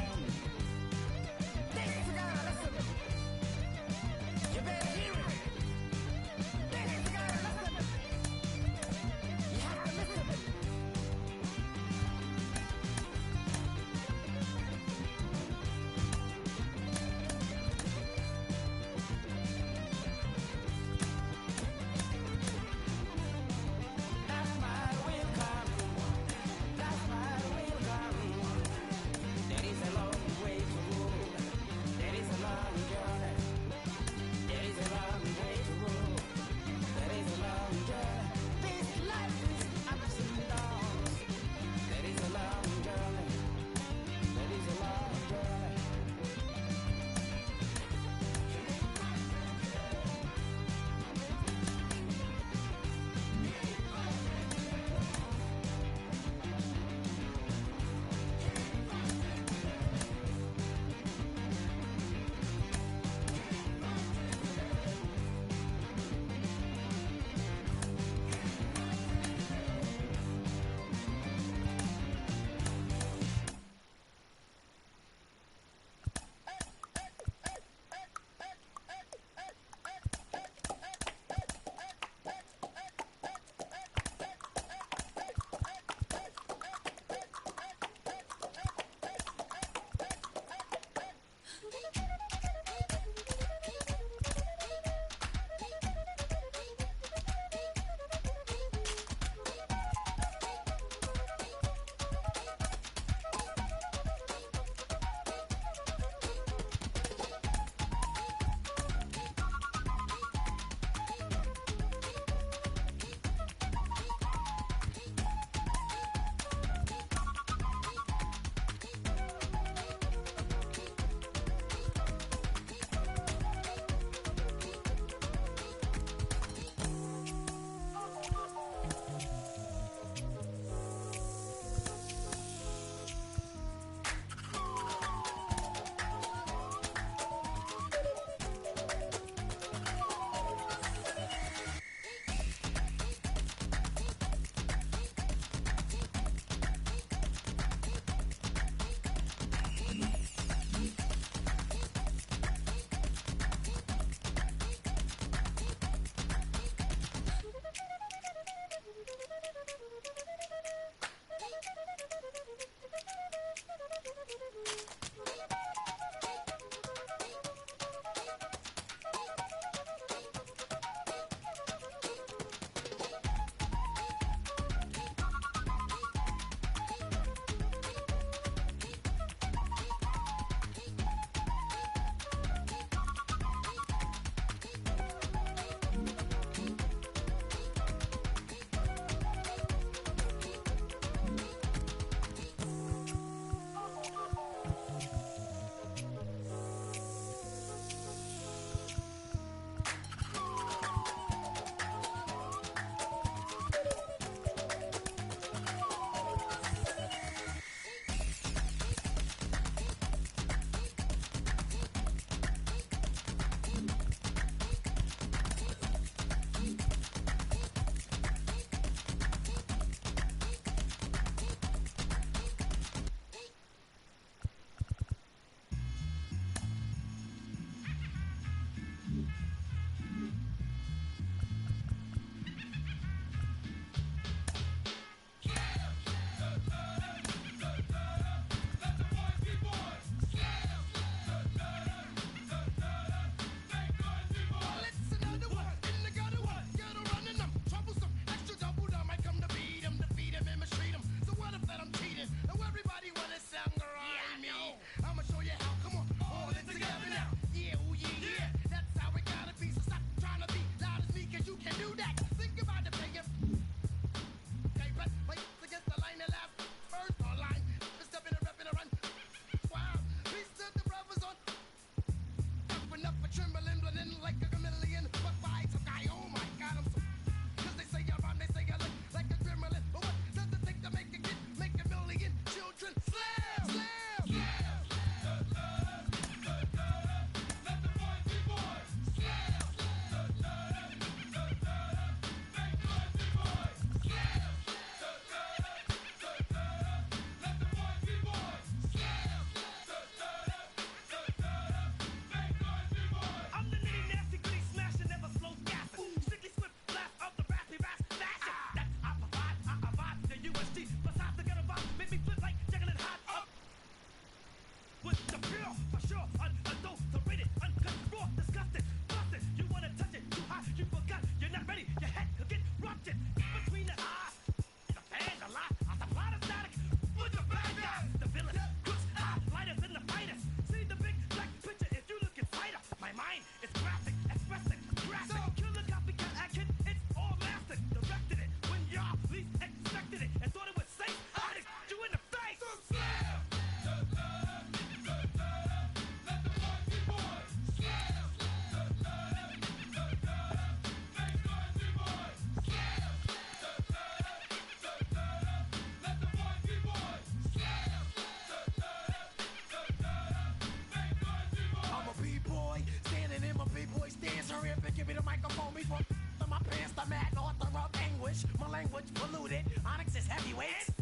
and give me the microphone before my pants, the mad author of anguish. My language polluted. Onyx is heavyweight.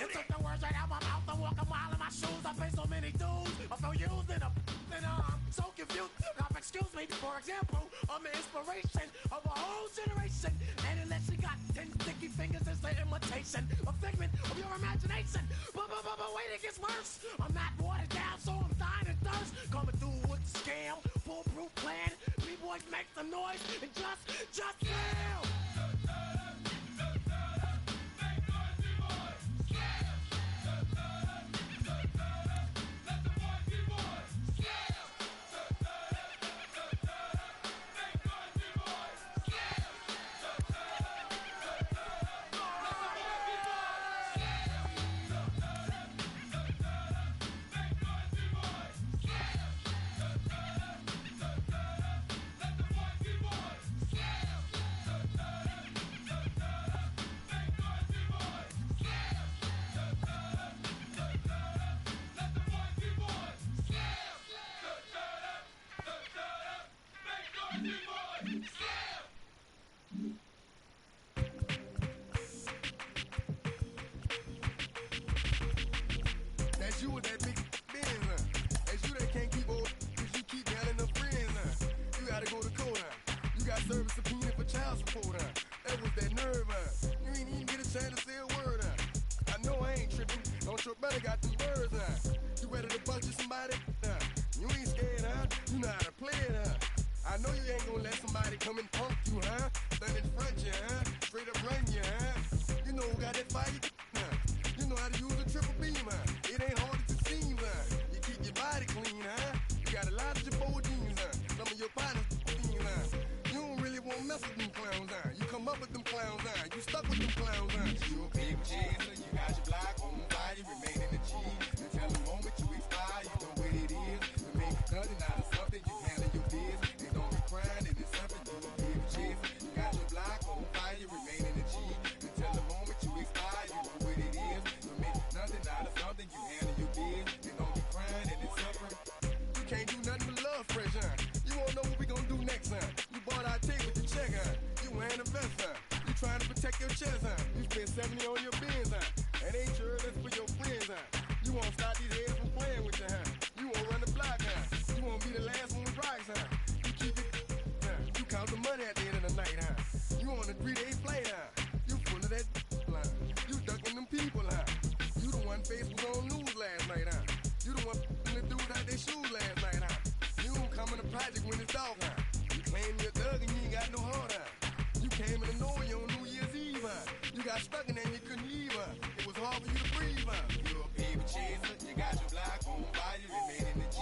It took the words right out my mouth. I walk a mile in my shoes. I face so many dudes. I feel used and I'm so confused. Excuse me, for example, I'm the inspiration of a whole generation. And unless you got 10 sticky fingers, it's the imitation, a figment of your imagination. But wait, it gets worse. I'm not watered down, so I'm dying of thirst. Coming through with the scam, foolproof plan. B-boys make some noise and just fail. That's you with that big Benz, huh? That's you that can't keep old, cause you keep yelling them friends, huh? You gotta go to court, huh? You got service subpoena for child support, huh? That was that nerve, huh? You ain't even get a chance to say a word, huh? I know I ain't tripping. Don't your brother got them birds, huh? You ready to bust somebody, huh? You ain't scared, huh? You know how to play it, huh? I know you ain't gonna let somebody come and punk you, huh? Stand in front you, huh? Straight up run you, huh? You know who got that fire, huh? You know how to use a triple beam, huh? It ain't hard to seem, huh? You keep your body clean, huh? You got a lot of your bold jeans, huh? Some of your partners, huh? You don't really want to mess with them clowns, huh? You come up with them clowns, huh? You stuck with them clowns, huh? You a big chaser, you got your block on fire, you remain in the G. Until the moment you expire, you know what it is. To make nothing out of something, you handle your biz. And don't be crying, and it's something you a big chaser. You got your block on fire, you remain in the G. Until the moment you expire, you know what it is. To make nothing out of something, you handle your biz. And don't be crying, and it's suffering. You can't do nothing but love fresh, huh? You won't know what we gonna do next, huh? You bought our tape with your check, huh? You wearing a vest, huh? You trying to protect your chest, huh? You spent 70 on your bins, huh? That ain't sure that's for your friends, huh? You won't stop these heads from playing with you, huh? You won't run the block, huh? You won't be the last one with rocks, huh? You keep it, huh? You count the money at the end of the night, huh? You on a 3-day flight, huh? You full of that line. You ducking them people, huh? You the one face was on news last night, huh? You the one the dudes out their shoes last night, huh? You don't come in the project when it's dark, huh? You claim you're a thug and you ain't got no heart, huh? You came in the Norway on New Year's Eve, huh? You got stuck in there and you couldn't leave, huh? It was hard for you to breathe, huh? You a baby chaser, you got your block on fire, you remain in the G.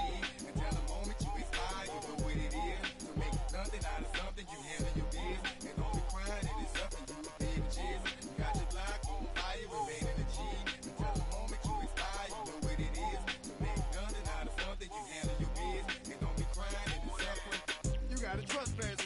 Until the moment you expire, you know what it is. To make nothing out of something, you handle your biz. And don't be crying, it is something you a baby chaser. You got your block on fire, you remain in the G. Until the moment you expire, you know what it is. To make nothing out of something, you handle your biz. And don't be crying, it is suffering. You got a trespass,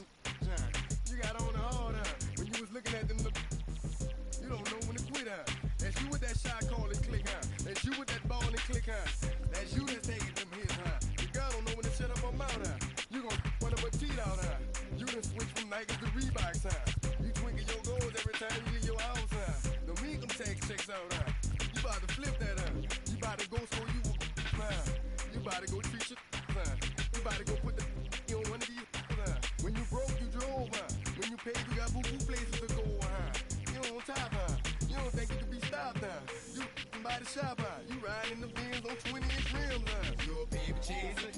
John. You got on the hard, huh? When you was looking at them, you don't know when to quit, huh? That's you with that shot call and click, huh? That's you with that ball and click, huh? That's you that's taking them hits, huh? The girl don't know when to shut up her mouth, huh? You gon' run up her teeth out, huh? You done switch from Nikes to Reeboks, huh? You twinkle your goals every time you leave your house, huh? The income tax checks out, huh? You about to flip that, huh? You about to go so you will, huh? You about to go treat your, huh? You about to go put the on one of these, huh? When you broke, you drove, huh? When you paid, you got boo-boo places to go, huh? You on top, huh? You don't think you can be stopped, huh? You by the shop, huh? You riding in the Benz on 20-inch rims, huh? You a baby chaser,